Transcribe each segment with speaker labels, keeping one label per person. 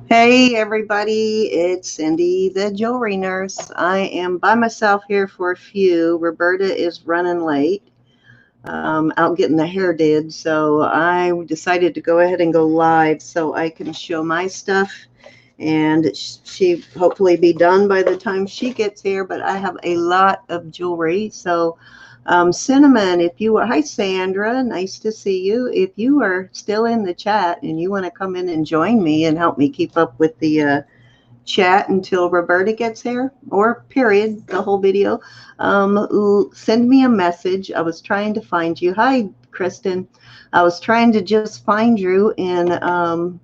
Speaker 1: Hey everybody, it's Cindy, the jewelry nurse. I am by myself here for a few. Roberta is running late, out getting the hair did, so I decided to go ahead and go live so I can show my stuff and she hopefully be done by the time she gets here. But I have a lot of jewelry, so Cinnamon, if you are, hi Sandra, nice to see you. If you are still in the chat and you want to come in and join me and help me keep up with the chat until Roberta gets here, or period, the whole video, send me a message. I was trying to find you. Hi, Kristen. I was trying to just find you in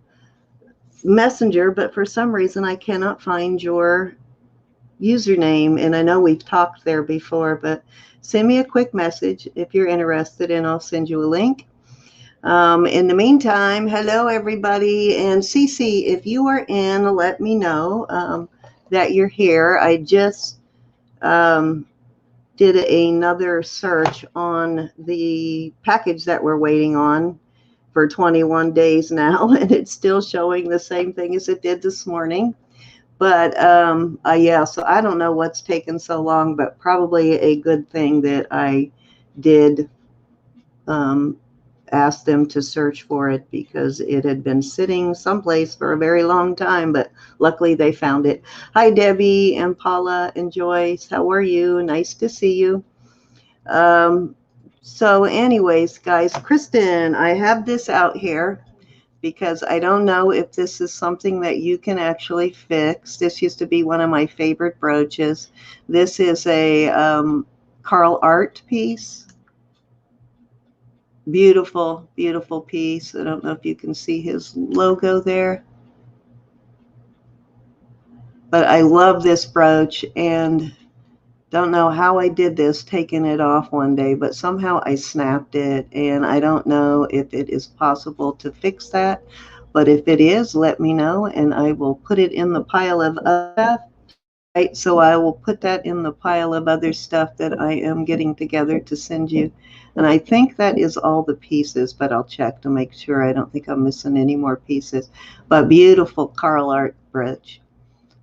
Speaker 1: Messenger, but for some reason I cannot find your username. And I know we've talked there before, but send me a quick message if you're interested, and I'll send you a link. In the meantime, hello everybody, and Cece, if you are in, let me know that you're here. I just did another search on the package that we're waiting on for 21 days now, and it's still showing the same thing as it did this morning. But yeah, so I don't know what's taken so long, but probably a good thing that I did ask them to search for it, because it had been sitting someplace for a very long time, but luckily they found it. Hi, Debbie and Paula and Joyce. How are you? Nice to see you. So anyways, guys, Kristen, I have this out here because I don't know if this is something that you can actually fix. This used to be one of my favorite brooches. This is a Carl Art piece. Beautiful, beautiful piece. I don't know if you can see his logo there, but I love this brooch, and don't know how I did this, taking it off one day, but somehow I snapped it, and I don't know if it is possible to fix that. But if it is, let me know, and I will put it in the pile of other stuff. Right, so I will put that in the pile of other stuff that I am getting together to send you. And I think that is all the pieces, but I'll check to make sure. I don't think I'm missing any more pieces. But beautiful Carl Art brooch.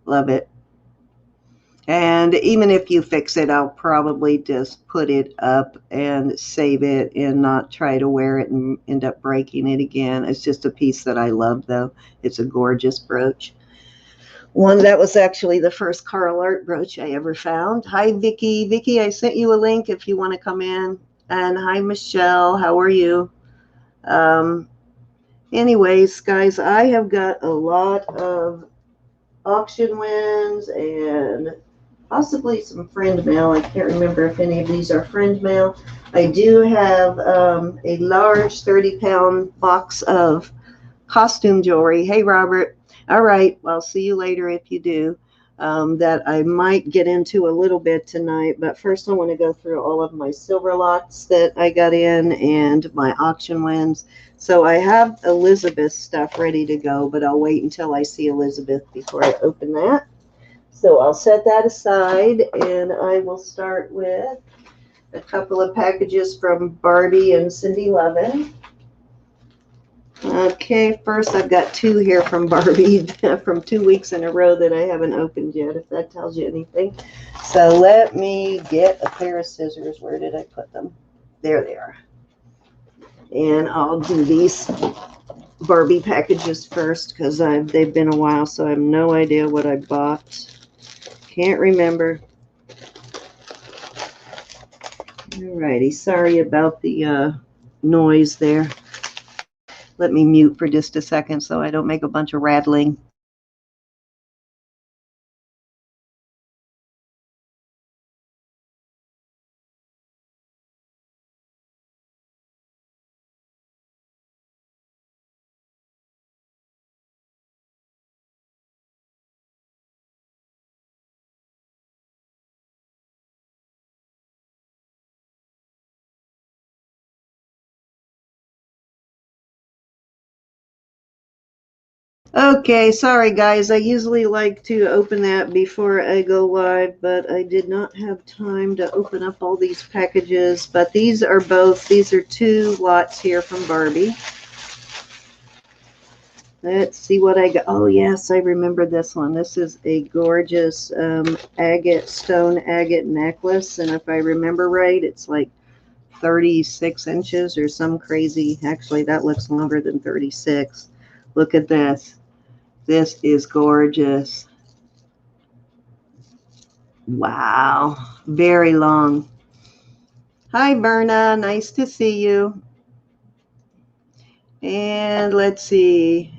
Speaker 1: Love it. And even if you fix it, I'll probably just put it up and save it and not try to wear it and end up breaking it again. It's just a piece that I love, though. It's a gorgeous brooch. One that was actually the first Carl Art brooch I ever found. Hi, Vicki. Vicki, I sent you a link if you want to come in. And hi, Michelle. How are you? Anyways, guys, I have got a lot of auction wins and possibly some friend mail. I can't remember if any of these are friend mail. I do have a large 30-pound box of costume jewelry. Hey, Robert. All right. Well, I'll see you later if you do. That I might get into a little bit tonight. But first, I want to go through all of my silver lots that I got in and my auction wins. So I have Elizabeth's stuff ready to go, but I'll wait until I see Elizabeth before I open that. So I'll set that aside, and I will start with a couple of packages from Barbie and Cindy Levin. Okay, first I've got two here from Barbie from 2 weeks in a row that I haven't opened yet, if that tells you anything. So let me get a pair of scissors. Where did I put them? There they are. And I'll do these Barbie packages first, because they've been a while, so I have no idea what I bought. Can't remember. Alrighty, sorry about the noise there. Let me mute for just a second so I don't make a bunch of rattling. Okay, sorry guys. I usually like to open that before I go live, but I did not have time to open up all these packages. But these are two lots here from Barbie. Let's see what I got. Oh, yes, I remember this one. This is a gorgeous stone agate necklace. And if I remember right, it's like 36 inches or some crazy. Actually, that looks longer than 36. Look at this. This is gorgeous. Wow. Very long. Hi, Berna. Nice to see you. And let's see.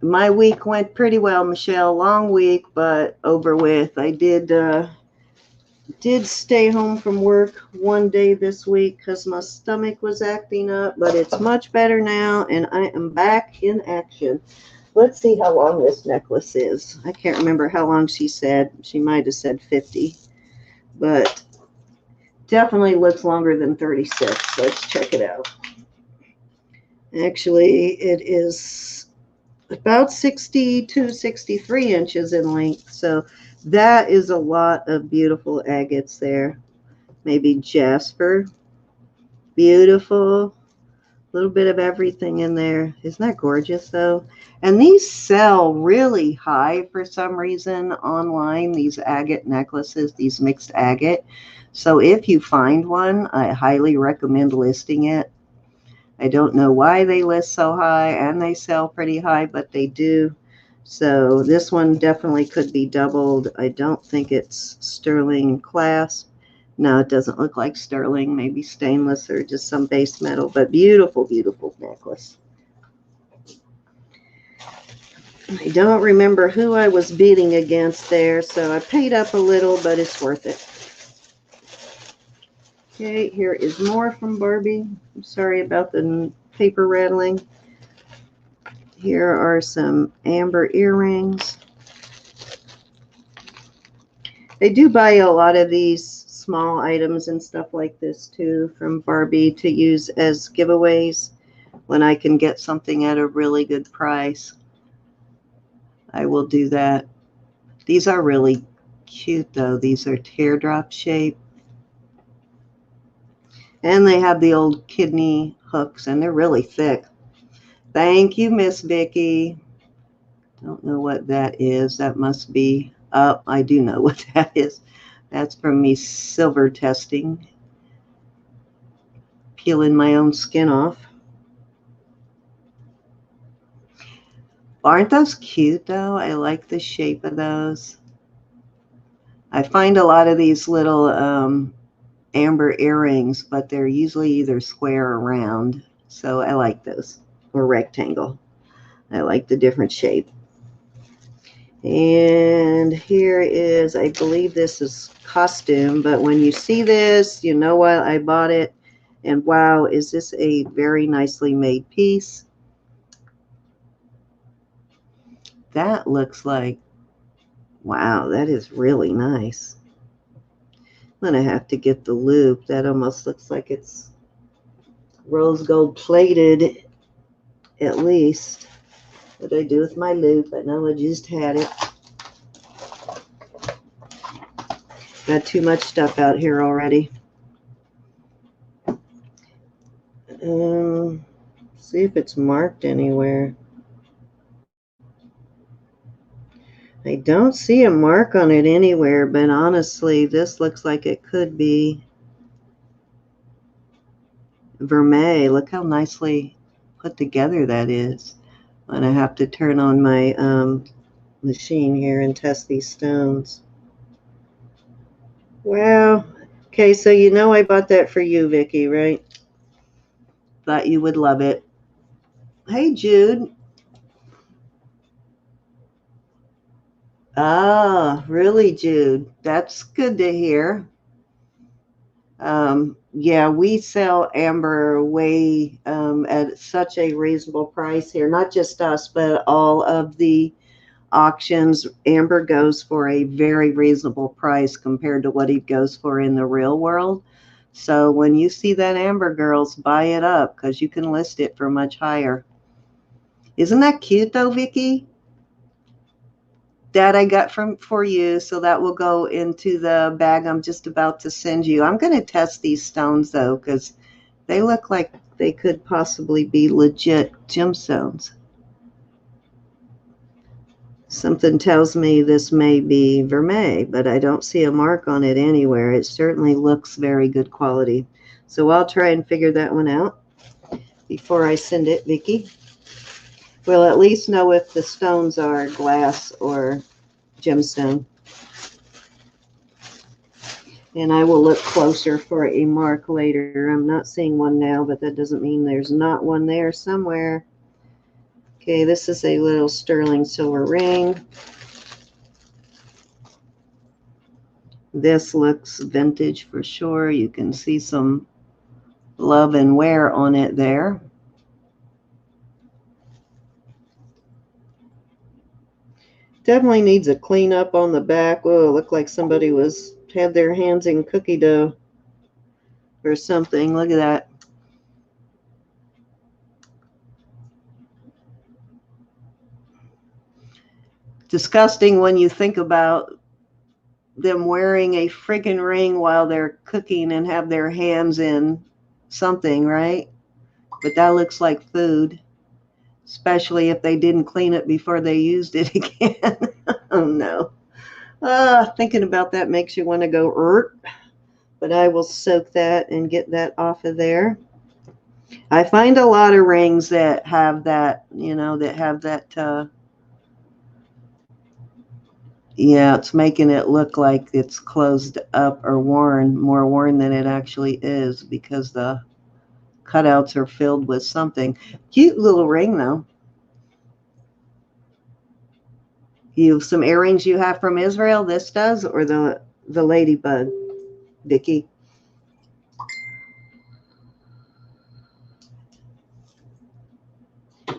Speaker 1: My week went pretty well, Michelle. Long week, but over with. I did stay home from work one day this week because my stomach was acting up, but it's much better now, and I am back in action. Let's see how long this necklace is. I can't remember how long she said. She might have said 50, but definitely looks longer than 36. Let's check it out. Actually, it is about 62, 63 inches in length. So that is a lot of beautiful agates there. Maybe jasper. Beautiful. A little bit of everything in there. Isn't that gorgeous, though? And these sell really high for some reason online, these agate necklaces, these mixed agate. So if you find one, I highly recommend listing it. I don't know why they list so high, and they sell pretty high, but they do. So this one definitely could be doubled. I don't think it's sterling clasp. No, it doesn't look like sterling, maybe stainless or just some base metal, but beautiful, beautiful necklace. I don't remember who I was bidding against there, so I paid up a little, but it's worth it. Okay, here is more from Barbie. I'm sorry about the paper rattling. Here are some amber earrings. They do buy a lot of these small items and stuff like this too from Barbie to use as giveaways when I can get something at a really good price. I will do that. These are really cute though. These are teardrop shape. And they have the old kidney hooks and they're really thick. Thank you, Miss Vicki. Don't know what that is. That must be, oh, I do know what that is. That's from me silver testing. Peeling my own skin off. Aren't those cute though? I like the shape of those. I find a lot of these little amber earrings, but they're usually either square or round. So I like those, or rectangle. I like the different shape. And here is, I believe this is costume, but when you see this, you know why I bought it. And wow, is this a very nicely made piece? That looks like, wow, that is really nice. I'm going to have to get the loop. That almost looks like it's rose gold plated, at least. What did I do with my loop? I know I just had it. Got too much stuff out here already. See if it's marked anywhere. I don't see a mark on it anywhere, but honestly, this looks like it could be vermeil. Look how nicely put together that is. I'm going to have to turn on my machine here and test these stones. Wow. Okay, so you know I bought that for you, Vicki, right? Thought you would love it. Hey, Jude. Ah, really, Jude? That's good to hear. Yeah, we sell amber way at such a reasonable price here. Not just us, but all of the auctions. Amber goes for a very reasonable price compared to what it goes for in the real world. So when you see that amber, girls, buy it up because you can list it for much higher. Isn't that cute though, Vicki? That I got for you, so that will go into the bag I'm just about to send you. I'm going to test these stones though, because they look like they could possibly be legit gemstones. Something tells me this may be vermeil, but I don't see a mark on it anywhere. It certainly looks very good quality. So I'll try and figure that one out before I send it, Vicki. We'll at least know if the stones are glass or gemstone. And I will look closer for a mark later. I'm not seeing one now, but that doesn't mean there's not one there somewhere. Okay, this is a little sterling silver ring. This looks vintage for sure. You can see some love and wear on it there. Definitely needs a cleanup on the back. Whoa, it looked like somebody had their hands in cookie dough or something. Look at that. Disgusting when you think about them wearing a friggin' ring while they're cooking and have their hands in something, right? But that looks like food, especially if they didn't clean it before they used it again. Oh no. Thinking about that makes you want to go, but I will soak that and get that off of there. I find a lot of rings that have that, yeah, it's making it look like it's closed up or worn, more worn than it actually is because the cutouts are filled with something. Cute little ring though. Some earrings you have from Israel, this does, or the ladybug, Vicki?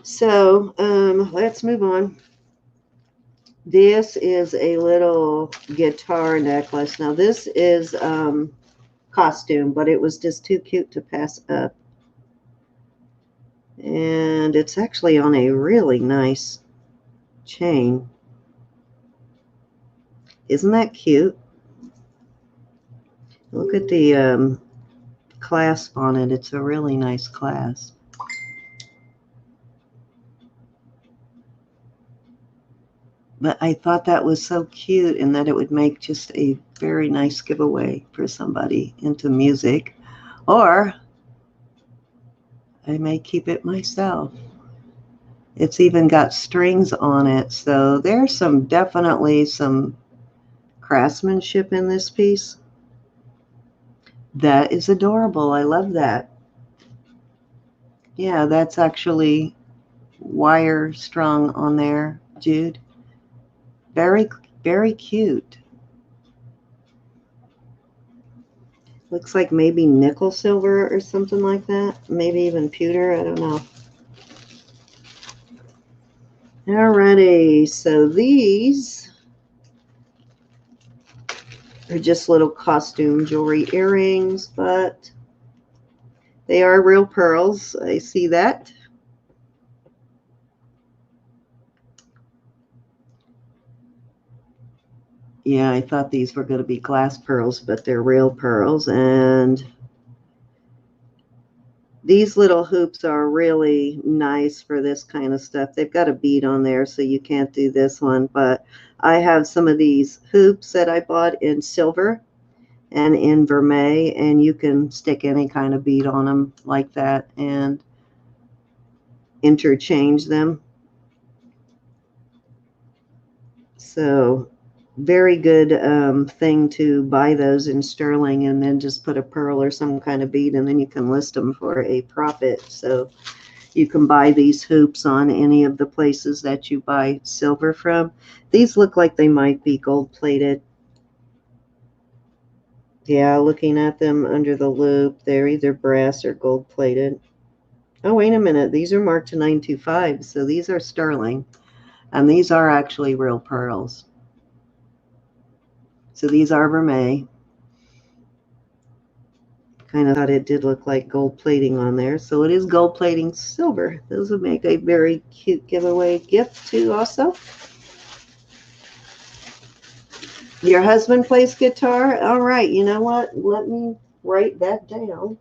Speaker 1: So let's move on. This is a little guitar necklace. Now this is costume, but it was just too cute to pass up. And it's actually on a really nice chain. Isn't that cute? Look at the clasp on it. It's a really nice clasp. But I thought that was so cute and that it would make just a very nice giveaway for somebody into music. Or I may keep it myself. It's even got strings on it. So there's definitely some craftsmanship in this piece. That is adorable. I love that. Yeah, that's actually wire strung on there, Jude. Very, very cute. Looks like maybe nickel silver or something like that. Maybe even pewter. I don't know. Alrighty, so these are just little costume jewelry earrings, but they are real pearls. I see that. Yeah, I thought these were going to be glass pearls, but they're real pearls. And these little hoops are really nice for this kind of stuff. They've got a bead on there, so you can't do this one. But I have some of these hoops that I bought in silver and in vermeil, and you can stick any kind of bead on them like that and interchange them. So very good thing to buy those in sterling and then just put a pearl or some kind of bead, and then you can list them for a profit. So you can buy these hoops on any of the places that you buy silver from. These look like they might be gold plated. Yeah, looking at them under the loop, they're either brass or gold plated. Oh, wait a minute. These are marked to 925, so these are sterling. And these are actually real pearls. So these are vermeil. Kind of thought it did look like gold plating on there. So it is gold plating silver. Those would make a very cute giveaway gift too also. Your husband plays guitar? All right, you know what? Let me write that down.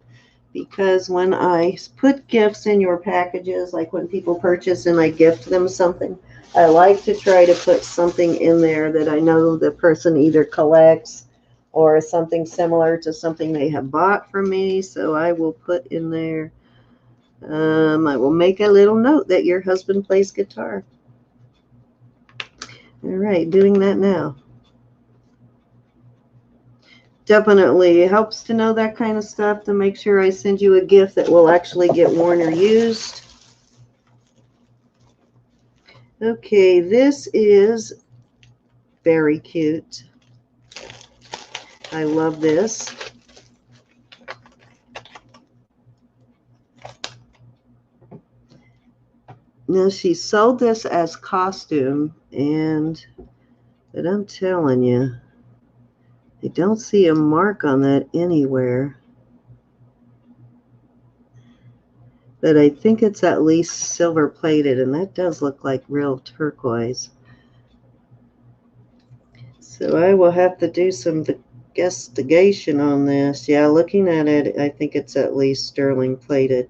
Speaker 1: Because when I put gifts in your packages, like when people purchase and I gift them something, I like to try to put something in there that I know the person either collects or something similar to something they have bought from me. So I will put in there, I will make a little note that your husband plays guitar. All right, doing that now. Definitely helps to know that kind of stuff to make sure I send you a gift that will actually get worn or used. Okay, this is very cute. I love this. Now, she sold this as costume, but I'm telling you, I don't see a mark on that anywhere. But I think it's at least silver plated, and that does look like real turquoise. So I will have to do some investigation on this. Yeah, looking at it, I think it's at least sterling plated.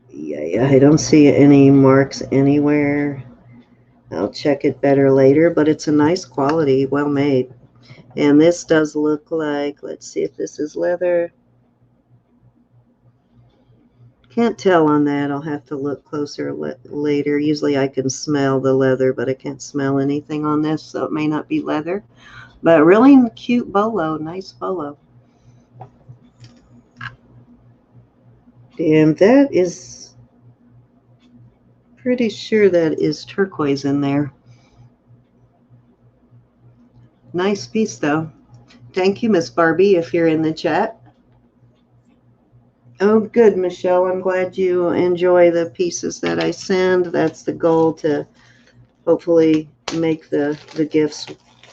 Speaker 1: Yeah, I don't see any marks anywhere. I'll check it better later, but it's a nice quality, well made. And this does look like, let's see if this is leather. Can't tell on that. I'll have to look closer later. Usually I can smell the leather, but I can't smell anything on this, so it may not be leather. But really cute bolo, nice bolo. And that is, pretty sure that is turquoise in there. Nice piece though. Thank you, Miss Barbie, if you're in the chat. Oh, good, Michelle. I'm glad you enjoy the pieces that I send. That's the goal, to hopefully make the gifts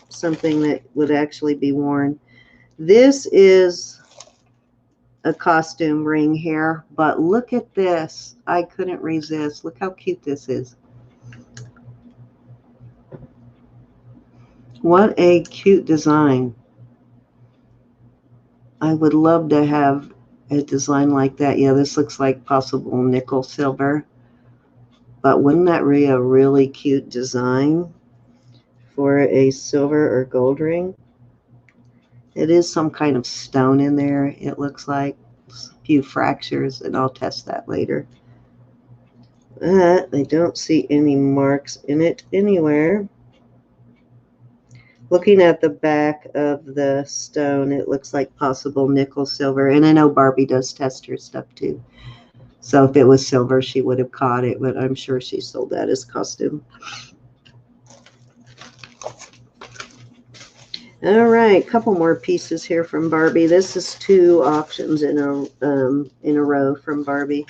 Speaker 1: something that would actually be worn. This is a costume ring here, but look at this. I couldn't resist. Look how cute this is. What a cute design. I would love to have a design like that. Yeah, this looks like possible nickel silver. But wouldn't that be a really cute design for a silver or gold ring? It is some kind of stone in there, it looks like. A few fractures, and I'll test that later. But I don't see any marks in it anywhere. Looking at the back of the stone, it looks like possible nickel silver. And I know Barbie does test her stuff too. So if it was silver, she would have caught it, but I'm sure she sold that as costume. All right, couple more pieces here from Barbie. This is 2 auctions in a row from Barbie.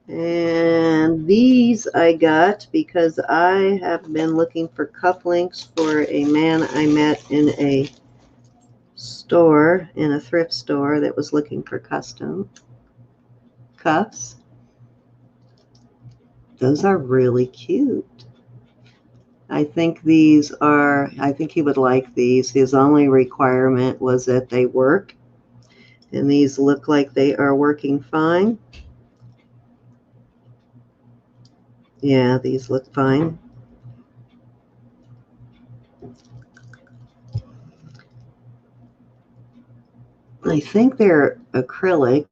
Speaker 1: And these I got because I have been looking for cufflinks for a man I met in a store, in a thrift store, that was looking for custom cuffs. Those are really cute. I think he would like these. His only requirement was that they work. And these look like they are working fine. Yeah, these look fine. I think they're acrylic.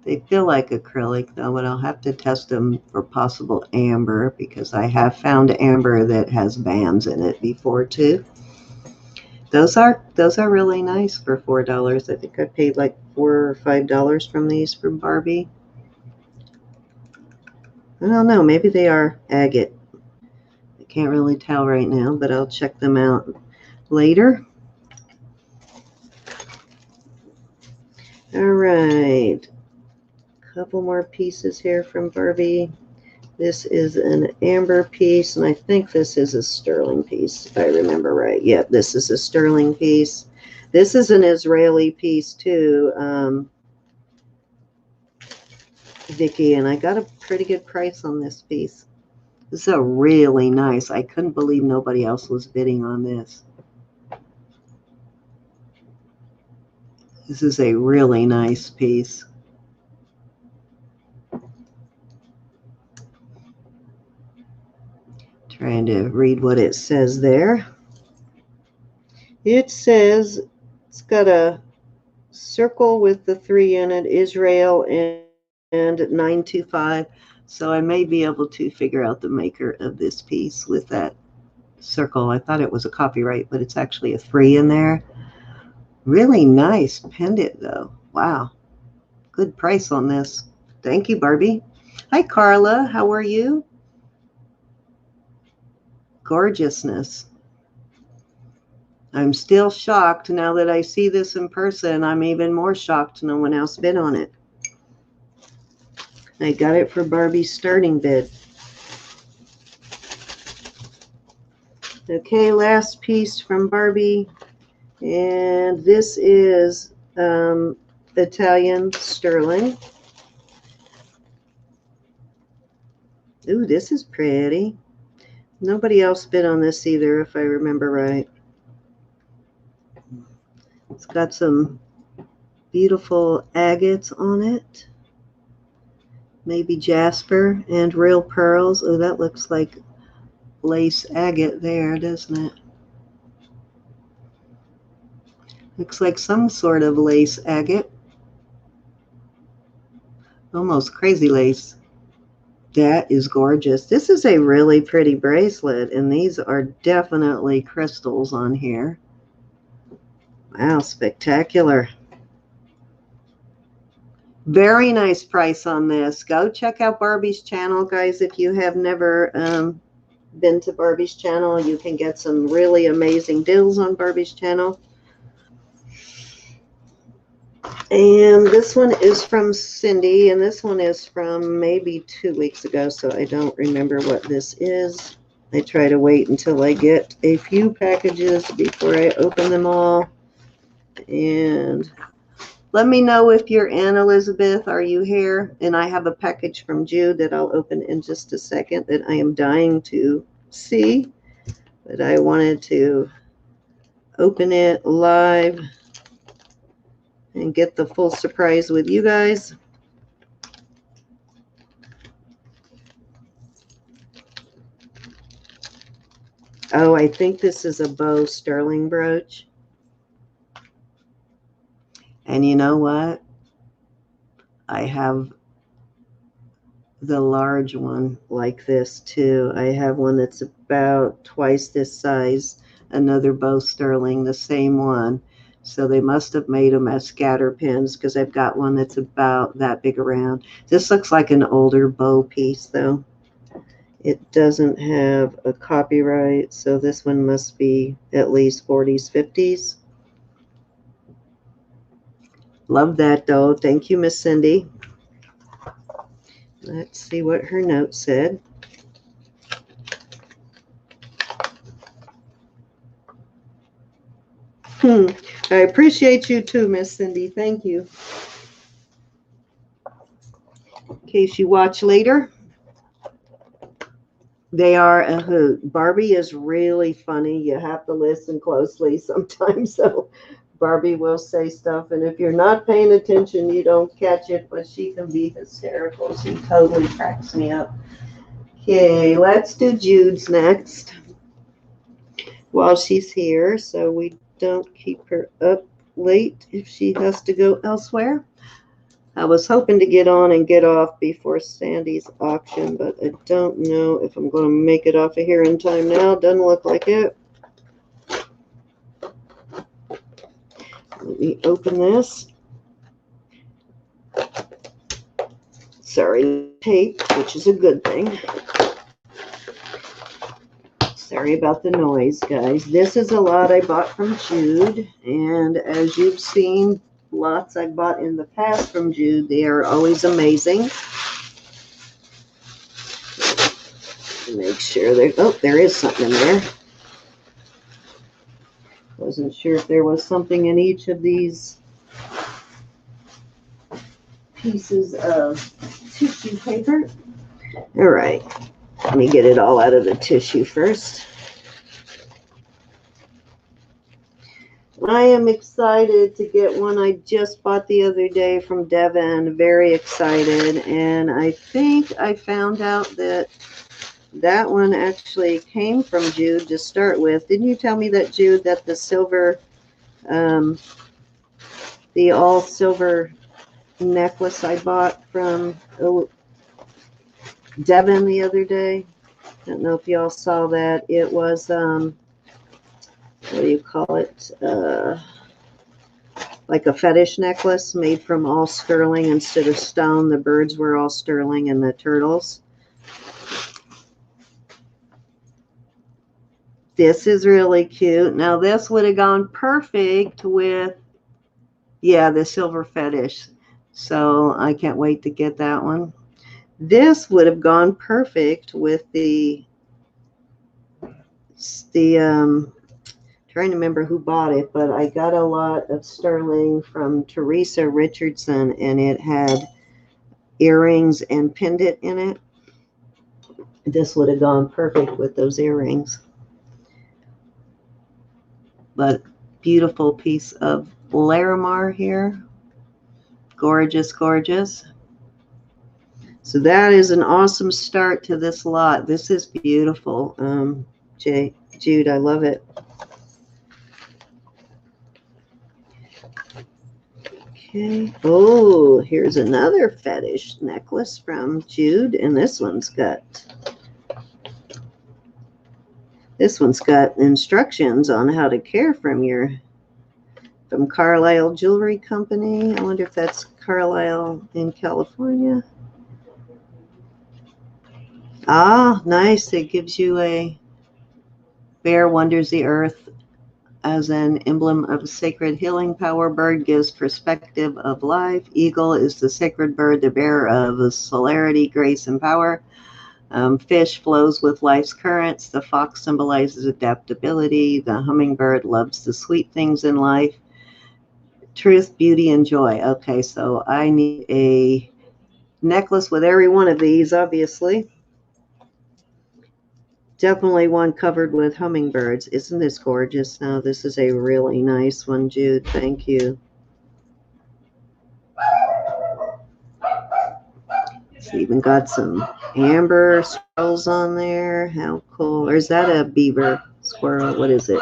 Speaker 1: They feel like acrylic though, but I'll have to test them for possible amber, because I have found amber that has bands in it before too. Those are really nice for $4. I think I paid like $4 or $5 from these from Barbie. I don't know, maybe they are agate. I can't really tell right now, but I'll check them out later. All right, couple more pieces here from Barbie. This is an amber piece, and I think this is a sterling piece, if I remember right. Yep, this is a sterling piece. This is an Israeli piece too, Vicki, and I got a pretty good price on this piece. This is a really nice. I couldn't believe nobody else was bidding on this. This is a really nice piece. Trying to read what it says there. It says it's got a circle with the 3 in it, Israel and 925. So I may be able to figure out the maker of this piece with that circle. I thought it was a copyright, but it's actually a 3 in there. Really nice pendant though. Wow. Good price on this. Thank you, Barbie. Hi, Carla. How are you? Gorgeousness. I'm still shocked now that I see this in person. I'm even more shocked no one else bid on it. I got it for Barbie's starting bid. Okay, last piece from Barbie. And this is Italian sterling. Ooh, this is pretty. Nobody else bid on this either, if I remember right. It's got some beautiful agates on it. Maybe jasper and real pearls. Oh, that looks like lace agate there, doesn't it? Looks like some sort of lace agate. Almost crazy lace. That is gorgeous. This is a really pretty bracelet, and these are definitely crystals on here. Wow, spectacular. Very nice price on this. Go check out Barbie's channel, guys. If you have never been to Barbie's channel, you can get some really amazing deals on Barbie's channel. And this one is from Cindy, and this one is from maybe 2 weeks ago, so I don't remember what this is. I try to wait until I get a few packages before I open them all. And let me know if you're in, Elizabeth. Are you here? And I have a package from Jude that I'll open in just a second that I am dying to see. But I wanted to open it live and get the full surprise with you guys. Oh, I think this is a bow sterling brooch. And you know what? I have the large one like this too. I have one that's about twice this size, another bow sterling, the same one. So they must have made them as scatter pins, because I've got one that's about that big around. This looks like an older bow piece though. It doesn't have a copyright, so this one must be at least 40s, 50s. Love that though. Thank you, Miss Cindy. Let's see what her note said. I appreciate you too, Miss Cindy. Thank you. In case you watch later. They are a hoot. Barbie is really funny. You have to listen closely sometimes. So Barbie will say stuff, and if you're not paying attention, you don't catch it, but she can be hysterical. She totally cracks me up. Okay, let's do Jude's next while she's here, so we don't keep her up late if she has to go elsewhere. I was hoping to get on and get off before Sandy's auction, but I don't know if I'm going to make it off of here in time now. Doesn't look like it. Let me open this. Sorry, tape, which is a good thing. Sorry about the noise, guys. This is a lot I bought from Jude, and as you've seen, lots I bought in the past from Jude. They are always amazing. Make sure there. Oh, there is something in there. Wasn't sure if there was something in each of these pieces of tissue paper. All right. Let me get it all out of the tissue first. I am excited to get one I just bought the other day from Devin. Very excited. And I think I found out that that one actually came from Jude to start with. Didn't you tell me that, Jude, that the silver, the all silver necklace I bought from Devin the other day? I don't know if y'all saw that. It was, what do you call it? Like a fetish necklace made from all sterling instead of stone. The birds were all sterling and the turtles. This is really cute. Now this would have gone perfect with, yeah, the silver fetish. So I can't wait to get that one. This would have gone perfect with the trying to remember who bought it, but I got a lot of sterling from Teresa Richardson, and it had earrings and pendant in it. This would have gone perfect with those earrings. But beautiful piece of Larimar here. Gorgeous, gorgeous. So that is an awesome start to this lot. This is beautiful. Jude, I love it. Okay. Oh, here's another fetish necklace from Jude, and this one's got instructions on how to care from Carlisle Jewelry Company. I wonder if that's Carlisle in California. Ah, nice. It gives you a bear wanders the earth as an emblem of sacred healing power. Bird gives perspective of life. Eagle is the sacred bird, the bearer of celerity, grace, and power. Fish flows with life's currents. The fox symbolizes adaptability. The hummingbird loves the sweet things in life. Truth, beauty, and joy. Okay, so I need a necklace with every one of these, obviously. Definitely one covered with hummingbirds. Isn't this gorgeous? Now, this is a really nice one, Jude. Thank you. It's even got some amber squirrels on there. How cool. Or is that a beaver squirrel? What is it?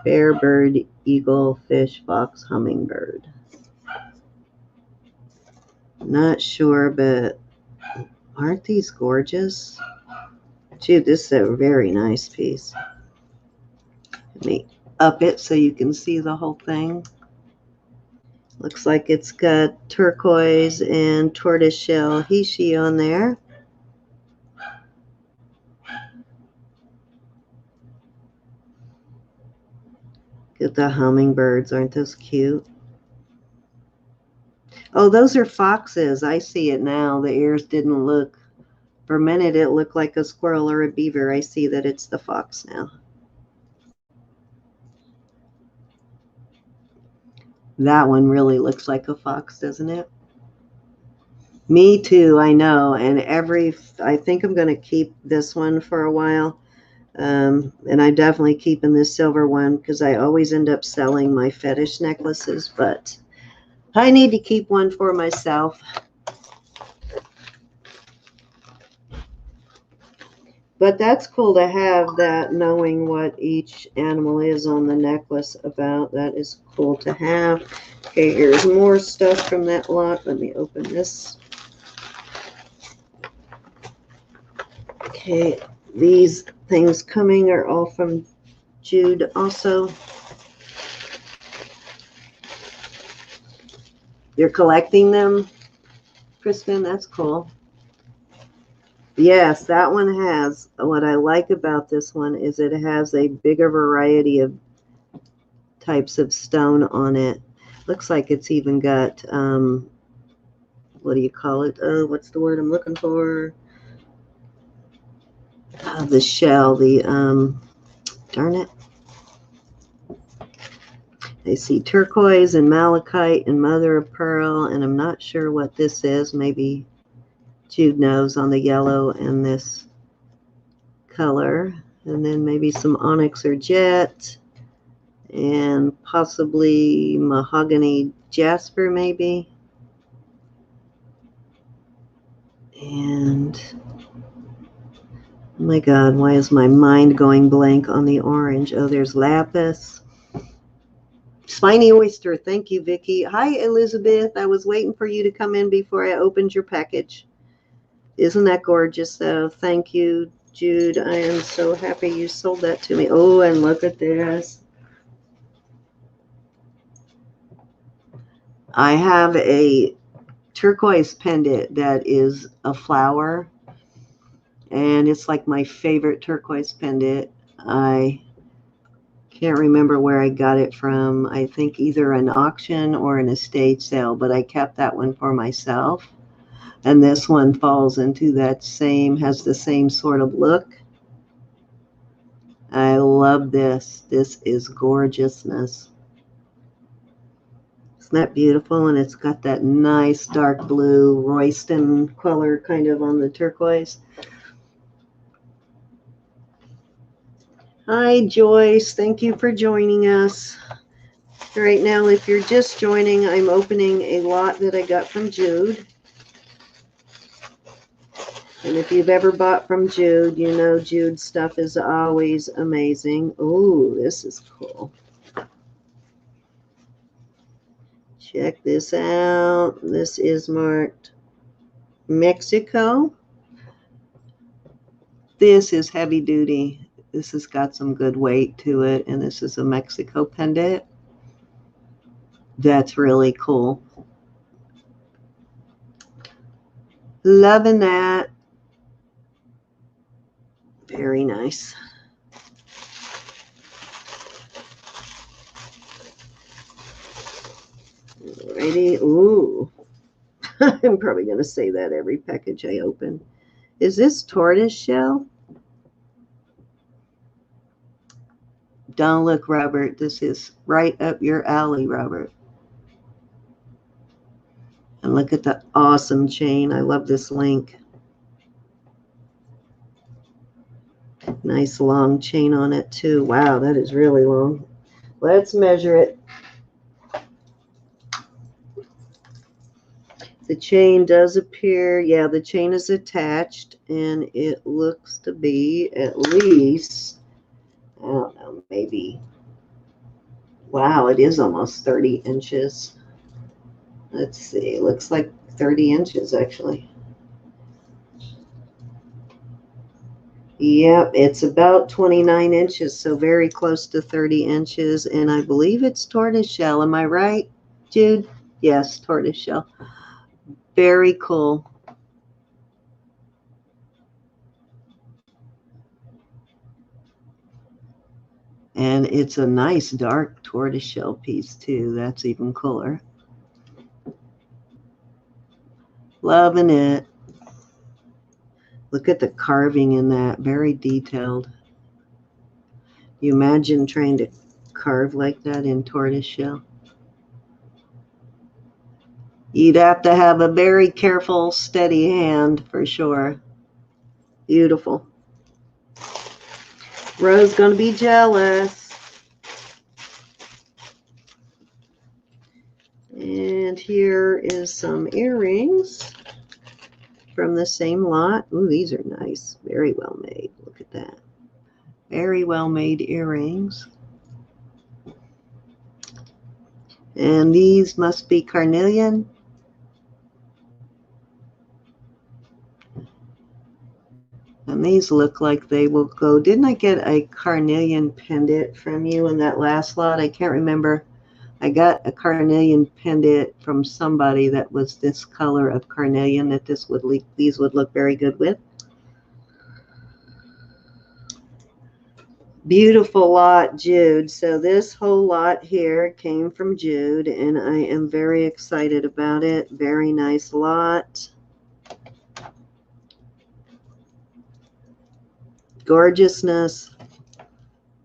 Speaker 1: Bear, bird, eagle, fish, fox, hummingbird. Not sure, but aren't these gorgeous? Dude, this is a very nice piece. Let me up it so you can see the whole thing. Looks like it's got turquoise and tortoiseshell Hishi on there. Get the hummingbirds. Aren't those cute? Oh, those are foxes. I see it now. The ears didn't look. For a minute, it looked like a squirrel or a beaver. I see that it's the fox now. That one really looks like a fox, doesn't it? Me too, I know. And I think I'm going to keep this one for a while. And I'm definitely keeping this silver one because I always end up selling my fetish necklaces, but I need to keep one for myself. But that's cool to have that, knowing what each animal is on the necklace about. That is cool to have. Okay, here's more stuff from that lot. Let me open this. Okay, these things coming are all from Jude also. You're collecting them, Kristen? That's cool. Yes, that one has. What I like about this one is it has a bigger variety of types of stone on it. Looks like it's even got, what do you call it? Oh, what's the word I'm looking for? The shell, darn it. I see turquoise and malachite and mother of pearl, and I'm not sure what this is. Maybe Jude knows on the yellow and this color. And then maybe some onyx or jet, and possibly mahogany jasper maybe. And Oh my God, why is my mind going blank on the orange? Oh, there's lapis. Spiny oyster. Thank you, Vicki. Hi, Elizabeth. I was waiting for you to come in before I opened your package. Isn't that gorgeous, though? Thank you, Jude. I am so happy you sold that to me. Oh, and look at this. I have a turquoise pendant that is a flower, and it's like my favorite turquoise pendant. I can't remember where I got it from. I think either an auction or an estate sale, but I kept that one for myself. And this one falls into that same, has the same sort of look. I love this. This is gorgeousness. Isn't that beautiful? And it's got that nice dark blue Royston color kind of on the turquoise. Hi, Joyce. Thank you for joining us. Right now, if you're just joining, I'm opening a lot that I got from Jude. And if you've ever bought from Jude, you know Jude's stuff is always amazing. Oh, this is cool. Check this out. This is marked Mexico. This is heavy duty. This has got some good weight to it. And this is a Mexico pendant. That's really cool. Loving that. Very nice. Alrighty. Ooh. I'm probably going to say that every package I open. Is this tortoise shell? Don't look, Robert. This is right up your alley, Robert. And look at the awesome chain. I love this link. Nice long chain on it too. Wow, that is really long. Let's measure it. The chain does appear, yeah, the chain is attached, and it looks to be at least, I don't know, maybe, wow, it is almost 30 inches. Let's see, it looks like 30 inches actually. Yep, it's about 29 inches, so very close to 30 inches, and I believe it's tortoiseshell. Am I right, Jude? Yes, tortoiseshell. Very cool. And it's a nice dark tortoiseshell piece too. That's even cooler. Loving it. Look at the carving in that. Very detailed. You imagine trying to carve like that in tortoiseshell? You'd have to have a very careful, steady hand for sure. Beautiful. Rose's going to be jealous. And here is some earrings from the same lot. Ooh, these are nice. Very well made. Look at that. Very well made earrings. And these must be carnelian. And these look like they will go. Didn't I get a carnelian pendant from you in that last lot? I can't remember. I got a carnelian pendant from somebody that was this color of carnelian that these would look very good with. Beautiful lot, Jude. So this whole lot here came from Jude, and I am very excited about it. Very nice lot. Gorgeousness.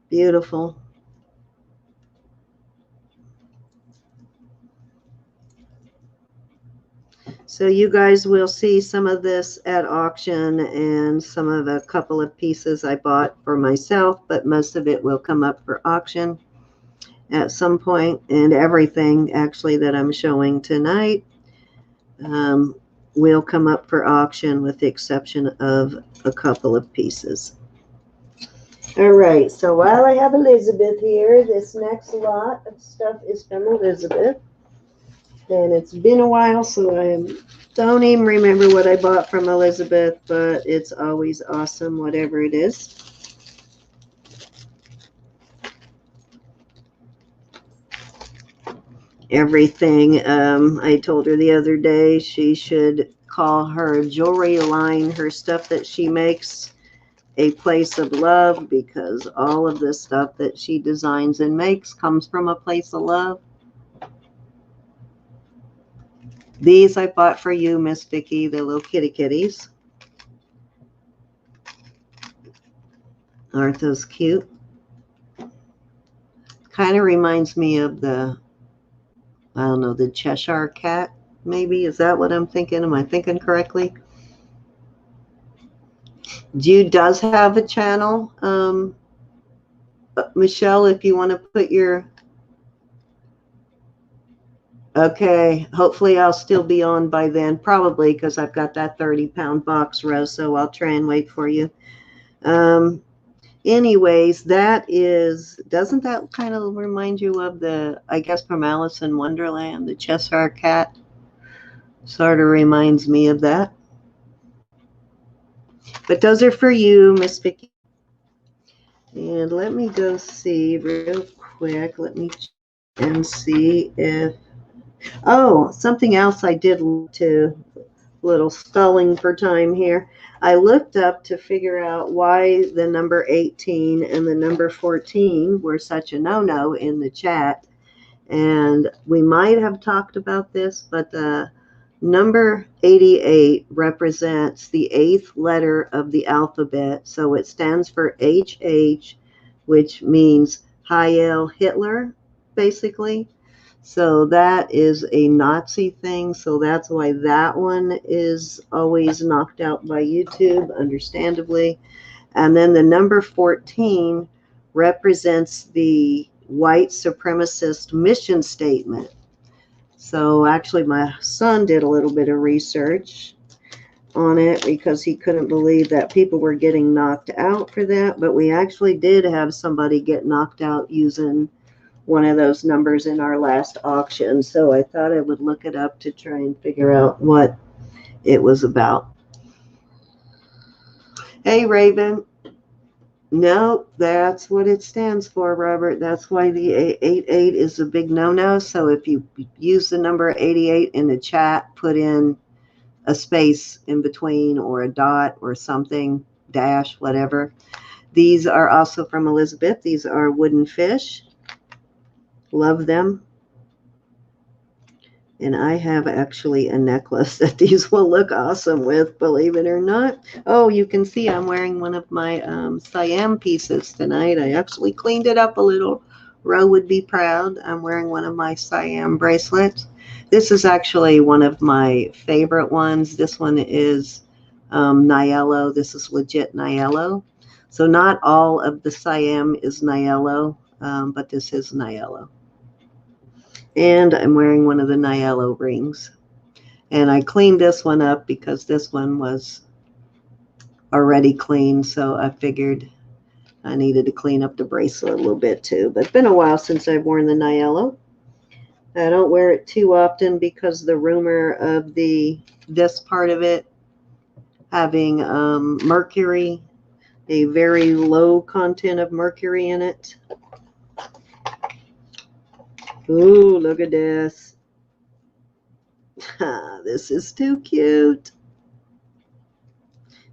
Speaker 1: Beautiful. So you guys will see some of this at auction and some of a couple of pieces I bought for myself, but most of it will come up for auction at some point, and everything actually that I'm showing tonight will come up for auction with the exception of a couple of pieces. All right, so while I have Elizabeth here, this next lot of stuff is from Elizabeth. And it's been a while, so I don't even remember what I bought from Elizabeth, but it's always awesome, whatever it is. Everything. I told her the other day she should call her jewelry line, her stuff that she makes, a place of love, because all of the stuff that she designs and makes comes from a place of love. These I bought for you, Miss Vicki, the little kitty kitties. Aren't those cute? Kind of reminds me of the, I don't know, the Cheshire cat, maybe. Is that what I'm thinking? Am I thinking correctly? Jude does have a channel. Michelle, if you want to put your... Okay, hopefully I'll still be on by then, probably, because I've got that 30-pound box, Rose, so I'll try and wait for you. Anyways, that is, doesn't that kind of remind you of the, I guess, from Alice in Wonderland, the Cheshire cat? Sort of reminds me of that. But those are for you, Miss Vicki. And let me go see real quick. Let me check and see if, oh, something else I did to, little stalling for time here. I looked up to figure out why the number 18 and the number 14 were such a no-no in the chat. And we might have talked about this, but the number 88 represents the 8th letter of the alphabet. So it stands for HH, which means Heil Hitler, basically. So that is a Nazi thing. So that's why that one is always knocked out by YouTube, understandably. And then the number 14 represents the white supremacist mission statement. So actually my son did a little bit of research on it because he couldn't believe that people were getting knocked out for that. But we actually did have somebody get knocked out using one of those numbers in our last auction. So I thought I would look it up to try and figure out what it was about. Hey, Raven. No, that's what it stands for, Robert. That's why the 88 is a big no-no. So if you use the number 88 in the chat, put in a space in between or a dot or something, dash, whatever. These are also from Elizabeth. These are wooden fish. Love them. And I have actually a necklace that these will look awesome with, believe it or not. Oh, you can see I'm wearing one of my Siam pieces tonight. I actually cleaned it up a little. Ro would be proud. I'm wearing one of my Siam bracelets. This is actually one of my favorite ones. This one is Niello. This is legit Niello. So not all of the Siam is Niello, but this is Niello. And I'm wearing one of the Niello rings. And I cleaned this one up because this one was already clean. So I figured I needed to clean up the bracelet a little bit too. But it's been a while since I've worn the Niello. I don't wear it too often because the rumor of this part of it having mercury, a very low content of mercury in it. Ooh, look at this. This is too cute.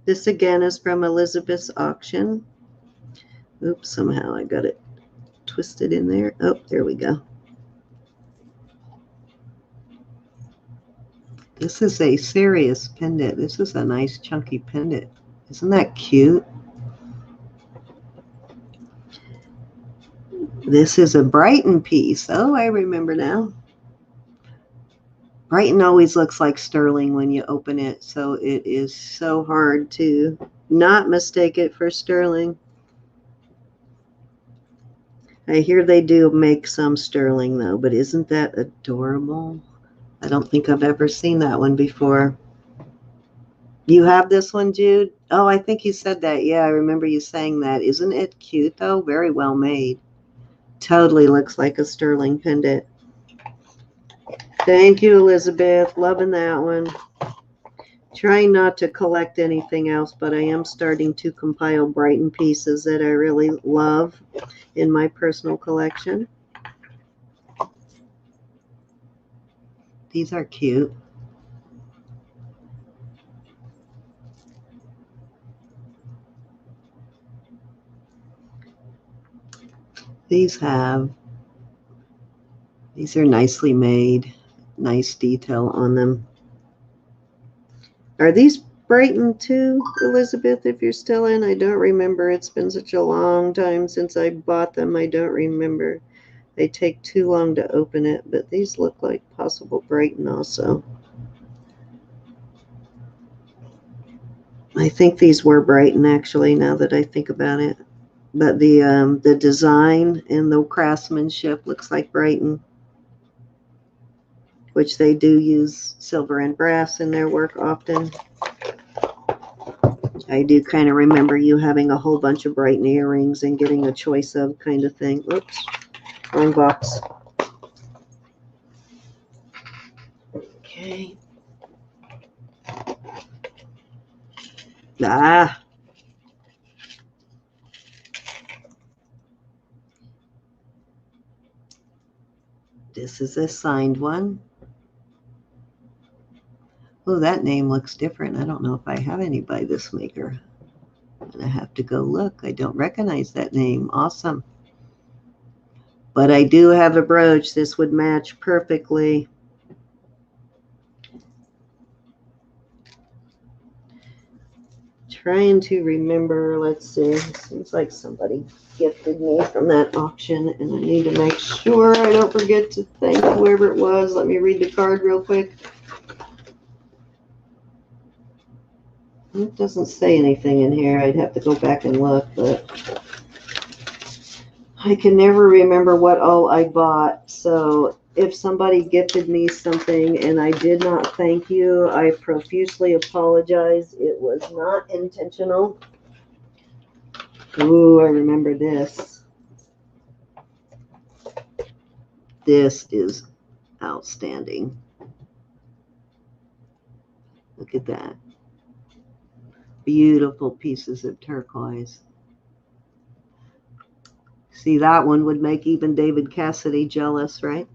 Speaker 1: This again is from Elizabeth's auction. Oops, somehow I got it twisted in there. Oh, there we go. This is a serious pendant. This is a nice chunky pendant. Isn't that cute? This is a Brighton piece. Oh, I remember now. Brighton always looks like sterling when you open it, so it is so hard to not mistake it for sterling. I hear they do make some sterling, though, but isn't that adorable? I don't think I've ever seen that one before. You have this one, Jude? Oh, I think you said that. Yeah, I remember you saying that. Isn't it cute, though? Very well made. Totally looks like a sterling pendant. Thank you, Elizabeth. Loving that one. Trying not to collect anything else, but I am starting to compile Brighton pieces that I really love in my personal collection. These are cute. These are nicely made. Nice detail on them. Are these Brighton too, Elizabeth, if you're still in? I don't remember. It's been such a long time since I bought them. I don't remember. They take too long to open it, but these look like possible Brighton also. I think these were Brighton, actually, now that I think about it. But the design and the craftsmanship looks like Brighton, which they do use silver and brass in their work often. I do kind of remember you having a whole bunch of Brighton earrings and getting a choice of kind of thing. Oops, wrong box. Okay. Ah. This is a signed one. Oh, that name looks different. I don't know if I have any by this maker. I'm going to have to go look. I don't recognize that name. Awesome. But I do have a brooch. This would match perfectly. Trying to remember. Let's see. Seems like somebody gifted me from that auction, and I need to make sure I don't forget to thank whoever it was. Let me read the card real quick. It doesn't say anything in here. I'd have to go back and look, but I can never remember what all I bought. So if somebody gifted me something and I did not thank you, I profusely apologize. It was not intentional. Ooh, I remember this. This is outstanding. Look at that. Beautiful pieces of turquoise. See, that one would make even David Cassidy jealous, right?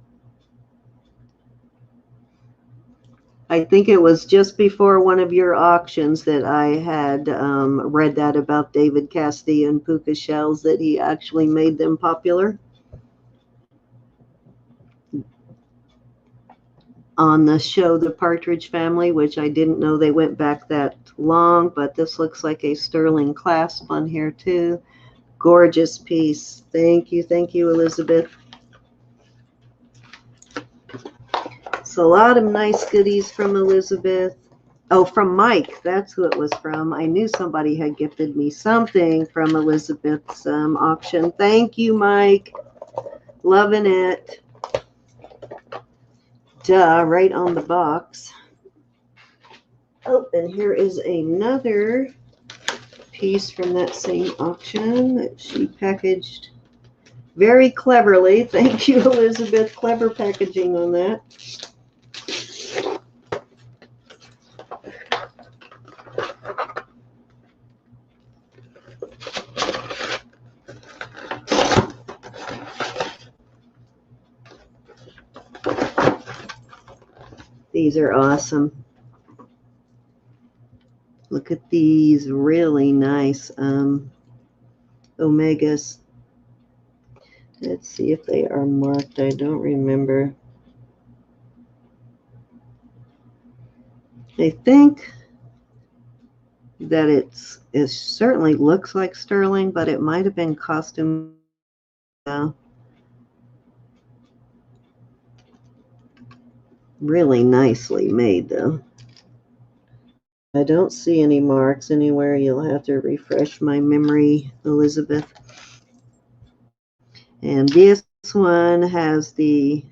Speaker 1: I think it was just before one of your auctions that I had read that about David Cassidy and puka shells, that he actually made them popular on the show The Partridge Family, which I didn't know they went back that long, but this looks like a sterling clasp on here too. Gorgeous piece. Thank you, Elizabeth. So a lot of nice goodies from Elizabeth. Oh, from Mike. That's who it was from. I knew somebody had gifted me something from Elizabeth's auction. Thank you, Mike. Loving it. Duh, right on the box. Oh, and here is another piece from that same auction that she packaged very cleverly. Thank you, Elizabeth. Clever packaging on that. These are awesome. Look at these really nice omegas. Let's see if they are marked. I don't remember. I think that it certainly looks like sterling, but it might have been costume. Really nicely made, though. I don't see any marks anywhere. You'll have to refresh my memory, Elizabeth. And this one has the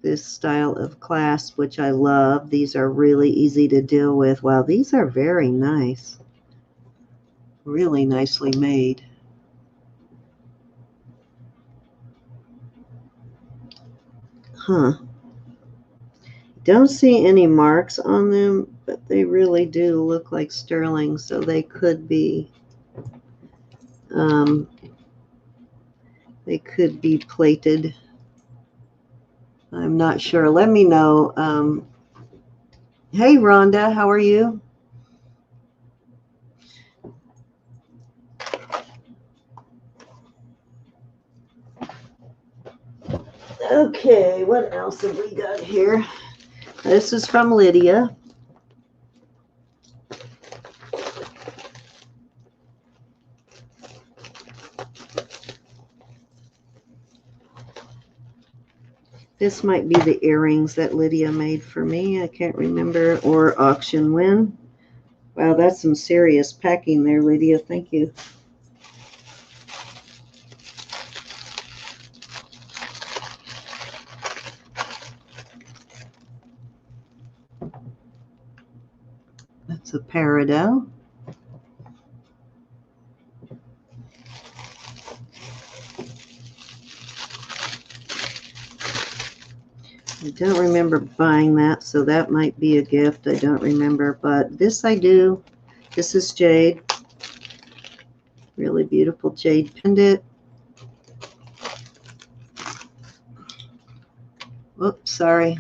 Speaker 1: this style of clasp, which I love. These are really easy to deal with. Wow, these are very nice. Really nicely made. Huh. Don't see any marks on them, but they really do look like sterling, so they could be plated. I'm not sure. Let me know. Hey, Rhonda, how are you? Okay, what else have we got here? This is from Lydia. This might be the earrings that Lydia made for me. I can't remember, or auction win. Wow, that's some serious packing there, Lydia. Thank you. That's a peridot. I don't remember buying that, so that might be a gift. I don't remember, but this I do. This is jade. Really beautiful jade pendant. Oops, sorry.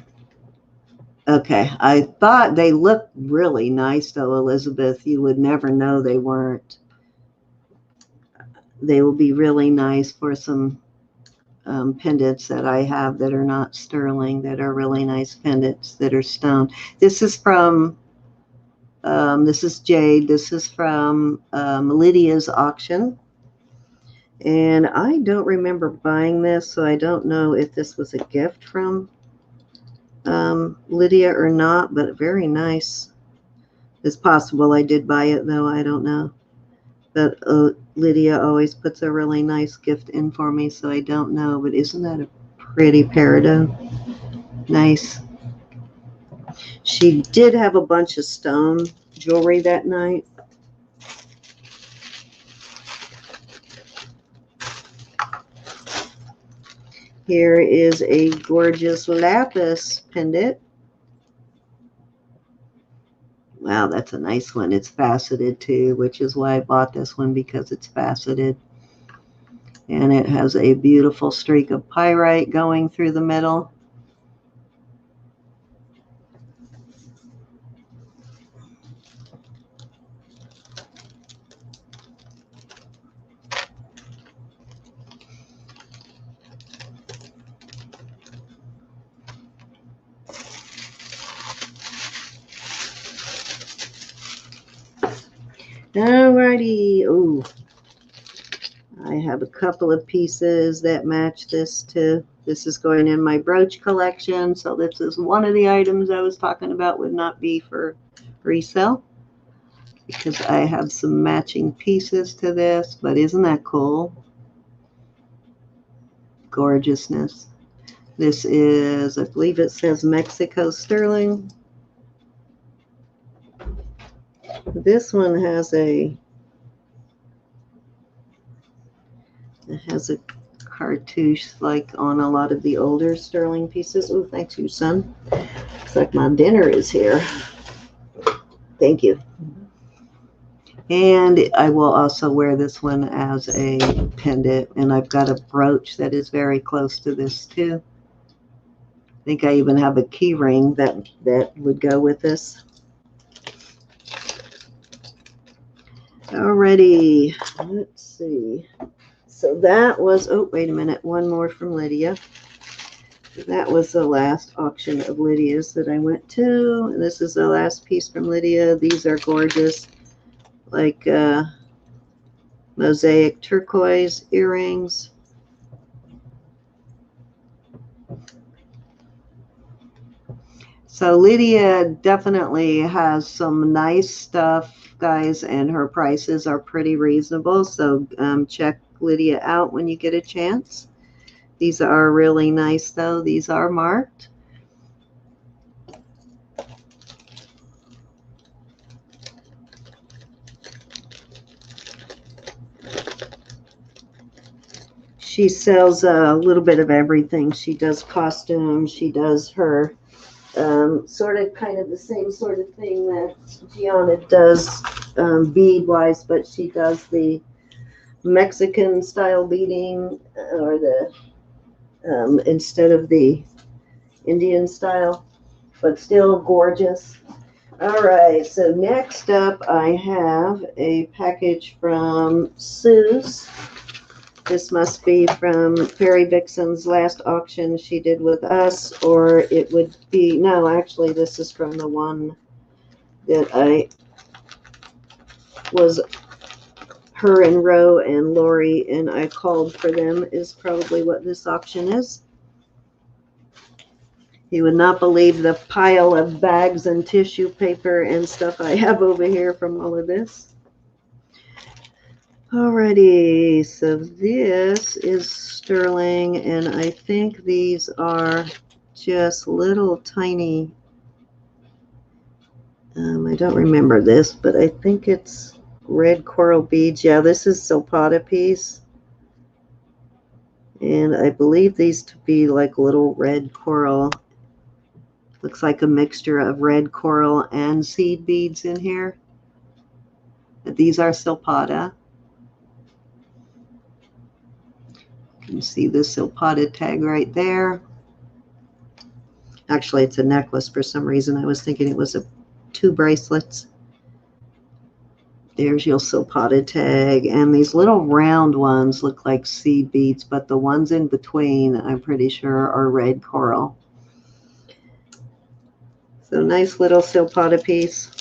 Speaker 1: Okay, I thought they looked really nice, though, Elizabeth. You would never know they weren't. They will be really nice for some pendants that I have that are not sterling, that are really nice pendants that are stone. This is from, this is jade. This is from Lydia's auction. And I don't remember buying this, so I don't know if this was a gift from Lydia or not, but very nice. It's possible I did buy it, though. I don't know. But Lydia always puts a really nice gift in for me, so I don't know. But isn't that a pretty peridot? Nice. She did have a bunch of stone jewelry that night. Here is a gorgeous lapis pendant. Wow, that's a nice one. It's faceted too, which is why I bought this one, because it's faceted. And it has a beautiful streak of pyrite going through the middle. Alrighty. Oh, I have a couple of pieces that match this too. This is going in my brooch collection. So this is one of the items I was talking about would not be for resale, because I have some matching pieces to this. But isn't that cool? Gorgeousness. This is, I believe it says Mexico sterling. This one has a cartouche like on a lot of the older sterling pieces. Oh, thanks you, son. Looks like my dinner is here. Thank you. And I will also wear this one as a pendant, and I've got a brooch that is very close to this too. I think I even have a key ring that would go with this. Alrighty, let's see. So that was, oh, wait a minute, one more from Lydia. That was the last auction of Lydia's that I went to. And this is the last piece from Lydia. These are gorgeous, like mosaic turquoise earrings. So Lydia definitely has some nice stuff, guys, and her prices are pretty reasonable. So check Lydia out when you get a chance. These are really nice though. These are marked. She sells a little bit of everything. She does costumes. She does her sort of kind of the same sort of thing that Gianna does bead-wise, but she does the Mexican style beading or the instead of the Indian style, but still gorgeous. All right, so next up I have a package from Sue's. This must be from Fairy Vixen's last auction she did with us, or it would be, no, actually this is from the one that I was, her and Ro and Lori, and I called for them, is probably what this auction is. You would not believe the pile of bags and tissue paper and stuff I have over here from all of this. Alrighty, so this is sterling, and I think these are just little tiny, I don't remember this, but I think it's red coral beads. Yeah, this is Silpata piece. And I believe these to be like little red coral. Looks like a mixture of red coral and seed beads in here. These are Silpata. You can see the Silpata tag right there. Actually, it's a necklace for some reason. I was thinking it was two bracelets. There's your Silpata tag. And these little round ones look like seed beads, but the ones in between, I'm pretty sure, are red coral. So nice little Silpata piece.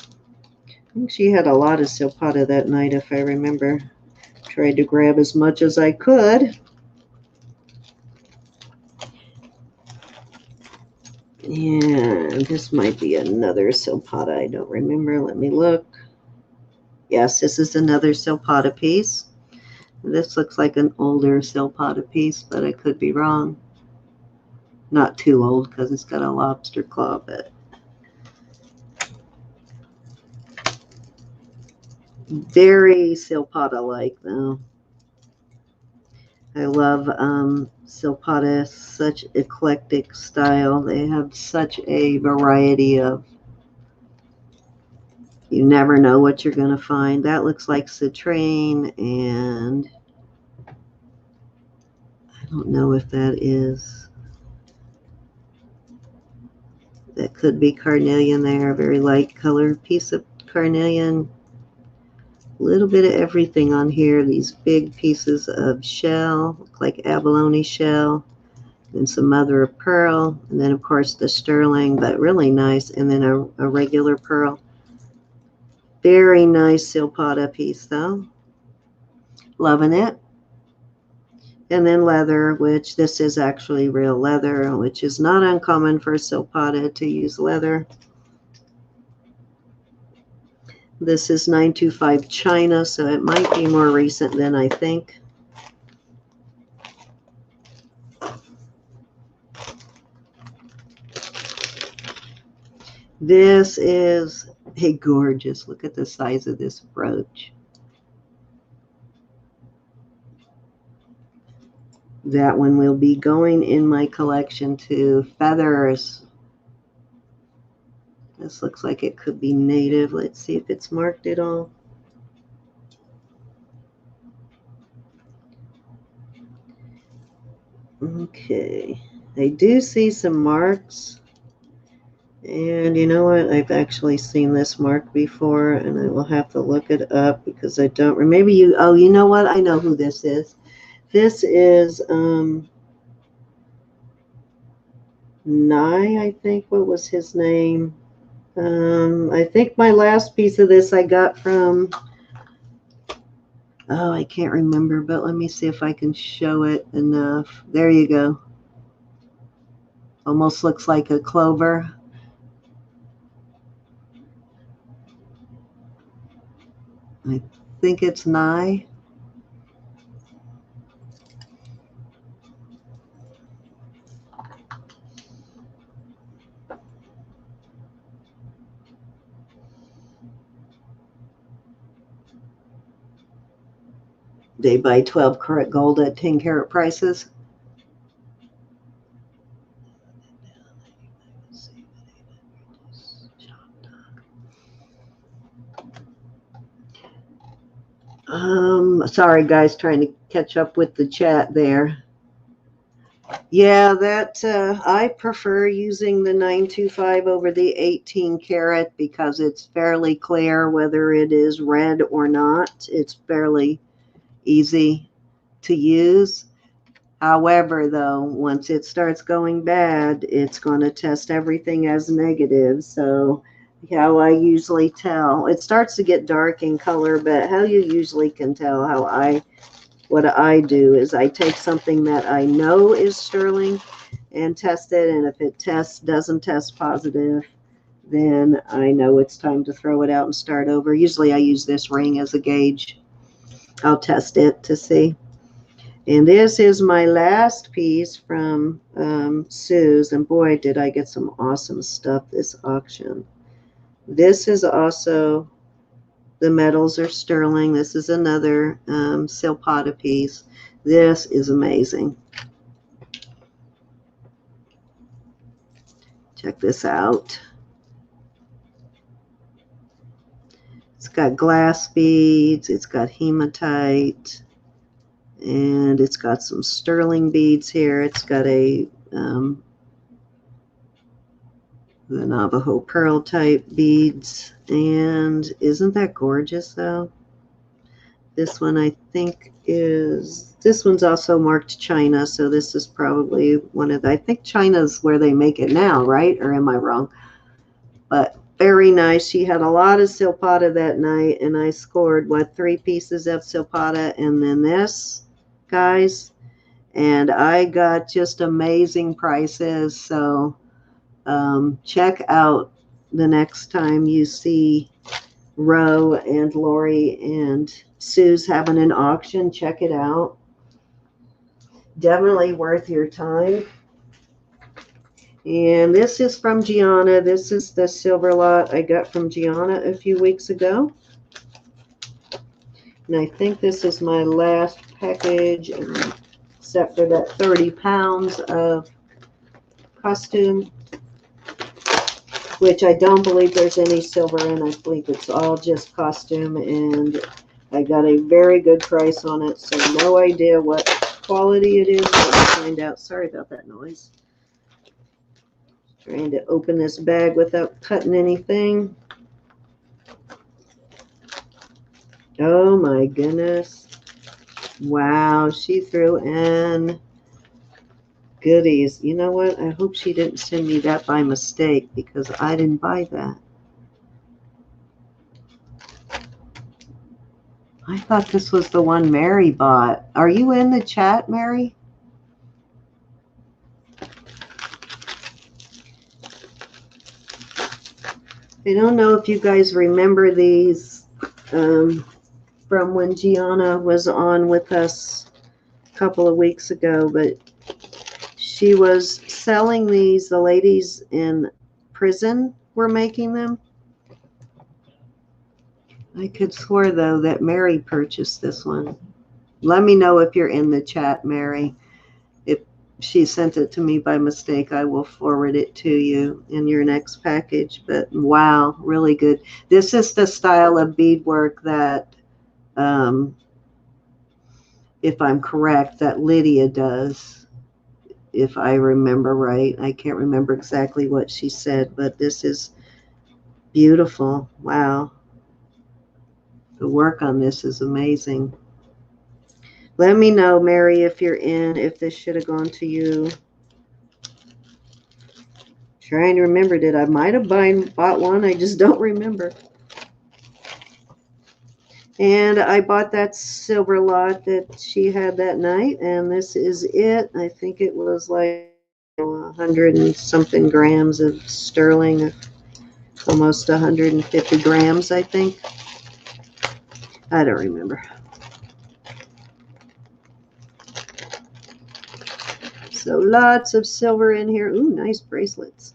Speaker 1: I think she had a lot of Silpata that night, if I remember. Tried to grab as much as I could. Yeah, this might be another Silpata. I don't remember. Let me look. Yes, this is another Silpata piece. This looks like an older Silpata piece, but I could be wrong. Not too old because it's got a lobster claw, but very Silpata-like though. I love Silpata, such eclectic style. They have such a variety of, you never know what you're going to find. That looks like citrine, and I don't know if that is, that could be carnelian there, a very light color piece of carnelian. A little bit of everything on here. These big pieces of shell, look like abalone shell, and some mother of pearl, and then of course the sterling, but really nice, and then a regular pearl. Very nice Silpata piece though. Loving it. And then leather, which this is actually real leather, which is not uncommon for Silpata to use leather. This is 925 China, so it might be more recent than I think. This is a gorgeous, look at the size of this brooch. That one will be going in my collection too. Feathers. This looks like it could be native. Let's see if it's marked at all. Okay. I do see some marks. And you know what? I've actually seen this mark before, and I will have to look it up because I don't remember. Maybe you, oh, you know what? I know who this is. This is Nye, I think. What was his name? I think my last piece of this I got from, oh, I can't remember, but let me see if I can show it enough. There you go. Almost looks like a clover. I think it's Nye. They buy 12 karat gold at 10 karat prices. Sorry guys, trying to catch up with the chat there. Yeah, that I prefer using the 925 over the 18 karat because it's fairly clear whether it is red or not. It's fairly easy to use. However, though, once it starts going bad, it's going to test everything as negative. So how I usually tell, it starts to get dark in color, but how you usually can tell what I do is I take something that I know is sterling and test it. And if it doesn't test positive, then I know it's time to throw it out and start over. Usually I use this ring as a gauge. I'll test it to see. And this is my last piece from Sue's. And boy, did I get some awesome stuff this auction. This is also, the metals are sterling. This is another Silpata piece. This is amazing. Check this out. It's got glass beads. It's got hematite. And it's got some sterling beads here. It's got the Navajo pearl type beads. And isn't that gorgeous though? This one I think this one's also marked China. So this is probably one of I think China's where they make it now, right? Or am I wrong? But very nice. She had a lot of Silpata that night. And I scored, 3 pieces of Silpata and then this. Guys, and I got just amazing prices. So check out the next time you see Ro and Lori and Sue's having an auction. Check it out. Definitely worth your time. And this is from Gianna. This is the silver lot I got from Gianna a few weeks ago. And I think this is my last package, except for that 30 pounds of costume, which I don't believe there's any silver in. I believe it's all just costume, and I got a very good price on it, so no idea what quality it is. Let's find out. Sorry about that noise. Trying to open this bag without cutting anything. Oh my goodness. Wow, she threw in goodies. You know what? I hope she didn't send me that by mistake because I didn't buy that. I thought this was the one Mary bought. Are you in the chat, Mary? I don't know if you guys remember these from when Gianna was on with us a couple of weeks ago, but she was selling these. The ladies in prison were making them. I could swear, though, that Mary purchased this one. Let me know if you're in the chat, Mary. If she sent it to me by mistake, I will forward it to you in your next package. But wow, really good. This is the style of beadwork that, if I'm correct, that Lydia does, if I remember right. I can't remember exactly what she said, but this is beautiful. Wow. The work on this is amazing. Let me know, Mary, if you're in, if this should have gone to you. Trying to remember, I might have bought one. I just don't remember. And I bought that silver lot that she had that night, and this is it. I think it was like 100 and something grams of sterling, almost 150 grams, I think. I don't remember. So lots of silver in here. Ooh, nice bracelets.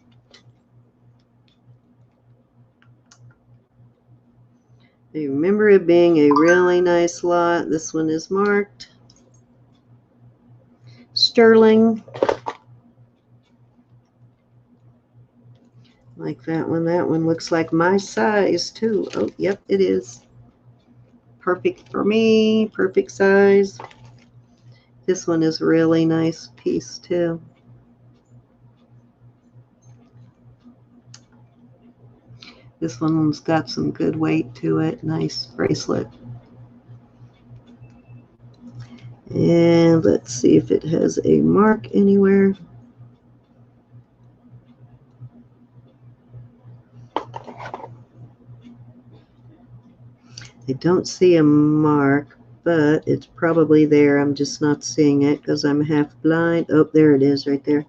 Speaker 1: I remember it being a really nice lot. This one is marked sterling. Like that one. That one looks like my size too. Oh, yep, it is. Perfect for me. Perfect size. This one is a really nice piece too. This one's got some good weight to it. Nice bracelet. And let's see if it has a mark anywhere. I don't see a mark, but it's probably there. I'm just not seeing it because I'm half blind. Oh, there it is right there.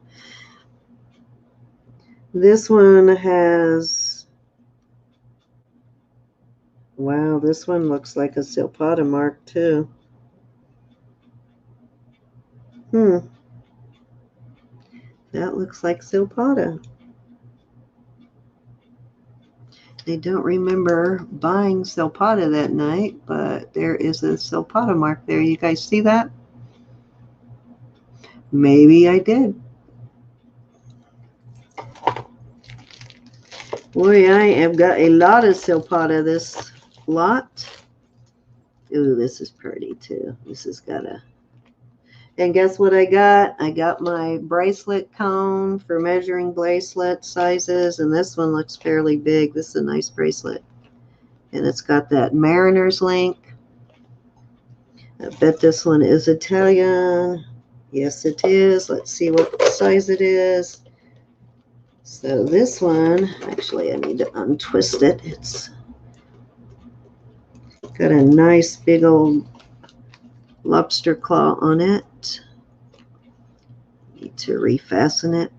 Speaker 1: This one has, wow, this one looks like a Silpata mark too. That looks like Silpata. I don't remember buying Silpata that night, but there is a Silpata mark there. You guys see that? Maybe I did. Boy, I have got a lot of Silpata this lot. Ooh, this is pretty too. This has got a... And guess what I got? I got my bracelet cone for measuring bracelet sizes, and this one looks fairly big. This is a nice bracelet. And it's got that Mariner's link. I bet this one is Italian. Yes, it is. Let's see what size it is. So this one, actually I need to untwist it. It's got a nice big old lobster claw on it. Need to refasten it.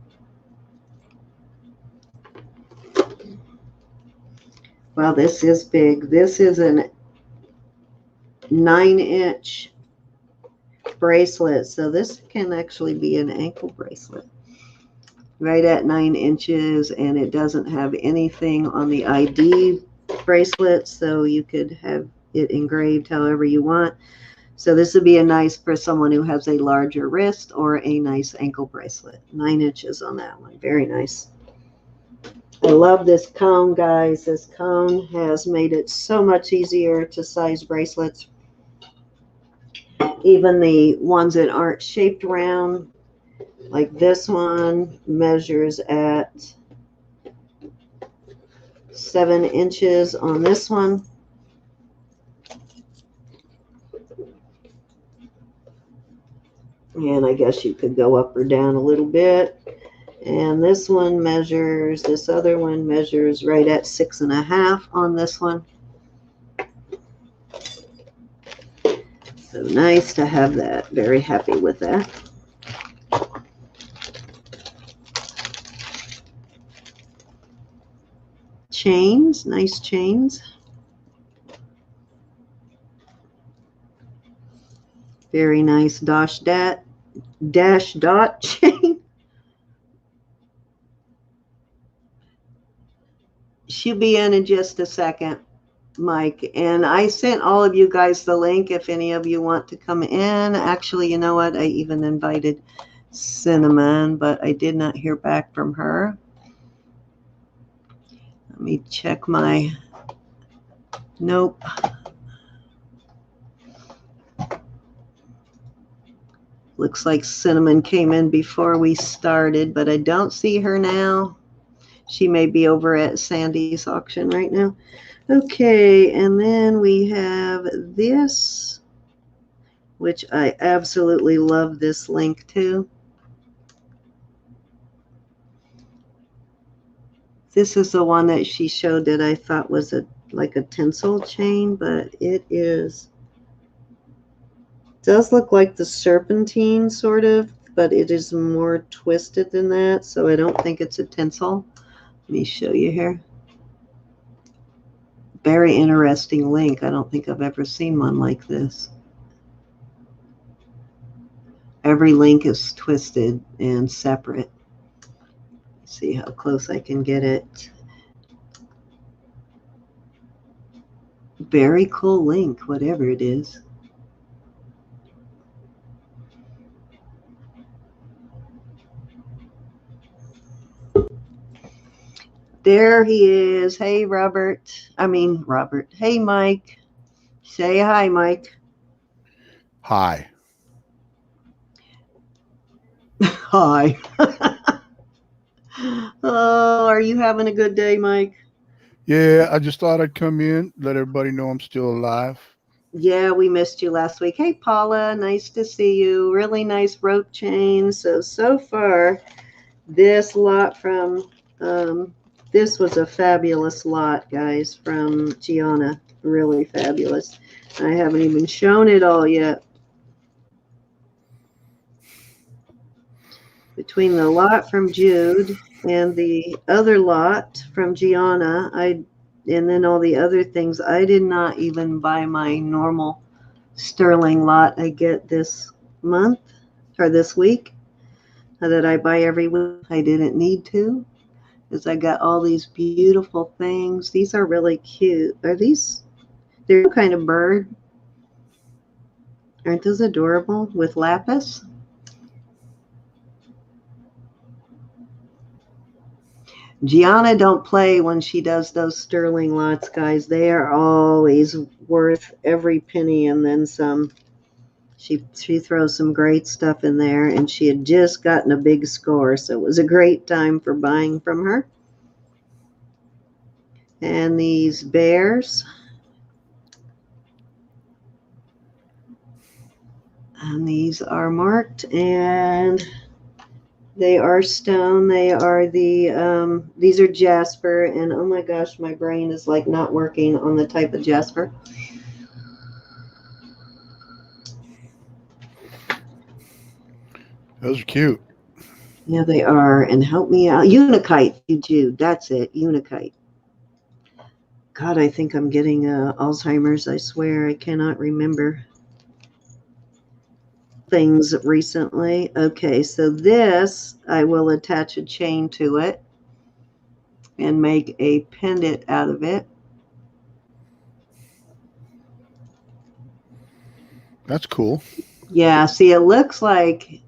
Speaker 1: Wow, this is big. This is a 9-inch bracelet. So this can actually be an ankle bracelet. Right at 9 inches, and it doesn't have anything on the ID bracelet, so you could have it engraved however you want. So this would be a nice for someone who has a larger wrist or a nice ankle bracelet. 9 inches on that one. Very nice. I love this cone, guys. This cone has made it so much easier to size bracelets. Even the ones that aren't shaped round, like this one, measures at 7 inches on this one. And I guess you could go up or down a little bit. And this one measures, this other one measures right at 6.5 on this one. So nice to have that. Very happy with that. Chains, nice chains. Very nice dash dot chain. She'll be in just a second, Mike. And I sent all of you guys the link if any of you want to come in. Actually, you know what? I even invited Cinnamon, but I did not hear back from her. Let me check my... Nope. Looks like Cinnamon came in before we started, but I don't see her now. She may be over at Sandy's auction right now. Okay, and then we have this, which I absolutely love this link too. This is the one that she showed that I thought was like a tinsel chain, but it is... does look like the serpentine sort of, but it is more twisted than that, so I don't think it's a tinsel. Let me show you here. Very interesting link. I don't think I've ever seen one like this. Every link is twisted and separate. Let's see how close I can get it. Very cool link, whatever it is. There he is. Hey, Robert. Hey, Mike. Say hi, Mike.
Speaker 2: Hi.
Speaker 1: Hi. Oh, are you having a good day, Mike?
Speaker 2: Yeah, I just thought I'd come in, let everybody know I'm still alive.
Speaker 1: Yeah, we missed you last week. Hey, Paula, nice to see you. Really nice rope chain. So far, this lot from, this was a fabulous lot, guys, from Gianna. Really fabulous. I haven't even shown it all yet. Between the lot from Jude and the other lot from Gianna, and then all the other things, I did not even buy my normal sterling lot I get this month or this week that I buy every week. I didn't need to because I got all these beautiful things. These are really cute. They're some kind of bird. Aren't those adorable with lapis? Gianna don't play when she does those sterling lots, guys. They are always worth every penny and then some. She throws some great stuff in there, and she had just gotten a big score, so it was a great time for buying from her. And these bears, and these are marked, and they are stone. They are these are jasper, and oh my gosh, my brain is like not working on the type of jasper.
Speaker 2: Those are cute.
Speaker 1: Yeah, they are. And help me out. Unikite, Jude. That's it. Unikite. God, I think I'm getting Alzheimer's. I swear I cannot remember things recently. Okay, so this, I will attach a chain to it and make a pendant out of it.
Speaker 2: That's cool.
Speaker 1: Yeah, see, it looks like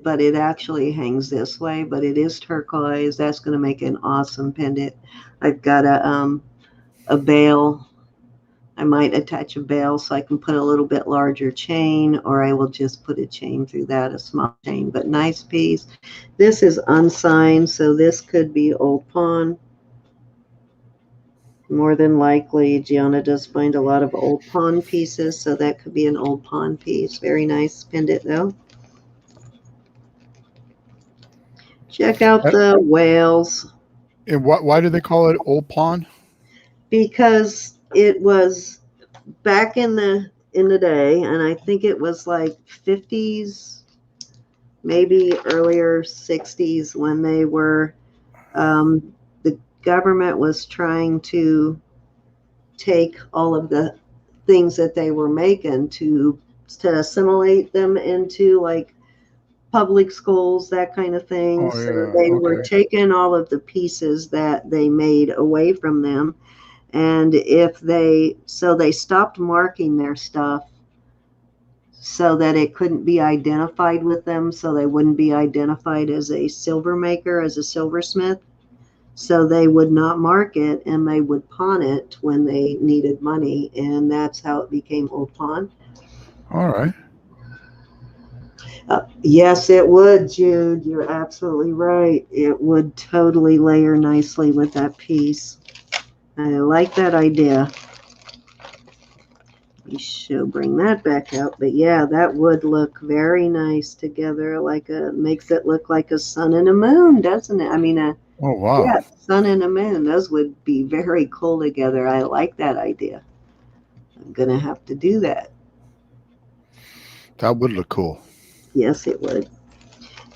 Speaker 1: but it actually hangs this way, but it is turquoise. That's going to make an awesome pendant. I've got a bail. I might attach a bail so I can put a little bit larger chain, or I will just put a chain through that, a small chain, but nice piece. This is unsigned, so this could be old pawn. More than likely, Gianna does find a lot of old pawn pieces, so that could be an old pawn piece. Very nice pendant, though. Check out the whales.
Speaker 2: And why do they call it Old Pawn?
Speaker 1: Because it was back in the day, and I think it was like 50s, maybe earlier 60s, when they were the government was trying to take all of the things that they were making to assimilate them into like public schools, that kind of thing.
Speaker 2: Oh
Speaker 1: So
Speaker 2: yeah,
Speaker 1: they were
Speaker 2: okay.
Speaker 1: taking all of the pieces that they made away from them. And they stopped marking their stuff so that it couldn't be identified with them, so they wouldn't be identified as a silver maker, as a silversmith. So they would not mark it, and they would pawn it when they needed money, and that's how it became old pawn.
Speaker 2: All right.
Speaker 1: Yes, it would, Jude. You're absolutely right. It would totally layer nicely with that piece. I like that idea. We should bring that back out. But yeah, that would look very nice together. Makes it look like a sun and a moon, doesn't it?
Speaker 2: Oh wow.
Speaker 1: Yeah, sun and a moon. Those would be very cool together. I like that idea. I'm going to have to do that.
Speaker 2: That would look cool.
Speaker 1: Yes, it would.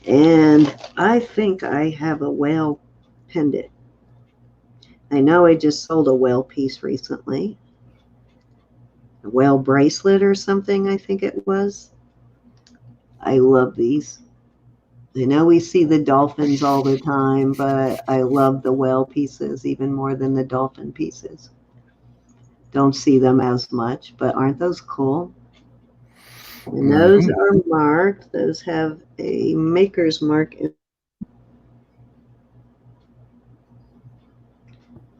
Speaker 1: And I think I have a whale pendant. I know I just sold a whale piece recently. A whale bracelet or something, I think it was. I love these. I know we see the dolphins all the time, but I love the whale pieces even more than the dolphin pieces. Don't see them as much, but aren't those cool? And those
Speaker 2: Mm-hmm.
Speaker 1: are marked. Those have a maker's mark. It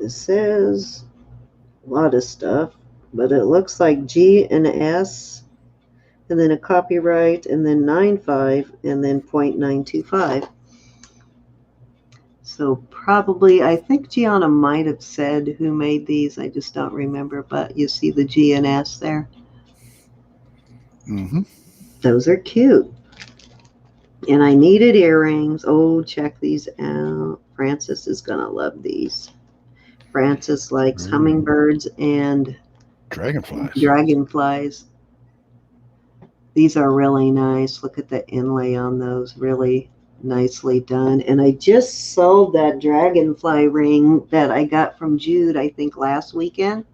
Speaker 1: says a lot of stuff, but it looks like G and S, and then a copyright, and then 95, and then 0.925. So probably, I think Gianna might have said who made these. I just don't remember, but you see the G and S there.
Speaker 2: Mm-hmm.
Speaker 1: Those are cute. And I needed earrings. Oh, check these out. Francis is going to love these. Francis likes hummingbirds and
Speaker 2: Dragonflies.
Speaker 1: dragonflies. These are really nice. Look at the inlay on those. Really nicely done. And I just sold that dragonfly ring that I got from Jude, I think, last weekend.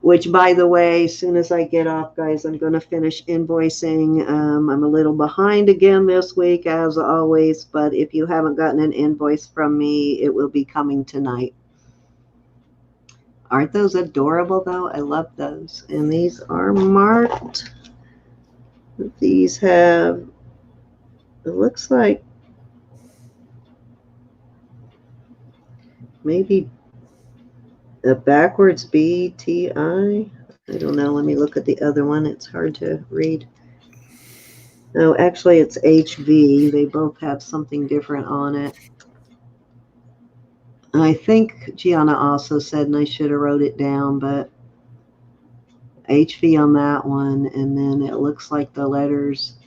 Speaker 1: Which, by the way, as soon as I get off, guys, I'm going to finish invoicing. I'm a little behind again this week, as always. But if you haven't gotten an invoice from me, it will be coming tonight. Aren't those adorable, though? I love those. And these are marked. These have, it looks like maybe a backwards BTI. I don't know. Let me look at the other one. It's hard to read. No, actually, it's HV. They both have something different on it. I think Gianna also said, and I should have wrote it down, but HV on that one, and then it looks like the letters,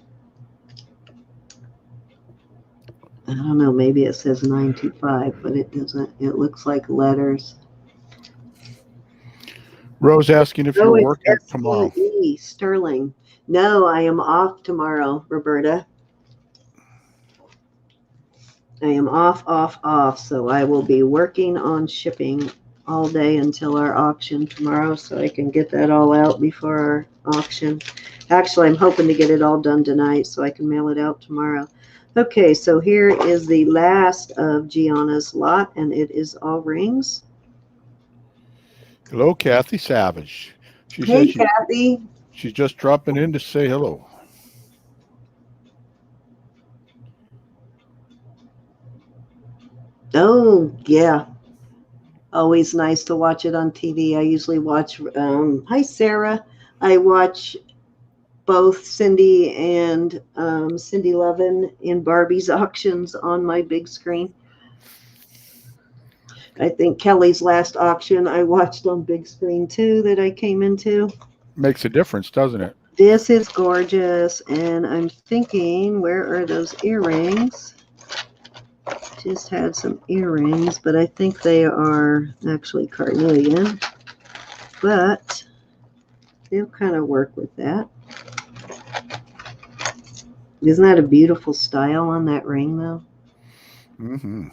Speaker 1: I don't know, maybe it says 925, but it doesn't. It looks like letters.
Speaker 2: Rose asking if you're working tomorrow.
Speaker 1: SQE, Sterling. No, I am off tomorrow, Roberta. I am off, so I will be working on shipping all day until our auction tomorrow, so I can get that all out before our auction. Actually, I'm hoping to get it all done tonight so I can mail it out tomorrow. Okay, so here is the last of Gianna's lot, and it is all rings.
Speaker 2: Hello, Kathy Savage. She
Speaker 1: Hey,
Speaker 2: says
Speaker 1: Kathy.
Speaker 2: she's just dropping in to say hello.
Speaker 1: Oh, yeah. Always nice to watch it on TV. I usually watch, hi, Sarah. I watch both Cindy and Cindy Lovin in Barbie's auctions on my big screen. I think Kelly's last auction I watched on big screen too that I came into.
Speaker 2: Makes a difference, doesn't it?
Speaker 1: This is gorgeous, and I'm thinking, where are those earrings? Just had some earrings, but I think they are actually carnelian, but they'll kind of work with that. Isn't that a beautiful style on that ring, though?
Speaker 2: Mm-hmm.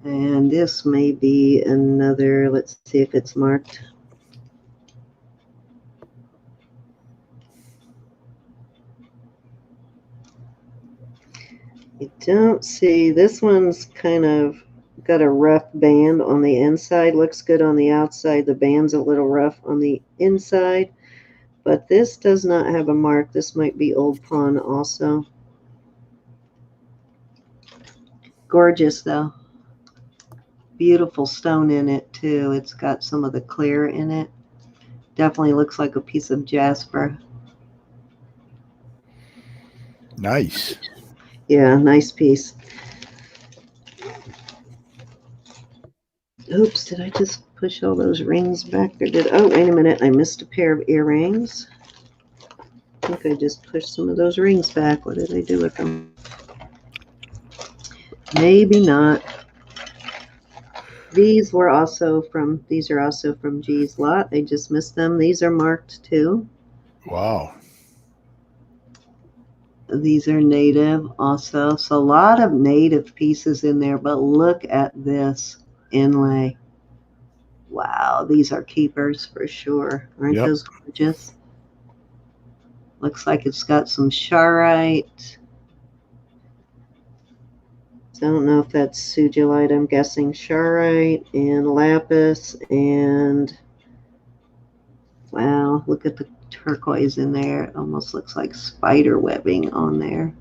Speaker 1: And this may be another, let's see if it's marked. I don't see, this one's kind of got a rough band on the inside, looks good on the outside. The band's a little rough on the inside, but this does not have a mark. This might be Old Pawn also. Gorgeous though. Beautiful stone in it too. It's got some of the clear in it. Definitely looks like a piece of jasper.
Speaker 2: Nice.
Speaker 1: Yeah, nice piece. Oops, did I just push all those rings back? Or oh, wait a minute. I missed a pair of earrings. I think I just pushed some of those rings back. What did I do with them? Maybe not. These are also from G's lot. I just missed them. These are marked too.
Speaker 2: Wow.
Speaker 1: These are native also. So a lot of native pieces in there, but look at this inlay. Wow, these are keepers for sure. Aren't those gorgeous? Looks like it's got some charoite. Don't know if that's sugilite. I'm guessing charoite and lapis, and wow, look at the turquoise in there. It almost looks like spider webbing on there.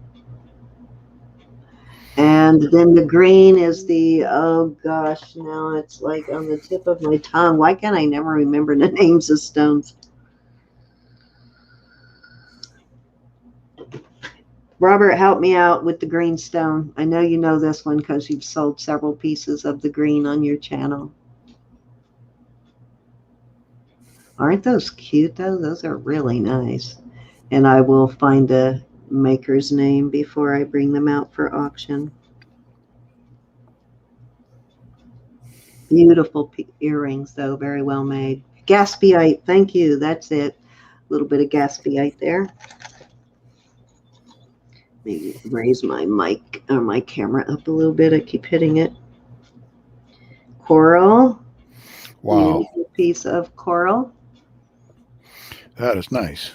Speaker 1: And then the green is the, oh gosh, now it's like on the tip of my tongue. Why can't I never remember the names of stones? Robert, help me out with the green stone. I know you know this one because you've sold several pieces of the green on your channel. Aren't those cute though? Those are really nice. And I will find a maker's name before I bring them out for auction. Beautiful earrings though, very well made. Gaspiite, thank you. That's it. A little bit of gaspiite there. Maybe raise my mic or my camera up a little bit. I keep hitting it. Coral.
Speaker 2: Wow.
Speaker 1: Beautiful piece of coral.
Speaker 2: That is nice.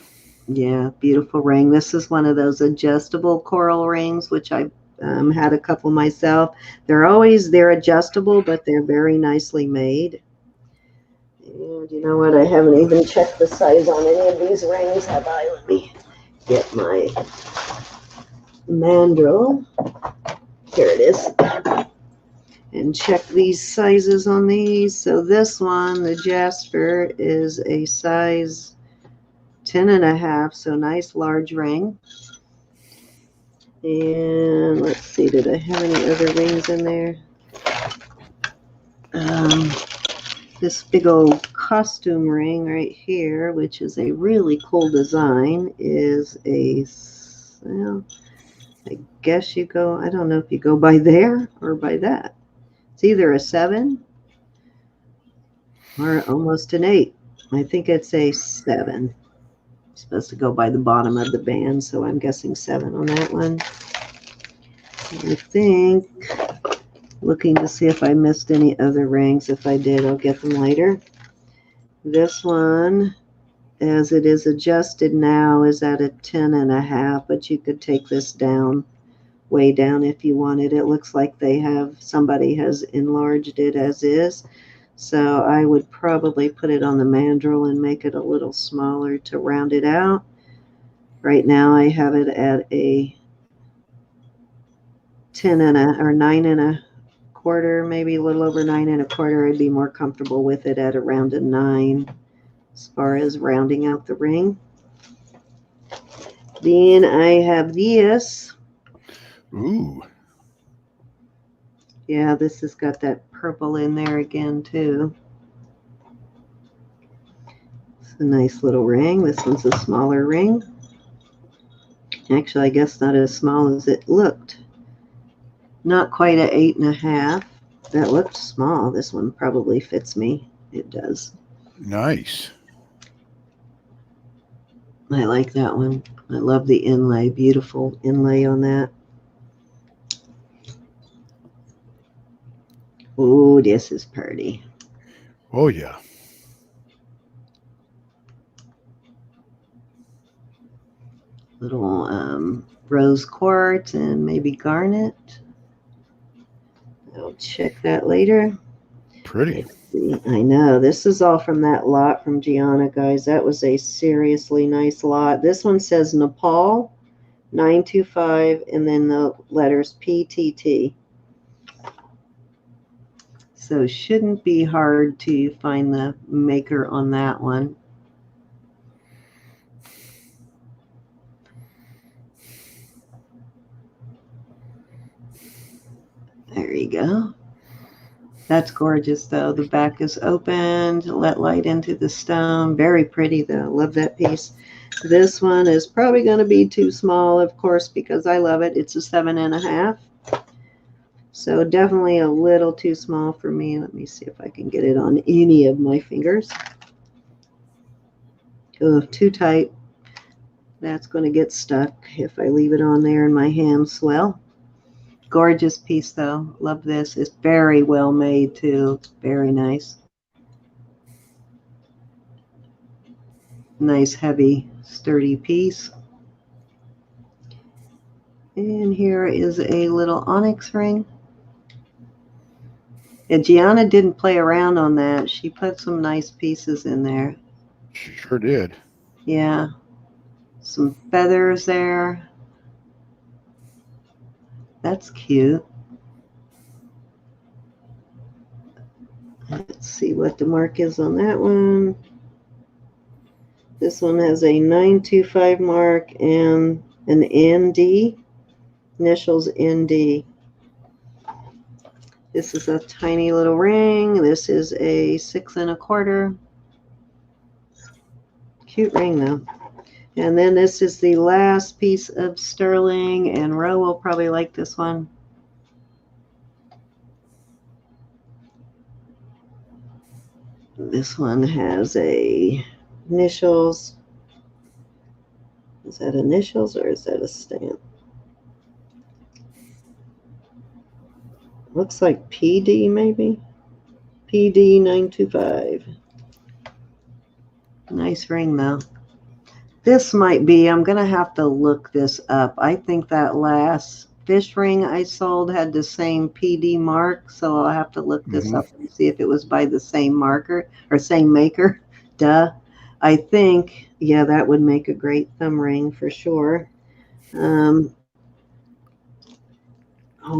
Speaker 1: Yeah, beautiful ring. This is one of those adjustable coral rings, which I had a couple myself. They're adjustable, but they're very nicely made. And you know what? I haven't even checked the size on any of these rings, have I? Let me get my mandrel. Here it is. And check these sizes on these. So this one, the Jasper, is a size 10.5, so nice large ring. And let's see, did I have any other rings in there? This big old costume ring right here, which is a really cool design, is a, well, I guess you go, I don't know if you go by there or by that. It's either a 7 or almost an 8. I think it's a 7. It's supposed to go by the bottom of the band, so I'm guessing 7 on that one. I think, looking to see if I missed any other rings. If I did, I'll get them later. This one, as it is adjusted now, is at a 10.5, but you could take this down, way down if you wanted. It looks like somebody has enlarged it as is. So I would probably put it on the mandrel and make it a little smaller to round it out. Right now I have it at a 9.25, maybe a little over 9.25. I'd be more comfortable with it at around a 9 as far as rounding out the ring. Then I have this.
Speaker 2: Ooh.
Speaker 1: Yeah, this has got that purple in there again too. It's a nice little ring. This one's a smaller ring. Actually, I guess not as small as it looked. Not quite an 8.5. That looked small. This one probably fits me. It does.
Speaker 2: Nice.
Speaker 1: I like that one. I love the inlay. Beautiful inlay on that. Oh, this is pretty.
Speaker 2: Oh, yeah.
Speaker 1: Little rose quartz and maybe garnet. I'll check that later.
Speaker 2: Pretty.
Speaker 1: I know. This is all from that lot from Gianna, guys. That was a seriously nice lot. This one says Nepal 925 and then the letters PTT. So shouldn't be hard to find the maker on that one. There you go. That's gorgeous, though. The back is open to let light into the stone. Very pretty, though. Love that piece. This one is probably going to be too small, of course, because I love it. It's a 7.5. So definitely a little too small for me. Let me see if I can get it on any of my fingers. Oh, too tight. That's going to get stuck if I leave it on there and my hands swell. Gorgeous piece, though. Love this. It's very well made, too. It's very nice. Nice, heavy, sturdy piece. And here is a little onyx ring. And Gianna didn't play around on that. She put some nice pieces in there.
Speaker 2: She sure did.
Speaker 1: Yeah. Some feathers there. That's cute. Let's see what the mark is on that one. This one has a 925 mark and an ND, initials ND. This is a tiny little ring. This is a 6 1/4. Cute ring though. And then this is the last piece of sterling, and Ro will probably like this one. This one has a initials. Is that initials or is that a stamp? Looks like PD maybe. PD 925. Nice ring though. This might be, I'm going to have to look this up. I think that last fish ring I sold had the same PD mark, so I'll have to look this up and see if it was by the same marker or same maker. Duh. I think, yeah, that would make a great thumb ring for sure. All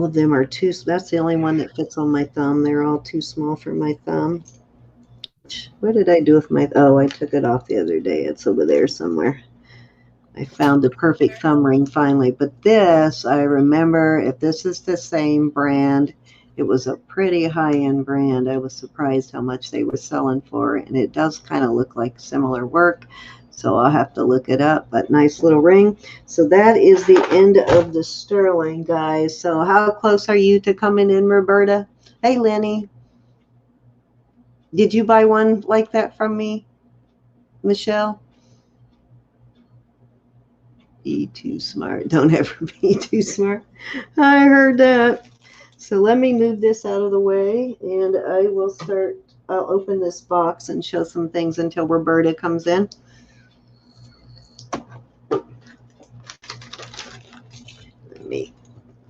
Speaker 1: of them are too, that's the only one that fits on my thumb. They're all too small for my thumb. What did I do with my, oh, I took it off the other day. It's over there somewhere. I found the perfect thumb ring finally. But this, I remember, if this is the same brand, it was a pretty high-end brand. I was surprised how much they were selling for, and it does kind of look like similar work. So I'll have to look it up, but nice little ring. So that is the end of the sterling, guys. So how close are you to coming in, Roberta? Hey, Lenny. Did you buy one like that from me, Michelle? Be too smart. Don't ever be too smart. I heard that. So let me move this out of the way, and I will start. I'll open this box and show some things until Roberta comes in. Let me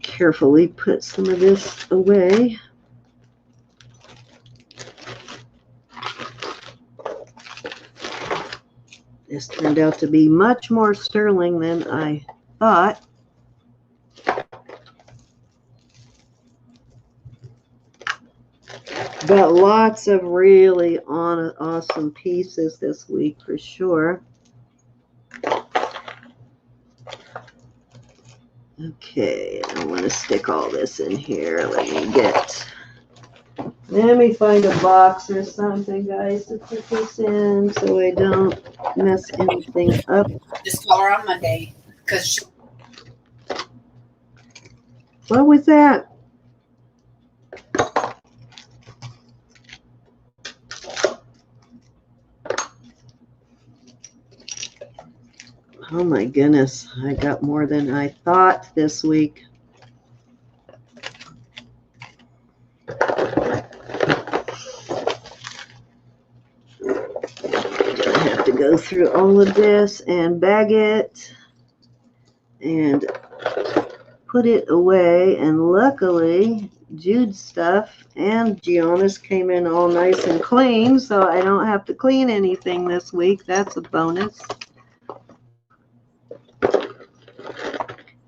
Speaker 1: carefully put some of this away. This turned out to be much more sterling than I thought. But lots of really awesome pieces this week for sure. Okay, I want to stick all this in here. Let me find a box or something, guys, to put this in so I don't mess anything up.
Speaker 3: Just call her on Monday.
Speaker 1: What was that? Oh my goodness, I got more than I thought this week. Go through all of this and bag it and put it away, and luckily Jude's stuff and Gianna's came in all nice and clean, so I don't have to clean anything this week. That's a bonus.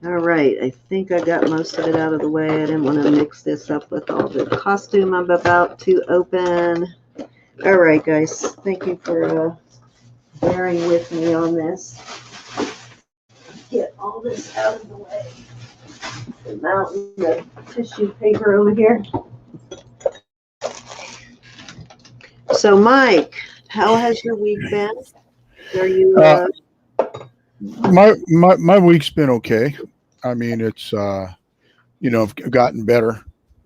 Speaker 1: All right, I think I got most of it out of the way. I didn't want to mix this up with all the costume I'm about to open. All right, guys, thank you for bearing with me on this. Get all this out of the way. The mountain of tissue paper over here. So, Mike, how has your week been? Are you?
Speaker 2: My week's been okay. I mean, it's I've gotten better.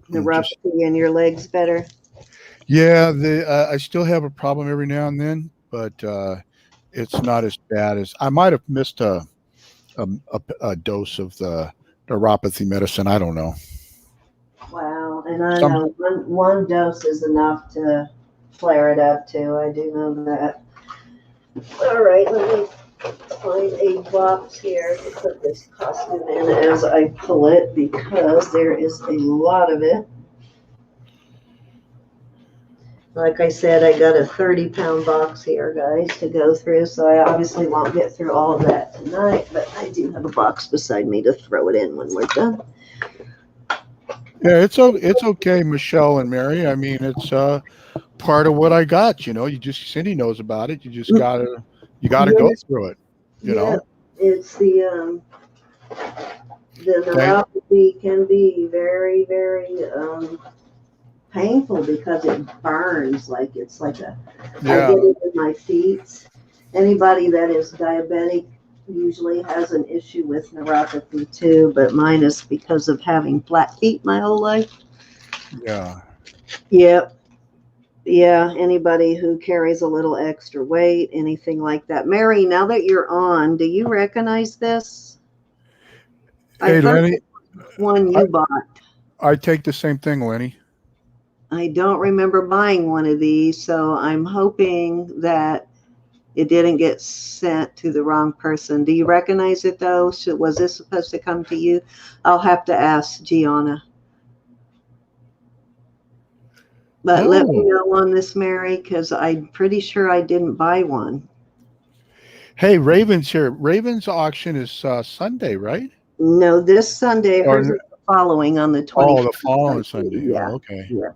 Speaker 1: The roughly in your legs better.
Speaker 2: Yeah, I still have a problem every now and then, but it's not as bad as I might have missed a dose of the neuropathy medicine. I don't know.
Speaker 1: Wow, and I know one dose is enough to flare it up too. I do know that. All right, let me find a box here to put this costume in as I pull it because there is a lot of it. Like I said, I got a 30-pound box here, guys, to go through, so I obviously won't get through all of that tonight, but I do have a box beside me to throw it in when we're done.
Speaker 2: Yeah, it's okay, Michelle and Mary. I mean, it's part of what I got. You just Cindy knows about it. You gotta
Speaker 1: Yeah,
Speaker 2: go through it. You
Speaker 1: yeah,
Speaker 2: know.
Speaker 1: it's the
Speaker 2: Thank.
Speaker 1: neuropathy can be very, very painful because it burns like it's like I get
Speaker 2: Yeah.
Speaker 1: it in my feet. Anybody that is diabetic usually has an issue with neuropathy too, but mine is because of having flat feet my whole life.
Speaker 2: Yeah.
Speaker 1: Yep. Yeah, anybody who carries a little extra weight, anything like that. Mary, now that you're on, do you recognize this? I
Speaker 2: Hey,
Speaker 1: thought
Speaker 2: Lenny.
Speaker 1: this was one
Speaker 2: I
Speaker 1: you bought.
Speaker 2: I take the same thing, Lenny.
Speaker 1: I don't remember buying one of these, so I'm hoping that it didn't get sent to the wrong person. Do you recognize it though? Was this supposed to come to you? I'll have to ask Gianna. But let me
Speaker 2: Oh.
Speaker 1: know on this, Mary, because I'm pretty sure I didn't buy one.
Speaker 2: Hey, Ravens here. Ravens auction is Sunday, right?
Speaker 1: No, this Sunday,
Speaker 2: Or
Speaker 1: hers is the following on the
Speaker 2: the
Speaker 1: 21st. I
Speaker 2: following
Speaker 1: see.
Speaker 2: Sunday.
Speaker 1: Yeah,
Speaker 2: Oh, okay.
Speaker 1: yeah.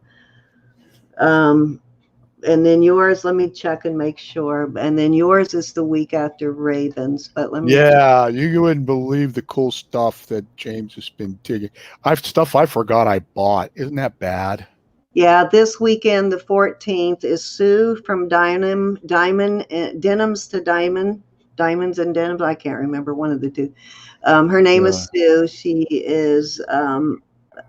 Speaker 1: Um, and then yours, let me check and make sure. And then yours is the week after Ravens, but let me.
Speaker 2: Yeah, you wouldn't believe the cool stuff that James has been digging. I've stuff I forgot I bought. Isn't that bad?
Speaker 1: Yeah, this weekend, the 14th, is Sue from Denims to Diamond, Diamonds and Denims. I can't remember one of the two. Her name
Speaker 2: Yeah.
Speaker 1: is Sue. She is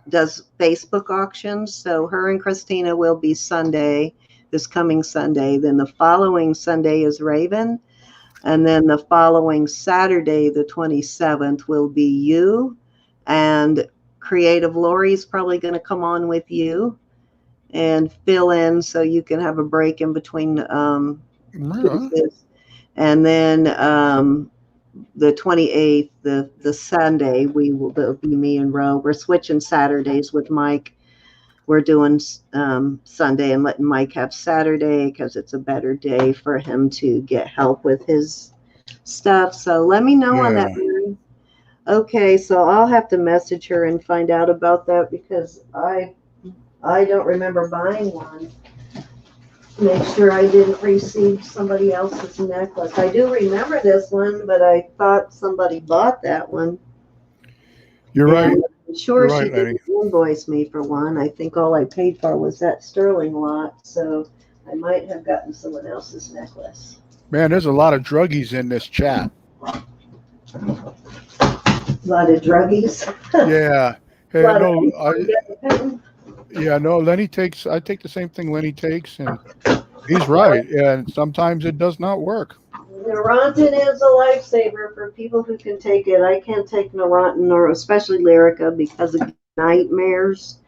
Speaker 1: does Facebook auctions. So her and Christina will be Sunday, this coming Sunday. Then the following Sunday is Raven. And then the following Saturday, the 27th, will be you. And Creative Lori's probably going to come on with you and fill in so you can have a break in between
Speaker 2: Yeah.
Speaker 1: pieces. And then the 28th, the Sunday, that'll be me and Ro. We're switching Saturdays with Mike. We're doing Sunday and letting Mike have Saturday because it's a better day for him to get help with his stuff. So let me know on that,
Speaker 2: Yeah.
Speaker 1: Mary. Okay, so I'll have to message her and find out about that because I don't remember buying one. Make sure I didn't receive somebody else's necklace. I do remember this one, but I thought somebody bought that one.
Speaker 2: You're right.
Speaker 1: And I'm
Speaker 2: You're
Speaker 1: sure she
Speaker 2: right, Lenny.
Speaker 1: didn't invoice me for one. I think all I paid for was that sterling lot, so I might have gotten someone else's necklace.
Speaker 2: Man, there's a lot of druggies in this chat.
Speaker 1: A lot of druggies.
Speaker 2: Yeah.
Speaker 1: A
Speaker 2: Hey,
Speaker 1: lot of
Speaker 2: no,
Speaker 1: people getting
Speaker 2: yeah, no, I take the same thing Lenny takes, and he's right. And sometimes it does not work.
Speaker 1: Neurontin is a lifesaver for people who can take it. I can't take Neurontin or especially Lyrica because of nightmares.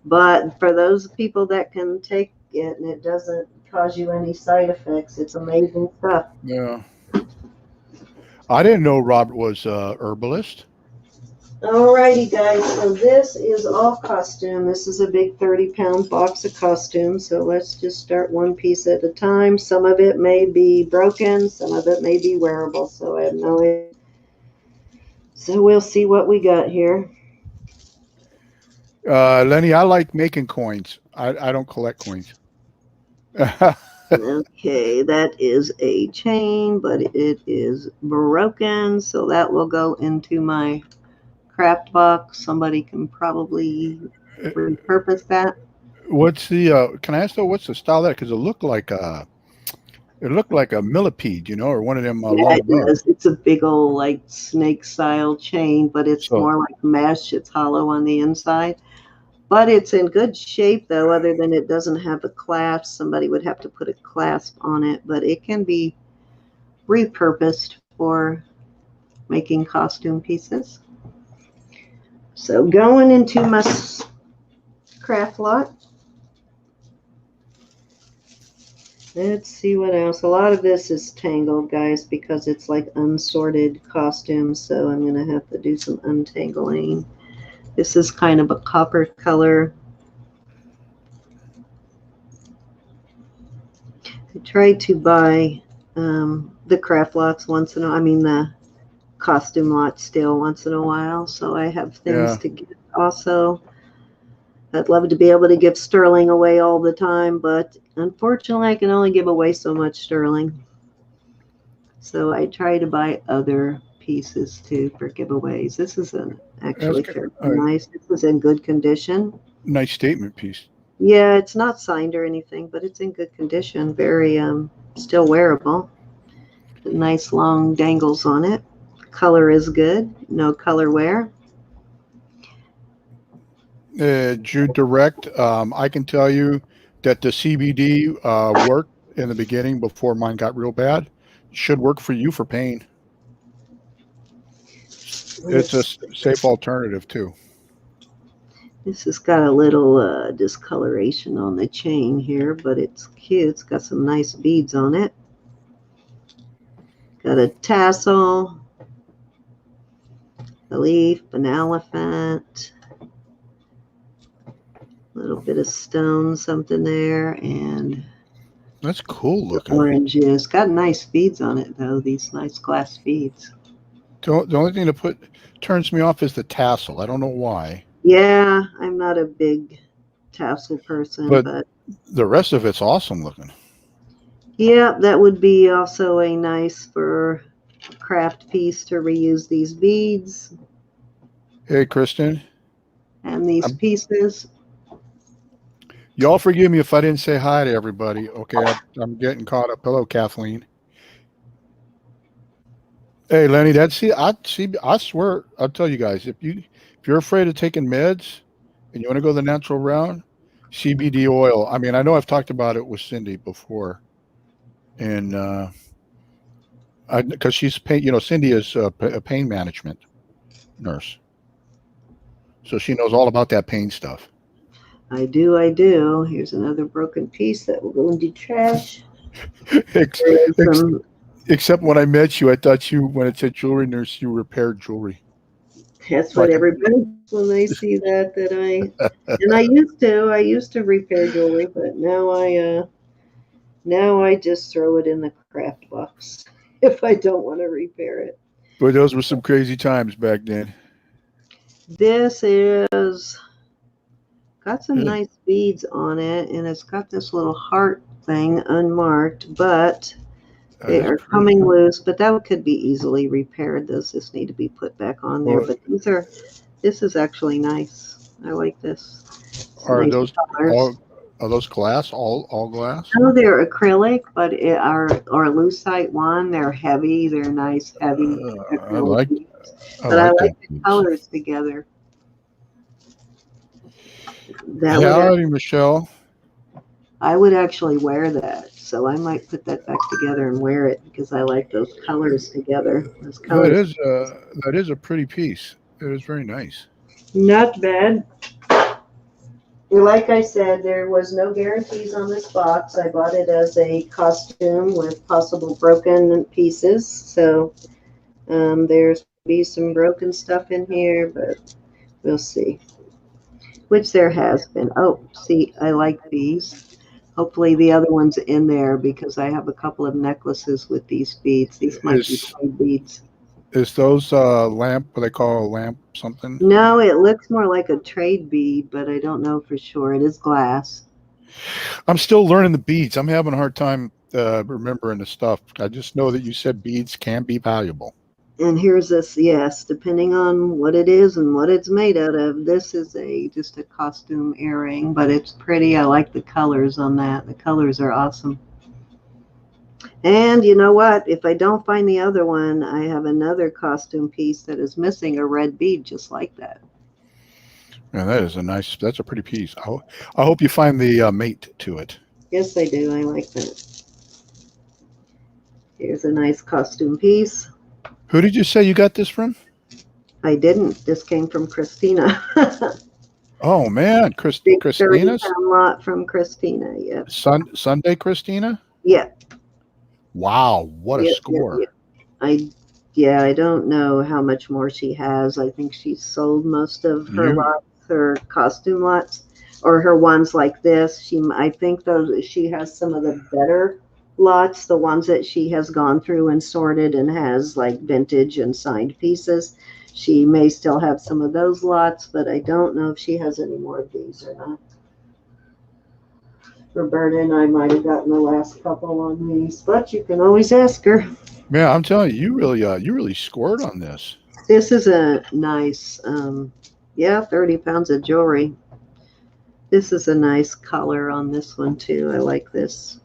Speaker 1: But for those people that can take it and it doesn't cause you any side effects, it's amazing stuff.
Speaker 2: Yeah. I didn't know Robert was a herbalist.
Speaker 1: Alrighty, guys. So this is all costume. This is a big 30-pound box of costume. So let's just start one piece at a time. Some of it may be broken. Some of it may be wearable. So I have no idea. So we'll see what we got here.
Speaker 2: Lenny, I like making coins. I don't collect coins.
Speaker 1: Okay, that is a chain, but it is broken. So that will go into my craft box. Somebody can probably repurpose that.
Speaker 2: What's the? Can I ask though? What's the style of that? Because it looked like a millipede, or one of them
Speaker 1: Yeah,
Speaker 2: long
Speaker 1: it
Speaker 2: bows.
Speaker 1: does. It's a big old like snake style chain, but it's
Speaker 2: So
Speaker 1: more like mesh. It's hollow on the inside. But it's in good shape though, other than it doesn't have a clasp. Somebody would have to put a clasp on it, but it can be repurposed for making costume pieces. So going into my craft lot. Let's see what else. A lot of this is tangled, guys, because it's like unsorted costumes, so I'm going to have to do some untangling. This is kind of a copper color. I try to buy the craft lots once in a while. I mean, the costume lot still once in a while, so I have things
Speaker 2: Yeah.
Speaker 1: to get also. I'd love to be able to give sterling away all the time, but unfortunately I can only give away so much sterling. So I try to buy other pieces too for giveaways. This is
Speaker 2: That's
Speaker 1: actually
Speaker 2: good.
Speaker 1: fairly nice. This is in good condition.
Speaker 2: Nice statement piece.
Speaker 1: Yeah, it's not signed or anything, but it's in good condition. Very still wearable. Nice long dangles on it. Color is good. No color wear.
Speaker 2: Jude Direct, I can tell you that the CBD worked in the beginning before mine got real bad. Should work for you for pain. It's a safe alternative too.
Speaker 1: This has got a little discoloration on the chain here, but it's cute. It's got some nice beads on it. Got a tassel, a leaf, an elephant, a little bit of stone, something there, and
Speaker 2: That's cool looking.
Speaker 1: oranges. Got nice beads on it, though, these nice glass beads.
Speaker 2: The only thing that turns me off is the tassel. I don't know why,
Speaker 1: Yeah, I'm not a big tassel person,
Speaker 2: but
Speaker 1: but
Speaker 2: the rest of it's awesome looking.
Speaker 1: yeah, that would be also a nice for a craft piece to reuse these beads
Speaker 2: Hey, Kristen,
Speaker 1: and these
Speaker 2: I'm,
Speaker 1: pieces.
Speaker 2: y'all forgive me if I didn't say hi to everybody. Okay, I'm getting caught up. Hello, Kathleen. Hey, Lenny, I swear, I'll tell you guys, if you're afraid of taking meds and you want to go the natural route, CBD oil. I mean, I know I've talked about it with Cindy before, and because she's pain, Cindy is a pain management nurse, so she knows all about that pain stuff.
Speaker 1: I do, I do. Here's another broken piece that will go into trash.
Speaker 2: Ex-
Speaker 1: There is
Speaker 2: ex-
Speaker 1: some,
Speaker 2: Except when I met you, I thought when it said jewelry nurse, you repaired jewelry.
Speaker 1: that's
Speaker 2: So I
Speaker 1: what
Speaker 2: could,
Speaker 1: everybody when they see and I used to repair jewelry, but now I just throw it in the craft box if I don't want to repair it.
Speaker 2: but those were some crazy times back then.
Speaker 1: This is got some
Speaker 2: Yeah,
Speaker 1: nice beads on it, and it's got this little heart thing unmarked, but
Speaker 2: that
Speaker 1: they
Speaker 2: is
Speaker 1: are
Speaker 2: pretty.
Speaker 1: coming loose. But that could be easily repaired. Those just need to be put back on there.
Speaker 2: Well,
Speaker 1: But this is actually nice. I like this. It's
Speaker 2: are
Speaker 1: nice
Speaker 2: those
Speaker 1: colors.
Speaker 2: all are those glass? All glass?
Speaker 1: No, they're acrylic, but it are or lucite one. They're heavy. They're nice, heavy
Speaker 2: I
Speaker 1: acrylic
Speaker 2: like
Speaker 1: beads.
Speaker 2: I
Speaker 1: But I
Speaker 2: like that
Speaker 1: like the
Speaker 2: piece.
Speaker 1: colors together. That would
Speaker 2: Howdy, Michelle.
Speaker 1: I would actually wear that. So I might put that back together and wear it because I like those colors together. Those colors,
Speaker 2: That is a pretty piece. It is very nice.
Speaker 1: not bad. Like I said, there was no guarantees on this box. I bought it as a costume with possible broken pieces. So there's be some broken stuff in here, but we'll see. Which there has been. Oh, see, I like these. Hopefully the other one's in there because I have a couple of necklaces with these beads. These might be
Speaker 2: Is
Speaker 1: plain beads.
Speaker 2: is those lamp? What they call a lamp? Something?
Speaker 1: No, it looks more like a trade bead, but I don't know for sure. It is glass.
Speaker 2: I'm still learning the beads. I'm having a hard time remembering the stuff. I just know that you said beads can be valuable.
Speaker 1: And here's this, yes, depending on what it is and what it's made out of. This is just a costume earring, but it's pretty. I like the colors on that. The colors are awesome. And you know what? If I don't find the other one, I have another costume piece that is missing a red bead just like that.
Speaker 2: Yeah, that's a pretty piece. I hope you find the mate to it.
Speaker 1: Yes, I do. I like that. Here's a nice costume piece.
Speaker 2: Who did you say you got this from?
Speaker 1: I didn't. This came from Christina.
Speaker 2: Oh man,
Speaker 1: Big 30
Speaker 2: Christina's
Speaker 1: pound lot from Christina. Yep.
Speaker 2: Sunday Christina.
Speaker 1: Yeah,
Speaker 2: Wow, what a
Speaker 1: yep, yep,
Speaker 2: score.
Speaker 1: yep. I yeah, I don't know how much more she has. I think she's sold most of her
Speaker 2: You
Speaker 1: lots, her costume lots, or her ones like this. I think those she has some of the better lots, the ones that she has gone through and sorted and has like vintage and signed pieces. She may still have some of those lots, but I don't know if she has any more of these or not. Roberta and I might have gotten the last couple on these, but you can always ask her.
Speaker 2: man, I'm telling you, you really scored on this.
Speaker 1: This is a nice, yeah, 30 pounds of jewelry. This is a nice color on this one too. I like this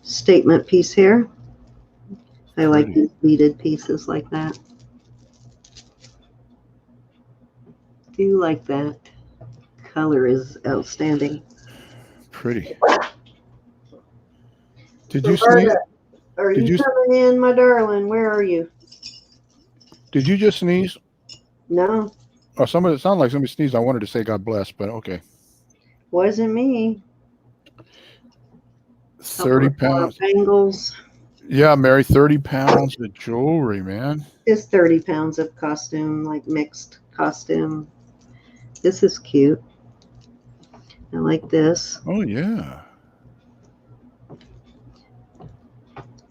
Speaker 1: statement piece here. I like
Speaker 2: Pretty,
Speaker 1: these beaded pieces like that. Do you like that? Color is outstanding.
Speaker 2: pretty. Did you sneeze?
Speaker 1: Roberta, are
Speaker 2: Did
Speaker 1: you
Speaker 2: you
Speaker 1: coming in, my darling? Where are you?
Speaker 2: did you just sneeze?
Speaker 1: No,
Speaker 2: Or somebody, it sounded like somebody sneezed. I wanted to say God bless, but okay.
Speaker 1: wasn't me. Couple
Speaker 2: 30
Speaker 1: of more
Speaker 2: pounds.
Speaker 1: bangles.
Speaker 2: Yeah, Mary, 30 pounds of jewelry, man.
Speaker 1: Just 30 pounds of costume, like mixed costume. This is cute. I like this.
Speaker 2: Oh yeah.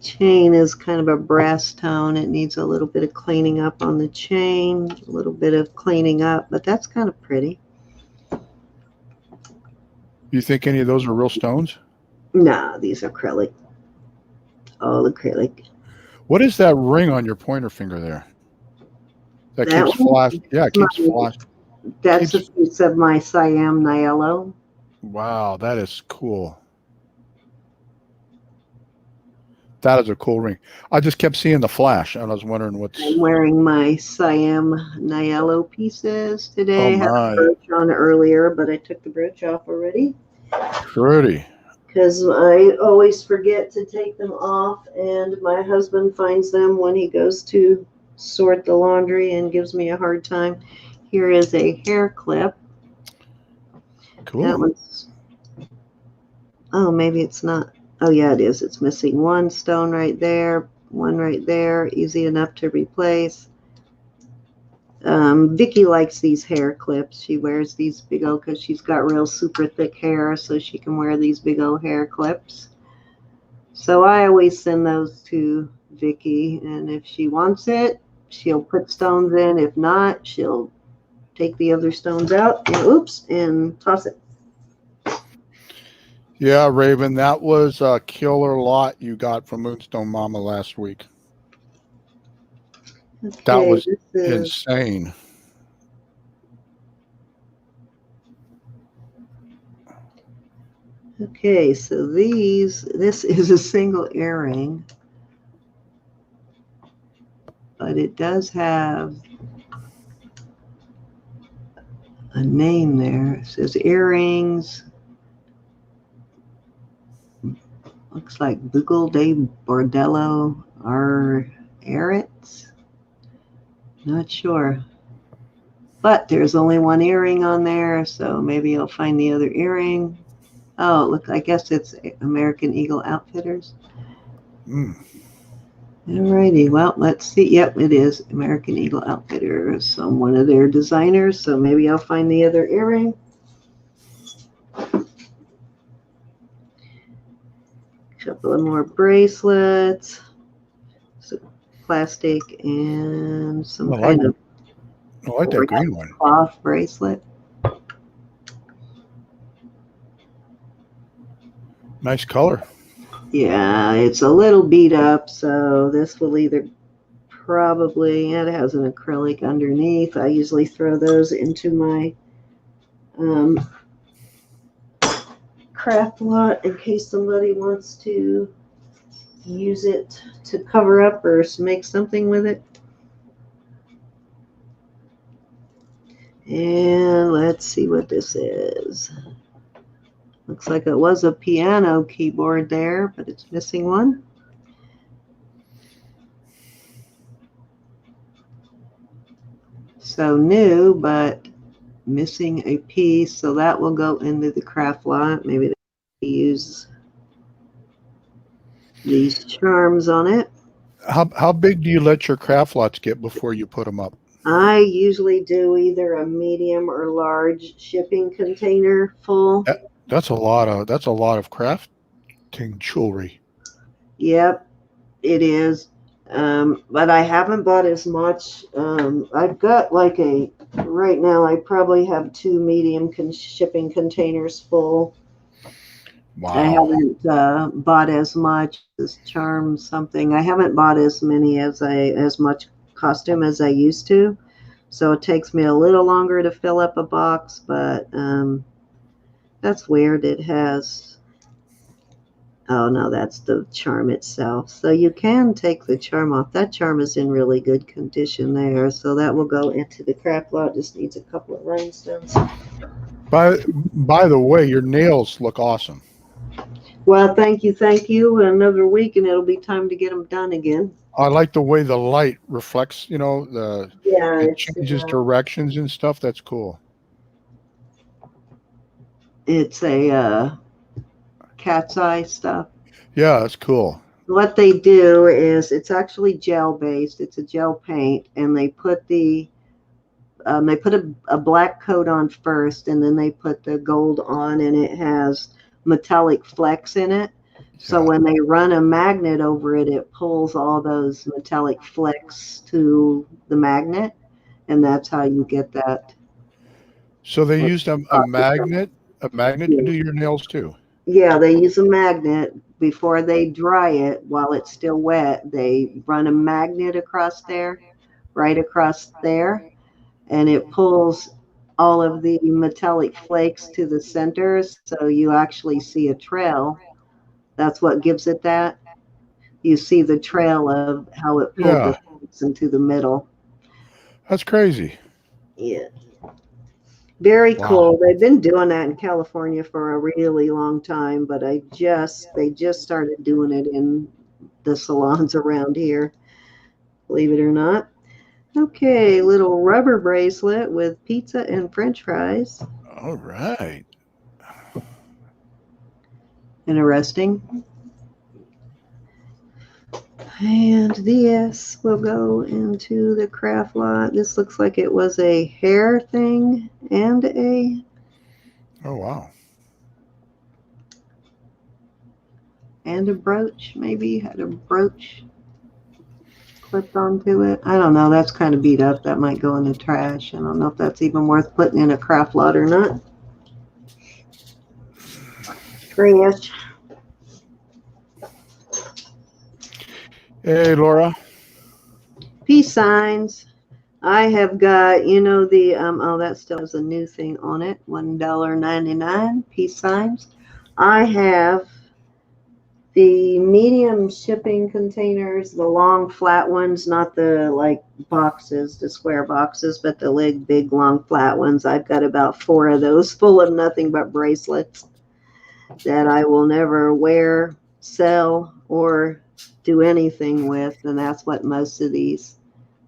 Speaker 1: Chain is kind of a brass tone. It needs a little bit of cleaning up on the chain, a little bit of cleaning up, but that's kind of pretty.
Speaker 2: You think any of those are real stones?
Speaker 1: Nah, these are acrylic. All acrylic.
Speaker 2: What is that ring on your pointer finger there? That
Speaker 1: That
Speaker 2: keeps
Speaker 1: one,
Speaker 2: flash. Yeah, it keeps flash.
Speaker 1: that's a
Speaker 2: Keeps.
Speaker 1: piece of my Siam Niello.
Speaker 2: Wow, that is cool. That is a cool ring. I just kept seeing the flash, and I was wondering
Speaker 1: I'm
Speaker 2: what's.
Speaker 1: wearing my Siam Niello pieces
Speaker 2: Oh
Speaker 1: today. I had a
Speaker 2: my,
Speaker 1: brooch on earlier, but I took the brooch off already
Speaker 2: pretty.
Speaker 1: because I always forget to take them off, and my husband finds them when he goes to sort the laundry and gives me a hard time. Here is a hair clip. That
Speaker 2: Cool.
Speaker 1: one's, oh, maybe it's not. Oh, yeah, it is. It's missing one stone right there, one right there, easy enough to replace. Vicki likes these hair clips. She wears these big old, because she's got real super thick hair, so she can wear these big old hair clips. So I always send those to Vicki, and if she wants it, she'll put stones in. If not, she'll take the other stones out and oops and toss it.
Speaker 2: Yeah, Raven, that was a killer lot you got from Moonstone Mama last week. That
Speaker 1: Okay,
Speaker 2: was
Speaker 1: this is
Speaker 2: insane.
Speaker 1: okay. So this is a single earring, but it does have a name there. It says earrings. Looks like Bugle de Bordello or Eretz. Not sure. But there's only one earring on there, so maybe I'll find the other earring. Oh, look, I guess it's American Eagle Outfitters.
Speaker 2: Mm.
Speaker 1: Alrighty, well, let's see. Yep, it is American Eagle Outfitters. So I'm one of their designers, so maybe I'll find the other earring. Couple of more bracelets, some plastic, and some kind of
Speaker 2: I like that green one.
Speaker 1: cloth bracelet.
Speaker 2: Nice color.
Speaker 1: Yeah, it's a little beat up, so this will either probably, yeah, it has an acrylic underneath. I usually throw those into my um, craft lot in case somebody wants to use it to cover up or make something with it. And let's see what this is. Looks like it was a piano keyboard there, but it's missing one. So new, but missing a piece. So that will go into the craft lot. Maybe use these charms on it.
Speaker 2: How big do you let your craft lots get before you put them up?
Speaker 1: I usually do either a medium or large shipping container full.
Speaker 2: That's a lot of crafting jewelry.
Speaker 1: Yep, it is. But I haven't bought as much. I've got right now, I probably have two medium shipping containers full. I
Speaker 2: Wow.
Speaker 1: haven't bought as much as charm something. I haven't bought as many as much costume as I used to. So it takes me a little longer to fill up a box, but that's weird. It has, oh no, that's the charm itself. So you can take the charm off. That charm is in really good condition there. So that will go into the craft lot. Just needs a couple of rhinestones.
Speaker 2: By the way, your nails look awesome.
Speaker 1: Well, thank you, thank you. Another week and it'll be time to get them done again.
Speaker 2: I like the way the light reflects,
Speaker 1: Yeah,
Speaker 2: it changes directions and stuff. That's cool.
Speaker 1: it's a cat's eye stuff.
Speaker 2: Yeah, that's cool.
Speaker 1: What they do is it's actually gel based. It's a gel paint, and they put a black coat on first, and then they put the gold on, and it has metallic flecks in it. So
Speaker 2: Yeah.
Speaker 1: when they run a magnet over it, it pulls all those metallic flecks to the magnet, and that's how you get that.
Speaker 2: So they used a magnet to do your nails too.
Speaker 1: Yeah, they use a magnet before they dry it while it's still wet. They run a magnet across there, right across there, and it pulls all of the metallic flakes to the center. So you actually see a trail. That's what gives it that. You see the trail of how it pulled the
Speaker 2: Yeah,
Speaker 1: flakes into the middle.
Speaker 2: that's crazy.
Speaker 1: Yeah. Very
Speaker 2: Wow.
Speaker 1: cool. They've been doing that in California for a really long time, but they just started doing it in the salons around here, believe it or not. Okay, little rubber bracelet with pizza and French fries.
Speaker 2: All right.
Speaker 1: Interesting. And this will go into the craft lot. This looks like it was a hair thing and
Speaker 2: Oh wow.
Speaker 1: a brooch, maybe had a brooch clipped onto it. I don't know. That's kind of beat up. That might go in the trash. I don't know if that's even worth putting in a craft lot or not. Trash.
Speaker 2: Hey Laura.
Speaker 1: Peace signs. I have got, the oh, that still has a new thing on it. $1.99 peace signs. I have the medium shipping containers, the long flat ones, not the boxes, the square boxes, but the big long flat ones. I've got about 4 of those full of nothing but bracelets that I will never wear, sell, or do anything with, and that's what most of these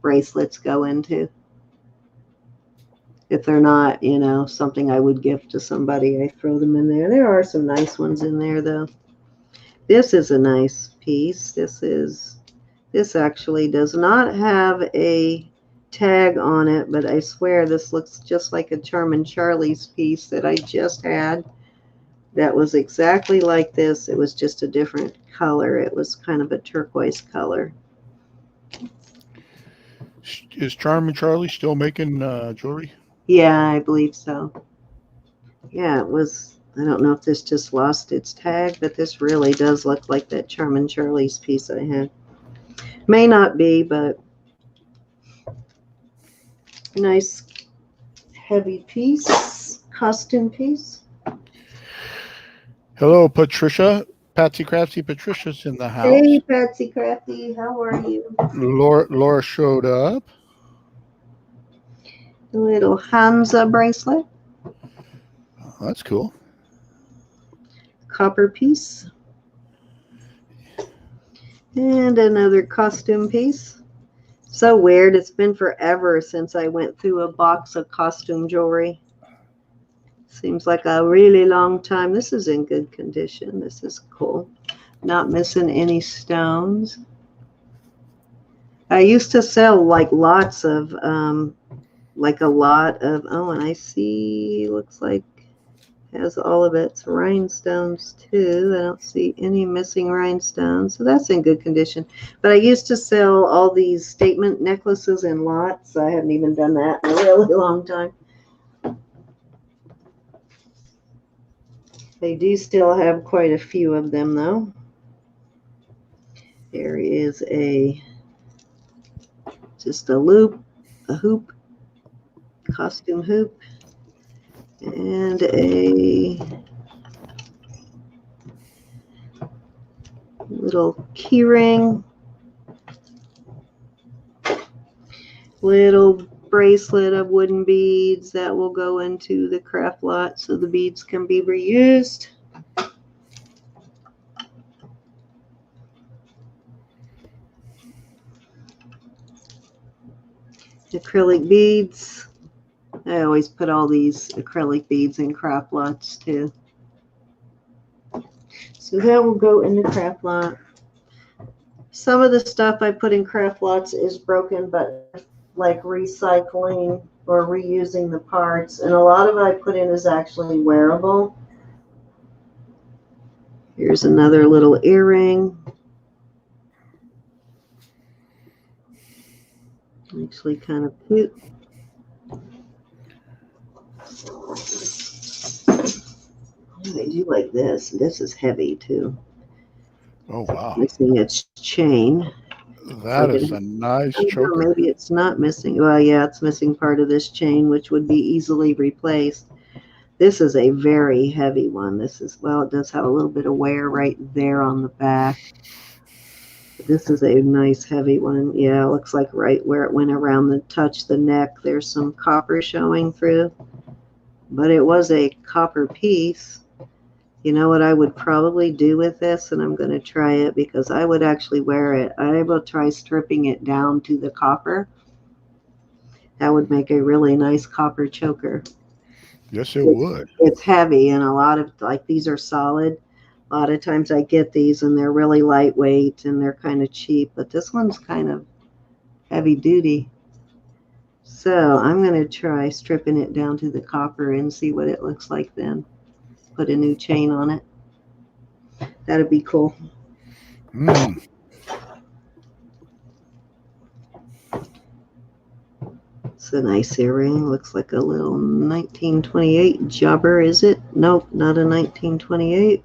Speaker 1: bracelets go into. If they're not, something I would gift to somebody, I throw them in there. There are some nice ones in there, though. This is a nice piece. This actually does not have a tag on it, but I swear this looks just like a Charmin Charlie's piece that I just had. That was exactly like this. It was just a different color. It was kind of a turquoise color.
Speaker 2: Is Charmin Charlie still making jewelry?
Speaker 1: Yeah, I believe so. Yeah, it was. I don't know if this just lost its tag, but this really does look like that Charmin Charlie's piece I had. May not be, but nice heavy piece, costume piece.
Speaker 2: Hello, Patricia. Patsy Crafty Patricia's in the house.
Speaker 1: Hey, Patsy Crafty, how are you?
Speaker 2: Laura showed up.
Speaker 1: A little Hansa bracelet.
Speaker 2: Oh, that's cool.
Speaker 1: Copper piece. And another costume piece. So weird. It's been forever since I went through a box of costume jewelry. Seems like a really long time. This is in good condition. This is cool. Not missing any stones. I used to sell like lots of, like a lot of, oh, and I see, looks like has all of its rhinestones too. I don't see any missing rhinestones, so that's in good condition. But I used to sell all these statement necklaces in lots. I haven't even done that in a really long time. They do still have quite a few of them though. There is just a loop, a hoop, costume hoop, and a little key ring, little bracelet of wooden beads that will go into the craft lot so the beads can be reused. Acrylic beads. I always put all these acrylic beads in craft lots too. So that will go in the craft lot. Some of the stuff I put in craft lots is broken, but like recycling or reusing the parts. And a lot of it I put in is actually wearable. Here's another little earring. Actually kind of cute. I do like this. This is heavy too.
Speaker 2: Oh, wow.
Speaker 1: Missing its chain.
Speaker 2: That is a nice choker.
Speaker 1: Maybe it's not missing. Well, yeah, it's missing part of this chain, which would be easily replaced. This is a very heavy one. This is, well, it does have a little bit of wear right there on the back. But this is a nice heavy one. Yeah, it looks like right where it went around the touch the neck, there's some copper showing through. But it was a copper piece. You know what I would probably do with this, and I'm going to try it because I would actually wear it. I will try stripping it down to the copper. That would make a really nice copper choker.
Speaker 2: Yes, it would.
Speaker 1: It's heavy, and a lot of, like, these are solid. A lot of times I get these, and they're really lightweight, and they're kind of cheap. But this one's kind of heavy duty. So I'm going to try stripping it down to the copper and see what it looks like then. Put a new chain on it. That'd be cool. It's a nice earring. Looks like a little 1928 jobber, is it? Nope, not a 1928.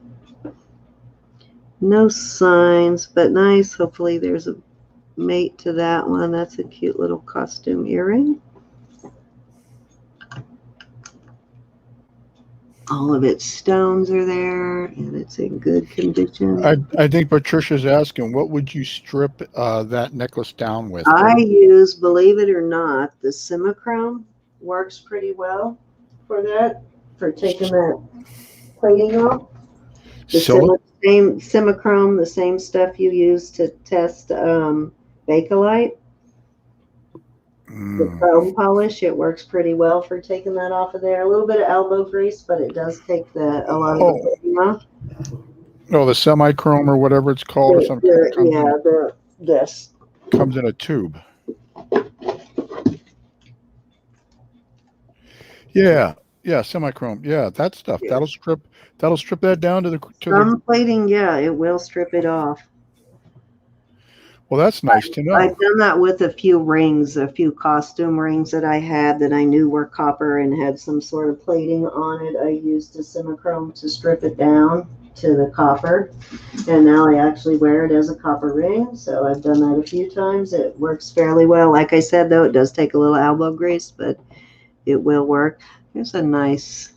Speaker 1: No signs, but nice. Hopefully there's a mate to that one. That's a cute little costume earring. All of its stones are there, and it's in good condition.
Speaker 2: I think Patricia's asking, what would you strip that necklace down with?
Speaker 1: I use, believe it or not, the Simichrome works pretty well for that, for taking that plating off. The same Simichrome, the same stuff you use to test Bakelite. The chrome polish, it works pretty well for taking that off of there. A little bit of elbow grease, but it does take a lot of the plating off.
Speaker 2: Oh, the semi-chrome or whatever it's called, or something.
Speaker 1: This
Speaker 2: comes in a tube. Yeah, semi-chrome. Yeah, that stuff. Yeah. That'll strip that down to the
Speaker 1: plating. Yeah, it will strip it off.
Speaker 2: Well, that's nice to know.
Speaker 1: I've done that with a few rings, a few costume rings that I had that I knew were copper and had some sort of plating on it. I used the Simichrome to strip it down to the copper, and now I actually wear it as a copper ring. So I've done that a few times. It works fairly well. Like I said, though, it does take a little elbow grease, but it will work. Here's a nice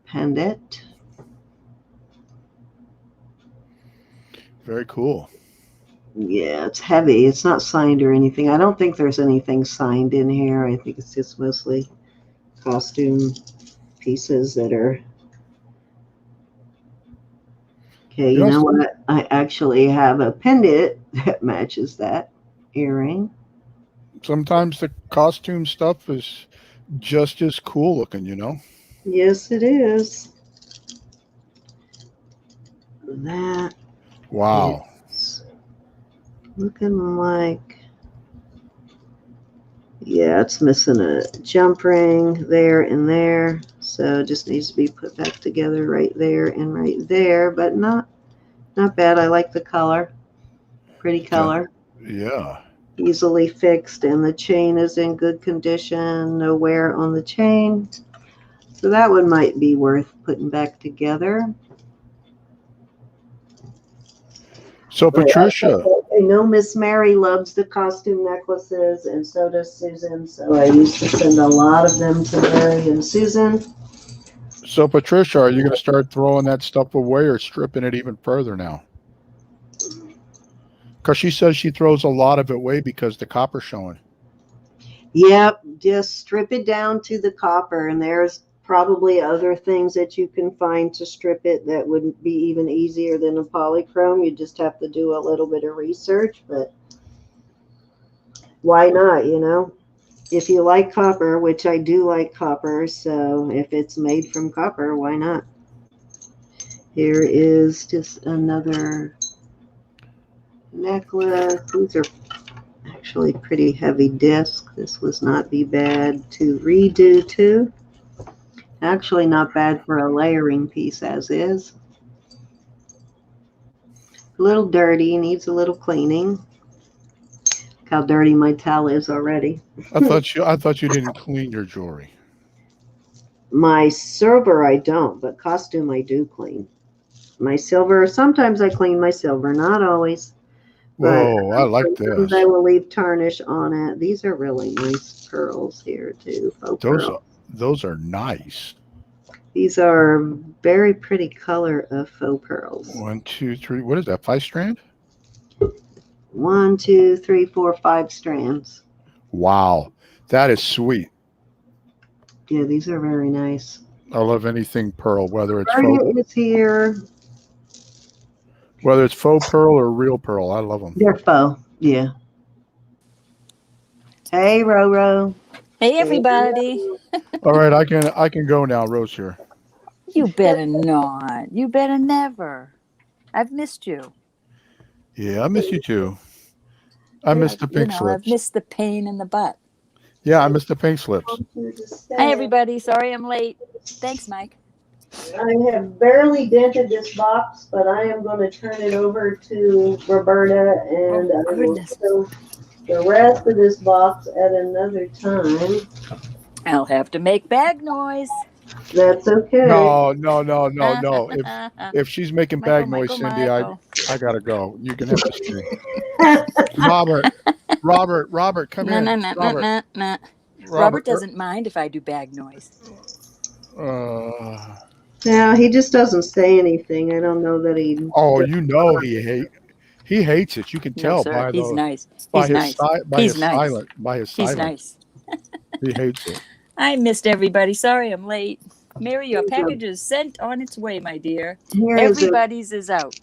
Speaker 1: pendant.
Speaker 2: Very cool.
Speaker 1: Yeah, it's heavy. It's not signed or anything. I don't think there's anything signed in here. I think it's just mostly costume pieces that are... Okay, you know what? I actually have a pendant that matches that earring.
Speaker 2: Sometimes the costume stuff is just as cool looking, you know?
Speaker 1: Yes, it is. That
Speaker 2: Wow.
Speaker 1: is looking like, yeah, it's missing a jump ring there and there. So it just needs to be put back together right there and right there, but not bad. I like the color. Pretty
Speaker 2: Yeah.
Speaker 1: color.
Speaker 2: Yeah.
Speaker 1: Easily fixed, and the chain is in good condition. No wear on the chain. So that one might be worth putting back together.
Speaker 2: So
Speaker 1: But
Speaker 2: Patricia,
Speaker 1: I know Miss Mary loves the costume necklaces, and so does Susan. So I used to send a lot of them to Mary and Susan.
Speaker 2: are you going to start throwing that stuff away or stripping it even further now? Because she says she throws a lot of it away because the copper's showing.
Speaker 1: Yep, just strip it down to the copper, and there's probably other things that you can find to strip it that wouldn't be even easier than a polychrome. You just have to do a little bit of research, but why not, you know? If you like copper, which I do like copper, so if it's made from copper, why not? Here is just another necklace. These are actually pretty heavy disc. This was not be bad to redo too. Actually not bad for a layering piece as is. A little dirty, needs a little cleaning. Look how dirty my towel is already.
Speaker 2: I thought you didn't clean your jewelry.
Speaker 1: My silver I don't, but costume I do clean. My silver, sometimes I clean my silver, not always. But
Speaker 2: Whoa, I like
Speaker 1: sometimes I
Speaker 2: this.
Speaker 1: will leave tarnish on it. These are really nice pearls here too, faux
Speaker 2: Those
Speaker 1: pearls.
Speaker 2: are those are nice.
Speaker 1: These are very pretty color of faux pearls.
Speaker 2: 1, 2, 3. What is that? 5 strand?
Speaker 1: 1, 2, 3, 4, 5 strands.
Speaker 2: Wow, that is sweet.
Speaker 1: Yeah, these are very nice.
Speaker 2: I love anything pearl,
Speaker 1: Target is here.
Speaker 2: whether it's faux pearl or real pearl. I love them.
Speaker 1: They're faux. Yeah. Hey, Roro.
Speaker 3: Hey,
Speaker 1: Hey,
Speaker 3: everybody.
Speaker 1: Roro.
Speaker 2: All right, I can go now. Rose here.
Speaker 3: You better not. You better never. I've missed you.
Speaker 2: Yeah, I miss you too. I miss the pink
Speaker 3: I've
Speaker 2: slips.
Speaker 3: missed the pain in the butt.
Speaker 2: Yeah, I miss the pink slips.
Speaker 3: Hi, everybody. Sorry I'm late. Thanks, Mike.
Speaker 1: I have barely dented this box, but I am going to turn it over to Roberta, and
Speaker 3: Oh,
Speaker 1: I will
Speaker 3: goodness.
Speaker 1: show the rest of this box at another time.
Speaker 3: I'll have to make bag noise.
Speaker 1: That's okay.
Speaker 2: No. If she's making bag noise, Cindy,
Speaker 3: Michael.
Speaker 2: I gotta go. You're gonna have to stay. Robert, come in.
Speaker 3: No. Robert doesn't mind if I do bag noise.
Speaker 1: Yeah, he just doesn't say anything. I don't know that he.
Speaker 2: Oh, you know he hates it. You can
Speaker 3: No,
Speaker 2: tell
Speaker 3: sir. He's nice.
Speaker 2: by
Speaker 3: He's
Speaker 2: his
Speaker 3: nice. He's nice. He's
Speaker 2: silence.
Speaker 3: nice.
Speaker 2: He hates it.
Speaker 3: I missed everybody. Sorry I'm late. Mary, your package is sent on its way, my dear. Everybody's is out.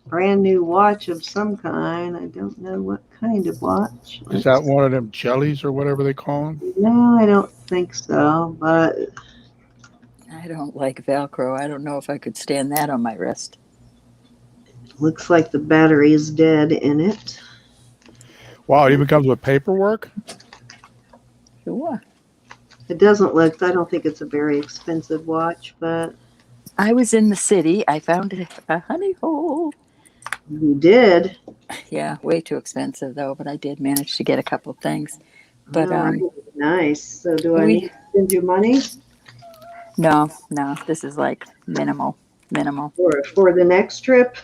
Speaker 1: Brand new watch of some kind. I don't know what kind of watch.
Speaker 2: Is that one of them jellies or whatever they call them?
Speaker 1: No, I don't think so, but
Speaker 3: I don't like Velcro. I don't know if I could stand that on my wrist.
Speaker 1: looks like the battery is dead in it.
Speaker 2: Wow, it even comes with paperwork?
Speaker 3: Sure.
Speaker 1: It doesn't look, I don't think it's a very expensive watch, but
Speaker 3: I was in the city. I found a honey hole.
Speaker 1: you did.
Speaker 3: Yeah, way too expensive though, but I did manage to get a couple things. But
Speaker 1: nice. So do I need to send you money?
Speaker 3: No, this is like minimal.
Speaker 1: For the next trip?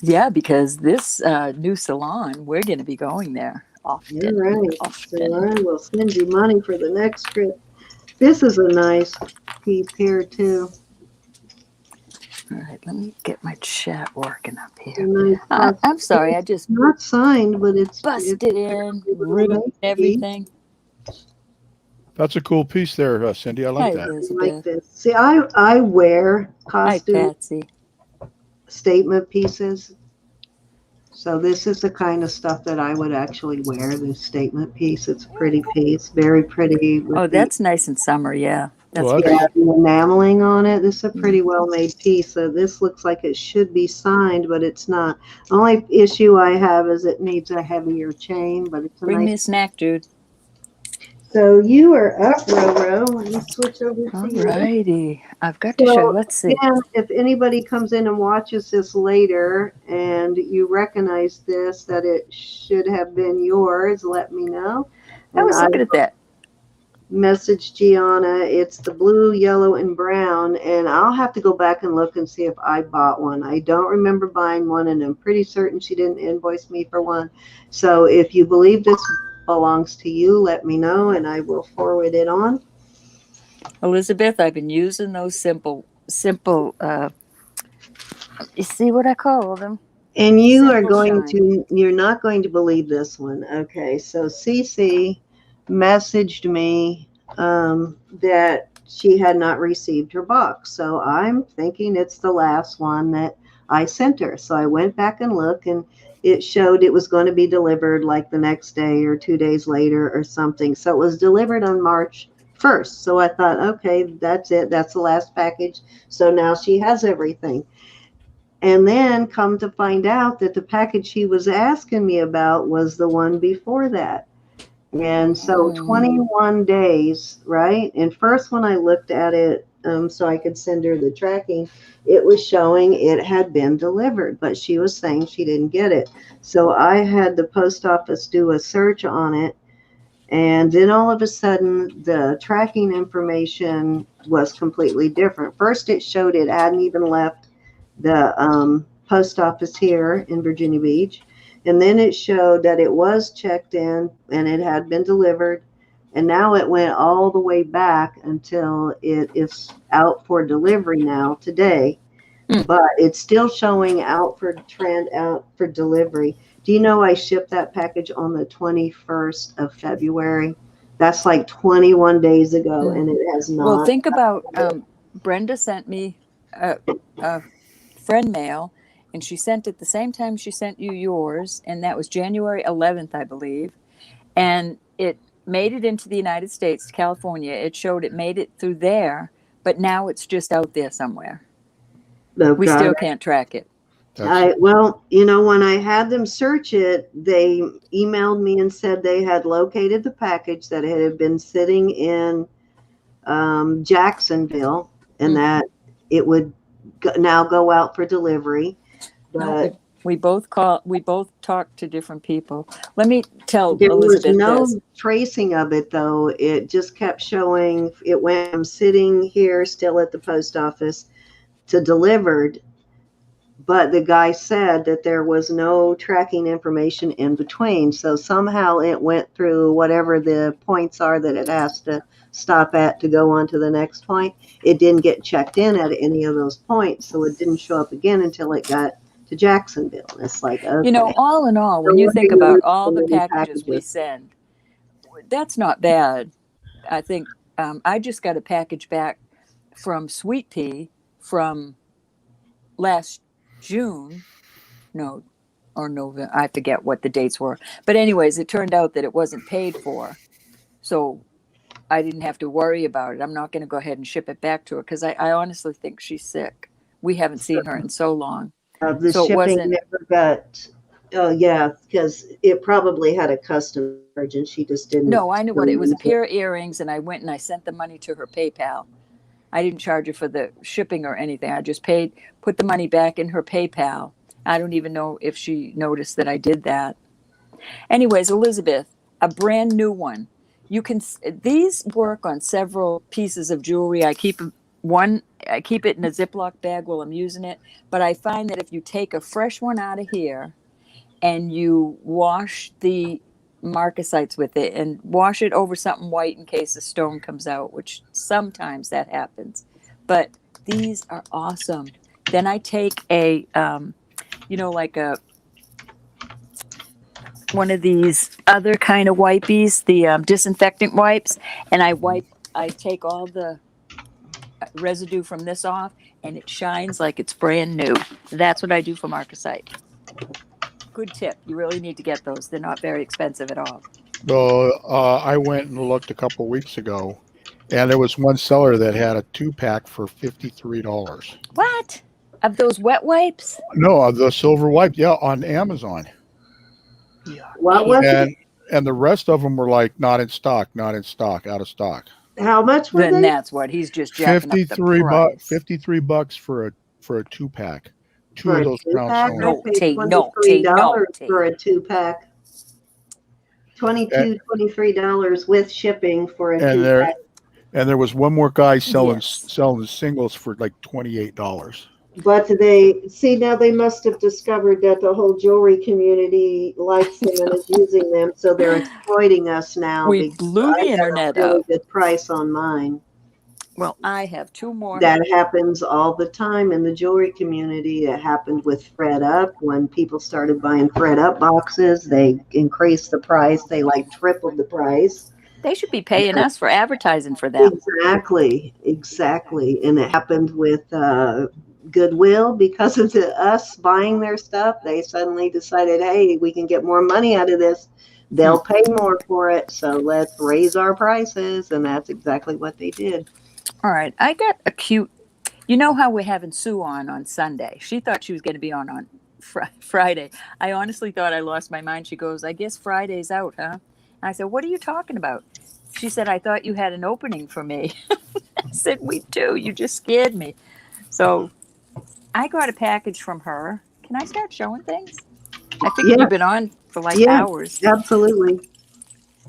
Speaker 3: Yeah, because this new salon, we're going to be going there often.
Speaker 1: You're right.
Speaker 3: Often.
Speaker 1: So I will send you money for the next trip. This is a nice piece here too.
Speaker 3: All right, let me get my chat working up here.
Speaker 1: Nice
Speaker 3: I'm sorry, I just
Speaker 1: not signed, but it's
Speaker 3: busted in, ruined everything.
Speaker 2: That's a cool piece there, Cindy. I like that.
Speaker 1: I like this. See, I wear costume
Speaker 3: Patsy.
Speaker 1: statement pieces. So this is the kind of stuff that I would actually wear, this statement piece. It's a pretty piece, very pretty with
Speaker 3: Oh,
Speaker 1: the,
Speaker 3: that's nice in summer. Yeah, that's
Speaker 2: Well,
Speaker 3: pretty.
Speaker 1: yeah, the enameling on it. This is a pretty well-made piece. So this looks like it should be signed, but it's not. The only issue I have is it needs a heavier chain, but it's a
Speaker 3: Bring me
Speaker 1: nice.
Speaker 3: a snack, dude.
Speaker 1: So you are up, Roro. Let me switch over to
Speaker 3: All
Speaker 1: you.
Speaker 3: righty. I've got to show.
Speaker 1: So
Speaker 3: Let's see.
Speaker 1: again, if anybody comes in and watches this later and you recognize this, that it should have been yours, let me know.
Speaker 3: I
Speaker 1: And
Speaker 3: was
Speaker 1: I
Speaker 3: looking at that.
Speaker 1: message Gianna. It's the blue, yellow, and brown, and I'll have to go back and look and see if I bought one. I don't remember buying one, and I'm pretty certain she didn't invoice me for one. So if you believe this belongs to you, let me know, and I will forward it on.
Speaker 3: Elizabeth, I've been using those simple, you see what I call them?
Speaker 1: And you are
Speaker 3: Simple
Speaker 1: going
Speaker 3: shine.
Speaker 1: to, you're not going to believe this one. Okay, so Cece messaged me that she had not received her box. So I'm thinking it's the last one that I sent her. So I went back and looked, and it showed it was going to be delivered like the next day or 2 days later or something. So it was delivered on March 1st. So I thought, okay, that's it. That's the last package. So now she has everything. And then come to find out that the package she was asking me about was the one before that. And so 21 days, right? And first when I looked at it, so I could send her the tracking, it was showing it had been delivered, but she was saying she didn't get it. So I had the post office do a search on it. And then all of a sudden, the tracking information was completely different. First, it showed it hadn't even left the post office here in Virginia Beach. And then it showed that it was checked in and it had been delivered. And now it went all the way back until it is out for delivery now today. But it's still showing out for delivery. Do you know I shipped that package on the 21st of February? That's like 21 days ago, and it has not.
Speaker 3: Well, think about Brenda sent me a friend mail, and she sent it the same time she sent you yours, and that was January 11th, I believe. And it made it into the United States, California. It showed it made it through there, but now it's just out there somewhere.
Speaker 1: Oh,
Speaker 3: We
Speaker 1: God.
Speaker 3: still can't track it.
Speaker 1: Well, you know, when I had them search it, they emailed me and said they had located the package, that it had been sitting in Jacksonville, and that it would now go out for delivery. But
Speaker 3: no, we both talked to different people. Let me tell
Speaker 1: there
Speaker 3: Elizabeth
Speaker 1: was no
Speaker 3: this.
Speaker 1: tracing of it, though. It just kept showing it went from sitting here still at the post office to delivered. But the guy said that there was no tracking information in between. So somehow it went through whatever the points are that it has to stop at to go on to the next point. It didn't get checked in at any of those points. So it didn't show up again until it got to Jacksonville. It's like, okay.
Speaker 3: You know, all in all, when you think about all the packages we send, that's not bad. I think I just got a package back from Sweet Pea from last June. No, or November. I forget what the dates were. But anyways, it turned out that it wasn't paid for. So I didn't have to worry about it. I'm not going to go ahead and ship it back to her because I honestly think she's sick. We haven't seen her in so long.
Speaker 1: The
Speaker 3: So it
Speaker 1: shipping
Speaker 3: wasn't.
Speaker 1: never got, oh, yeah, because it probably had a custom charge and she just didn't.
Speaker 3: No, I knew what it was. A pair of earrings, and I went and I sent the money to her PayPal. I didn't charge her for the shipping or anything. I just put the money back in her PayPal. I don't even know if she noticed that I did that. Anyways, Elizabeth, a brand new one. These work on several pieces of jewelry. I keep it in a Ziploc bag while I'm using it. But I find that if you take a fresh one out of here and you wash the marcasites with it and wash it over something white in case a stone comes out, which sometimes that happens. But these are awesome. Then I take one of these other kind of wipies, the disinfectant wipes, and I take all the residue from this off, and it shines like it's brand new. That's what I do for marcasite. good tip. You really need to get those. They're not very expensive at all.
Speaker 2: Well, I went and looked a couple weeks ago, and there was one seller that had a 2-pack for $53.
Speaker 3: What? Of those wet wipes?
Speaker 2: No, the silver wipe, yeah, on Amazon.
Speaker 1: What was it?
Speaker 2: And the rest of them were like not in stock, not in stock, out of stock.
Speaker 1: How much were
Speaker 3: Then
Speaker 1: they?
Speaker 3: that's what he's just jacking up the price.
Speaker 2: $53 for a 2-pack. Two
Speaker 1: For
Speaker 2: of
Speaker 1: a
Speaker 2: those crown
Speaker 1: 2-pack?
Speaker 2: stones.
Speaker 3: No,
Speaker 1: I paid
Speaker 3: Tate, no,
Speaker 1: $23
Speaker 3: Tate, no, Tate.
Speaker 1: for a 2-pack. $23 with shipping for a
Speaker 2: And
Speaker 1: 2-pack.
Speaker 2: there was one more guy selling
Speaker 3: Yes.
Speaker 2: selling singles for like $28.
Speaker 1: But now they must have discovered that the whole jewelry community likes them and is using them, so they're exploiting us now.
Speaker 3: We
Speaker 1: because
Speaker 3: blew the
Speaker 1: I got
Speaker 3: internet
Speaker 1: a really
Speaker 3: up.
Speaker 1: good price on mine.
Speaker 3: Well, I have two more.
Speaker 1: That happens all the time in the jewelry community. It happened with Fred Up. When people started buying Fred Up boxes, they increased the price. They like tripled the price.
Speaker 3: They should be paying us for advertising for them.
Speaker 1: Exactly. And it happened with Goodwill because of us buying their stuff. They suddenly decided, hey, we can get more money out of this. They'll pay more for it, so let's raise our prices. And that's exactly what they did.
Speaker 3: All right, I got a cute. You know how we're having Sue on Sunday? She thought she was going to be on Friday. I honestly thought I lost my mind. She goes, I guess Friday's out, huh? I said, what are you talking about? She said, I thought you had an opening for me. I said, we do. You just scared me. So I got a package from her. Can I start showing things? I think you've been on for like hours.
Speaker 1: Absolutely.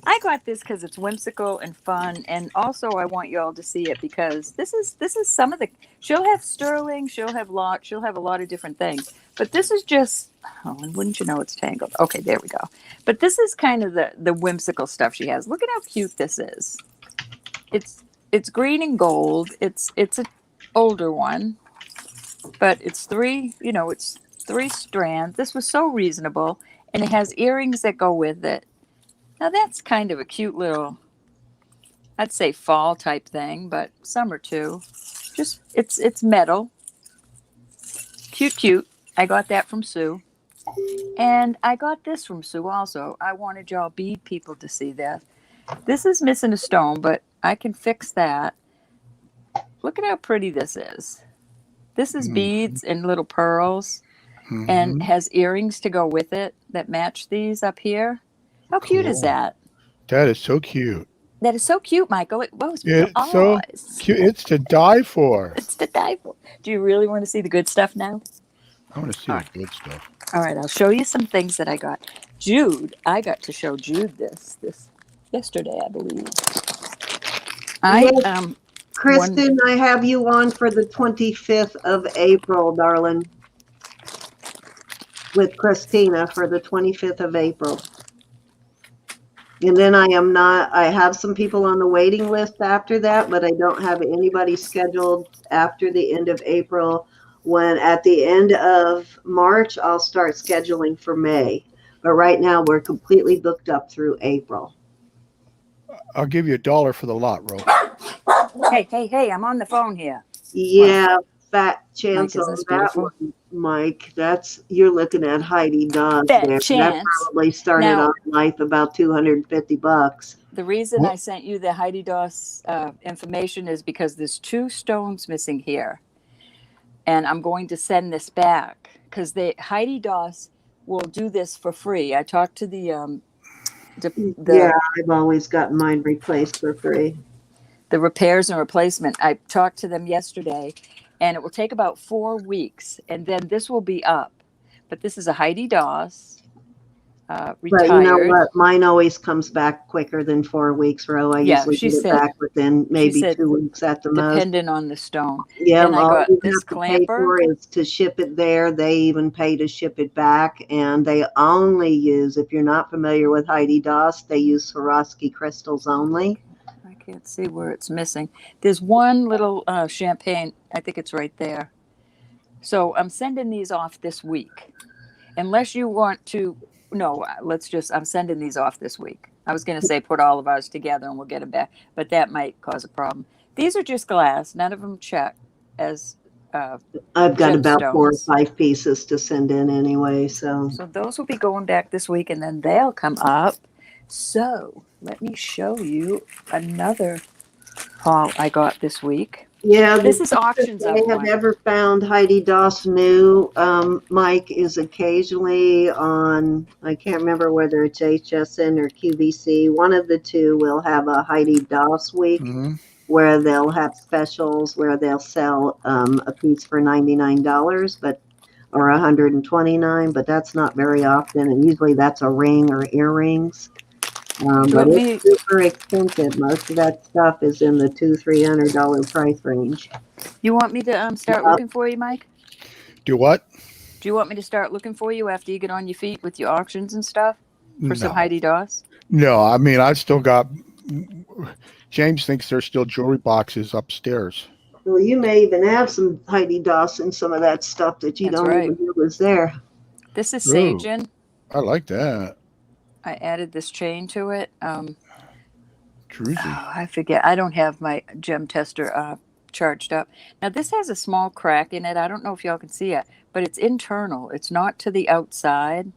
Speaker 3: I got this because it's whimsical and fun, and also I want you all to see it because this is some of the. She'll have sterling, she'll have a lot of different things, but this is just. Oh, and wouldn't you know it's tangled? Okay, there we go. But this is kind of the whimsical stuff she has. Look at how cute this is. It's green and gold. It's an older one, but it's three strands. This was so reasonable, and it has earrings that go with it. Now that's kind of a cute little, I'd say fall type thing, but summer too. Just it's metal. Cute. I got that from Sue. And I got this from Sue also. I wanted y'all bead people to see that. This is missing a stone, but I can fix that. Look at how pretty this is. This is beads and little pearls and has earrings to go with it that match these up here. How cute is that?
Speaker 2: That is so cute.
Speaker 3: That is so cute, Michael.
Speaker 2: It's so cute. It's to die for.
Speaker 3: It's to die for. Do you really want to see the good stuff now?
Speaker 2: I want to see the good stuff.
Speaker 3: All right, I'll show you some things that I got. I got to show Jude this yesterday, I believe.
Speaker 1: Kristen, I have you on for the 25th of April, darling. With Christina for the 25th of April. And then I have some people on the waiting list after that, but I don't have anybody scheduled after the end of April. When at the end of March, I'll start scheduling for May. But right now we're completely booked up through April.
Speaker 2: I'll give you $1 for the lot, Ro.
Speaker 3: Hey, I'm on the phone here.
Speaker 1: Yeah, fat chance
Speaker 3: Mike,
Speaker 1: on that one, Mike. You're looking at Heidi Dawn there. That probably started off life about $250.
Speaker 3: The reason I sent you the Heidi Doss information is because there's 2 stones missing here, and I'm going to send this back because Heidi Doss will do this for free. I talked to the
Speaker 1: I've always gotten mine replaced for free.
Speaker 3: The repairs and replacement. I talked to them yesterday, and it will take about 4 weeks, and then this will be up. But this is a Heidi Doss, retired.
Speaker 1: But you know what? Mine always comes back quicker than 4 weeks, Ro. I usually get it back within maybe 2 weeks at the most.
Speaker 3: Depending on the stone.
Speaker 1: Yeah,
Speaker 3: and I got this clamper.
Speaker 1: Is to ship it there. They even pay to ship it back, and they only use, if you're not familiar with Heidi Doss, they use Swarovski crystals only.
Speaker 3: Can't see where it's missing. There's one little champagne. I think it's right there. So I'm sending these off this week. Unless you want to, I'm sending these off this week. I was going to say put all of ours together and we'll get them back, but that might cause a problem. These are just glass. None of them check as
Speaker 1: I've got about 4 or
Speaker 3: gemstones.
Speaker 1: 5 pieces to send in anyway, so.
Speaker 3: So those will be going back this week, and then they'll come up. So let me show you another haul I got this week.
Speaker 1: Yeah,
Speaker 3: This
Speaker 1: the
Speaker 3: is auctions
Speaker 1: I
Speaker 3: I've
Speaker 1: have
Speaker 3: won.
Speaker 1: ever found Heidi Doss new, Mike, is occasionally on, I can't remember whether it's HSN or QVC. One of the two will have a Heidi Doss week
Speaker 2: Mm-hmm.
Speaker 1: where they'll have specials where they'll sell a piece for $99, but or $129, but that's not very often, and usually that's a ring or earrings. But
Speaker 3: Let
Speaker 1: it's
Speaker 3: me.
Speaker 1: super expensive. Most of that stuff is in the $200-300 price range.
Speaker 3: You want me to start looking for you, Mike?
Speaker 2: Do what?
Speaker 3: Do you want me to start looking for you after you get on your feet with your auctions and stuff for some
Speaker 2: No.
Speaker 3: Heidi Doss?
Speaker 2: No, I mean, I still got. James thinks there's still jewelry boxes upstairs.
Speaker 1: Well, you may even have some Heidi Doss and some of that stuff that you
Speaker 3: That's
Speaker 1: don't
Speaker 3: right.
Speaker 1: even know is there.
Speaker 3: This is
Speaker 2: Ooh.
Speaker 3: Sagen.
Speaker 2: I like that.
Speaker 3: I added this chain to it.
Speaker 2: Druzy.
Speaker 3: I forget. I don't have my gem tester charged up. Now this has a small crack in it. I don't know if y'all can see it, but it's internal. It's not to the outside.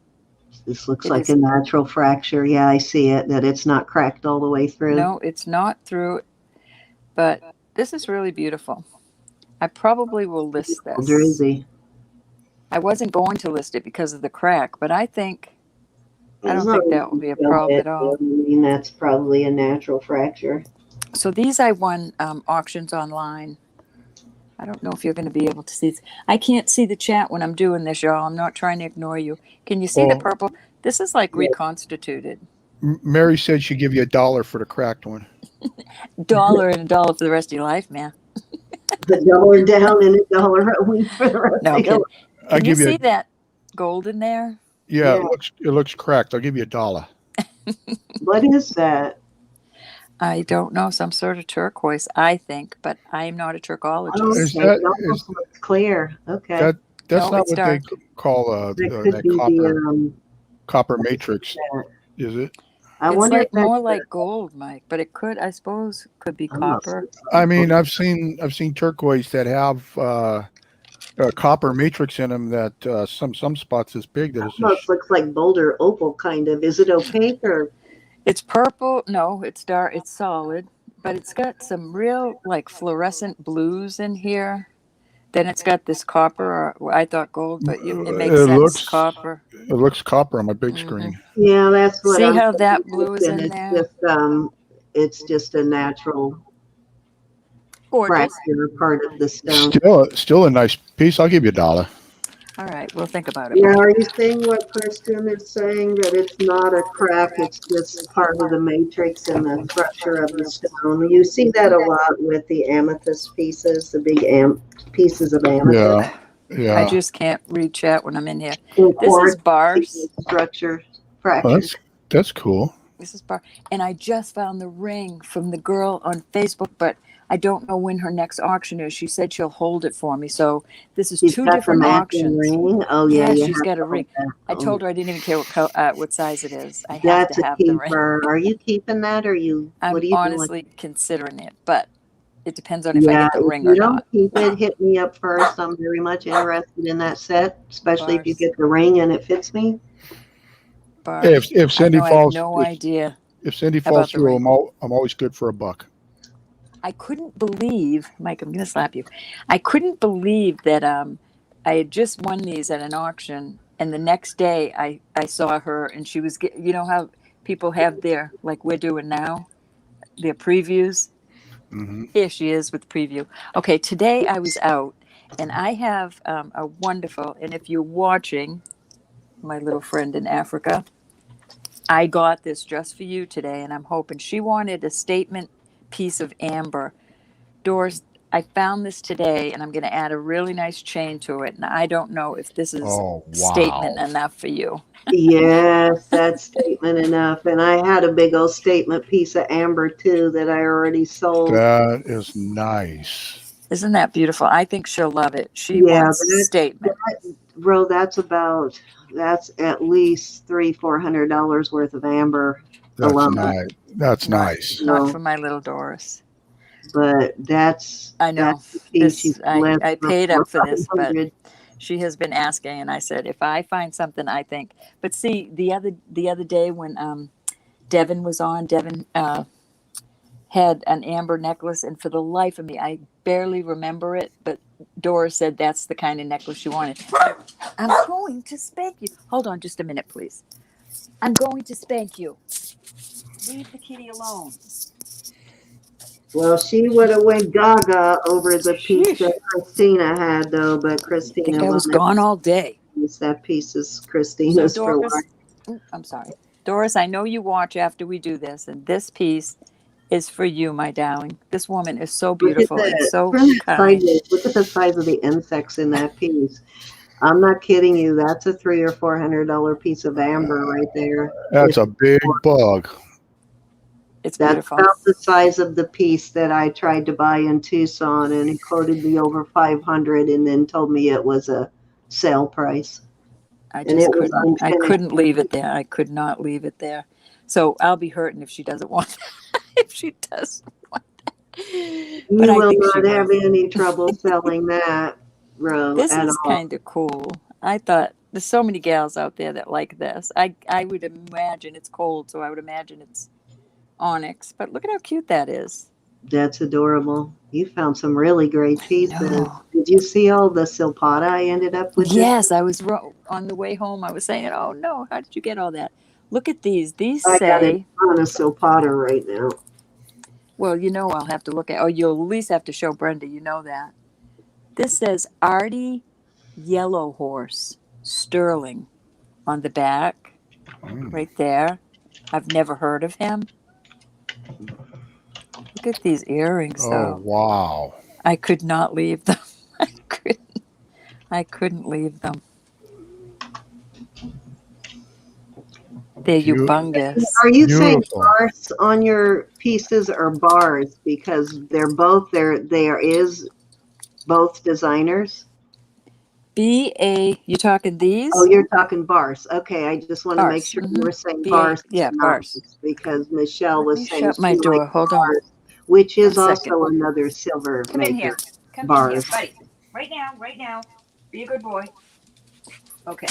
Speaker 1: This looks
Speaker 3: It
Speaker 1: like
Speaker 3: is-
Speaker 1: a natural fracture. Yeah, I see it, that it's not cracked all the way through.
Speaker 3: No, it's not through. But this is really beautiful. I probably will list this.
Speaker 1: Drizzy.
Speaker 3: I wasn't going to list it because of the crack, but I think I
Speaker 1: There's
Speaker 3: don't
Speaker 1: no
Speaker 3: think that will be a
Speaker 1: reason to
Speaker 3: problem
Speaker 1: sell
Speaker 3: at all.
Speaker 1: it. I mean, that's probably a natural fracture.
Speaker 3: So these I won auctions online. I don't know if you're going to be able to see. I can't see the chat when I'm doing this, y'all. I'm not trying to ignore you. Can you see the
Speaker 2: Well-
Speaker 3: purple? This is like reconstituted.
Speaker 2: Mary said she'd give you $1 for the cracked one.
Speaker 3: $1 and $1 for the rest of your life, man.
Speaker 1: $1 down and $1 a week for the rest
Speaker 3: No
Speaker 1: of your
Speaker 3: kidding.
Speaker 1: life.
Speaker 2: I'll
Speaker 3: Can you
Speaker 2: give you.
Speaker 3: see that gold in there?
Speaker 2: Yeah,
Speaker 1: Yeah.
Speaker 2: it looks cracked. I'll give you $1.
Speaker 1: What is that?
Speaker 3: I don't know. Some sort of turquoise, I think, but I am not a turcologist.
Speaker 1: Oh,
Speaker 2: Is
Speaker 1: okay.
Speaker 2: that-
Speaker 1: It almost looks clear. Okay.
Speaker 2: That's
Speaker 3: No,
Speaker 2: not
Speaker 3: it's
Speaker 2: what
Speaker 3: dark.
Speaker 2: they call
Speaker 1: that
Speaker 2: that
Speaker 1: could be
Speaker 2: copper matrix. Is it?
Speaker 1: I
Speaker 3: It's
Speaker 1: wonder
Speaker 3: like
Speaker 1: if that's
Speaker 3: more like gold, Mike, but it could, I suppose, could be copper.
Speaker 2: I mean, I've seen turquoise that have copper matrix in them that some spots is big that it's
Speaker 1: almost looks like boulder opal kind of. Is it opaque or?
Speaker 3: It's purple. No, it's dark. It's solid, but it's got some real like fluorescent blues in here. Then it's got this copper, or I thought gold, but it makes
Speaker 2: It
Speaker 3: sense.
Speaker 2: looks-
Speaker 3: Copper.
Speaker 2: it looks copper on my big
Speaker 3: Mhm.
Speaker 2: screen.
Speaker 1: Yeah, that's what
Speaker 3: See
Speaker 1: I'm
Speaker 3: how that
Speaker 1: thinking.
Speaker 3: blue is in
Speaker 1: It's
Speaker 3: there?
Speaker 1: it's just a natural
Speaker 3: Gorgeous.
Speaker 1: fracture part of the stone.
Speaker 2: Still a nice piece. I'll give you $1.
Speaker 3: All right, we'll think about it.
Speaker 1: Yeah, are you seeing what Kristen is saying, that it's not a crack, it's just part of the matrix and the structure of the stone? You see that a lot with the amethyst pieces, the big pieces of amethyst.
Speaker 2: Yeah.
Speaker 3: I just can't read chat when I'm in here.
Speaker 1: In
Speaker 3: This is
Speaker 1: quartz
Speaker 3: bars.
Speaker 1: structure
Speaker 2: Well,
Speaker 1: fractures.
Speaker 2: that's cool.
Speaker 3: This is bar. And I just found the ring from the girl on Facebook, but I don't know when her next auction is. She said she'll hold it for me. So this is
Speaker 1: She's
Speaker 3: two
Speaker 1: got the
Speaker 3: different
Speaker 1: matching
Speaker 3: auctions.
Speaker 1: ring. Oh yeah,
Speaker 3: Yeah,
Speaker 1: you
Speaker 3: she's
Speaker 1: have
Speaker 3: got
Speaker 1: to
Speaker 3: a ring.
Speaker 1: hold that.
Speaker 3: I told her I didn't even care what size it is. I have
Speaker 1: That's
Speaker 3: to
Speaker 1: a
Speaker 3: have the ring.
Speaker 1: keeper. Are you keeping that, or you?
Speaker 3: I'm
Speaker 1: What are you
Speaker 3: honestly considering it, but it depends on if I
Speaker 1: Yeah,
Speaker 3: get the
Speaker 1: if
Speaker 3: ring
Speaker 1: you
Speaker 3: or
Speaker 1: don't
Speaker 3: not.
Speaker 1: keep it, hit me up first. I'm very much interested in that set, especially if you
Speaker 3: Bars.
Speaker 1: get the ring and it fits me.
Speaker 3: Bars.
Speaker 2: If
Speaker 3: I
Speaker 2: Cindy
Speaker 3: know I have
Speaker 2: falls,
Speaker 3: no idea.
Speaker 2: if Cindy
Speaker 3: about
Speaker 2: falls
Speaker 3: the
Speaker 2: through,
Speaker 3: ring.
Speaker 2: I'm always good for $1.
Speaker 3: I couldn't believe, Mike, I'm going to slap you. I couldn't believe that I had just won these at an auction, and the next day I saw her, and she was, you know how people have their, like we're doing now, their previews?
Speaker 2: Mm-hmm.
Speaker 3: Here she is with preview. Okay, today I was out, and I have a wonderful, and if you're watching, my little friend in Africa, I got this just for you today, and I'm hoping she wanted a statement piece of amber. Doris, I found this today, and I'm going to add a really nice chain to it. And I don't know if this is
Speaker 2: Oh, wow.
Speaker 3: statement enough for you.
Speaker 1: Yes, that's statement enough. And I had a big old statement piece of amber too that I already sold.
Speaker 2: That is nice.
Speaker 3: Isn't that beautiful? I think she'll love it. She
Speaker 1: Yeah,
Speaker 3: wants
Speaker 1: that-
Speaker 3: statement.
Speaker 1: Bro, that's at least $300-400 worth of amber
Speaker 2: That's
Speaker 1: alone.
Speaker 2: nice. That's nice.
Speaker 3: Not
Speaker 1: No.
Speaker 3: for my little Doris.
Speaker 1: but that's
Speaker 3: I know
Speaker 1: the piece you
Speaker 3: this.
Speaker 1: can list
Speaker 3: I
Speaker 1: for
Speaker 3: paid up for this, but
Speaker 1: 500.
Speaker 3: she has been asking, and I said if I find something, I think. But see, the other day when Devin was on, Devin had an amber necklace, and for the life of me, I barely remember it. But Doris said that's the kind of necklace she wanted. I'm going to spank you. Hold on, just a minute, please. I'm going to spank you. Leave the kitty alone.
Speaker 1: Well, she would have went gaga over the piece
Speaker 3: Sheesh.
Speaker 1: that Christina had, though. But
Speaker 3: I think
Speaker 1: Christina
Speaker 3: I
Speaker 1: will
Speaker 3: was
Speaker 1: never
Speaker 3: gone all day.
Speaker 1: use that piece is
Speaker 3: So
Speaker 1: Christina's for life.
Speaker 3: Doris, I'm sorry. Doris, I know you watch after we do this, and this piece is for you, my darling. This woman is so
Speaker 1: Look at
Speaker 3: beautiful and
Speaker 1: that.
Speaker 3: so
Speaker 1: Turn it
Speaker 3: kind.
Speaker 1: sideways. Look at the size of the insects in that piece. I'm not kidding you. That's a $300 or $400 piece of amber right there.
Speaker 2: That's a big bug.
Speaker 3: It's
Speaker 1: That's
Speaker 3: beautiful.
Speaker 1: about the size of the piece that I tried to buy in Tucson, and he quoted me over 500 and then told me it was a sale price.
Speaker 3: I
Speaker 1: And it
Speaker 3: just
Speaker 1: was
Speaker 3: couldn't. I
Speaker 1: unfinished.
Speaker 3: couldn't leave it there. I could not leave it there. So I'll be hurting if she doesn't want that. If she does want that. But
Speaker 1: You
Speaker 3: I
Speaker 1: will
Speaker 3: think she
Speaker 1: not
Speaker 3: will.
Speaker 1: have any trouble selling that row
Speaker 3: This
Speaker 1: at
Speaker 3: is
Speaker 1: all.
Speaker 3: kind of cool. I thought there's so many gals out there that like this. I would imagine it's cold, so I would imagine it's onyx. But look at how cute that is.
Speaker 1: That's adorable. You found some really great pieces.
Speaker 3: No.
Speaker 1: Did you see all the silpata I ended up with this?
Speaker 3: Yes, I was on the way home. I was saying, "Oh no, how did you get all that?" Look at these. These
Speaker 1: I got it
Speaker 3: say,
Speaker 1: on a silpata right now.
Speaker 3: well, I'll have to look at. Oh, you'll at least have to show Brenda. You know that. This says Artie Yellow Horse Sterling on the back, right there. I've never heard of him. Look at these earrings,
Speaker 2: Oh,
Speaker 3: though.
Speaker 2: wow.
Speaker 3: I could not leave them. I couldn't leave them. They're humongous.
Speaker 1: Are you saying
Speaker 2: Beautiful.
Speaker 1: bars on your pieces or bars? Because there is both designers.
Speaker 3: You talking
Speaker 1: Oh,
Speaker 3: these?
Speaker 1: you're talking bars. Okay, I just want to make
Speaker 3: Bars.
Speaker 1: sure you were saying
Speaker 3: BA,
Speaker 1: bars,
Speaker 3: yeah,
Speaker 1: not
Speaker 3: bars.
Speaker 1: because Michelle
Speaker 3: Let
Speaker 1: was
Speaker 3: me
Speaker 1: saying
Speaker 3: shut my
Speaker 1: she likes
Speaker 3: door. Hold on
Speaker 1: bars, which
Speaker 3: one
Speaker 1: is
Speaker 3: second.
Speaker 1: also another silver
Speaker 3: Come in
Speaker 1: maker.
Speaker 3: here. Come in here,
Speaker 1: Bars.
Speaker 3: buddy. Right now. Be a good boy. Okay.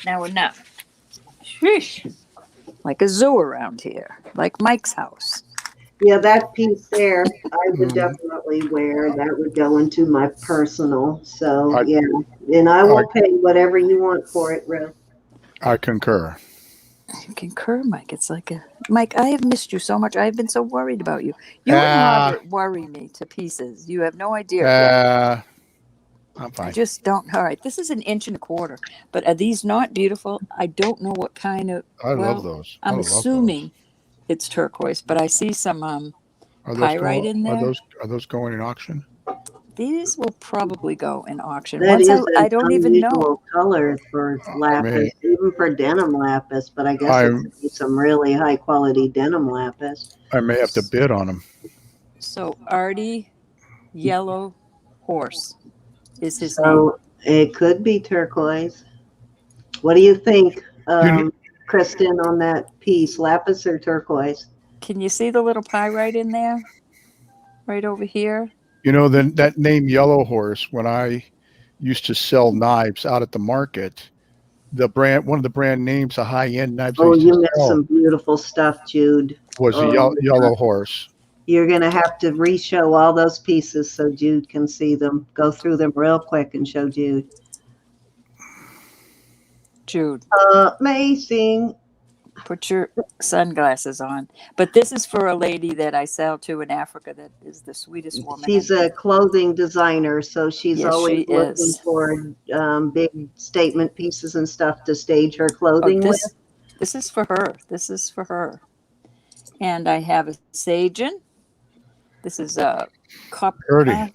Speaker 3: Now enough. Sheesh. Like a zoo around here. Like Mike's house.
Speaker 1: Yeah, that piece there, I would
Speaker 2: Mm,
Speaker 1: definitely wear. That would go into my personal. So
Speaker 2: I,
Speaker 1: yeah, and I
Speaker 2: I,
Speaker 1: will pay whatever you want for it, Ruth.
Speaker 2: I concur.
Speaker 3: You concur, Mike. It's like Mike, I have missed you so much. I've been so worried about you. You and
Speaker 2: Ah,
Speaker 3: Robert worry me to pieces. You have no idea.
Speaker 2: I'm
Speaker 3: I
Speaker 2: fine.
Speaker 3: just don't. All right, this is 1.25 inches, but are these not beautiful? I don't know what kind of.
Speaker 2: I love
Speaker 3: Well,
Speaker 2: those. I
Speaker 3: I'm
Speaker 2: love those.
Speaker 3: assuming it's turquoise, but I see some
Speaker 2: Are those
Speaker 3: pyrite
Speaker 2: going?
Speaker 3: in there.
Speaker 2: Are those going in auction?
Speaker 3: These will probably go in auction.
Speaker 1: That
Speaker 3: Once
Speaker 1: is
Speaker 3: I
Speaker 1: an
Speaker 3: don't even know.
Speaker 1: unusual color for
Speaker 2: I may.
Speaker 1: lapis, even for denim lapis, but I guess
Speaker 2: I
Speaker 1: it's some really high quality denim lapis.
Speaker 2: I may have to bid on them.
Speaker 3: So Artie Yellow Horse is his name.
Speaker 1: So it could be turquoise. What do you think,
Speaker 2: You
Speaker 1: Kristen, on that piece, lapis or turquoise?
Speaker 3: Can you see the little pyrite in there? Right over here.
Speaker 2: you know that name Yellow Horse. When I used to sell knives out at the market, one of the brand names of high end knives I
Speaker 1: Oh,
Speaker 2: used to
Speaker 1: you missed
Speaker 2: sell
Speaker 1: some beautiful stuff, Jude.
Speaker 2: was a
Speaker 1: Oh,
Speaker 2: Yellow Horse.
Speaker 1: you're going to have to re-show all those pieces so Jude can see them. Go through them real quick and show Jude.
Speaker 3: Jude,
Speaker 1: Amazing.
Speaker 3: put your sunglasses on. But this is for a lady that I sell to in Africa that is the sweetest woman.
Speaker 1: She's a clothing designer, so she's
Speaker 3: Yes,
Speaker 1: always
Speaker 3: she
Speaker 1: looking
Speaker 3: is.
Speaker 1: for big statement pieces and stuff to stage her
Speaker 3: Oh,
Speaker 1: clothing with.
Speaker 3: this is for her. This is for her. And I have a Sagen. This is a
Speaker 2: Pretty.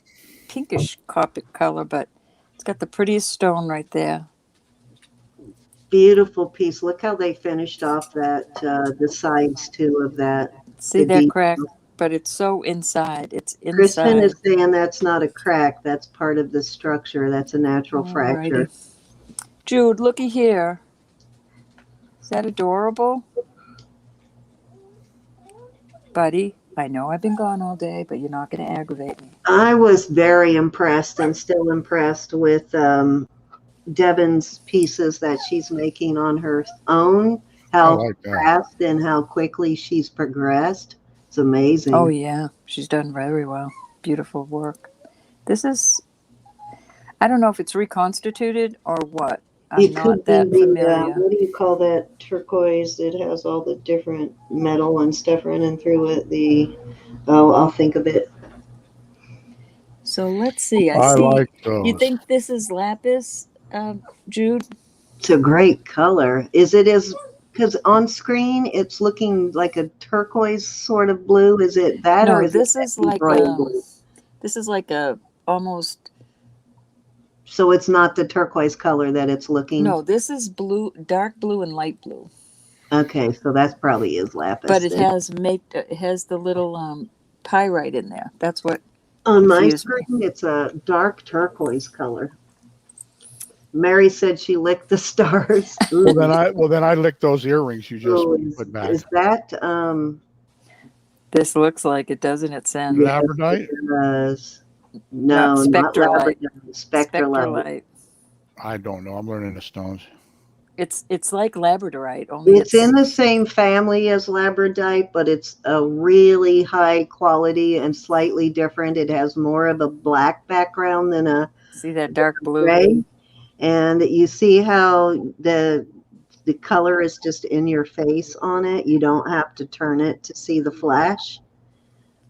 Speaker 3: pinkish copper color, but it's got the prettiest stone right there.
Speaker 1: Beautiful piece. Look how they finished off that, the sides too of that.
Speaker 3: See
Speaker 1: The
Speaker 3: that crack?
Speaker 1: detail.
Speaker 3: But it's so inside. It's
Speaker 1: Kristen
Speaker 3: inside.
Speaker 1: is saying that's not a crack. That's part of the structure. That's a natural fracture.
Speaker 3: Alrighty. Jude, looky here. Is that adorable? Buddy, I know I've been gone all day, but you're not going to aggravate me.
Speaker 1: I was very impressed and still impressed with Devon's pieces that she's making on her own,
Speaker 2: I
Speaker 1: how
Speaker 2: like that.
Speaker 1: fast and how quickly she's progressed. It's amazing.
Speaker 3: Oh, yeah. She's done very well. Beautiful work. This is, I don't know if it's reconstituted or what. I'm
Speaker 1: It
Speaker 3: not
Speaker 1: could be
Speaker 3: that
Speaker 1: the,
Speaker 3: familiar.
Speaker 1: what do you call that turquoise? It has all the different metal and stuff running through it. I'll think of it.
Speaker 3: So let's see. I
Speaker 2: I
Speaker 3: see.
Speaker 2: like
Speaker 3: You
Speaker 2: those.
Speaker 3: think this is lapis, Jude?
Speaker 1: It's a great color. Is it because on screen it's looking like a turquoise sort of blue? Is it that or
Speaker 3: No,
Speaker 1: is it
Speaker 3: this
Speaker 1: that
Speaker 3: is
Speaker 1: deep
Speaker 3: like
Speaker 1: royal blue?
Speaker 3: this is like a almost
Speaker 1: So it's not the turquoise color that it's looking?
Speaker 3: no. This is blue, dark blue, and light blue.
Speaker 1: Okay, so that probably is lapis.
Speaker 3: But it
Speaker 1: then.
Speaker 3: has the little pyrite in there. That's what
Speaker 1: On my
Speaker 3: confused me.
Speaker 1: screen, it's a dark turquoise color. Mary said she licked the stars.
Speaker 2: Well, then I licked those earrings you just
Speaker 1: Oh,
Speaker 2: put back.
Speaker 1: is that
Speaker 3: This looks like it, doesn't it, Sen?
Speaker 1: yes,
Speaker 2: Labradorite?
Speaker 1: it does. No, not
Speaker 3: Spectralite.
Speaker 1: labradorite. Spectralite.
Speaker 3: Spectralite.
Speaker 2: I don't know. I'm learning the stones.
Speaker 3: It's like labradorite, only
Speaker 1: It's in the same family as labradorite, but it's a really high quality and slightly different. It has more of a black background than a
Speaker 3: see that dark blue.
Speaker 1: gray. And you see how the color is just in your face on it. You don't have to turn it to see the flash.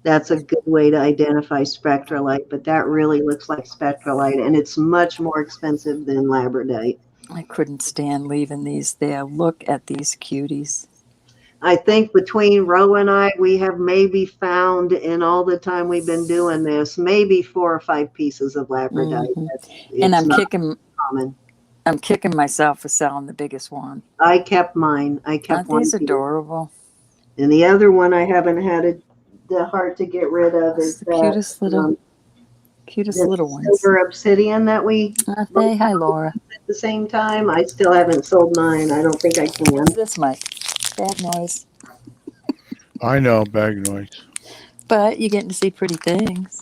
Speaker 1: That's a good way to identify spectralite, but that really looks like spectralite, and it's much more expensive than labradorite.
Speaker 3: I couldn't stand leaving these there. Look at these cuties.
Speaker 1: I think between Ro and I, we have maybe found in all the time we've been doing this, maybe 4 or 5 pieces of labradorite.
Speaker 3: Mm-hmm. And I'm
Speaker 1: common.
Speaker 3: I'm kicking myself for selling the biggest one.
Speaker 1: I kept mine. I kept
Speaker 3: Aren't
Speaker 1: one.
Speaker 3: these adorable?
Speaker 1: And the other one I haven't had the heart to get rid of is
Speaker 3: the cutest little ones.
Speaker 1: Silver obsidian that we
Speaker 3: say hi, Laura.
Speaker 1: At the same time. I still haven't sold mine. I don't think I can.
Speaker 3: What's this, Mike? Bad noise.
Speaker 2: I know, bag noise.
Speaker 3: But you're getting to see pretty things.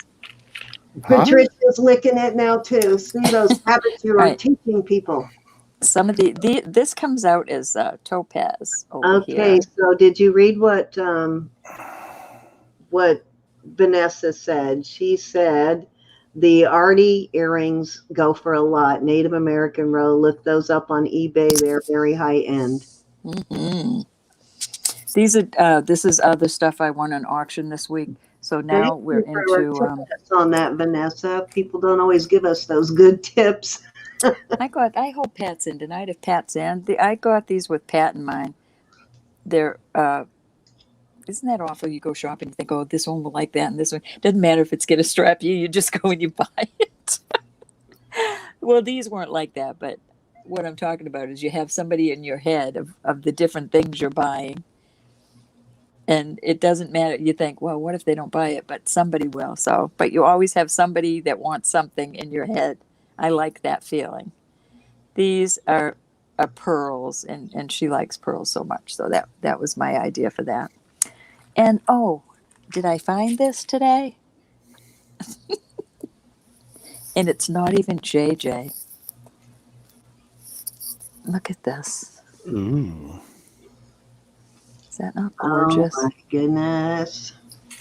Speaker 1: Patricia's licking it now too. See those habits you are teaching people.
Speaker 3: Some of this comes out as topaz over
Speaker 1: okay,
Speaker 3: here.
Speaker 1: So did you read what Vanessa said? She said the Artie earrings go for a lot. Native American row. Look those up on eBay. They're very high end.
Speaker 3: Mm-hmm. These are this is other stuff I won an auction this week. So now we're into
Speaker 1: on that, Vanessa. People don't always give us those good tips.
Speaker 3: I hope Pat's in tonight. If Pat's in, I got these with Pat in mind. They're isn't that awful? You go shopping, you think, oh, this one will like that, and this one doesn't matter if it's going to strap you. You just go and you buy it. Well, these weren't like that, but what I'm talking about is you have somebody in your head of the different things you're buying. And it doesn't matter. You think, well, what if they don't buy it? But somebody will. So, but you always have somebody that wants something in your head. I like that feeling. These are pearls, and she likes pearls so much. So that was my idea for that. And oh, did I find this today? And it's not even JJ. Look at this.
Speaker 2: Ooh.
Speaker 3: Is that not gorgeous?
Speaker 1: Oh my goodness!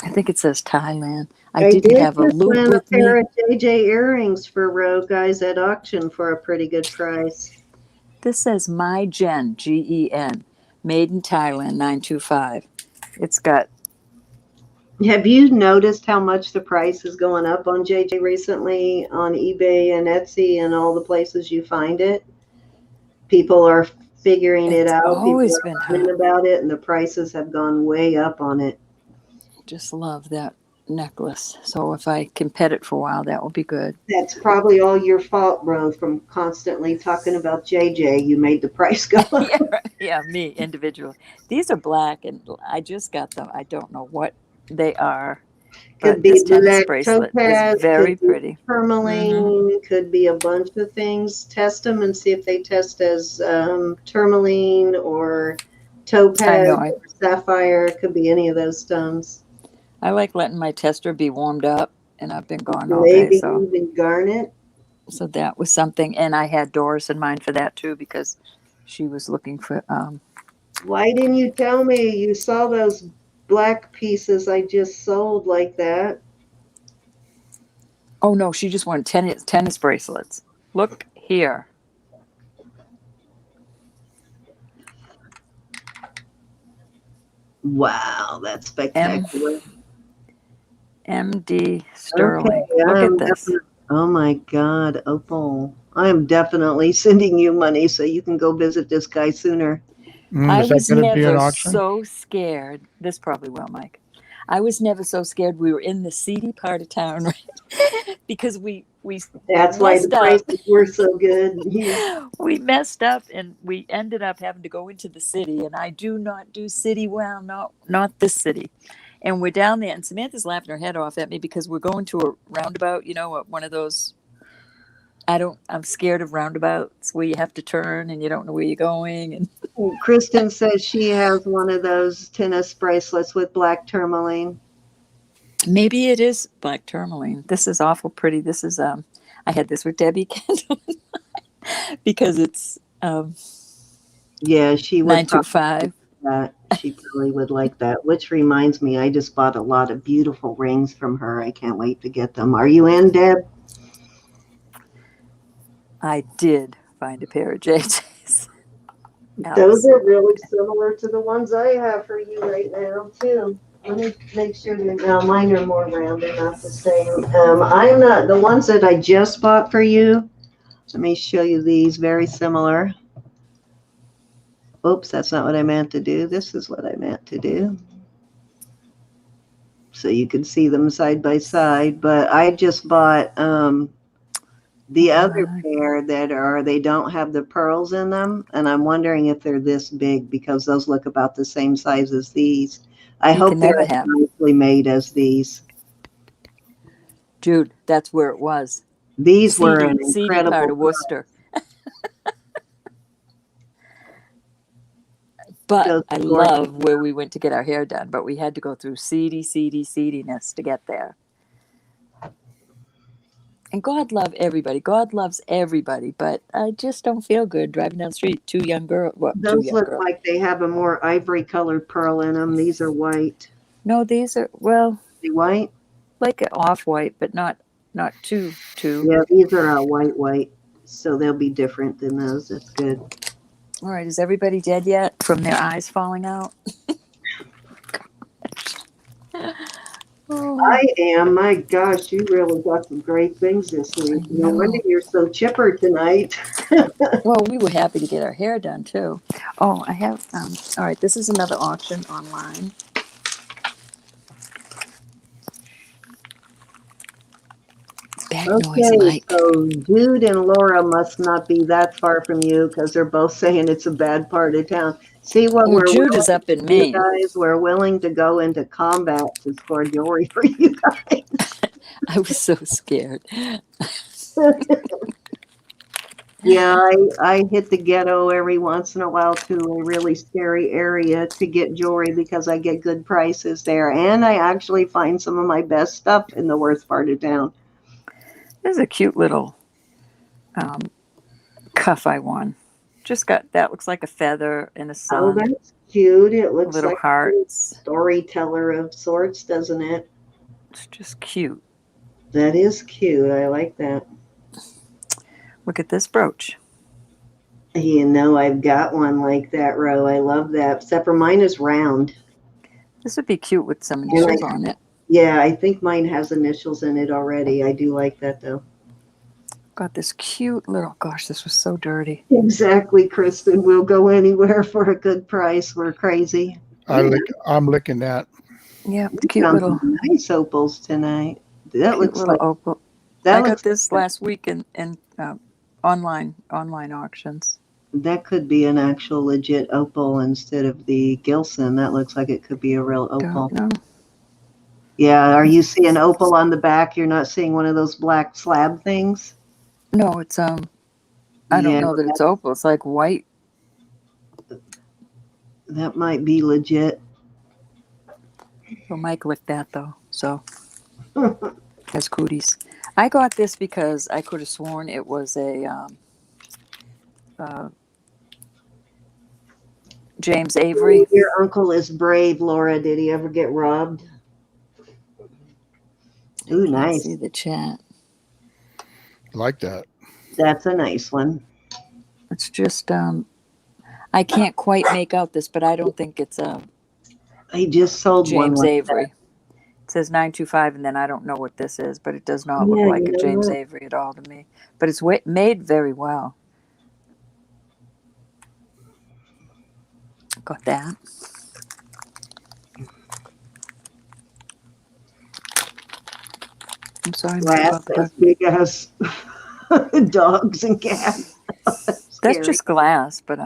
Speaker 3: I think it says Thailand. I did have a loop with me.
Speaker 1: Pair of JJ earrings for Rogue guys at auction for a pretty good price.
Speaker 3: This says My Gen, GEN, made in Thailand, 925. It's got.
Speaker 1: Have you noticed how much the price is going up on JJ recently on eBay and Etsy and all the places you find it? People are figuring it out.
Speaker 3: Always
Speaker 1: People are
Speaker 3: been
Speaker 1: learning about it, and the prices have gone way up on it.
Speaker 3: Just love that necklace. So if I can pet it for a while, that will be good.
Speaker 1: That's probably all your fault, bro, from constantly talking about JJ. You made the price go up.
Speaker 3: Yeah, me individually. These are black, and I just got them. I don't know what they are.
Speaker 1: Could
Speaker 3: But
Speaker 1: be
Speaker 3: this tennis
Speaker 1: black
Speaker 3: bracelet
Speaker 1: topaz,
Speaker 3: is very
Speaker 1: could be
Speaker 3: pretty.
Speaker 1: tourmaline, could be a bunch of things. Test them and see if they test as tourmaline or topaz or sapphire. Could be any of those stones.
Speaker 3: I like letting my tester be warmed up, and I've been gone all day,
Speaker 1: Maybe
Speaker 3: so
Speaker 1: even garnet.
Speaker 3: that was something. And I had Doris in mind for that too because she was looking for.
Speaker 1: Why didn't you tell me you saw those black pieces I just sold like that?
Speaker 3: Oh no, she just wanted tennis bracelets. Look here.
Speaker 1: Wow, that's
Speaker 3: M
Speaker 1: spectacular.
Speaker 3: MD
Speaker 1: Okay,
Speaker 3: Sterling. Look at
Speaker 1: I'm
Speaker 3: this.
Speaker 1: definitely, oh my God, Opal. I'm definitely sending you money so you can go visit this guy sooner.
Speaker 3: I
Speaker 2: Is that
Speaker 3: was
Speaker 2: going to be an
Speaker 3: never
Speaker 2: auction?
Speaker 3: so scared. This probably will, Mike. I was never so scared. We were in the seedy part of town, right? Because we
Speaker 1: That's why the
Speaker 3: messed up.
Speaker 1: prices were so good. You,
Speaker 3: We messed up, and we ended up having to go into the city. And I do not do city well. Not this city. And we're down there, and Samantha's laughing her head off at me because we're going to a roundabout. You know, one of those. I'm scared of roundabouts where you have to turn and you don't know where you're going. And
Speaker 1: Kristen says she has one of those tennis bracelets with black tourmaline.
Speaker 3: maybe it is black tourmaline. This is awful pretty. This is I had this with Debbie Kendall because it's
Speaker 1: Yeah, she would probably
Speaker 3: 925.
Speaker 1: that. She probably would like that. Which reminds me, I just bought a lot of beautiful rings from her. I can't wait to get them. Are you in, Deb?
Speaker 3: I did find a pair of JJ's.
Speaker 1: Those are really similar to the ones I have for you right now, too. Let me make sure that now mine are more round, they're not the same. I'm not the ones that I just bought for you. Let me show you these, very similar. Oops, that's not what I meant to do. This is what I meant to do. So you can see them side by side, but I just bought the other pair they don't have the pearls in them, and I'm wondering if they're this big because those look about the same size as these. I hope they're as nicely made as these.
Speaker 3: Jude, that's where it was.
Speaker 1: These were an
Speaker 3: seedy part
Speaker 1: incredible
Speaker 3: of Worcester. But I love where we went to get our hair done, but we had to go through seediness to get there. And God love everybody. God loves everybody, but I just don't feel good driving down the street. Two young girls.
Speaker 1: Those look like they have a more ivory colored pearl in them. These are white.
Speaker 3: No, these are, well,
Speaker 1: they white?
Speaker 3: Like off-white, but not too.
Speaker 1: Yeah, these are white. So they'll be different than those. That's good.
Speaker 3: All right, is everybody dead yet from their eyes falling out?
Speaker 1: I am. My gosh, you really got some great things this week. No wonder you're so chipper tonight.
Speaker 3: Well, we were happy to get our hair done too. Oh, I have. All right, this is another auction online.
Speaker 1: Okay, so Jude and Laura must not be that far from you because they're both saying it's a bad part of town. See what we're
Speaker 3: Jude is up in Maine.
Speaker 1: Guys, we're willing to go into combat to score jewelry for you guys.
Speaker 3: I was so scared.
Speaker 1: Yeah, I hit the ghetto every once in a while to a really scary area to get jewelry because I get good prices there. And I actually find some of my best stuff in the worst part of town.
Speaker 3: There's a cute little cuff I won. Just got that looks like a feather and a sun.
Speaker 1: Oh, that's cute. It looks
Speaker 3: little
Speaker 1: like
Speaker 3: hearts.
Speaker 1: a storyteller of sorts, doesn't it?
Speaker 3: It's just cute.
Speaker 1: That is cute. I like that.
Speaker 3: Look at this brooch.
Speaker 1: You know, I've got one like that, Ro. I love that. Except for mine is round.
Speaker 3: This would be cute with some initials on it.
Speaker 1: Yeah, I think mine has initials in it already. I do like that, though.
Speaker 3: Got this cute little, gosh, this was so dirty.
Speaker 1: Exactly, Kristen. We'll go anywhere for a good price. We're crazy.
Speaker 2: I'm licking that.
Speaker 3: Yeah, cute little.
Speaker 1: Nice opals tonight. That looks
Speaker 3: little
Speaker 1: like
Speaker 3: opal. I got this last week in online auctions.
Speaker 1: That could be an actual legit opal instead of the Gilson. That looks like it could be a real opal.
Speaker 3: Don't know.
Speaker 1: Yeah, are you seeing opal on the back? You're not seeing one of those black slab things?
Speaker 3: No, it's I don't know that it's opal. It's like white.
Speaker 1: That might be legit.
Speaker 3: Well, Mike licked that though, so as cooties. I got this because I could have sworn it was a uh, James Avery.
Speaker 1: Your uncle is brave, Laura. Did he ever get robbed? Ooh,
Speaker 3: I can't see
Speaker 1: nice.
Speaker 3: the chat.
Speaker 2: Like that.
Speaker 1: That's a nice one.
Speaker 3: It's just I can't quite make out this, but I don't think it's
Speaker 1: He just sold one
Speaker 3: James
Speaker 1: like
Speaker 3: Avery. It says 925, and then I don't know what this is, but it does not
Speaker 1: that.
Speaker 3: look
Speaker 1: Yeah,
Speaker 3: like
Speaker 1: you
Speaker 3: a
Speaker 1: know
Speaker 3: James
Speaker 1: what?
Speaker 3: Avery at all to me. But it's made very well. Got that. I'm sorry, Mike,
Speaker 1: Glass
Speaker 3: about the
Speaker 1: as
Speaker 3: dog.
Speaker 1: big as dogs and cats. That's
Speaker 3: That's
Speaker 1: scary.
Speaker 3: just glass, but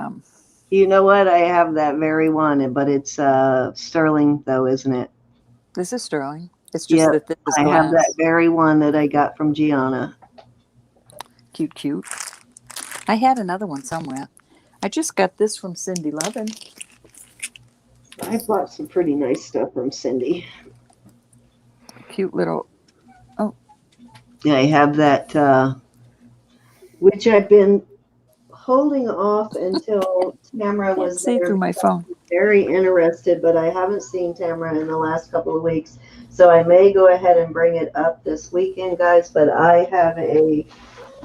Speaker 1: You know what? I have that very one, but it's sterling though, isn't it?
Speaker 3: this is sterling. It's just
Speaker 1: Yep.
Speaker 3: that this is
Speaker 1: I have that
Speaker 3: glass.
Speaker 1: very one that I got from Gianna.
Speaker 3: Cute, cute. I had another one somewhere. I just got this from Cindy Lovin.
Speaker 1: I bought some pretty nice stuff from Cindy.
Speaker 3: Cute little.
Speaker 1: Yeah, I have that, which I've been holding off until Tamara
Speaker 3: Can't
Speaker 1: was
Speaker 3: see
Speaker 1: there.
Speaker 3: through my phone.
Speaker 1: Very interested, but I haven't seen Tamara in the last couple of weeks. So I may go ahead and bring it up this weekend, guys. But I have a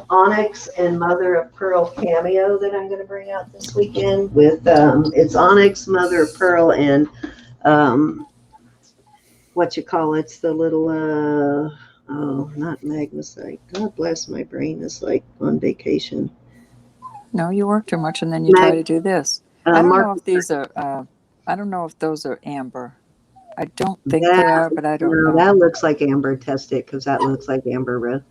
Speaker 1: onyx and mother of pearl cameo that I'm going to bring out this weekend with it's onyx, mother of pearl, and what you call it's the little not magnesite. God bless, my brain is like on vacation.
Speaker 3: No, you work too much, and then you try to do this. I don't
Speaker 1: Mark,
Speaker 3: know if these are. I don't know if those are amber. I don't think
Speaker 1: that
Speaker 3: they are, but I don't
Speaker 1: no,
Speaker 3: know.
Speaker 1: that looks like amber. Test it because that looks like amber red.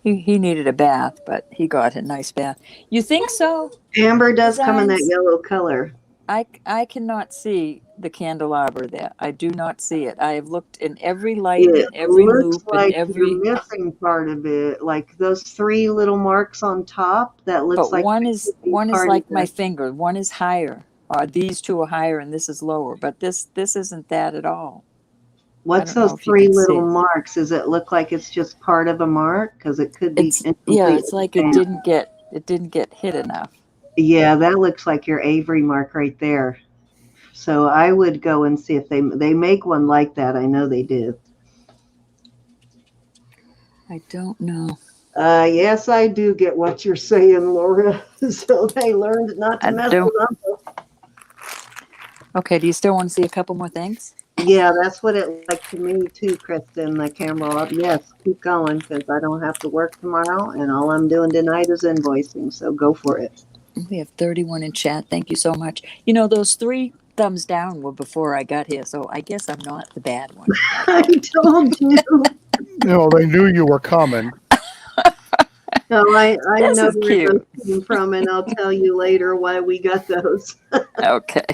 Speaker 3: He needed a bath, but he got a nice bath. You think so?
Speaker 1: Amber does come in that
Speaker 3: Designs.
Speaker 1: yellow color.
Speaker 3: I cannot see the candelabra there. I do not see it. I have looked in every light
Speaker 1: It
Speaker 3: and every
Speaker 1: looks
Speaker 3: loop and
Speaker 1: like
Speaker 3: every.
Speaker 1: you're missing part of it, like those three little marks on top. That looks
Speaker 3: But
Speaker 1: like
Speaker 3: one
Speaker 1: it
Speaker 3: is
Speaker 1: could be part of
Speaker 3: like my
Speaker 1: the.
Speaker 3: finger. One is higher. These two are higher, and this is lower. But this isn't that at all. I
Speaker 1: What's
Speaker 3: don't know
Speaker 1: those
Speaker 3: if you
Speaker 1: three
Speaker 3: can
Speaker 1: little
Speaker 3: see.
Speaker 1: marks? Does it look like it's just part of a mark? Because it could be incomplete.
Speaker 3: It's like it didn't get hit enough.
Speaker 1: Yeah, that looks like your Avery mark right there. So I would go and see if they make one like that. I know they do.
Speaker 3: I don't know.
Speaker 1: Yes, I do get what you're saying, Laura. So they learned not to
Speaker 3: I
Speaker 1: mess
Speaker 3: don't.
Speaker 1: with Uncle.
Speaker 3: Okay, do you still want to see a couple more things?
Speaker 1: Yeah, that's what it like to me too, Kristen. The camera up. Yes, keep going because I don't have to work tomorrow, and all I'm doing tonight is invoicing. So go for it.
Speaker 3: We have 31 in chat. Thank you so much. You know, those 3 thumbs down were before I got here, so I guess I'm not the bad one.
Speaker 1: I told you.
Speaker 2: No, they knew you were coming.
Speaker 1: No, I
Speaker 3: This
Speaker 1: know
Speaker 3: is
Speaker 1: where
Speaker 3: cute.
Speaker 1: those came from, and I'll tell you later why we got those.
Speaker 3: Okay.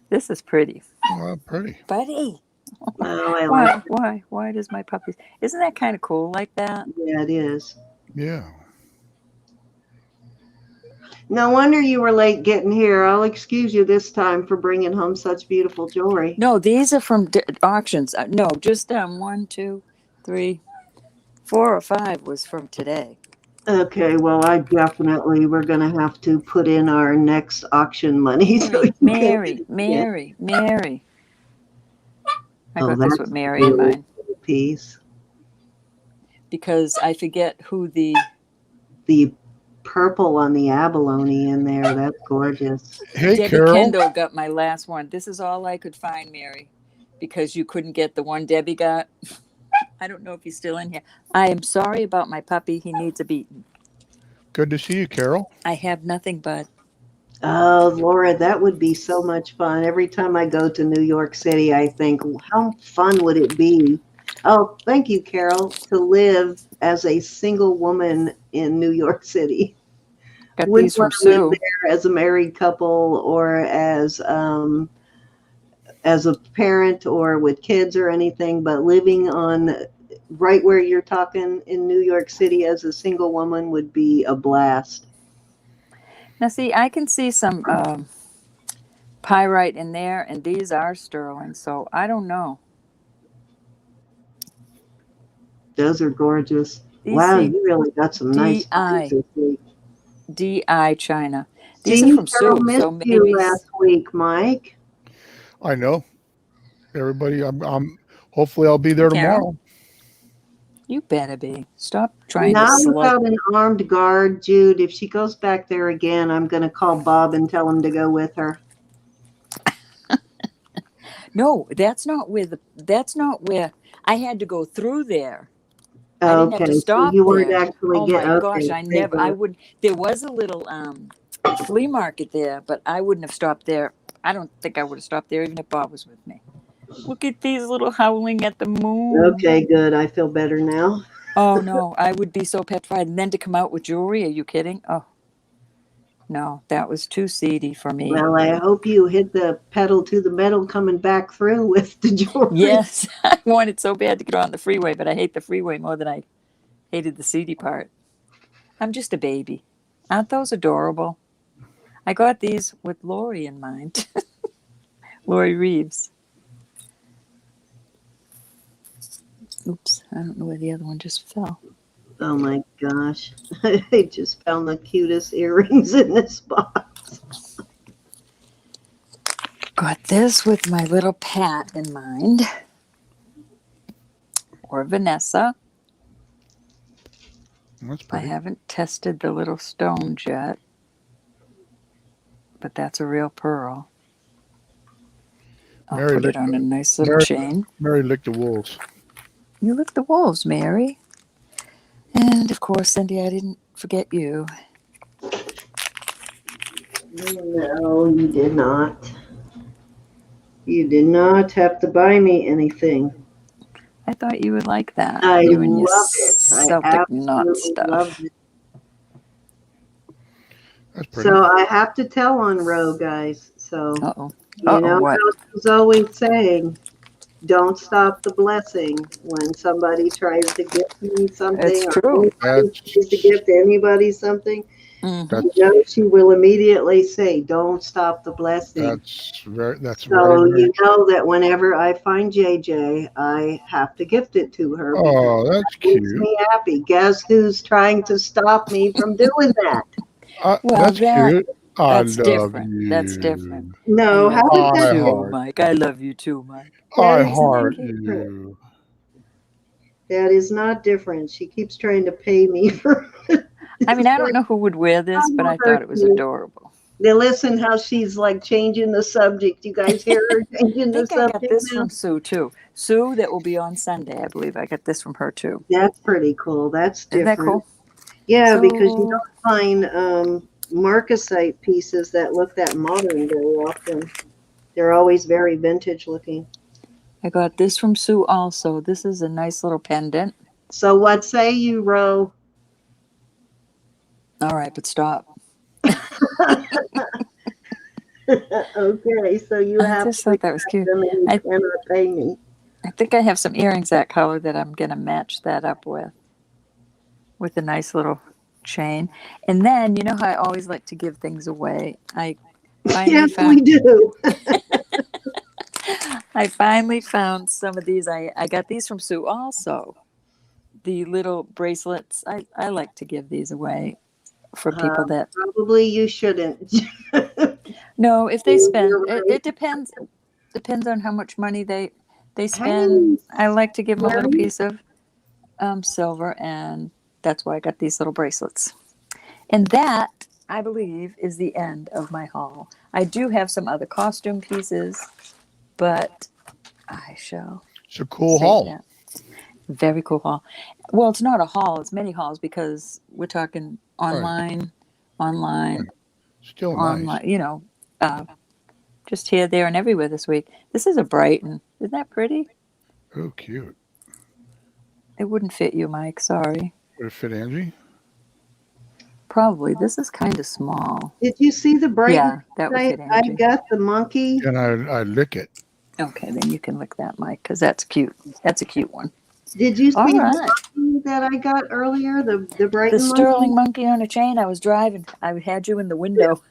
Speaker 3: This is pretty.
Speaker 2: Well, pretty.
Speaker 3: Buddy.
Speaker 1: Oh, I like it.
Speaker 3: Why does my puppy? Isn't that kind of cool like that?
Speaker 1: Yeah, it is.
Speaker 2: Yeah.
Speaker 1: No wonder you were late getting here. I'll excuse you this time for bringing home such beautiful jewelry.
Speaker 3: No, these are from auctions. No, just 1, 2, 3, 4 or 5 was from today.
Speaker 1: Okay, well, we're going to have to put in our next auction money.
Speaker 3: Mary. I got this with Mary in mine.
Speaker 1: Piece.
Speaker 3: Because I forget who the
Speaker 1: purple on the abalone in there. That's gorgeous.
Speaker 2: Hey,
Speaker 3: Debbie
Speaker 2: Carol.
Speaker 3: Kendall got my last one. This is all I could find, Mary, because you couldn't get the one Debbie got. I don't know if he's still in here. I am sorry about my puppy. He needs a beating.
Speaker 2: Good to see you, Carol.
Speaker 3: I have nothing but.
Speaker 1: Oh, Laura, that would be so much fun. Every time I go to New York City, I think, how fun would it be? Oh, thank you, Carol, to live as a single woman in New York City.
Speaker 3: Got
Speaker 1: Wouldn't
Speaker 3: these from
Speaker 1: want to live
Speaker 3: Sue.
Speaker 1: there as a married couple or as a parent or with kids or anything, but living on right where you're talking in New York City as a single woman would be a blast.
Speaker 3: Now, see, I can see some pyrite in there, and these are sterling. So I don't know.
Speaker 1: Those are gorgeous. Wow,
Speaker 3: DC
Speaker 1: you really got some nice finds
Speaker 3: DI
Speaker 1: this week.
Speaker 3: DI China. These are
Speaker 1: See,
Speaker 3: from
Speaker 1: Cheryl
Speaker 3: Sue,
Speaker 1: missed
Speaker 3: so
Speaker 1: you
Speaker 3: maybe
Speaker 1: last week, Mike.
Speaker 2: I know. Everybody, I'm hopefully I'll be there
Speaker 3: Carol,
Speaker 2: tomorrow.
Speaker 3: you better be. Stop trying to
Speaker 1: Not
Speaker 3: slug.
Speaker 1: without an armed guard, Jude. If she goes back there again, I'm going to call Bob and tell him to go with her.
Speaker 3: No, that's not where I had to go through there. I didn't have to
Speaker 1: Okay, so
Speaker 3: stop
Speaker 1: you weren't
Speaker 3: there.
Speaker 1: actually
Speaker 3: Oh my gosh,
Speaker 1: okay.
Speaker 3: I would. There was a little flea market there, but I wouldn't have stopped there. I don't think I would have stopped there even if Bob was with me. Look at these little howling at the moon.
Speaker 1: Okay, good. I feel better now.
Speaker 3: Oh no, I would be so petrified. And then to come out with jewelry, are you kidding? Oh no, that was too seedy for me.
Speaker 1: Well, I hope you hit the pedal to the metal coming back through with the jewelry.
Speaker 3: Yes, I wanted so bad to get on the freeway, but I hate the freeway more than I hated the seedy part. I'm just a baby. Aren't those adorable? I got these with Lori in mind. Lori Reeves. Oops, I don't know where the other one just fell.
Speaker 1: Oh my gosh. I just found the cutest earrings in this box.
Speaker 3: Got this with my little Pat in mind. Or Vanessa.
Speaker 2: That's
Speaker 3: I
Speaker 2: pretty.
Speaker 3: haven't tested the little stones yet. But that's a real pearl. I'll
Speaker 2: Mary
Speaker 3: put it on a nice little chain.
Speaker 2: Mary licked the wolves.
Speaker 3: You licked the wolves, Mary. And of course, Cindy, I didn't forget you.
Speaker 1: No, you did not. You did not have to buy me anything.
Speaker 3: I thought you would like that.
Speaker 1: I
Speaker 3: You and your
Speaker 1: love it. I
Speaker 3: Celtic knot
Speaker 1: absolutely love
Speaker 3: stuff.
Speaker 1: it.
Speaker 2: That's pretty.
Speaker 1: So I have to tell on Roe, guys. So
Speaker 3: Uh-oh.
Speaker 1: you know
Speaker 3: What?
Speaker 1: how she's always saying, don't stop the blessing when somebody tries to gift me something.
Speaker 3: It's
Speaker 1: or
Speaker 3: true.
Speaker 1: anybody tries to gift anybody something.
Speaker 3: Mm-hmm.
Speaker 1: You know, she will immediately say, don't stop the blessing.
Speaker 2: That's very
Speaker 1: You know that whenever I find JJ, I have to gift it to her.
Speaker 2: Oh, that's
Speaker 1: It makes
Speaker 2: cute.
Speaker 1: me happy. Guess who's trying to stop me from doing that?
Speaker 3: Well,
Speaker 2: that's cute. I
Speaker 3: that's
Speaker 2: love
Speaker 3: different.
Speaker 2: you.
Speaker 3: That's different.
Speaker 1: No,
Speaker 3: I
Speaker 1: how
Speaker 3: love
Speaker 1: is
Speaker 3: you
Speaker 1: that
Speaker 3: too,
Speaker 2: heart.
Speaker 3: Mike. I love you too, Mike.
Speaker 2: I
Speaker 1: That is
Speaker 2: heart
Speaker 1: different.
Speaker 2: you.
Speaker 1: That is not different. She keeps trying to pay me for.
Speaker 3: I mean, I don't know who would wear this, but I thought it was adorable.
Speaker 1: Now listen how she's like changing the subject. You guys hear her changing the
Speaker 3: I think I got
Speaker 1: subject
Speaker 3: this
Speaker 1: now?
Speaker 3: from Sue too. Sue, that will be on Sunday, I believe. I got this from her too.
Speaker 1: That's pretty cool. That's
Speaker 3: Isn't
Speaker 1: different.
Speaker 3: that cool?
Speaker 1: Yeah,
Speaker 3: So-
Speaker 1: because you don't find marcasite pieces that look that modern very often. They're always very vintage looking.
Speaker 3: I got this from Sue also. This is a nice little pendant.
Speaker 1: So what say you, Ro?
Speaker 3: All right, but stop.
Speaker 1: Okay, so you
Speaker 3: I
Speaker 1: have
Speaker 3: just
Speaker 1: to
Speaker 3: thought that was cute.
Speaker 1: them and you
Speaker 3: I-
Speaker 1: cannot pay me.
Speaker 3: I think I have some earrings that color that I'm going to match that up with a nice little chain. And then, you know how I always like to give things away? I finally
Speaker 1: Yes,
Speaker 3: found
Speaker 1: we do.
Speaker 3: I finally found some of these. I got these from Sue also. The little bracelets. I like to give these away for people that.
Speaker 1: Probably you shouldn't.
Speaker 3: No, if they spend,
Speaker 1: You're right.
Speaker 3: it depends. Depends on how much money they spend. I like to give them a little piece of silver, and that's why I got these little bracelets. And that, I believe, is the end of my haul. I do have some other costume pieces, but I shall.
Speaker 2: It's a cool
Speaker 3: save
Speaker 2: haul.
Speaker 3: that. Very cool haul. Well, it's not a haul; it's many hauls because we're talking online,
Speaker 2: Still
Speaker 3: online.
Speaker 2: nice.
Speaker 3: You know, just here, there, and everywhere this week. This is a Brighton. Isn't that pretty?
Speaker 2: Oh, cute.
Speaker 3: It wouldn't fit you, Mike. Sorry.
Speaker 2: Would it fit Angie?
Speaker 3: Probably. This is kind of small.
Speaker 1: Did you see the Brighton?
Speaker 3: Yeah, that would fit
Speaker 1: I
Speaker 3: Angie.
Speaker 1: got the monkey.
Speaker 2: And I lick it.
Speaker 3: Okay, then you can lick that, Mike, because that's cute. That's a cute one.
Speaker 1: Did you see
Speaker 3: All
Speaker 1: the
Speaker 3: right.
Speaker 1: monkey that I got earlier? The
Speaker 3: The
Speaker 1: Brighton
Speaker 3: sterling monkey on a chain. I was driving. I had you in the window.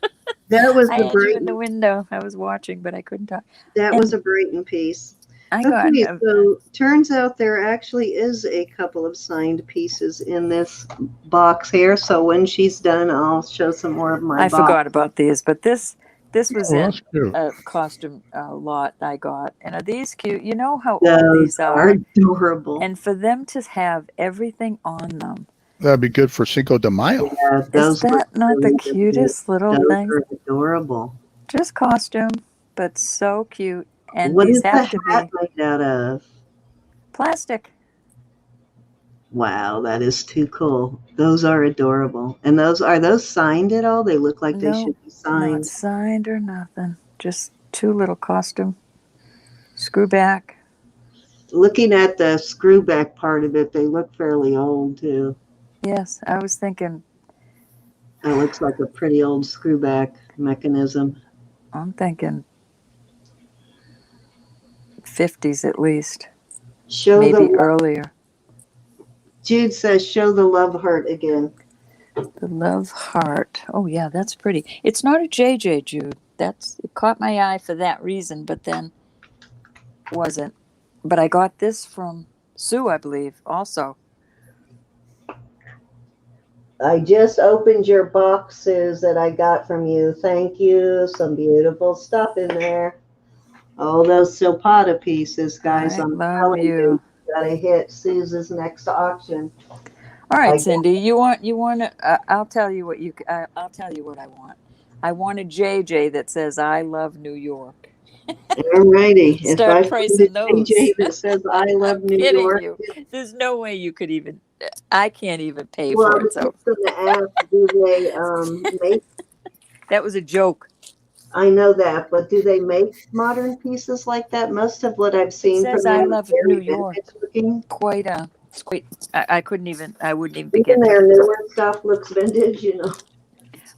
Speaker 1: That was
Speaker 3: I
Speaker 1: the
Speaker 3: had you in the
Speaker 1: Brighton.
Speaker 3: window. I was watching, but I couldn't talk.
Speaker 1: That was
Speaker 3: And
Speaker 1: a Brighton piece.
Speaker 3: I got
Speaker 1: Okay, so turns out there actually is a couple of signed pieces in this box here. So when she's done, I'll show some more of my
Speaker 3: I
Speaker 1: box.
Speaker 3: forgot about these, but this was
Speaker 2: Oh,
Speaker 3: in
Speaker 2: that's cute.
Speaker 3: a costume lot I got. And are these cute? You know how old
Speaker 1: Those
Speaker 3: these
Speaker 1: are
Speaker 3: are?
Speaker 1: adorable.
Speaker 3: And for them to have everything on them.
Speaker 2: That'd be good for Cinco de Mayo.
Speaker 1: Yeah,
Speaker 3: Is
Speaker 1: those look
Speaker 3: that not the
Speaker 1: really good.
Speaker 3: cutest little
Speaker 1: Those
Speaker 3: thing?
Speaker 1: are adorable.
Speaker 3: Just costume, but so cute. And
Speaker 1: What
Speaker 3: these
Speaker 1: is the
Speaker 3: have to
Speaker 1: hat
Speaker 3: be
Speaker 1: made out of?
Speaker 3: plastic.
Speaker 1: Wow, that is too cool. Those are adorable. And are those signed at all? They look like they
Speaker 3: No,
Speaker 1: should be
Speaker 3: not
Speaker 1: signed.
Speaker 3: signed or nothing. Just two little costume. Screw back.
Speaker 1: Looking at the screw back part of it, they look fairly old too.
Speaker 3: Yes, I was thinking,
Speaker 1: It looks like a pretty old screw back mechanism.
Speaker 3: I'm thinking 50s at least,
Speaker 1: Show
Speaker 3: maybe
Speaker 1: the
Speaker 3: earlier.
Speaker 1: Jude says show the love heart again.
Speaker 3: The love heart. Oh yeah, that's pretty. It's not a JJ, Jude. It caught my eye for that reason, but then wasn't. But I got this from Sue, I believe, also.
Speaker 1: I just opened your boxes that I got from you. Thank you. Some beautiful stuff in there. Oh, those Silpata pieces, guys.
Speaker 3: I
Speaker 1: I'm
Speaker 3: love
Speaker 1: telling
Speaker 3: you.
Speaker 1: gotta hit Susan's next auction.
Speaker 3: All right,
Speaker 1: I
Speaker 3: Cindy, you want to? I'll tell you what I'll tell you what I want. I want a JJ that says "I love New York."
Speaker 1: Alrighty. If I
Speaker 3: Start
Speaker 1: find a
Speaker 3: pricing those.
Speaker 1: TJ that says I love New
Speaker 3: Kidding
Speaker 1: York,
Speaker 3: you. There's no way you could even. I can't even pay
Speaker 1: well, I
Speaker 3: for it.
Speaker 1: was
Speaker 3: So
Speaker 1: just gonna ask, do they make?
Speaker 3: that was a joke.
Speaker 1: I know that, but do they make modern pieces like that? Most of what I've
Speaker 3: It
Speaker 1: seen from
Speaker 3: says "I
Speaker 1: them is
Speaker 3: love New
Speaker 1: very
Speaker 3: York."
Speaker 1: vintage looking.
Speaker 3: It's quite. I couldn't even. I wouldn't even
Speaker 1: Even
Speaker 3: begin to.
Speaker 1: their newer stuff looks vintage,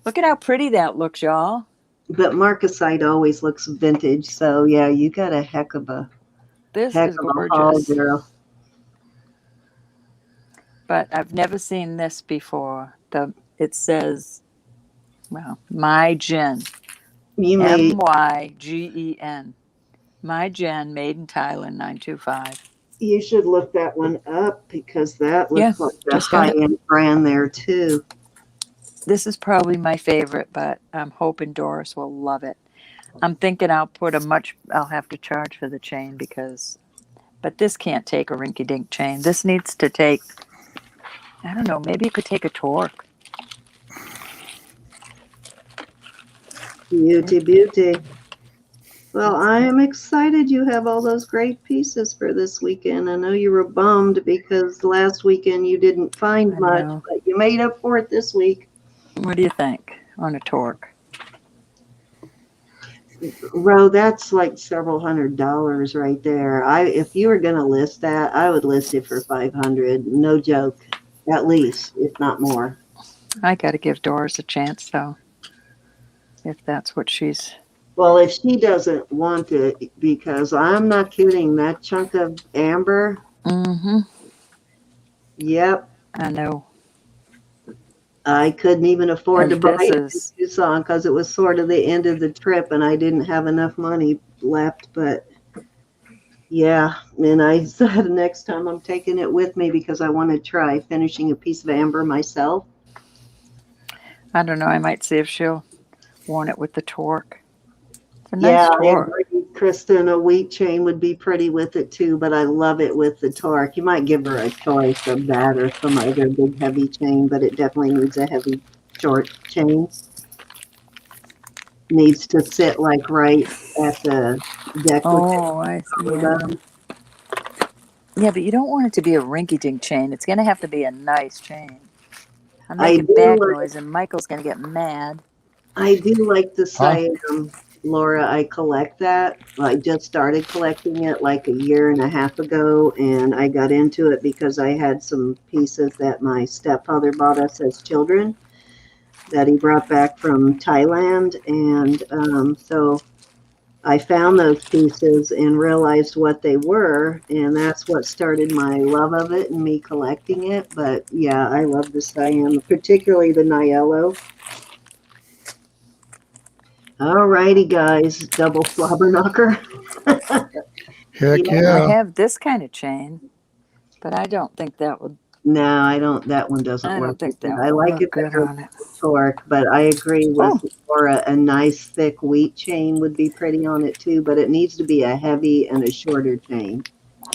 Speaker 3: Look at how pretty that looks, y'all.
Speaker 1: But Marcasite always looks vintage, so yeah, you got a heck of a
Speaker 3: This is
Speaker 1: haul,
Speaker 3: gorgeous.
Speaker 1: girl.
Speaker 3: But I've never seen this before. It says, well, My Jen.
Speaker 1: You may
Speaker 3: MYGEN. My Jen, made in Thailand, 925.
Speaker 1: you should look that one up because that
Speaker 3: Yeah,
Speaker 1: looks like a
Speaker 3: just got it.
Speaker 1: high-end brand there too.
Speaker 3: This is probably my favorite, but I'm hoping Doris will love it. I'm thinking I'll have to charge for the chain but this can't take a rinky-dink chain. This needs to take, I don't know, maybe it could take a torque.
Speaker 1: Beauty, beauty. Well, I am excited you have all those great pieces for this weekend. I know you were bummed because last weekend you didn't find much, but you made up for it this week.
Speaker 3: What do you think on a torque?
Speaker 1: Ro, that's like several $100s right there. If you were gonna list that, I would list it for 500. No joke, at least, if not more.
Speaker 3: I got to give Doris a chance, though, if that's what she's.
Speaker 1: Well, if she doesn't want it, because I'm not kidding, that chunk of amber.
Speaker 3: Mm-hmm.
Speaker 1: Yep.
Speaker 3: I know.
Speaker 1: I couldn't even afford to buy it in
Speaker 3: This
Speaker 1: Tucson because it was sort of the end of the trip and I didn't have enough money left. But yeah, and I said next time I'm taking it with me because I want to try finishing a piece of amber myself.
Speaker 3: I don't know. I might see if she'll want it with the torque. It's a
Speaker 1: Yeah,
Speaker 3: nice
Speaker 1: I
Speaker 3: torque.
Speaker 1: agree, Kristen. A wheat chain would be pretty with it too, but I love it with the torque. You might give her a choice of that or some other big heavy chain, but it definitely needs a heavy short chain. Needs to sit like right at the deck.
Speaker 3: Oh, I see. Yeah, but you don't want it to be a rinky-dink chain. It's going to have to be a nice chain. I'm making back noise, and Michael's going to get mad.
Speaker 1: I do like the cyan, Laura. I collect that. I just started collecting it like a year and a half ago, and I got into it because I had some pieces that my stepfather bought us as children that he brought back from Thailand, and so I found those pieces and realized what they were, and that's what started my love of it and me collecting it. But yeah, I love the cyan, particularly the Niello. All righty, guys. Double slobber knocker.
Speaker 2: Heck
Speaker 1: Yeah.
Speaker 3: I
Speaker 2: yeah.
Speaker 3: have this kind of chain, but I don't think that would.
Speaker 1: No, I don't. That one doesn't
Speaker 3: I
Speaker 1: work.
Speaker 3: don't think that
Speaker 1: I
Speaker 3: will
Speaker 1: like
Speaker 3: look
Speaker 1: it
Speaker 3: good
Speaker 1: better
Speaker 3: on it.
Speaker 1: with torque, but I agree with
Speaker 3: Oh.
Speaker 1: Laura. A nice thick wheat chain would be pretty on it too, but it needs to be a heavy and a shorter chain.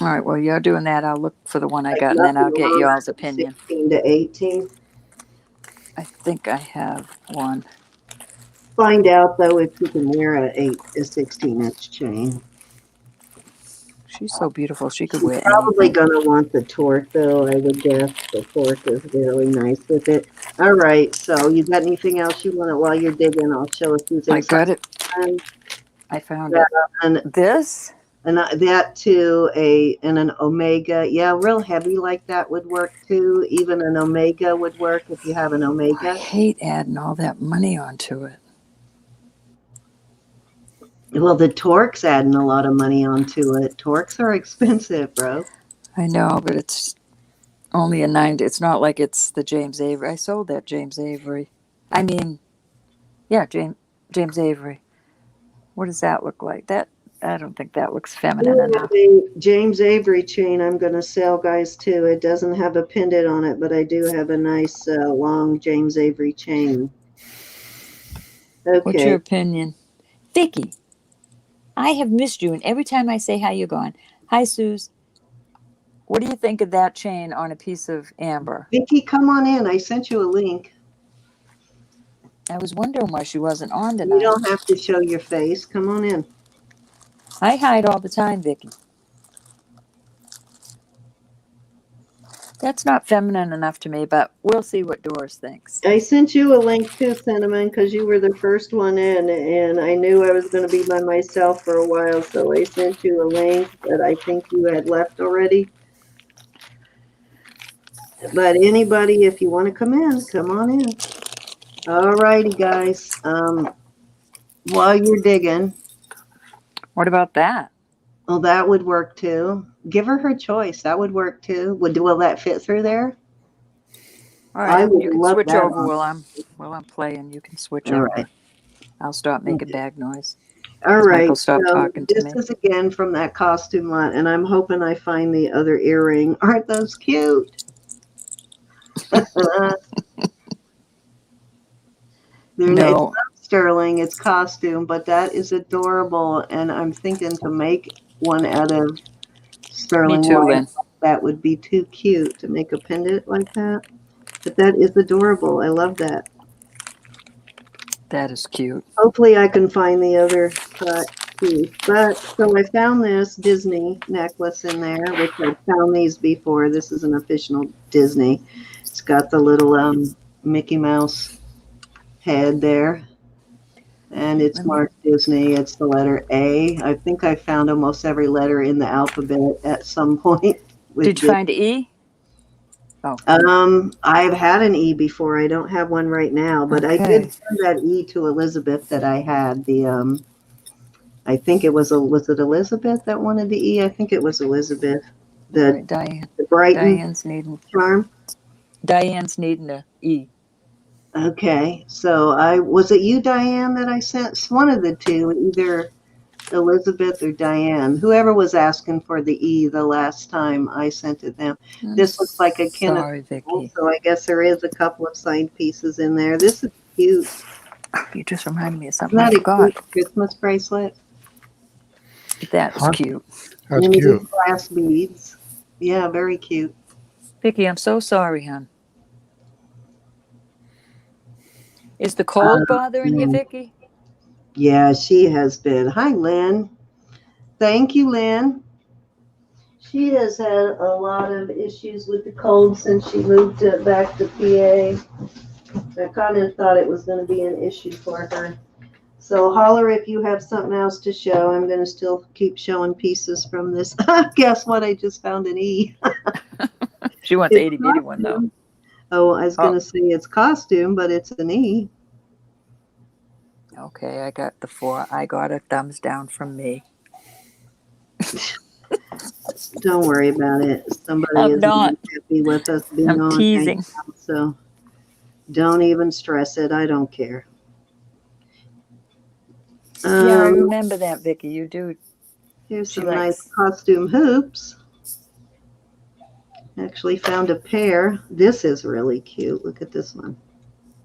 Speaker 3: All right. Well, you're doing that. I'll look for the one I
Speaker 1: Like
Speaker 3: got, and then
Speaker 1: nothing
Speaker 3: I'll get
Speaker 1: longer
Speaker 3: y'all's
Speaker 1: than
Speaker 3: opinion.
Speaker 1: 16 to 18.
Speaker 3: I think I have one.
Speaker 1: Find out though if you can wear a 16-inch chain.
Speaker 3: She's so beautiful. She could
Speaker 1: She's
Speaker 3: wear
Speaker 1: probably
Speaker 3: anything.
Speaker 1: gonna want the torque though. I would guess the torque is really nice with it. All right. So you got anything else you want to while you're digging? I'll show a few
Speaker 3: I
Speaker 1: things.
Speaker 3: got it.
Speaker 1: And,
Speaker 3: I found it.
Speaker 1: and
Speaker 3: This?
Speaker 1: that too, an omega. Yeah, real heavy like that would work too. Even an omega would work if you have an
Speaker 3: I
Speaker 1: omega.
Speaker 3: hate adding all that money onto it.
Speaker 1: Well, the torque's adding a lot of money onto it. Torques are expensive, bro.
Speaker 3: I know, but it's only a 9. It's not like it's the James Avery. I sold that James Avery. I mean, yeah, James Avery. What does that look like? That I don't think that looks feminine enough.
Speaker 1: A James Avery chain I'm going to sell, guys, too. It doesn't have a pendant on it, but I do have a nice long James Avery chain. Okay.
Speaker 3: What's your opinion? Vicki, I have missed you, and every time I say how you going, hi, Suze. What do you think of that chain on a piece of amber?
Speaker 1: Vicki, come on in. I sent you a link.
Speaker 3: I was wondering why she wasn't on tonight.
Speaker 1: You don't have to show your face. Come on in.
Speaker 3: I hide all the time, Vicki. That's not feminine enough to me, but we'll see what Doris thinks.
Speaker 1: I sent you a link too, Cinnamon, because you were the first one in, and I knew I was going to be by myself for a while, so I sent you a link, but I think you had left already. But anybody, if you want to come on in. All righty, guys. While you're digging.
Speaker 3: What about that?
Speaker 1: Well, that would work too. Give her choice. That would work too. Will that fit through there?
Speaker 3: All right,
Speaker 1: I would
Speaker 3: you can
Speaker 1: love
Speaker 3: switch
Speaker 1: that
Speaker 3: over
Speaker 1: on.
Speaker 3: while I'm playing. You can switch
Speaker 1: All
Speaker 3: over.
Speaker 1: right.
Speaker 3: I'll stop making bag noise.
Speaker 1: All right.
Speaker 3: Michael, stop talking to
Speaker 1: this
Speaker 3: me.
Speaker 1: is again from that costume lot, and I'm hoping I find the other earring. Aren't those cute? It's not sterling, it's costume, but that is adorable, and I'm thinking to make one out of sterling
Speaker 3: Me too,
Speaker 1: white.
Speaker 3: Lynn.
Speaker 1: That would be too cute to make a pendant like that. But that is adorable. I love that.
Speaker 3: That is cute.
Speaker 1: Hopefully I can find the other cut piece. But so I found this Disney necklace in there, which I've found these before. This is an official Disney. It's got the little Mickey Mouse head there. And it's marked Disney. It's the letter A. I think I found almost every letter in the alphabet at some point.
Speaker 3: Did you find E?
Speaker 1: Oh. I've had an E before. I don't have one right now, but I did send that E to Elizabeth that I had. The I think it was it Elizabeth that wanted the E? I think it was Elizabeth.
Speaker 3: Diane.
Speaker 1: The Brighton
Speaker 3: Diane's needing
Speaker 1: charm.
Speaker 3: Diane's needing a E.
Speaker 1: Okay, so was it you, Diane, that I sent? It's one of the two, either Elizabeth or Diane. Whoever was asking for the E the last time I sent it them. This looks like a Kenneth.
Speaker 3: Vicki.
Speaker 1: So I guess there is a couple of signed pieces in there. This is cute.
Speaker 3: You just reminded me of something
Speaker 1: Isn't
Speaker 3: I
Speaker 1: that
Speaker 3: forgot.
Speaker 1: a cute Christmas bracelet?
Speaker 3: That's cute.
Speaker 2: That's cute.
Speaker 1: Glass beads. Yeah, very cute.
Speaker 3: Vicki, I'm so sorry, hon. Is the cold bothering you, Vicki?
Speaker 1: Yeah, she has been. Hi, Lynn. Thank you, Lynn. She has had a lot of issues with the cold since she moved back to PA. I kind of thought it was going to be an issue for her. So holler if you have something else to show. I'm going to still keep showing pieces from this. Guess what? I just found an E.
Speaker 3: She wants the itty bitty one, though.
Speaker 1: Oh, I was going to say it's costume, but it's an E.
Speaker 3: Okay, I got the 4. I got a thumbs down from me.
Speaker 1: Don't worry about it. Somebody is not happy with us being on.
Speaker 3: I'm teasing.
Speaker 1: Right now, so don't even stress it. I don't care.
Speaker 3: Yeah, I
Speaker 1: Um,
Speaker 3: remember that, Vicki. You do.
Speaker 1: Here's
Speaker 3: She
Speaker 1: some nice
Speaker 3: likes.
Speaker 1: costume hoops. Actually found a pair. This is really cute. Look at this one.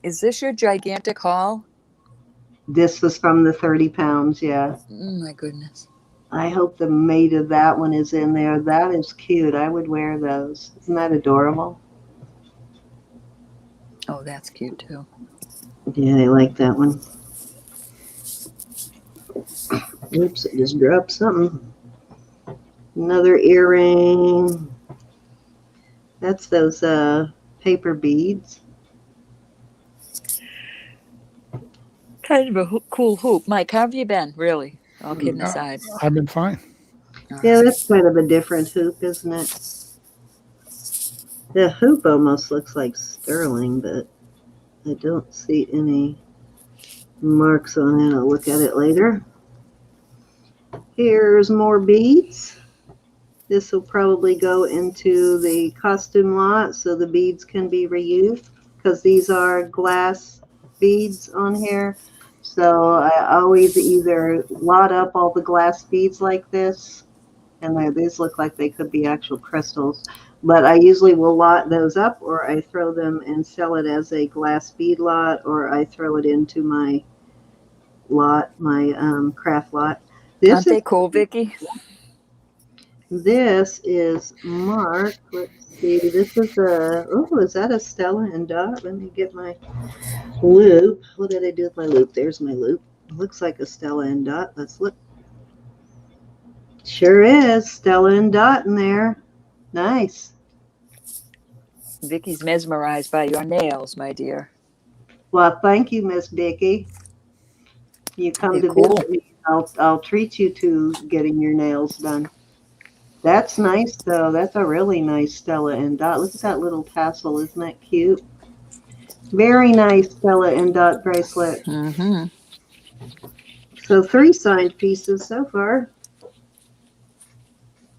Speaker 3: Is this your gigantic haul?
Speaker 1: This was from the 30 pounds, yeah.
Speaker 3: Oh my goodness.
Speaker 1: I hope the mate of that one is in there. That is cute. I would wear those. Isn't that adorable?
Speaker 3: Oh, that's cute too.
Speaker 1: Yeah, I like that one. Oops, I just dropped something. Another earring. That's those paper beads.
Speaker 3: Kind of a cool hoop. Mike, how have you been? Really? All kidding
Speaker 2: Uh,
Speaker 3: aside.
Speaker 2: I've been fine.
Speaker 1: Yeah, that's kind of a different hoop, isn't it? The hoop almost looks like sterling, but I don't see any marks on it. I'll look at it later. Here's more beads. This will probably go into the costume lot so the beads can be reused because these are glass beads on here. So I always either lot up all the glass beads like this, and these look like they could be actual crystals, but I usually will lot those up, or I throw them and sell it as a glass bead lot, or I throw it into my lot, my craft lot.
Speaker 3: Aren't they cool, Vicki?
Speaker 1: This is marked. Let's see. This is a. Oh, is that a Stella and Dot? Let me get my loop. What did I do with my loop? There's my loop. It looks like a Stella and Dot. Let's look. Sure is Stella and Dot in there. Nice.
Speaker 3: Vicki's mesmerized by your nails, my dear.
Speaker 1: Well, thank you, Miss Vicki. You come
Speaker 3: They're
Speaker 1: to
Speaker 3: cool.
Speaker 1: visit me, I'll treat you to getting your nails done. That's nice, though. That's a really nice Stella and Dot. Look at that little tassel. Isn't that cute? Very nice Stella and Dot bracelet.
Speaker 3: Mm-hmm.
Speaker 1: So 3 signed pieces so far.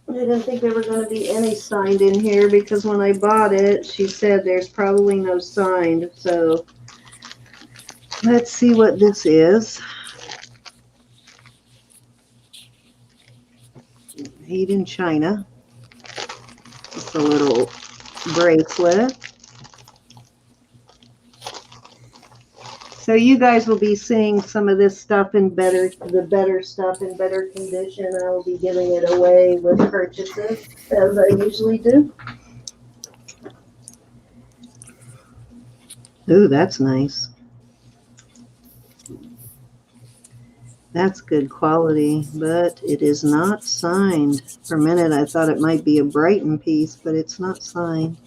Speaker 1: I didn't think there were going to be any signed in here because when I bought it, she said there's probably no signed. So let's see what this is. Made in China. It's a little bracelet. So you guys will be seeing some of this stuff in the better stuff in better condition. I will be giving it away with purchases, as I usually do. Ooh, that's nice. That's good quality, but it is not signed. For a minute, I thought it might be a Brighton piece, but it's not signed.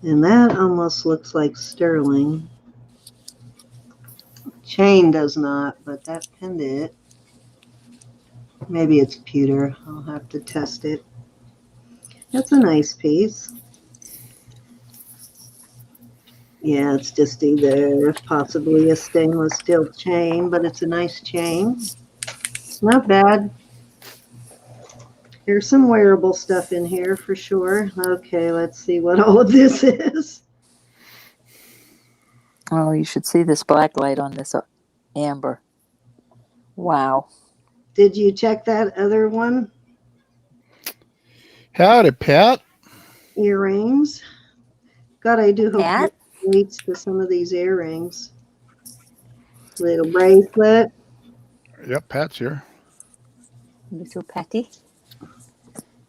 Speaker 1: And that almost looks like sterling. Chain does not, but that pendant, maybe it's pewter. I'll have to test it. That's a nice piece. Yeah, it's just either possibly a stainless steel chain, but it's a nice chain. Not bad. There's some wearable stuff in here for sure. Okay, let's see what all of this is.
Speaker 3: Oh, you should see this black light on this amber. Wow.
Speaker 1: Did you check that other one?
Speaker 2: Howdy, Pat.
Speaker 1: Earrings. God, I do hope
Speaker 3: Pat?
Speaker 1: you relates to some of these earrings. Little bracelet.
Speaker 2: Yep, Pat's here.
Speaker 3: Little Patty.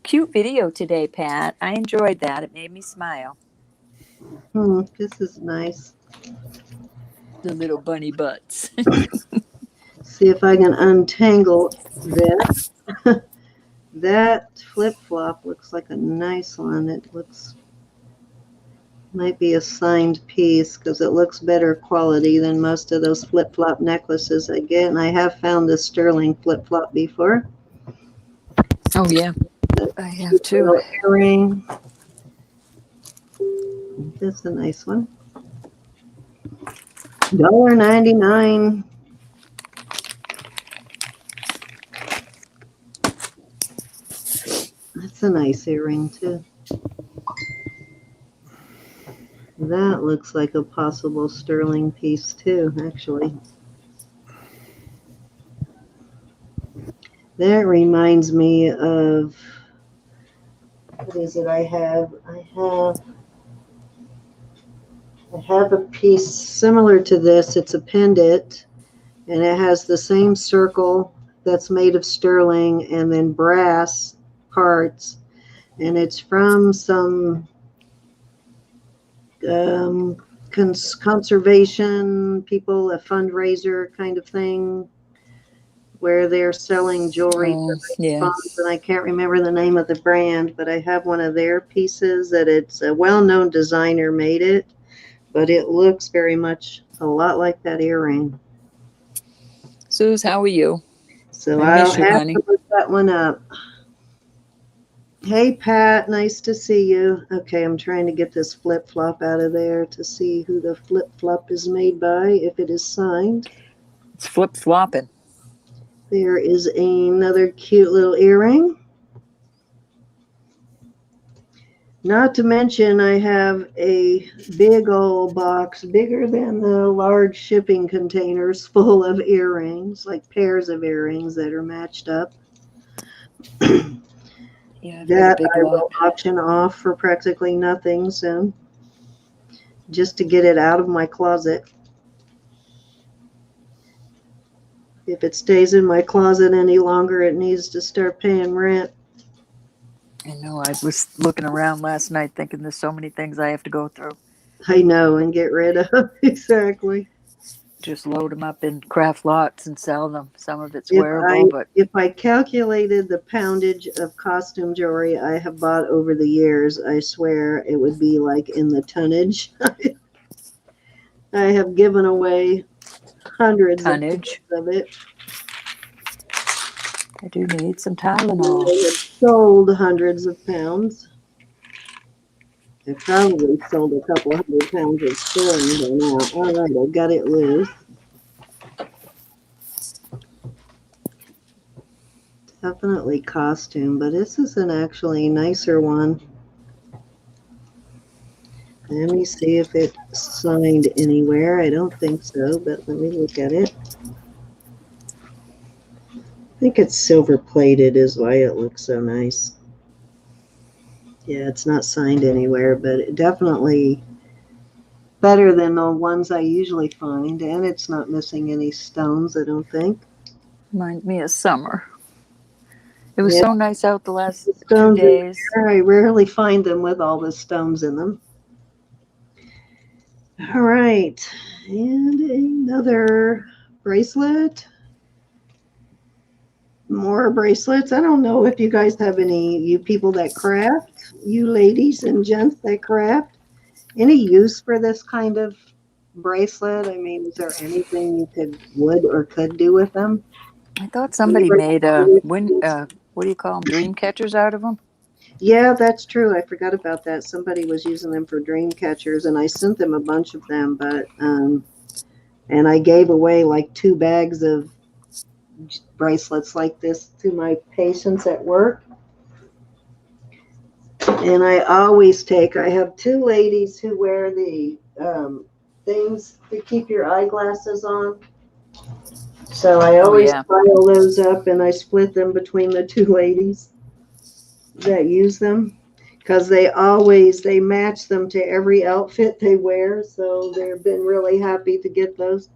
Speaker 3: Cute video today, Pat. I enjoyed that. It made me smile.
Speaker 1: This is nice.
Speaker 3: The little bunny butts.
Speaker 1: See if I can untangle this. That flip-flop looks like a nice one. It looks, might be a signed piece because it looks better quality than most of those flip-flop necklaces I get. And I have found this sterling flip-flop before.
Speaker 3: Oh, yeah. I have too.
Speaker 1: Little earring. This is a nice one. $1.99. That's a nice earring too. That looks like a possible sterling piece too, actually. That reminds me of, what is it I have? I have a piece similar to this. It's a pendant, and it has the same circle that's made of sterling and then brass parts. And it's from some conservation people, a fundraiser kind of thing, where they're selling jewelry
Speaker 3: Oh,
Speaker 1: to raise
Speaker 3: yeah.
Speaker 1: funds. And I can't remember the name of the brand, but I have one of their pieces that it's a well-known designer made it, but it looks very much a lot like that earring.
Speaker 3: Suze, how are you?
Speaker 1: So
Speaker 3: I
Speaker 1: I'll
Speaker 3: miss you,
Speaker 1: have
Speaker 3: honey.
Speaker 1: to look that one up. Hey, Pat, nice to see you. Okay, I'm trying to get this flip-flop out of there to see who the flip-flop is made by, if it is signed.
Speaker 3: It's flip-flopping.
Speaker 1: There is another cute little earring. Not to mention, I have a big old box, bigger than the large shipping containers, full of earrings, like pairs of earrings that are matched up.
Speaker 3: Yeah, I've got a
Speaker 1: That
Speaker 3: big
Speaker 1: I
Speaker 3: lot.
Speaker 1: will auction off for practically nothing soon, just to get it out of my closet. If it stays in my closet any longer, it needs to start paying rent.
Speaker 3: I know. I was looking around last night thinking there's so many things I have to go through.
Speaker 1: I know, and get rid of. Exactly.
Speaker 3: Just load them up in craft lots and sell them. Some of it's wearable, but
Speaker 1: If I calculated the poundage of costume jewelry I have bought over the years, I swear it would be like in the tonnage. I have given away hundreds
Speaker 3: tonnage.
Speaker 1: of it.
Speaker 3: I do need some
Speaker 1: I
Speaker 3: Tylenol.
Speaker 1: have sold hundreds of pounds. I probably sold a couple hundred pounds of string by now. All right, I got it loose. Definitely costume, but this is an actually nicer one. Let me see if it's signed anywhere. I don't think so, but let me look at it. I think it's silver plated is why it looks so nice. Yeah, it's not signed anywhere, but it definitely better than the ones I usually find, and it's not missing any stones, I don't think.
Speaker 3: Reminds me of summer. It was
Speaker 1: Yeah,
Speaker 3: so nice out the last
Speaker 1: the
Speaker 3: 2
Speaker 1: stones in
Speaker 3: days.
Speaker 1: there, I rarely find them with all the stones in them. All right, and another bracelet. More bracelets. I don't know if you guys have any, you people that craft, you ladies and gents that craft, any use for this kind of bracelet? I mean, is there anything you would or could do with them?
Speaker 3: I thought somebody made what do you call them? Dream catchers out of them?
Speaker 1: Yeah, that's true. I forgot about that. Somebody was using them for dream catchers, and I sent them a bunch of them, but and I gave away like 2 bags of bracelets like this to my patients at work. And I have 2 ladies who wear the things to keep your eyeglasses on. So I always
Speaker 3: Yeah.
Speaker 1: pile those up and I split them between the 2 ladies that use them. Because they match them to every outfit they wear. So they've been really happy to get those.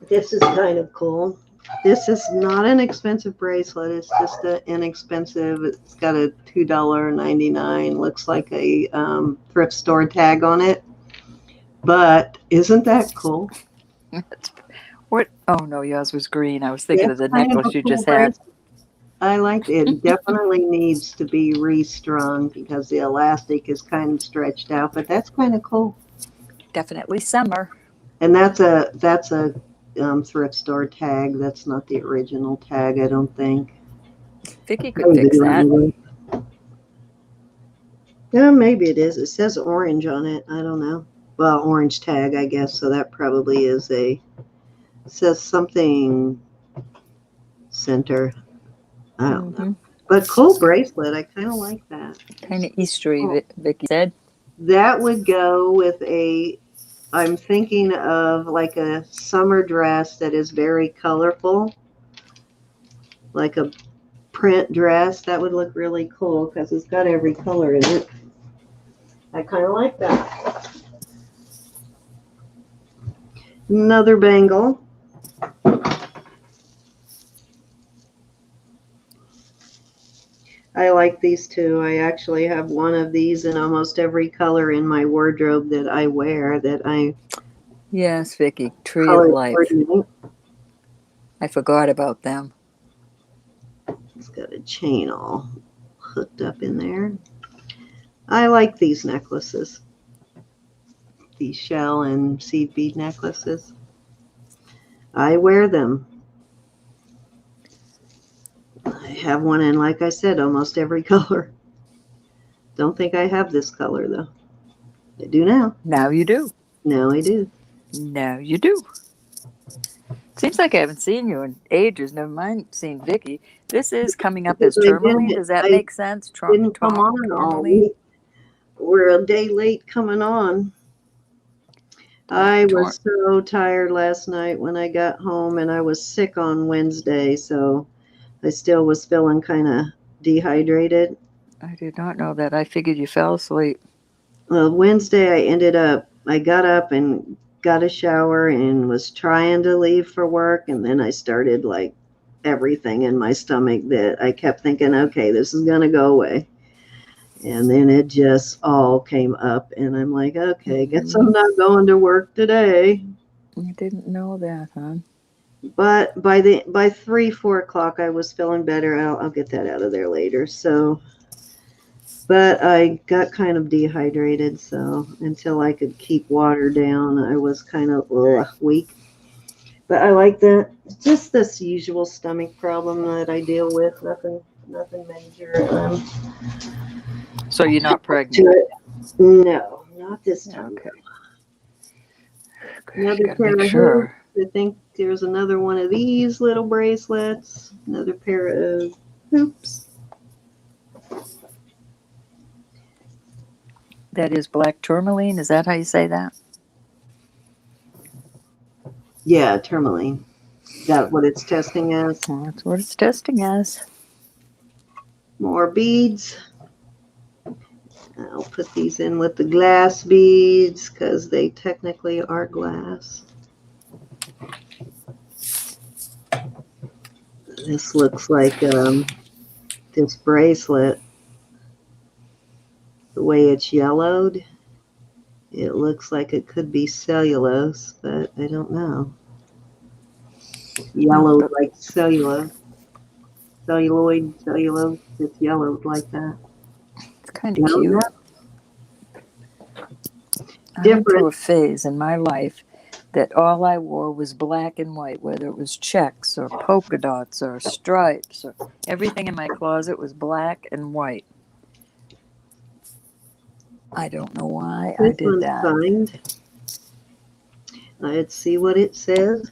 Speaker 1: This is kind of cool. This is not an expensive bracelet. It's just an inexpensive. It's got a $2.99. Looks like a thrift store tag on it. But isn't that cool?
Speaker 3: What? Oh no, yours was green. I was thinking
Speaker 1: That's
Speaker 3: of the
Speaker 1: kind of
Speaker 3: necklace
Speaker 1: a
Speaker 3: you
Speaker 1: cool
Speaker 3: just had.
Speaker 1: bracelet. I like it. It definitely needs to be restrung because the elastic is kind of stretched out. But that's kind of cool.
Speaker 3: Definitely summer.
Speaker 1: And that's a thrift store tag. That's not the original tag, I don't think.
Speaker 3: Vicki could fix that.
Speaker 1: Yeah, maybe it is. It says orange on it. I don't know. Well, orange tag, I guess. So that probably is it says something center. I don't know. But cool bracelet. I kind of like that.
Speaker 3: Kind of Eastery, Vicki said.
Speaker 1: That would go with I'm thinking of like a summer dress that is very colorful. like a print dress. That would look really cool because it's got every color in it. I kind of like that. Another bangle. I like these too. I actually have one of these in almost every color in my wardrobe that I wear that I
Speaker 3: Yes, Vicki, Tree of
Speaker 1: color
Speaker 3: Life.
Speaker 1: coordinate.
Speaker 3: I forgot about them.
Speaker 1: It's got a chain all hooked up in there. I like these necklaces. These shell and seed bead necklaces. I wear them. I have one in, like I said, almost every color. Don't think I have this color though. I do now.
Speaker 3: Now you do.
Speaker 1: Now I do.
Speaker 3: Now you do. Seems like I haven't seen you in ages. Never mind seeing Vicki. This is coming up as
Speaker 1: Because
Speaker 3: tourmaline. Does that
Speaker 1: I
Speaker 3: make sense?
Speaker 1: didn't come on all
Speaker 3: Tourmaline?
Speaker 1: week. We're a day late coming on. I was so tired last night when I got home, and I was sick on Wednesday, so I still was feeling kind of dehydrated.
Speaker 3: I did not know that. I figured you fell asleep.
Speaker 1: Well, Wednesday I got up and got a shower and was trying to leave for work, and then I started like everything in my stomach that I kept thinking, okay, this is going to go away. And then it just all came up, and I'm like, okay, guess I'm not going to work today.
Speaker 3: I didn't know that, huh?
Speaker 1: But by 3-4 o'clock, I was feeling better. I'll get that out of there later. So, but I got kind of dehydrated. So until I could keep water down, I was kind of weak. But I like that. It's just this usual stomach problem that I deal with. Nothing major.
Speaker 3: So you're not pregnant?
Speaker 1: No, not this time.
Speaker 3: Okay.
Speaker 1: Another pair of hoops. I think there's another one of these little bracelets. Another pair of hoops.
Speaker 3: That is black tourmaline. Is that how you say that?
Speaker 1: Yeah, tourmaline. Is that what it's testing as?
Speaker 3: Well, that's what it's testing as.
Speaker 1: More beads. I'll put these in with the glass beads because they technically are glass. This looks like this bracelet. The way it's yellowed, it looks like it could be cellulose, but I don't know. Yellowed like cellulose. Cellulose, it's yellowed like that.
Speaker 3: It's kind of cute. I went through a phase in my life that all I wore was black and white, whether it was checks or polka dots or stripes, or everything in my closet was black and white. I don't know why I did that.
Speaker 1: Signed. Let's see what it says.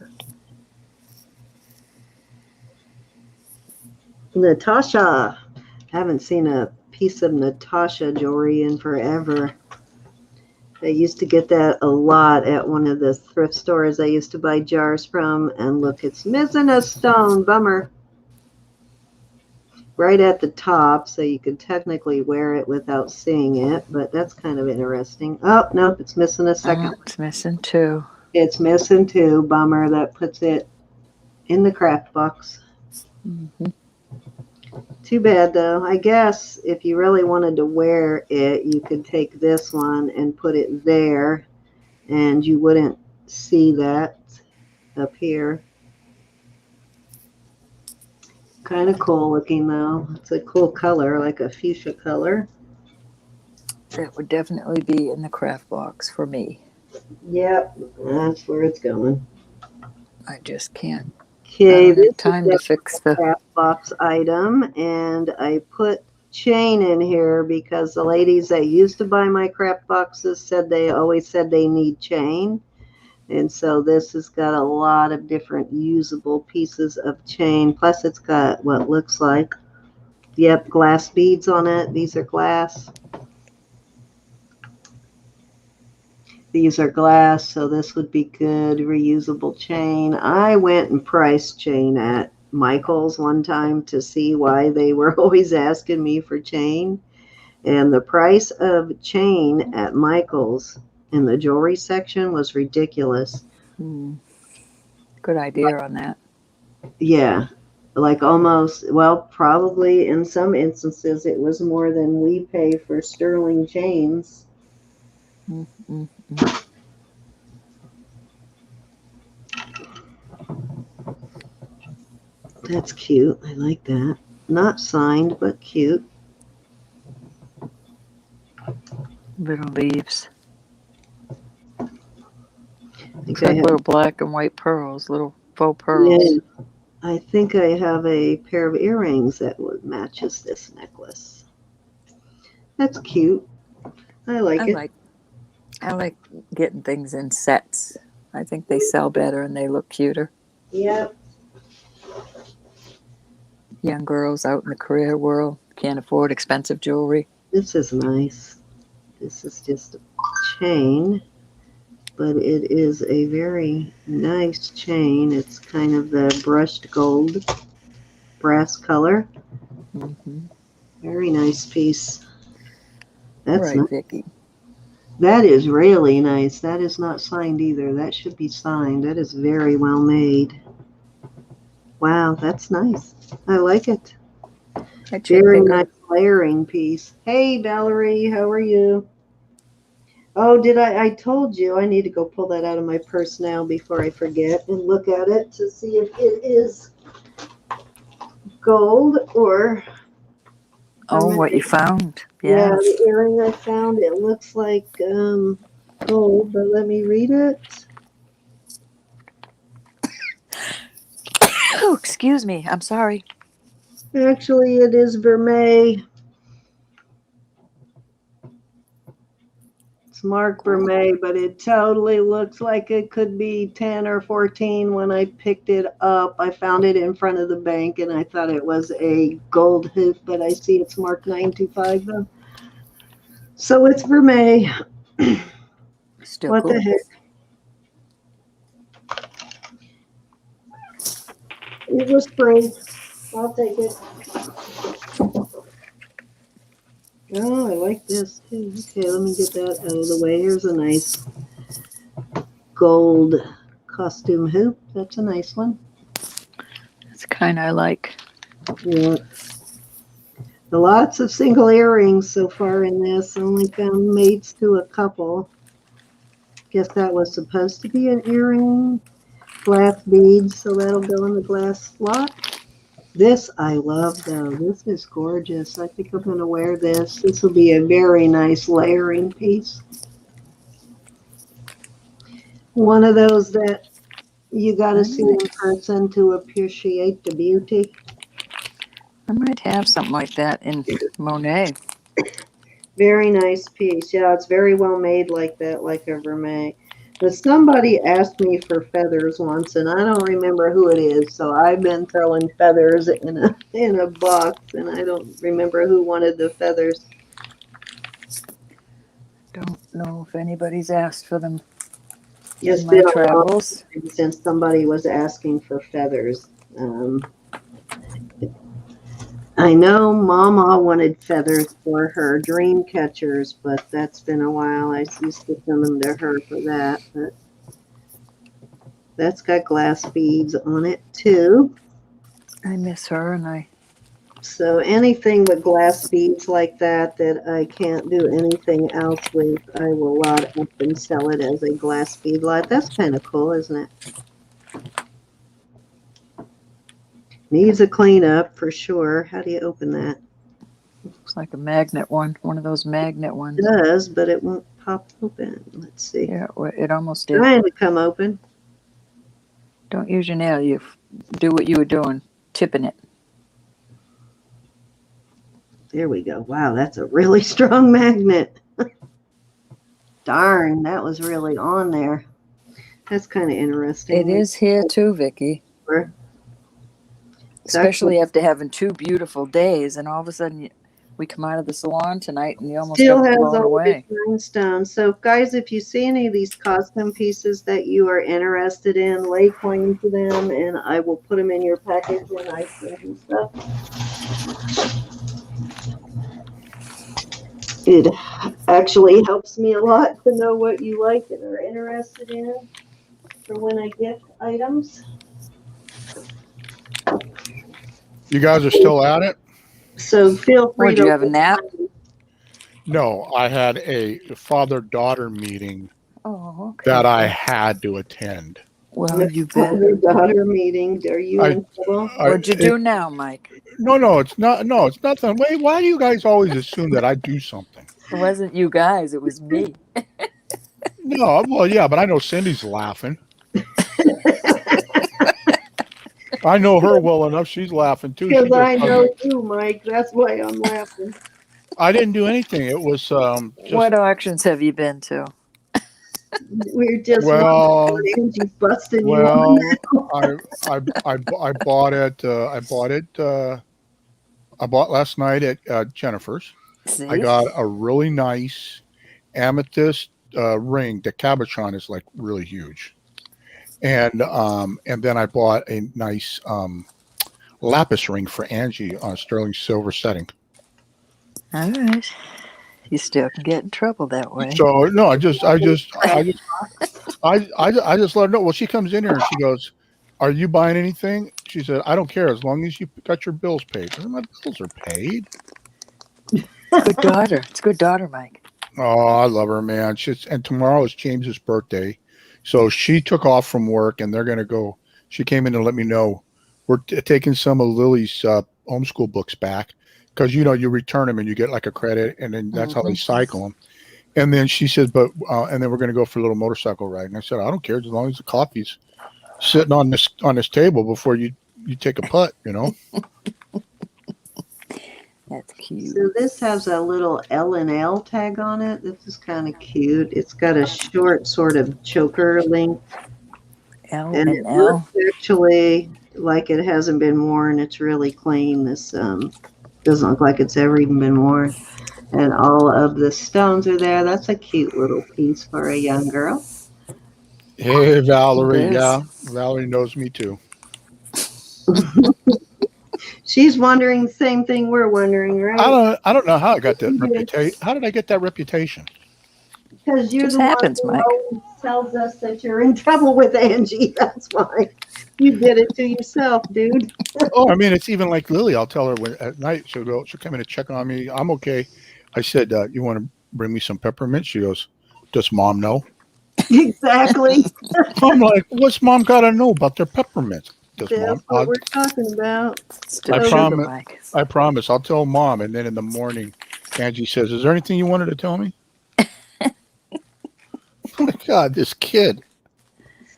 Speaker 1: Natasha. Haven't seen a piece of Natasha jewelry in forever. I used to get that a lot at one of the thrift stores I used to buy jars from. And look, it's missing a stone. Bummer. Right at the top, so you could technically wear it without seeing it, but that's kind of interesting. Oh, no, it's missing a second.
Speaker 3: It's missing two.
Speaker 1: It's missing two. Bummer. That puts it in the craft box.
Speaker 3: Mm-hmm.
Speaker 1: Too bad, though. I guess if you really wanted to wear it, you could take this one and put it there, and you wouldn't see that up here. Kind of cool looking, though. It's a cool color, like a fuchsia color.
Speaker 3: That would definitely be in the craft box for me.
Speaker 1: Yep, that's where it's going.
Speaker 3: I just can't.
Speaker 1: Okay, this
Speaker 3: time
Speaker 1: is
Speaker 3: to fix the
Speaker 1: craft box item, and I put chain in here because the ladies that used to buy my craft boxes said they always said they need chain. And so this has got a lot of different usable pieces of chain. Plus it's got what looks like, yep, glass beads on it. These are glass. These are glass, so this would be good reusable chain. I went and priced chain at Michael's one time to see why they were always asking me for chain. And the price of chain at Michael's in the jewelry section was ridiculous.
Speaker 3: Good idea on that.
Speaker 1: Yeah, like almost, well, probably in some instances it was more than we pay for sterling chains. That's cute. I like that. Not signed, but cute.
Speaker 3: Little leaves.
Speaker 1: Looks
Speaker 3: like little black and white pearls, little faux pearls.
Speaker 1: Yeah, I think I have a pair of earrings that would matches this necklace. That's cute. I like it.
Speaker 3: I like getting things in sets. I think they sell better and they look cuter.
Speaker 1: Yep.
Speaker 3: Young girls out in the career world can't afford expensive jewelry.
Speaker 1: This is nice. This is just a chain, but it is a very nice chain. It's kind of the brushed gold brass color. Very nice piece. That's
Speaker 3: right,
Speaker 1: nice.
Speaker 3: Vicki.
Speaker 1: That is really nice. That is not signed either. That should be signed. That is very well made. Wow, that's nice. I like it. Very nice layering piece. Hey, Valerie, how are you? Oh, I told you I need to go pull that out of my purse now before I forget and look at it to see if it is gold or...
Speaker 3: Oh, what you found.
Speaker 1: Yeah, the earring I found, it looks like gold, but let me read it.
Speaker 3: Oh, excuse me. I'm sorry.
Speaker 1: Actually, it is vermeil. It's marked vermeil, but it totally looks like it could be 10 or 14 when I picked it up. I found it in front of the bank, and I thought it was a gold hoop, but I see it's marked 925 though. So it's vermeil.
Speaker 3: Still
Speaker 1: what
Speaker 3: cool.
Speaker 1: the heck? It was free. I'll take it. Oh, I like this too. Okay, let me get that out of the way. Here's a nice gold costume hoop. That's a nice one.
Speaker 3: That's kind I like.
Speaker 1: Yeah. Lots of single earrings so far in this. Only found mates to a couple. Guess that was supposed to be an earring. Glass beads, so that'll go in the glass slot. This I love though. This is gorgeous. I think I'm going to wear this. This will be a very nice layering piece. One of those that you got to see in person to appreciate the beauty.
Speaker 3: I might have something like that in Monet.
Speaker 1: Very nice piece. Yeah, it's very well made like that, like a vermeil. But somebody asked me for feathers once, and I don't remember who it is. So I've been throwing feathers in a box, and I don't remember who wanted the feathers.
Speaker 3: Don't know if anybody's asked for them.
Speaker 1: Yes,
Speaker 3: in my travels.
Speaker 1: Since somebody was asking for feathers. I know Mama wanted feathers for her dream catchers, but that's been a while. I used to send them to her for that. But that's got glass beads on it too.
Speaker 3: I miss her,
Speaker 1: So anything with glass beads like that I can't do anything else with, I will lot up and sell it as a glass bead lot. That's kind of cool, isn't it? Needs a cleanup for sure. How do you open that?
Speaker 3: Looks like a magnet one of those magnet ones.
Speaker 1: It does, but it won't pop open. Let's see.
Speaker 3: Yeah, it almost did.
Speaker 1: Trying to come open.
Speaker 3: Don't use your nail. You do what you were doing, tipping it.
Speaker 1: There we go. Wow, that's a really strong magnet. Darn, that was really on there. That's kind of interesting.
Speaker 3: It is here too, Vicki. Especially after having 2 beautiful days, and all of a sudden We come out of the salon tonight and you almost
Speaker 1: Still
Speaker 3: got
Speaker 1: has
Speaker 3: blown
Speaker 1: all
Speaker 3: away.
Speaker 1: the rhinestones. So, guys, if you see any of these costume pieces that you are interested in, lay claim to them, and I will put them in your package when I send you stuff. It actually helps me a lot to know what you like and are interested in for when I gift items.
Speaker 2: You guys are still at it?
Speaker 1: So feel free
Speaker 3: Would you have a
Speaker 1: to.
Speaker 3: nap?
Speaker 2: No, I had a father-daughter meeting
Speaker 3: Oh, okay.
Speaker 2: that I had to attend.
Speaker 3: Well, you
Speaker 1: Your
Speaker 3: better.
Speaker 1: daughter meeting. Are you in trouble?
Speaker 3: What'd you do now, Mike?
Speaker 2: No, it's not. No, it's nothing. Wait, why do you guys always assume that I do something?
Speaker 3: It wasn't you guys. It was me.
Speaker 2: No, well, yeah, but I know Cindy's laughing. I know her well enough. She's laughing too.
Speaker 1: Because I know you, Mike. That's why I'm laughing.
Speaker 2: I didn't do anything. It was just.
Speaker 3: What auctions have you been to?
Speaker 1: We're just
Speaker 2: Well,
Speaker 1: Angie's busting you
Speaker 2: well,
Speaker 1: on
Speaker 2: I bought it. I bought last night at Jennifer's.
Speaker 3: See?
Speaker 2: I got a really nice amethyst ring. The cabochon is like really huge, and then I bought a nice lapis ring for Angie on a sterling silver setting.
Speaker 3: All right. You still can get in trouble that way.
Speaker 2: So no, I just let her know. Well, she comes in here and she goes, "Are you buying anything?" She said, "I don't care as long as you got your bills paid." I said, "My bills are paid."
Speaker 3: Good daughter. It's a good daughter, Mike.
Speaker 2: Oh, I love her, man. And tomorrow is James's birthday, so she took off from work and they're gonna go. She came in to let me know we're taking some of Lily's homeschool books back because you return them and you get like a credit, and then that's how they cycle them. And then she said, and then we're gonna go for a little motorcycle ride. And I said, I don't care as long as the coffee's sitting on this table before you take a putt,
Speaker 3: That's cute.
Speaker 1: So this has a little L&L tag on it. This is kind of cute. It's got a short sort of choker length.
Speaker 3: L
Speaker 1: And it looks actually like it hasn't been worn. It's really clean. This doesn't look like it's ever even been worn. And all of the stones are there. That's a cute little piece for a young girl.
Speaker 2: Hey, Valerie. Yeah, Valerie knows me too.
Speaker 1: She's wondering the same thing we're wondering, right?
Speaker 2: I don't know how I got that reputation. How did I get that reputation?
Speaker 1: Because you're
Speaker 3: Just
Speaker 1: the
Speaker 3: happens,
Speaker 1: one who
Speaker 3: Mike.
Speaker 1: always tells us that you're in trouble with Angie. That's why. You did it to yourself, dude.
Speaker 2: Oh, I mean, it's even like Lily. I'll tell her at night. She'll come in and check on me. I'm okay. I said, you want to bring me some peppermint? She goes, does Mom know?
Speaker 1: Exactly.
Speaker 2: I'm like, what's Mom got to know about their peppermints? Does
Speaker 1: That's
Speaker 2: Mom?
Speaker 1: what we're talking about.
Speaker 2: I promise. I'll tell Mom. And then in the morning, Angie says, is there anything you wanted to tell me? Oh my God, this kid.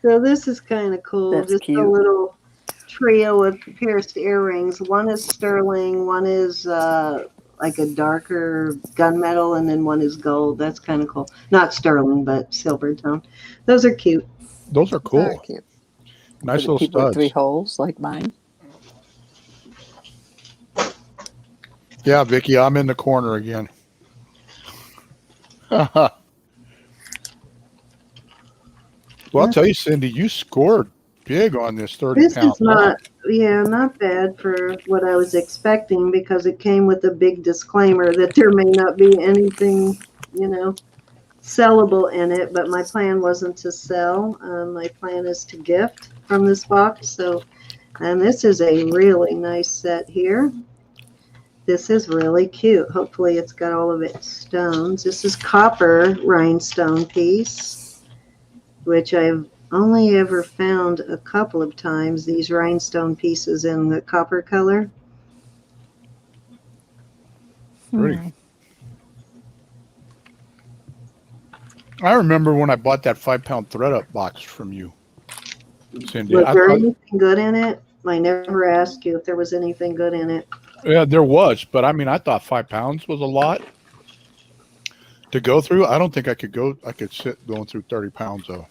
Speaker 1: So this is kind of cool.
Speaker 3: That's
Speaker 1: Just
Speaker 3: cute.
Speaker 1: a little trio of pierced earrings. One is sterling, one is like a darker gunmetal, and then one is gold. That's kind of cool. Not sterling, but silver tone. Those are cute.
Speaker 2: Those are cool.
Speaker 3: Very cute.
Speaker 2: Nice
Speaker 3: For the
Speaker 2: little
Speaker 3: people with
Speaker 2: studs.
Speaker 3: 3 holes like mine.
Speaker 2: Yeah, Vicki, I'm in the corner again. Well, I'll tell you, Cindy, you scored big on this 30
Speaker 1: This
Speaker 2: pound
Speaker 1: is not bad for what I was expecting because it came with a big disclaimer that there may not be anything, sellable in it. But my plan wasn't to sell. My plan is to gift from this box. And this is a really nice set here. This is really cute. Hopefully it's got all of its stones. This is copper rhinestone piece, which I've only ever found a couple of times, these rhinestone pieces in the copper color.
Speaker 2: Pretty. I remember when I bought that 5 pound thread up box from you, Cindy.
Speaker 1: Was there anything good in it? I never asked you if there was anything good in it.
Speaker 2: Yeah, there was, but I mean, I thought 5 pounds was a lot to go through. I don't think I could sit going through 30 pounds though.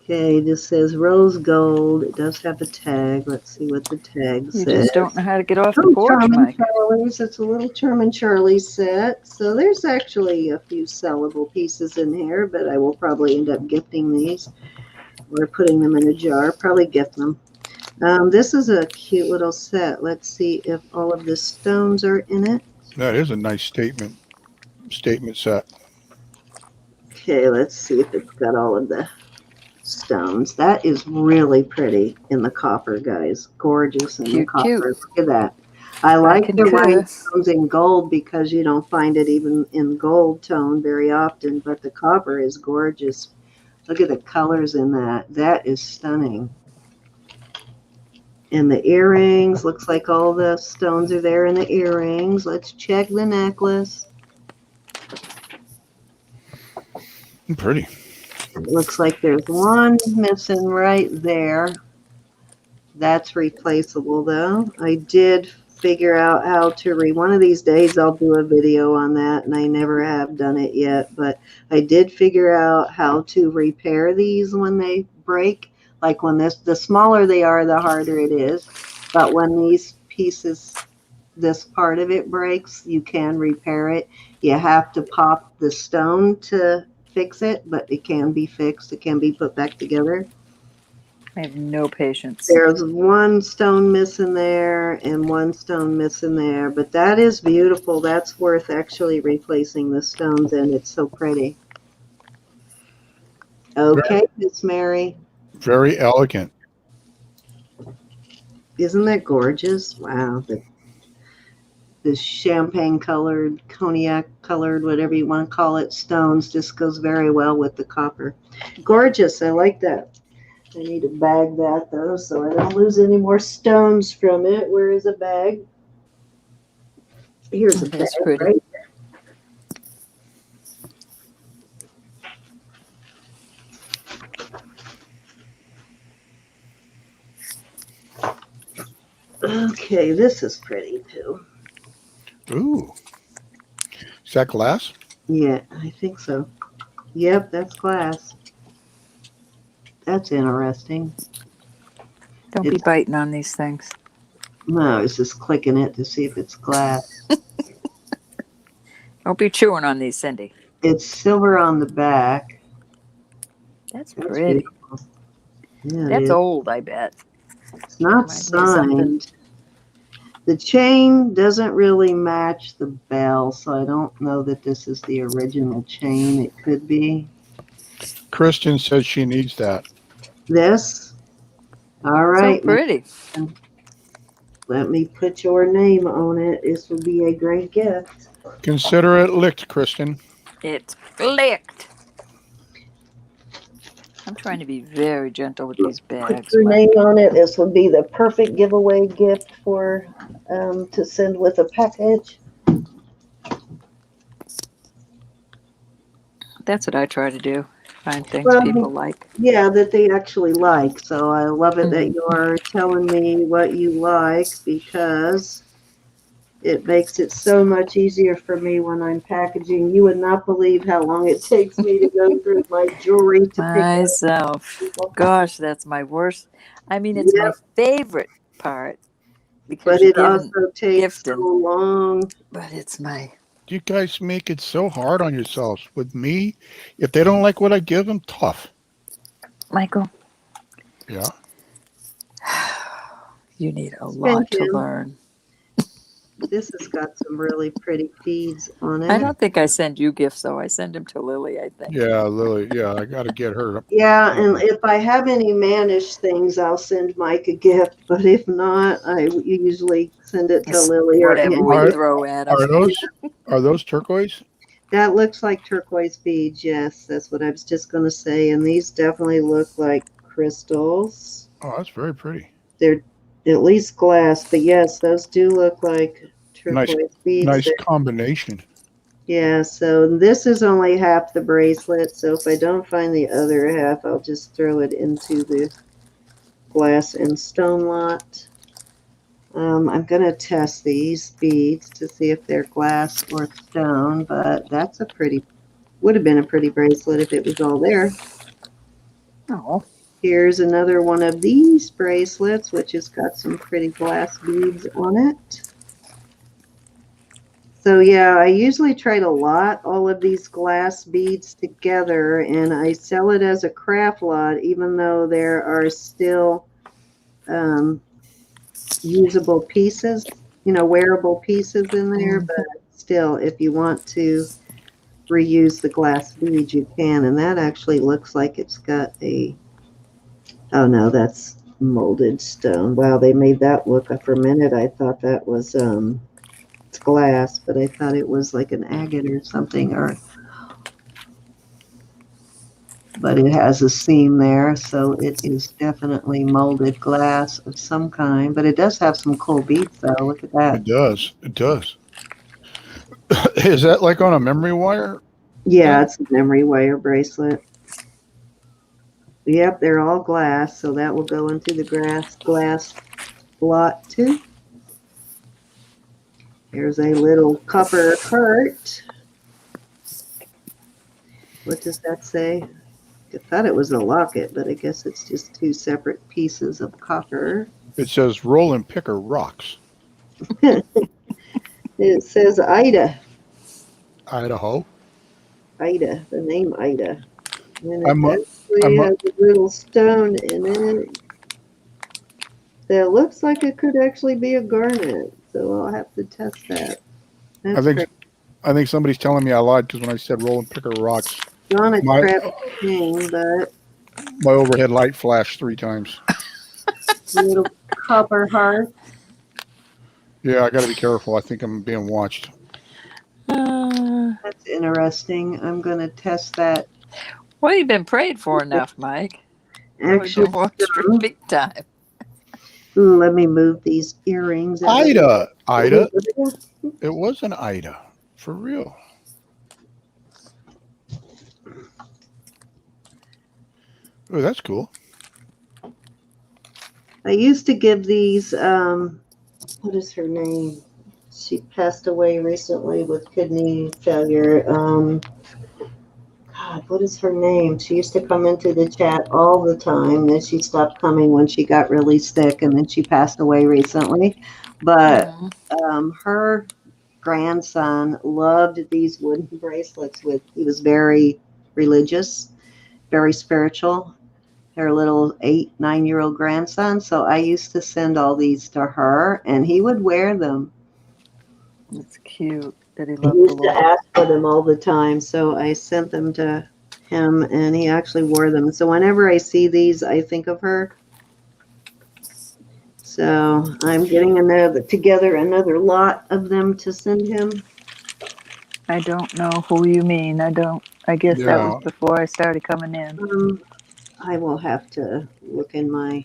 Speaker 1: Okay, this says rose gold. It does have a tag. Let's see what the tag
Speaker 3: You
Speaker 1: says.
Speaker 3: just don't know how to get off the
Speaker 1: Oh,
Speaker 3: porch,
Speaker 1: Charmin
Speaker 3: Mike.
Speaker 1: Charlie's. It's a little Charmin Charlie set. So there's actually a few sellable pieces in here, but I will probably end up gifting these or putting them in a jar. Probably gift them. This is a cute little set. Let's see if all of the stones are in it.
Speaker 2: That is a nice statement set.
Speaker 1: Okay, let's see if it's got all of the stones. That is really pretty in the copper, guys. Gorgeous in the
Speaker 3: Cute,
Speaker 1: copper.
Speaker 3: cute.
Speaker 1: Look at that. I like the
Speaker 3: concur.
Speaker 1: rhinestones in gold because you don't find it even in gold tone very often, but the copper is gorgeous. Look at the colors in that. That is stunning. And the earrings, looks like all the stones are there in the earrings. Let's check the necklace.
Speaker 2: Pretty.
Speaker 1: It looks like there's one missing right there. That's replaceable though. I did figure out how to one of these days I'll do a video on that, and I never have done it yet, but I did figure out how to repair these when they break. Like when the smaller they are, the harder it is. But when these pieces, this part of it breaks, you can repair it. You have to pop the stone to fix it, but it can be fixed. It can be put back together.
Speaker 3: I have no patience.
Speaker 1: There's one stone missing there and one stone missing there, but that is beautiful. That's worth actually replacing the stones in. It's so pretty. Okay, Miss Mary.
Speaker 2: Very elegant.
Speaker 1: Isn't that gorgeous? Wow. The champagne colored, cognac colored, whatever you want to call it, stones just goes very well with the copper. Gorgeous. I like that. I need to bag that though, so I don't lose any more stones from it. Where is a bag? Here's a bag.
Speaker 3: That's pretty.
Speaker 1: Right? Okay, this is pretty too.
Speaker 2: Ooh. Is that glass?
Speaker 1: Yeah, I think so. Yep, that's glass. That's interesting.
Speaker 3: Don't be biting on these things.
Speaker 1: No, I was just clicking it to see if it's glass.
Speaker 3: Don't be chewing on these, Cindy.
Speaker 1: It's silver on the back.
Speaker 3: That's pretty.
Speaker 1: Beautiful. Yeah,
Speaker 3: That's old, I bet.
Speaker 1: It's not
Speaker 3: Reminds me of something.
Speaker 1: signed. The chain doesn't really match the bell, so I don't know that this is the original chain. It could be.
Speaker 2: Kristen says she needs that.
Speaker 1: This? All right.
Speaker 3: So pretty.
Speaker 1: Let me put your name on it. This would be a great gift.
Speaker 2: Consider it licked, Kristen.
Speaker 3: It's flicked. I'm trying to be very gentle with these
Speaker 1: Put
Speaker 3: bags.
Speaker 1: your
Speaker 3: Mike.
Speaker 1: name on it. This would be the perfect giveaway gift for to send with a package.
Speaker 3: That's what I try to do. Find things
Speaker 1: Well,
Speaker 3: people like.
Speaker 1: Yeah, that they actually like. So I love it that you're telling me what you like, because it makes it so much easier for me when I'm packaging. You would not believe how long it takes me to go through my jewelry to pick up.
Speaker 3: Myself. Gosh, that's my worst. I mean, it's my favorite part because
Speaker 1: But
Speaker 3: you're
Speaker 1: it also takes so
Speaker 3: gifting.
Speaker 1: long.
Speaker 3: But it's my.
Speaker 2: You guys make it so hard on yourselves. With me, if they don't like what I give them, tough.
Speaker 3: Michael,
Speaker 2: Yeah.
Speaker 3: you need a lot to
Speaker 1: Jim.
Speaker 3: learn.
Speaker 1: This has got some really pretty beads on it.
Speaker 3: I don't think I send you gifts, though. I send them to Lily, I think.
Speaker 2: Yeah, Lily. Yeah, I got to get her.
Speaker 1: Yeah, and if I have any mannish things, I'll send Mike a gift. But if not, I usually send it to
Speaker 3: It's
Speaker 1: Lily or
Speaker 3: whatever we
Speaker 2: Are-
Speaker 3: throw at them.
Speaker 2: Are those turquoise?
Speaker 1: That looks like turquoise beads. Yes, that's what I was just going to say. And these definitely look like crystals.
Speaker 2: Oh, that's very pretty.
Speaker 1: They're at least glass, but yes, those do look like turquoise beads.
Speaker 2: Nice combination.
Speaker 1: Yeah, so this is only half the bracelet. So if I don't find the other half, I'll just throw it into the glass and stone lot. I'm going to test these beads to see if they're glass or stone, but that's would have been a pretty bracelet if it was all there.
Speaker 3: Oh,
Speaker 1: Here's another one of these bracelets, which has got some pretty glass beads on it. So yeah, I usually try to lot all of these glass beads together, and I sell it as a craft lot, even though there are still usable pieces, wearable pieces in there. But still, if you want to reuse the glass beads, you can. And that actually looks like it's got a, oh no, that's molded stone. Wow, they made that look, for a minute I thought that was it's glass, but I thought it was like an agate or something, but it has a seam there, so it is definitely molded glass of some kind. But it does have some cool beads, though. Look at that.
Speaker 2: It does. It does. Is that like on a memory wire?
Speaker 1: Yeah, it's a memory wire bracelet. Yep, they're all glass, so that will go into the glass lot too. Here's a little copper heart. What does that say? I thought it was a locket, but I guess it's just two separate pieces of copper.
Speaker 2: It says Rollin Picker rocks.
Speaker 1: It says Ida.
Speaker 2: Idaho.
Speaker 1: Ida, the name Ida. And
Speaker 2: I'm
Speaker 1: it actually has a little stone in it that looks like it could actually be a garnet. So I'll have to test that.
Speaker 2: I think somebody's telling me I lied, because when I said Rollin Picker rocks,
Speaker 1: Not a crap thing, but
Speaker 2: my overhead light flashed 3 times.
Speaker 1: a little copper heart.
Speaker 2: Yeah, I got to be careful. I think I'm being watched.
Speaker 1: That's interesting. I'm going to test that.
Speaker 3: Well, you've been prayed for enough, Mike.
Speaker 1: Actually,
Speaker 3: big time.
Speaker 1: Ooh, let me move these earrings.
Speaker 2: Ida. It was an Ida. For real. Oh, that's cool.
Speaker 1: I used to give these, what is her name? She passed away recently with kidney failure. God, what is her name? She used to come into the chat all the time. Then she stopped coming when she got really sick, and then she passed away recently. But her grandson loved these wooden bracelets. He was very religious, very spiritual. Her little 8-9-year-old grandson. So I used to send all these to her, and he would wear them.
Speaker 3: That's cute. That he
Speaker 1: He used to ask for them all the time, so I sent them to him, and he actually wore them. So whenever I see these, I think of her. So I'm getting together another lot of them to send him.
Speaker 3: I don't know who you mean. I guess that was before I started coming in.
Speaker 1: I will have to look in my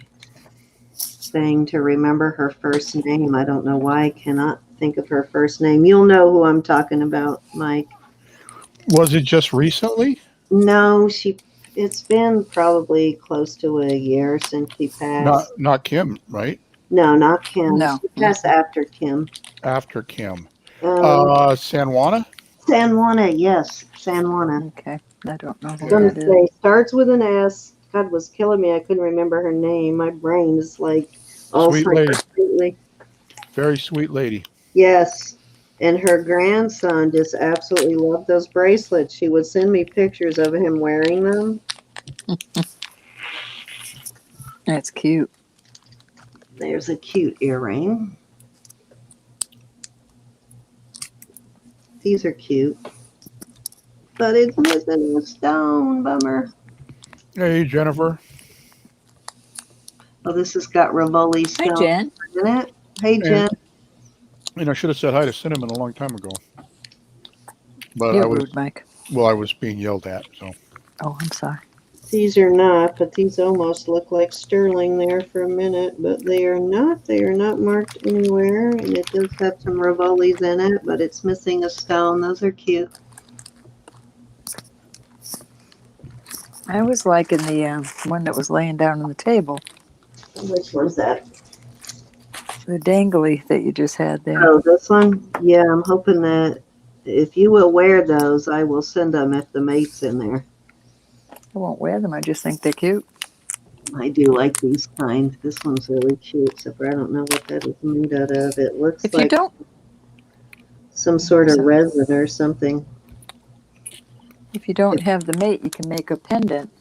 Speaker 1: thing to remember her first name. I don't know why I cannot think of her first name. You'll know who I'm talking about, Mike.
Speaker 2: Was it just recently?
Speaker 1: No, it's been probably close to a year since she passed.
Speaker 2: Not Kim, right?
Speaker 1: No, not Kim.
Speaker 3: No.
Speaker 1: She passed after Kim.
Speaker 2: After Kim. San Juana?
Speaker 1: San Juana, yes. San Juana.
Speaker 3: Okay. I don't know who
Speaker 1: I'm going
Speaker 3: that
Speaker 1: to
Speaker 3: is.
Speaker 1: say, starts with an S. God was killing me. I couldn't remember her name. My brain is like all
Speaker 2: Sweet lady.
Speaker 1: completely.
Speaker 2: Very sweet lady.
Speaker 1: Yes. And her grandson just absolutely loved those bracelets. She would send me pictures of him wearing them.
Speaker 3: That's cute.
Speaker 1: There's a cute earring. These are cute. But it's missing a stone. Bummer.
Speaker 2: Hey, Jennifer.
Speaker 1: Oh, this has got Rivoli stone
Speaker 3: Hi, Jen.
Speaker 1: in it. Hey, Jen.
Speaker 2: And I should have said hi to Cinnamon a long time ago. But
Speaker 3: You're rude, Mike.
Speaker 2: Well, I was being yelled at, so.
Speaker 3: Oh, I'm sorry.
Speaker 1: These are not, but these almost look like sterling there for a minute, but they are not. They are not marked anywhere, and it does have some Rivolis in it, but it's missing a stone. Those are cute.
Speaker 3: I was liking the one that was laying down on the table.
Speaker 1: Which one's that?
Speaker 3: The dangly that you just had there.
Speaker 1: Oh, this one? Yeah, I'm hoping that if you will wear those, I will send them if the mate's in there.
Speaker 3: I won't wear them. I just think they're cute.
Speaker 1: I do like these kinds. This one's really cute, except for I don't know what that is made out of. It looks
Speaker 3: If you
Speaker 1: like
Speaker 3: don't,
Speaker 1: some sort of
Speaker 3: So-
Speaker 1: resin or something.
Speaker 3: if you don't have the mate, you can make a pendant.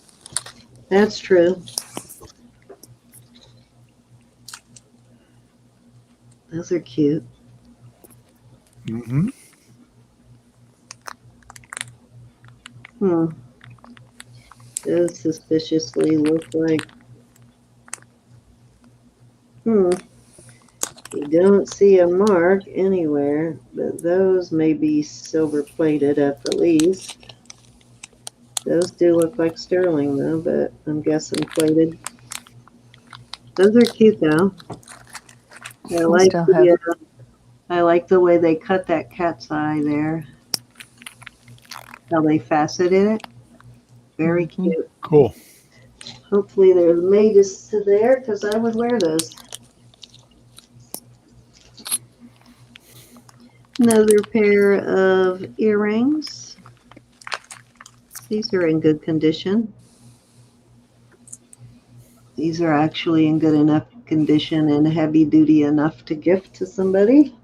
Speaker 1: That's true. Those are cute.
Speaker 2: Mm-hmm.
Speaker 1: Those suspiciously look like. You don't see a mark anywhere, but those may be silver plated at the least. Those do look like sterling though, but I'm guessing plated. Those are cute though. I
Speaker 3: We
Speaker 1: like
Speaker 3: still have
Speaker 1: the I like the way they cut that cat's eye there. How they faceted it. Very cute.
Speaker 2: Cool.
Speaker 1: Hopefully there's mages to there because I would wear those. Another pair of earrings. These are in good condition. These are actually in good enough condition and heavy duty enough to gift to somebody.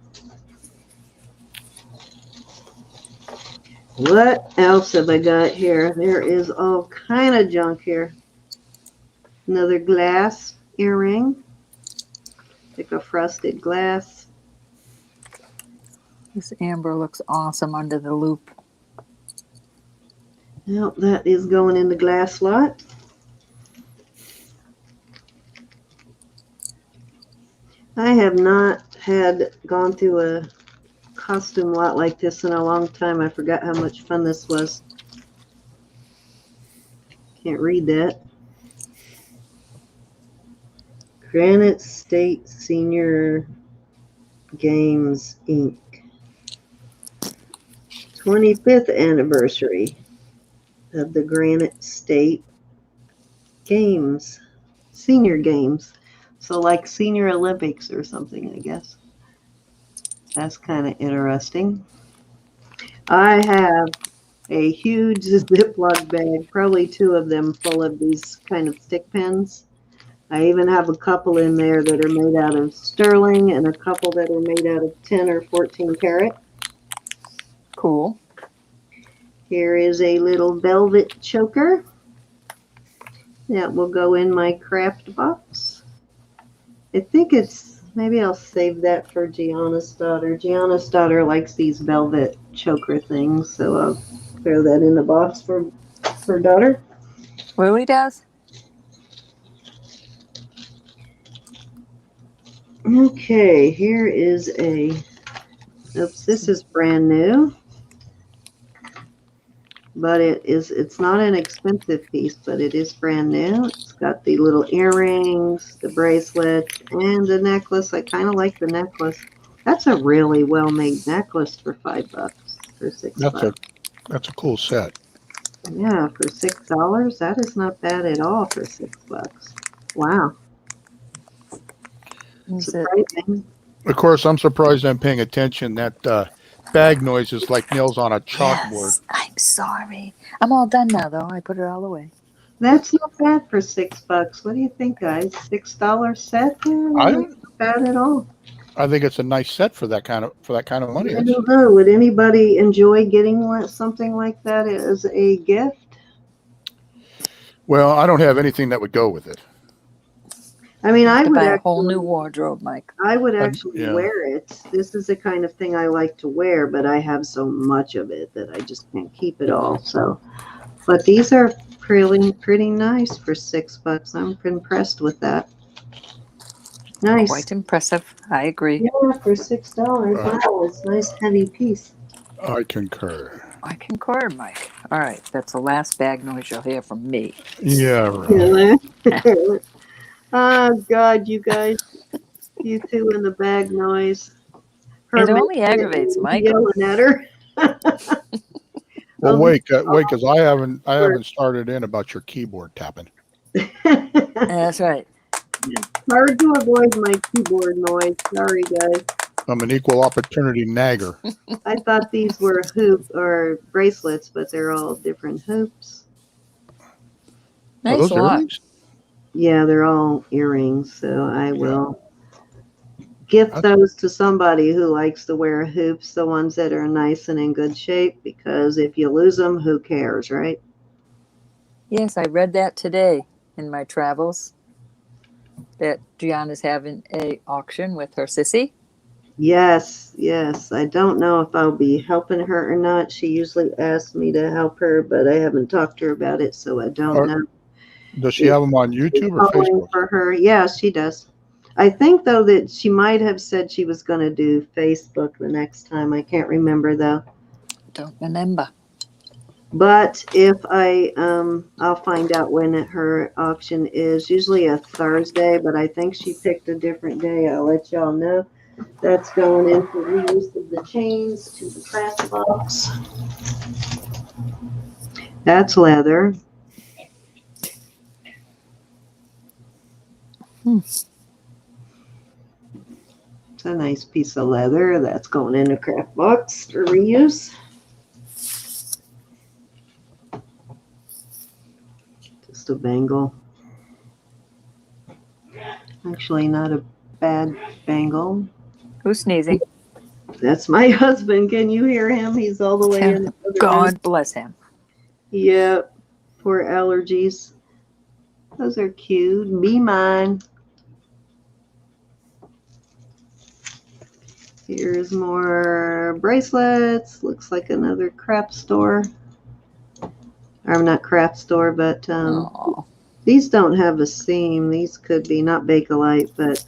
Speaker 1: What else have I got here? There is all kind of junk here. Another glass earring. Like a frosted glass.
Speaker 3: This amber looks awesome under the loop.
Speaker 1: Well, that is going in the glass lot. I have not gone through a costume lot like this in a long time. I forgot how much fun this was. Can't read that. Granite State Senior Games, Inc. 25th anniversary of the Granite State Games, Senior Games. So like Senior Olympics or something, I guess. That's kind of interesting. I have a huge Ziploc bag, probably 2 of them full of these kind of stick pins. I even have a couple in there that are made out of sterling and a couple that are made out of 10 or 14 karat.
Speaker 3: Cool.
Speaker 1: Here is a little velvet choker that will go in my craft box. I think maybe I'll save that for Gianna's daughter. Gianna's daughter likes these velvet choker things, so I'll throw that in the box for her daughter.
Speaker 3: Really does?
Speaker 1: Okay, here is this is brand new. But it's not an expensive piece, but it is brand new. It's got the little earrings, the bracelet, and the necklace. I kind of like the necklace. That's a really well-made necklace for $5, for $6.
Speaker 2: That's a cool set.
Speaker 1: Yeah, for $6, that is not bad at all for $6. Wow. Surprising.
Speaker 2: Of course, I'm surprised I'm paying attention. That bag noise is like nails on a chalkboard.
Speaker 3: Yes, I'm sorry. I'm all done now, though. I put it all away.
Speaker 1: That's not bad for $6. What do you think, guys? $6 set? Not bad at all.
Speaker 2: I think it's a nice set for that kind of money.
Speaker 1: I don't know. Would anybody enjoy getting something like that as a gift?
Speaker 2: Well, I don't have anything that would go with it.
Speaker 1: I mean, I would
Speaker 3: buy
Speaker 1: actually,
Speaker 3: a whole new wardrobe, Mike.
Speaker 1: I would actually wear it. This is the kind of thing I like to wear, but I have so much of it that I just can't keep it all. So, but these are pretty nice for $6. I'm impressed with that. Nice.
Speaker 3: Quite impressive. I agree.
Speaker 1: Yeah, for $6. Wow, it's a nice heavy piece.
Speaker 2: I concur.
Speaker 3: I concur, Mike. All right, that's the last bag noise you'll hear from me.
Speaker 2: Yeah, right.
Speaker 1: Oh, God, you guys. You two in the bag noise.
Speaker 3: It only aggravates Mike.
Speaker 1: Yelling at her.
Speaker 2: Well, wait, because I haven't started in about your keyboard tapping.
Speaker 3: That's right.
Speaker 1: Hard to avoid my keyboard noise. Sorry, guys.
Speaker 2: I'm an equal opportunity nagger.
Speaker 1: I thought these were hoop or bracelets, but they're all different hoops.
Speaker 3: Nice
Speaker 2: those
Speaker 3: watch.
Speaker 2: earrings?
Speaker 1: Yeah, they're all earrings, so I will gift
Speaker 2: That's,
Speaker 1: those to somebody who likes to wear hoops, the ones that are nice and in good shape, because if you lose them, who cares, right?
Speaker 3: Yes, I read that today in my travels that Gianna's having a auction with her sissy.
Speaker 1: Yes, yes. I don't know if I'll be helping her or not. She usually asks me to help her, but I haven't talked to her about it, so I don't
Speaker 2: or
Speaker 1: know.
Speaker 2: does she
Speaker 1: If
Speaker 2: have them on
Speaker 1: she's
Speaker 2: YouTube or
Speaker 1: calling
Speaker 2: Facebook?
Speaker 1: for her. Yeah, she does. I think though that she might have said she was going to do Facebook the next time. I can't remember though.
Speaker 3: Don't remember.
Speaker 1: But if I'll find out when her auction is. Usually a Thursday, but I think she picked a different day. I'll let y'all know. That's going in for reuse of the chains to the craft box. That's leather. It's a nice piece of leather that's going in a craft box for reuse. Just a bangle. Actually, not a bad bangle.
Speaker 3: Who's sneezing?
Speaker 1: That's my husband. Can you hear him? He's all the way in the other room.
Speaker 3: God bless him.
Speaker 1: Yep. Poor allergies. Those are cute. Be mine. Here's more bracelets. Looks like another craft store. Or not craft store, but
Speaker 3: Oh,
Speaker 1: these don't have a seam. These could be not Bakelite, but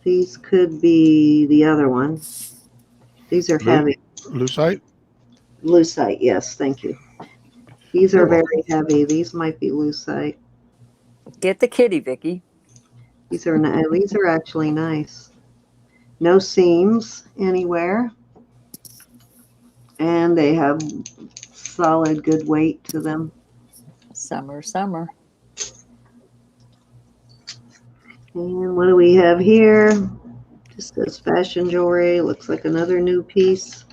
Speaker 1: these could be the other one. These are heavy.
Speaker 2: Lucite?
Speaker 1: Lucite, yes, thank you. These are
Speaker 2: You're
Speaker 1: very
Speaker 2: welcome.
Speaker 1: heavy. These might be lucite.
Speaker 3: get the kitty, Vicki.
Speaker 1: These are actually nice. No seams anywhere, and they have solid, good weight to them.
Speaker 3: Summer, summer.
Speaker 1: And what do we have here? Just says fashion jewelry. Looks like another new piece.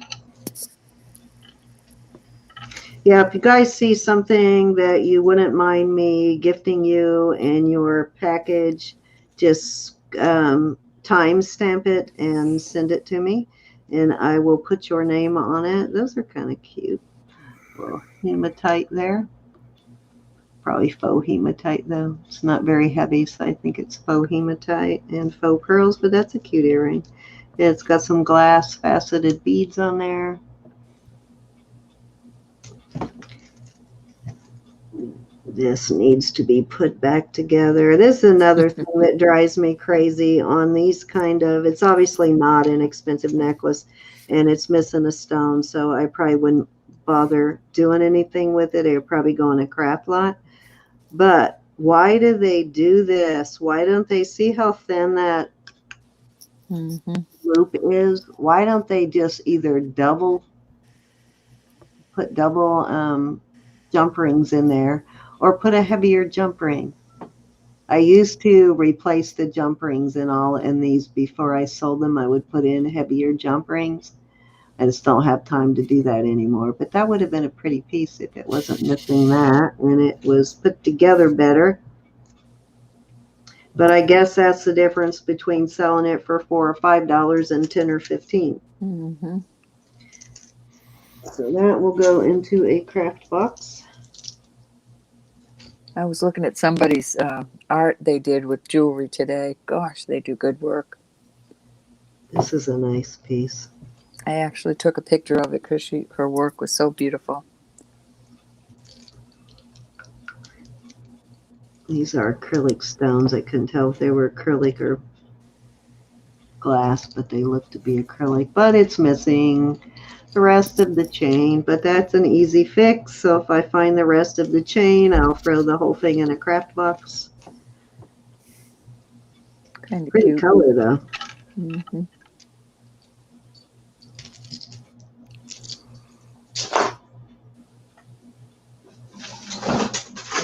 Speaker 1: Yeah, if you guys see something that you wouldn't mind me gifting you in your package, just time stamp it and send it to me, and I will put your name on it. Those are kind of cute. Little hematite there. Probably faux hematite though. It's not very heavy, so I think it's faux hematite and faux pearls, but that's a cute earring. It's got some glass faceted beads on there. This needs to be put back together. This is another thing that drives me crazy on these kind of, it's obviously not an expensive necklace and it's missing a stone, so I probably wouldn't bother doing anything with it. It would probably go in a craft lot. But why do they do this? Why don't they see how thin that loop is? Why don't they just either put double jump rings in there or put a heavier jump ring? I used to replace the jump rings and all in these before I sold them. I would put in heavier jump rings. I just don't have time to do that anymore. But that would have been a pretty piece if it wasn't missing that and it was put together better. But I guess that's the difference between selling it for $4 or $5 and 10 or 15.
Speaker 3: Mm-hmm.
Speaker 1: So that will go into a craft box.
Speaker 3: I was looking at somebody's art they did with jewelry today. Gosh, they do good work.
Speaker 1: This is a nice piece.
Speaker 3: I actually took a picture of it because her work was so beautiful.
Speaker 1: These are acrylic stones. I couldn't tell if they were acrylic or glass, but they look to be acrylic. But it's missing the rest of the chain, but that's an easy fix. So if I find the rest of the chain, I'll throw the whole thing in a craft box.
Speaker 3: Kind of
Speaker 1: Pretty
Speaker 3: cute.
Speaker 1: color though.
Speaker 3: Mm-hmm.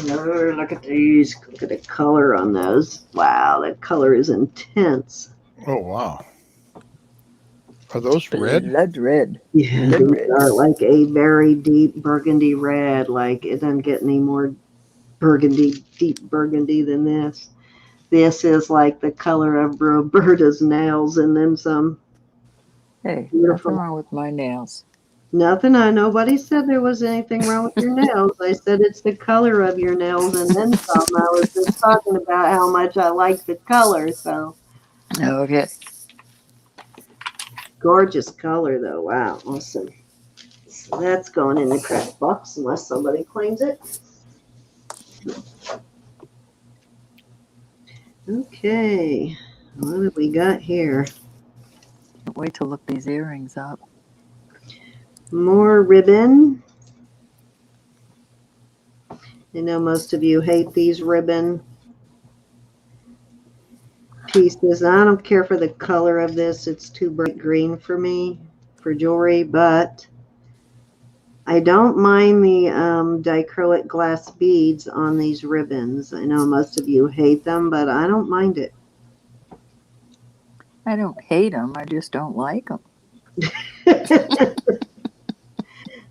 Speaker 1: Oh, look at these. Look at the color on those. Wow, that color is intense.
Speaker 2: Oh, wow. Are those red?
Speaker 3: Blood red.
Speaker 1: Yeah,
Speaker 3: Good
Speaker 1: these
Speaker 3: red.
Speaker 1: are like a very deep burgundy red. Like it doesn't get any more burgundy, deep burgundy than this. This is like the color of Roberta's nails and then some.
Speaker 3: Hey,
Speaker 1: Beautiful.
Speaker 3: nothing wrong with my nails.
Speaker 1: Nothing. Nobody said there was anything wrong with your nails. I said it's the color of your nails and then some. I was just talking about how much I like the color. So
Speaker 3: Okay.
Speaker 1: gorgeous color, though. Wow, awesome. So that's going in the craft box unless somebody claims it. Okay, what have we got here?
Speaker 3: Can't wait to look these earrings up.
Speaker 1: More ribbon. I know most of you hate these ribbon pieces. I don't care for the color of this. It's too bright green for me for jewelry, but I don't mind the dichroic glass beads on these ribbons. I know most of you hate them, but I don't mind it.
Speaker 3: I don't hate them. I just don't like them.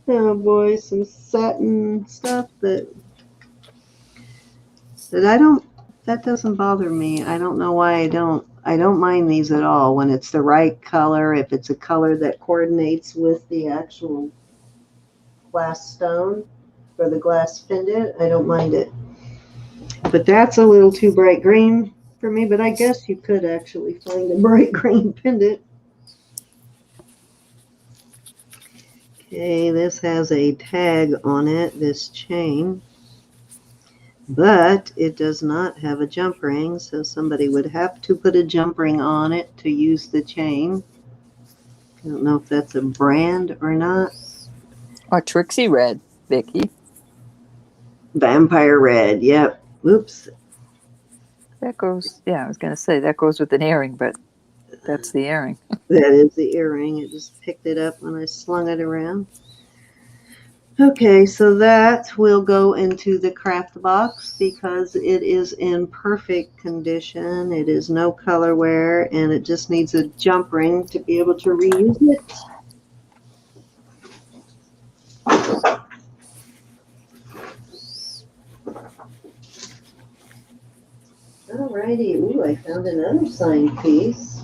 Speaker 1: Oh boy, some satin stuff that I don't, that doesn't bother me. I don't know why I don't mind these at all when it's the right color. If it's a color that coordinates with the actual glass stone or the glass pendant, I don't mind it. But that's a little too bright green for me, but I guess you could actually find a bright green pendant. Okay, this has a tag on it, this chain, but it does not have a jump ring, so somebody would have to put a jump ring on it to use the chain. I don't know if that's a brand or not.
Speaker 3: Or Trixie Red, Vicki.
Speaker 1: Vampire red, yep. Oops.
Speaker 3: That goes, yeah, I was going to say that goes with an earring, but that's the earring.
Speaker 1: That is the earring. It just picked it up when I slung it around. Okay, so that will go into the craft box because it is in perfect condition. It is no color wear, and it just needs a jump ring to be able to reuse it. Alrighty, ooh, I found another signed piece.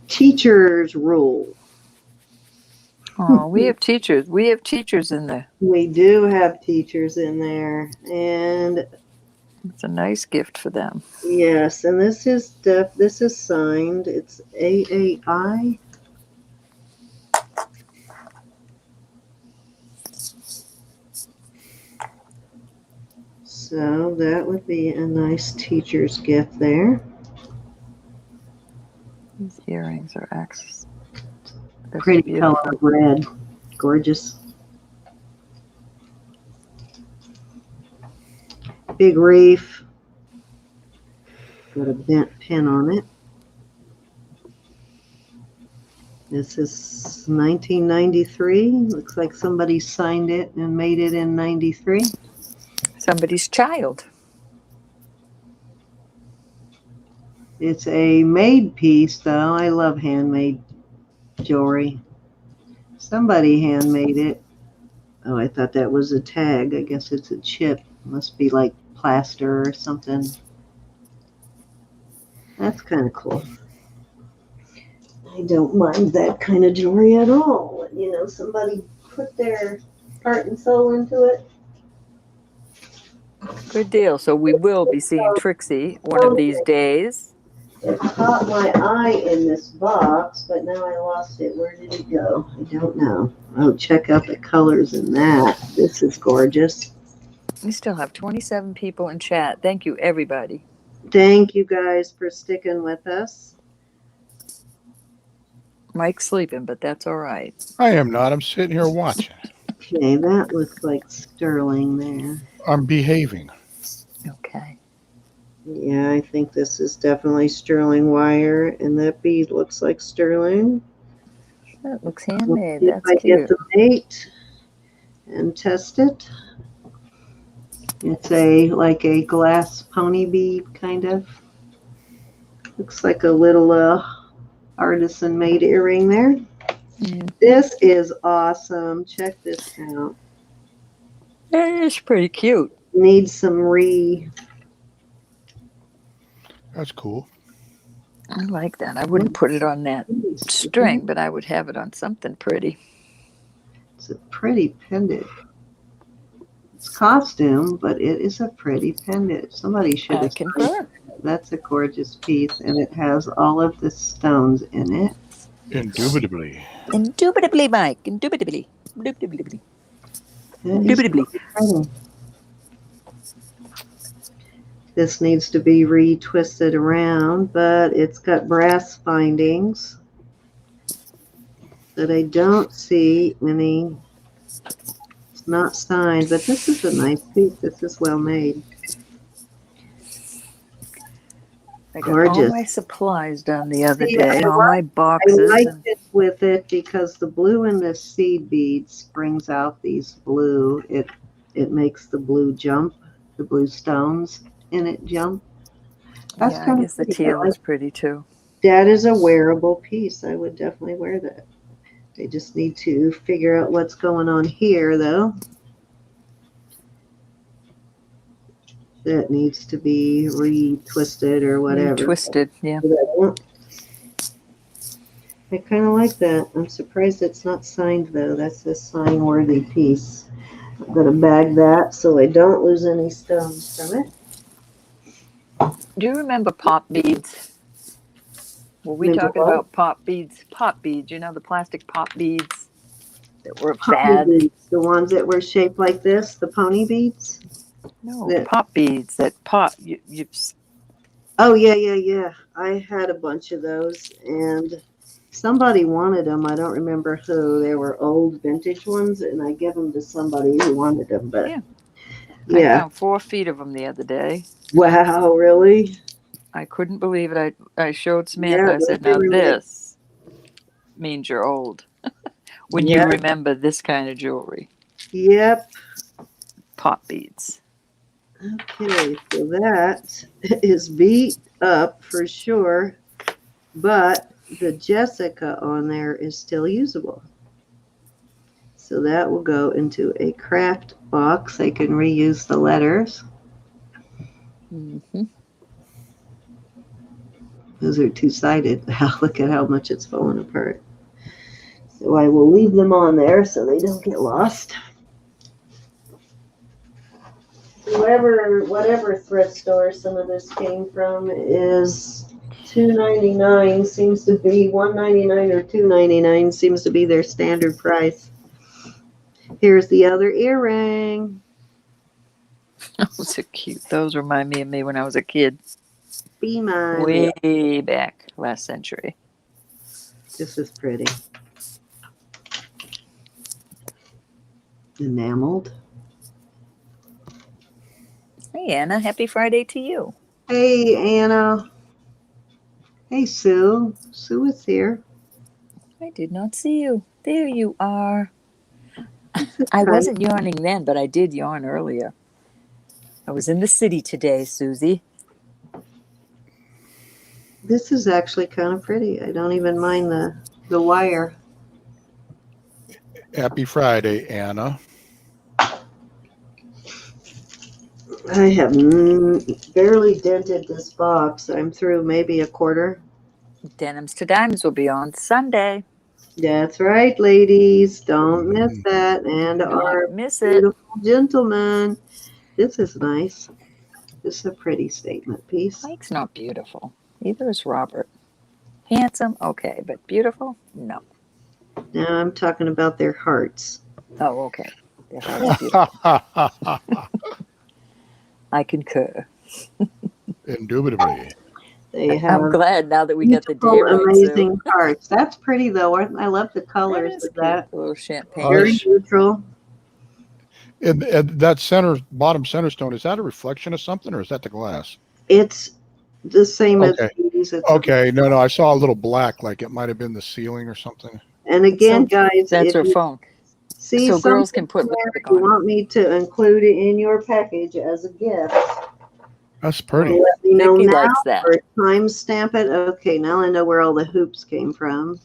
Speaker 1: Teacher's rule.
Speaker 3: Oh, we have teachers. We have teachers in there.
Speaker 1: We do have teachers in there, and
Speaker 3: It's a nice gift for them.
Speaker 1: yes, and this is signed. It's AAI. So that would be a nice teacher's gift there.
Speaker 3: These earrings are
Speaker 1: Pretty color of red. Gorgeous. Big reef. Got a bent pin on it. This is 1993. Looks like somebody signed it and made it in 93.
Speaker 3: Somebody's child.
Speaker 1: It's a made piece, though. I love handmade jewelry. Somebody handmade it. Oh, I thought that was a tag. I guess it's a chip. Must be like plaster or something. That's kind of cool. I don't mind that kind of jewelry at all. You know, somebody put their heart and soul into it.
Speaker 3: Good deal. So we will be seeing Trixie one of these days.
Speaker 1: It caught my eye in this box, but now I lost it. Where did it go? I don't know. Oh, check out the colors in that. This is gorgeous.
Speaker 3: We still have 27 people in chat. Thank you, everybody.
Speaker 1: Thank you guys for sticking with us.
Speaker 3: Mike's sleeping, but that's all right.
Speaker 2: I am not. I'm sitting here watching.
Speaker 1: Okay, that looks like sterling there.
Speaker 2: I'm behaving.
Speaker 3: Okay.
Speaker 1: Yeah, I think this is definitely sterling wire, and that bead looks like sterling.
Speaker 3: That looks handmade.
Speaker 1: See
Speaker 3: That's
Speaker 1: if I
Speaker 3: cute.
Speaker 1: get the mate and test it. It's like a glass pony bead, kind of. Looks like a little artisan made earring there. This is awesome. Check this out.
Speaker 3: It's pretty cute.
Speaker 1: Needs some
Speaker 2: That's cool.
Speaker 3: I like that. I wouldn't put it on that string, but I would have it on something pretty.
Speaker 1: It's a pretty pendant. It's costume, but it is a pretty pendant. Somebody should
Speaker 3: I
Speaker 1: have.
Speaker 3: concur.
Speaker 1: That's a gorgeous piece, and it has all of the stones in it.
Speaker 2: Indubitably.
Speaker 3: Indubitably, Mike. Indubitably. Indubitably. Indubitably.
Speaker 1: This needs to be retwisted around, but it's got brass findings that I don't see any. It's not signed, but this is a nice piece. This is well made.
Speaker 3: I got all
Speaker 1: Gorgeous.
Speaker 3: my supplies done the other
Speaker 1: See,
Speaker 3: day, all my
Speaker 1: I
Speaker 3: boxes.
Speaker 1: liked it with it because the blue in the seed beads brings out these blue. It makes the blue jump, the blue stones in it jump. That's
Speaker 3: Yeah, I
Speaker 1: kind
Speaker 3: guess the teal is pretty too.
Speaker 1: That is a wearable piece. I would definitely wear that. They just need to figure out what's going on here, though. That needs to be retwisted or whatever.
Speaker 3: Twisted, yeah.
Speaker 1: I kind of like that. I'm surprised it's not signed, though. That's a sign-worthy piece. I'm going to bag that so I don't lose any stones from it.
Speaker 3: Do you remember pop beads? Were we talking about pop beads? Pop beads, you know, the plastic pop beads that were bad.
Speaker 1: Beads, the ones that were shaped like this, the pony beads?
Speaker 3: No, pop beads that pop. You
Speaker 1: Oh, yeah. I had a bunch of those, and somebody wanted them. I don't remember who. They were old vintage ones, and I gave them to somebody who wanted them. But
Speaker 3: I found 4 feet of them the other day.
Speaker 1: Wow, really?
Speaker 3: I couldn't believe it. I showed Samantha. I said, now this means you're old. When you remember this kind of jewelry.
Speaker 1: Yep.
Speaker 3: Pop beads.
Speaker 1: Okay, so that is beat up for sure, but the Jessica on there is still usable. So that will go into a craft box. I can reuse the letters.
Speaker 3: Mm-hmm.
Speaker 1: Those are two-sided. Look at how much it's falling apart. So I will leave them on there so they don't get lost. Whatever thrift store some of this came from is $2.99. Seems to be $1.99 or $2.99 seems to be their standard price. Here's the other earring.
Speaker 3: Those are cute. Those remind me of me when I was a kid.
Speaker 1: Be mine.
Speaker 3: Way back last century.
Speaker 1: This is pretty. Enameled.
Speaker 3: Hey, Anna. Happy Friday to you.
Speaker 1: Hey, Anna. Hey, Sue. Sue is here.
Speaker 3: I did not see you. There you are. I wasn't yawning then, but I did yawn earlier. I was in the city today, Susie.
Speaker 1: This is actually kind of pretty. I don't even mind the wire.
Speaker 2: Happy Friday, Anna.
Speaker 1: I have barely dented this box. I'm through maybe a quarter.
Speaker 3: Denims to Dimes will be on Sunday.
Speaker 1: That's right, ladies. Don't miss that. And our beautiful gentleman. This is nice. This is a pretty statement piece.
Speaker 3: Mike's not beautiful. Neither is Robert. Handsome, okay, but beautiful? No.
Speaker 1: Now I'm talking about their hearts.
Speaker 3: Oh, okay. Their hearts beautiful. I concur.
Speaker 2: Indubitably.
Speaker 1: They have
Speaker 3: I'm glad now that we get the day right.
Speaker 1: Amazing hearts. That's pretty though. I love the colors of that.
Speaker 3: A little champagne.
Speaker 1: Very neutral.
Speaker 2: And that bottom center stone, is that a reflection of something, or is that the glass?
Speaker 1: It's the same as these.
Speaker 2: Okay, no, I saw a little black, like it might have been the ceiling or something.
Speaker 1: And again, guys,
Speaker 3: that's her phone.
Speaker 1: See,
Speaker 3: so girls can put lipstick on.
Speaker 1: You want me to include it in your package as a gift?
Speaker 2: That's pretty.
Speaker 1: Let me know
Speaker 3: Vicki
Speaker 1: now
Speaker 3: likes that.
Speaker 1: or time stamp it. Okay, now I know where all the hoops came from.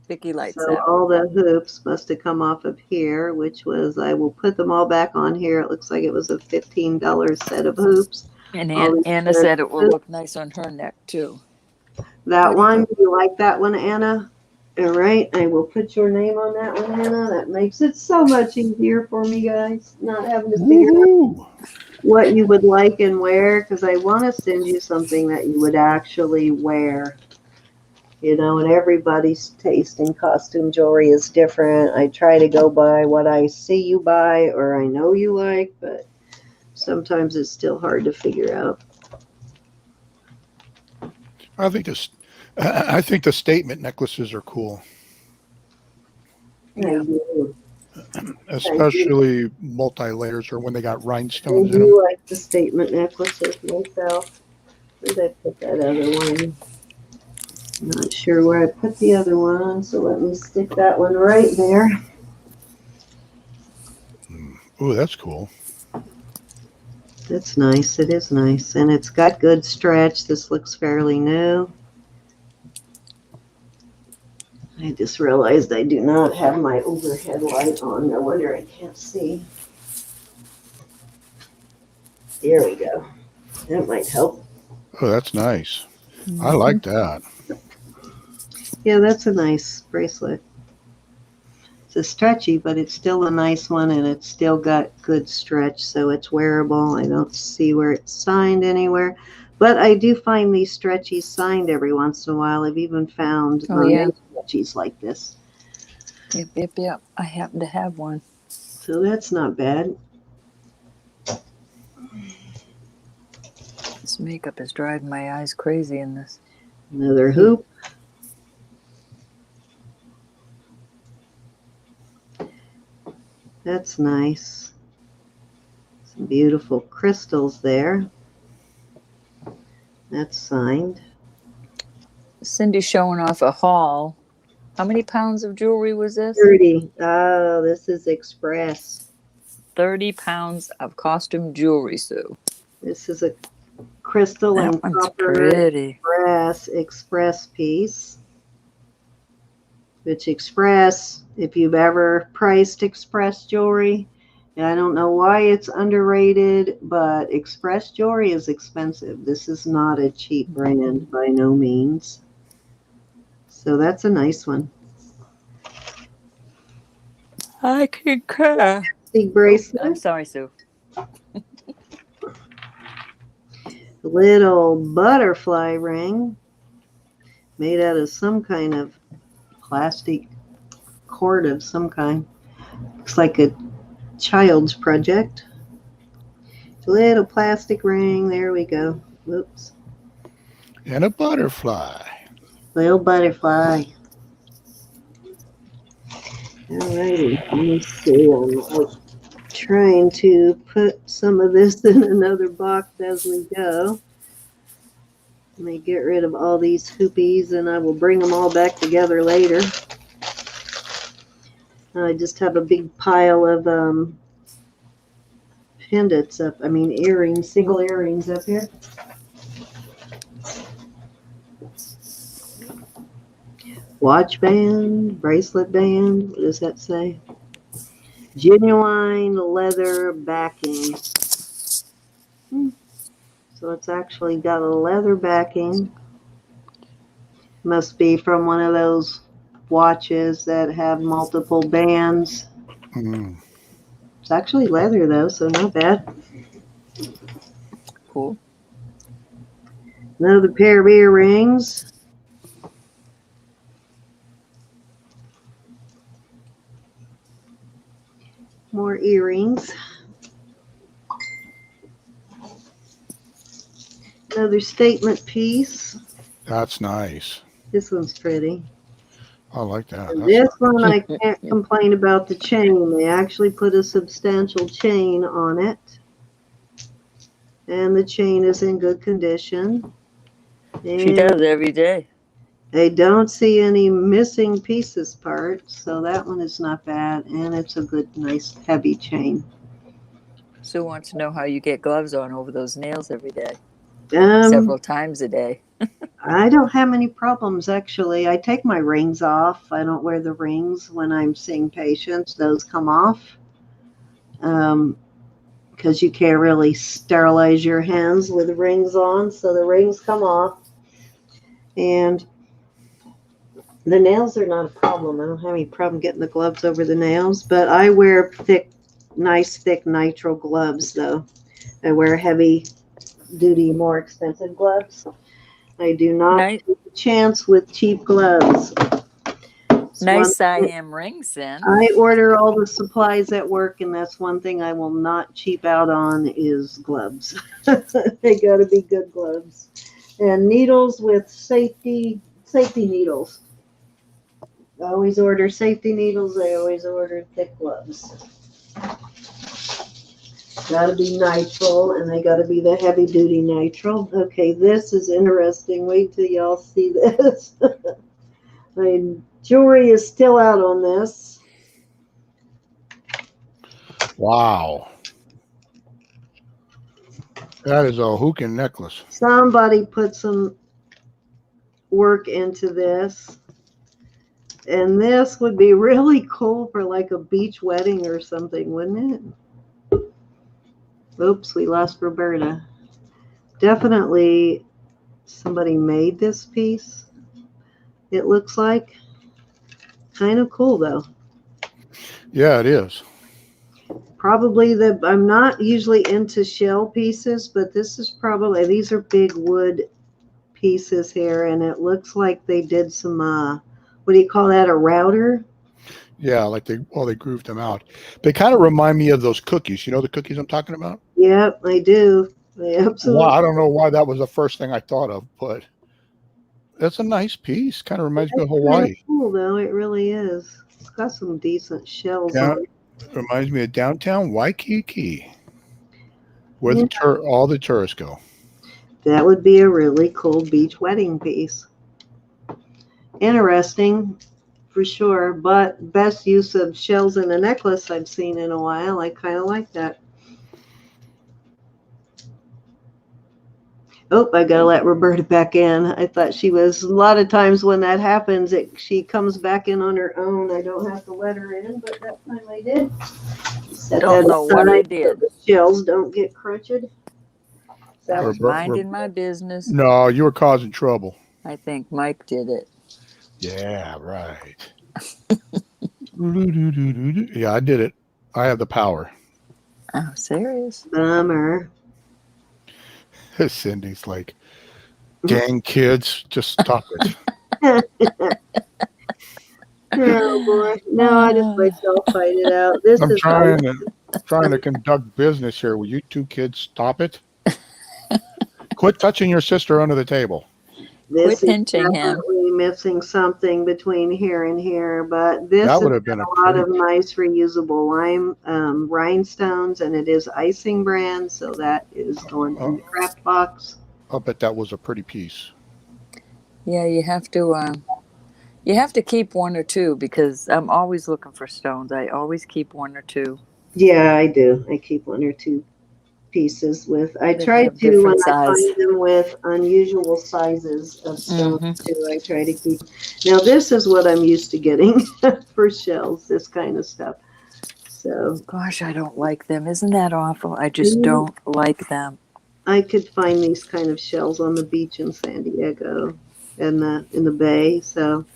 Speaker 3: Vicki likes
Speaker 1: So
Speaker 3: that
Speaker 1: all
Speaker 3: one.
Speaker 1: the hoops must have come off of here, which was, I will put them all back on here. It looks like it was a $15 set of hoops.
Speaker 3: And
Speaker 1: All these
Speaker 3: Anna
Speaker 1: pairs
Speaker 3: said
Speaker 1: of
Speaker 3: it will
Speaker 1: hoops.
Speaker 3: look nice on her neck too.
Speaker 1: That
Speaker 3: Where'd he
Speaker 1: one,
Speaker 3: go?
Speaker 1: do you like that one, Anna? All right, I will put your name on that one, Anna. That makes it so much easier for me, guys, not having to figure out
Speaker 2: Woohoo!
Speaker 1: what you would like and wear, because I want to send you something that you would actually wear. You know, and everybody's taste in costume jewelry is different. I try to go by what I see you buy or I know you like, but sometimes it's still hard to figure out.
Speaker 2: I think the statement necklaces are cool,
Speaker 3: Yeah.
Speaker 1: I do.
Speaker 2: especially multi-layers or when they got
Speaker 1: I
Speaker 2: rhinestones in them.
Speaker 1: do like the statement necklaces myself. Where did I put that other one? Not sure where I put the other one, so let me stick that one right there.
Speaker 2: Ooh, that's cool.
Speaker 1: That's nice. It is nice. And it's got good stretch. This looks fairly new. I just realized I do not have my overhead light on. No wonder I can't see. There we go. That might help.
Speaker 2: Oh, that's nice. I like that.
Speaker 1: Yeah, that's a nice bracelet. It's a stretchy, but it's still a nice one, and it's still got good stretch, so it's wearable. I don't see where it's signed anywhere, but I do find these stretchies signed every once in a while. I've even found
Speaker 3: Oh, yeah.
Speaker 1: stretchies like this,
Speaker 3: Yep. I happen to have one.
Speaker 1: so that's not bad.
Speaker 3: This makeup is driving my eyes crazy in this.
Speaker 1: Another hoop. That's nice. Some beautiful crystals there. That's signed.
Speaker 3: Cindy's showing off a haul. How many pounds of jewelry was this?
Speaker 1: 30. Oh, this is Express.
Speaker 3: 30 pounds of costume jewelry, Sue.
Speaker 1: This is a crystal
Speaker 3: That
Speaker 1: and
Speaker 3: one's
Speaker 1: copper
Speaker 3: pretty.
Speaker 1: Express piece. Which Express, if you've ever priced Express jewelry, and I don't know why it's underrated, but Express jewelry is expensive. This is not a cheap brand by no means. So that's a nice one.
Speaker 3: I concur.
Speaker 1: Big bracelet.
Speaker 3: I'm sorry, Sue.
Speaker 1: Little butterfly ring made out of some kind of plastic cord of some kind. Looks like a child's project. Little plastic ring. There we go. Whoops.
Speaker 2: And a butterfly.
Speaker 1: Little butterfly. Alrighty. Let me see. I'm trying to put some of this in another box as we go. Let me get rid of all these hoopies and I will bring them all back together later. I just have a big pile of pendants up, earrings, single earrings up here. Watch band, bracelet band, what does that say? Genuine leather backing. So it's actually got a leather backing. Must be from one of those watches that have multiple bands. It's actually leather though, so not bad.
Speaker 3: Cool.
Speaker 1: Another pair of earrings. More earrings. Another statement piece.
Speaker 2: That's nice.
Speaker 1: This one's pretty.
Speaker 2: I like that.
Speaker 1: And this one I can't complain about the chain. They actually put a substantial chain on it. And the chain is in good condition. And
Speaker 3: She does every day.
Speaker 1: I don't see any missing pieces parts, so that one is not bad. And it's a good, nice, heavy chain.
Speaker 3: Sue wants to know how you get gloves on over those nails every day. several times a day.
Speaker 1: I don't have any problems, actually. I take my rings off. I don't wear the rings when I'm seeing patients. Those come off because you can't really sterilize your hands with rings on. So the rings come off. And the nails are not a problem. I don't have any problem getting the gloves over the nails. But I wear nice, thick nitrile gloves, though. I wear heavy-duty, more expensive gloves. I do not take a chance with cheap gloves.
Speaker 3: Nice Siam rings, then.
Speaker 1: I order all the supplies at work, and that's one thing I will not cheap out on is gloves. They got to be good gloves. And needles with safety needles. I always order safety needles. I always order thick gloves. Got to be nitrile, and they got to be the heavy-duty nitrile. Okay, this is interesting. Wait till y'all see this. My jewelry is still out on this.
Speaker 2: Wow. That is a hook-and necklace.
Speaker 1: Somebody put some work into this. And this would be really cool for like a beach wedding or something, wouldn't it? Oops, we lost Roberta. Definitely somebody made this piece. It looks like kind of cool, though.
Speaker 2: Yeah, it is.
Speaker 1: Probably I'm not usually into shell pieces, but this is probably, these are big wood pieces here, and it looks like they did some, what do you call that, a router?
Speaker 2: Yeah, like they grooved them out. They kind of remind me of those cookies. You know the cookies I'm talking about?
Speaker 1: Yep, I do. They absolutely.
Speaker 2: Well, I don't know why that was the first thing I thought of, but that's a nice piece. Kind of reminds me of Hawaii.
Speaker 1: Kind of cool, though. It really is. It's got some decent shells on it.
Speaker 2: It reminds me of downtown Waikiki, where all the tourists go.
Speaker 1: That would be a really cool beach wedding piece. Interesting, for sure. But best use of shells in a necklace I've seen in a while. I kind of like that. Oh, I gotta let Roberta back in. I thought she was, a lot of times when that happens, she comes back in on her own. I don't have to let her in, but that time I did.
Speaker 3: I don't know what I did.
Speaker 1: The shells don't get crushed.
Speaker 3: I was minding my business.
Speaker 2: No, you were causing trouble.
Speaker 3: I think Mike did it.
Speaker 2: Yeah, right. Yeah, I did it. I have the power.
Speaker 3: Oh, serious?
Speaker 1: Bummer.
Speaker 2: Cindy's like, dang kids, just stop it.
Speaker 1: Oh boy. No, I just let y'all fight it out.
Speaker 2: I'm trying to conduct business here. Will you two kids stop it? Quit touching your sister under the table.
Speaker 1: This
Speaker 3: Quit pinching him.
Speaker 1: Missing something between here and here, but this
Speaker 2: that would have been
Speaker 1: a lot of nice reusable rhinestones, and it is icing brand, so that is going in the craft box.
Speaker 2: I'll bet that was a pretty piece.
Speaker 3: Yeah, you have to keep one or two, because I'm always looking for stones. I always keep one or two.
Speaker 1: Yeah, I do. I keep one or two pieces with. I try to, when I find them with unusual sizes of stones too, I try to keep. Now this is what I'm used to getting for shells, this kind of stuff. So
Speaker 3: gosh, I don't like them. Isn't that awful? I just don't like them.
Speaker 1: I could find these kind of shells on the beach in San Diego and in the bay. So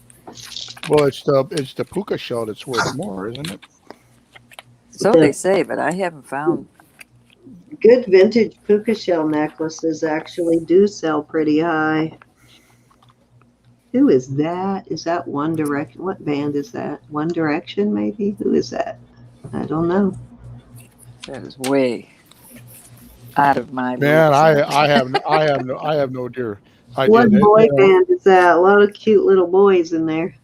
Speaker 2: well, it's the puka shell that's worth more, isn't it?
Speaker 3: So they say, but I haven't found.
Speaker 1: Good vintage puka shell necklaces actually do sell pretty high. Who is that? Is that One Direction? What band is that? One Direction, maybe? Who is that? I don't know.
Speaker 3: That is way out of my
Speaker 2: man. I have no dear idea.
Speaker 1: What boy band is that? A lot of cute little boys in there.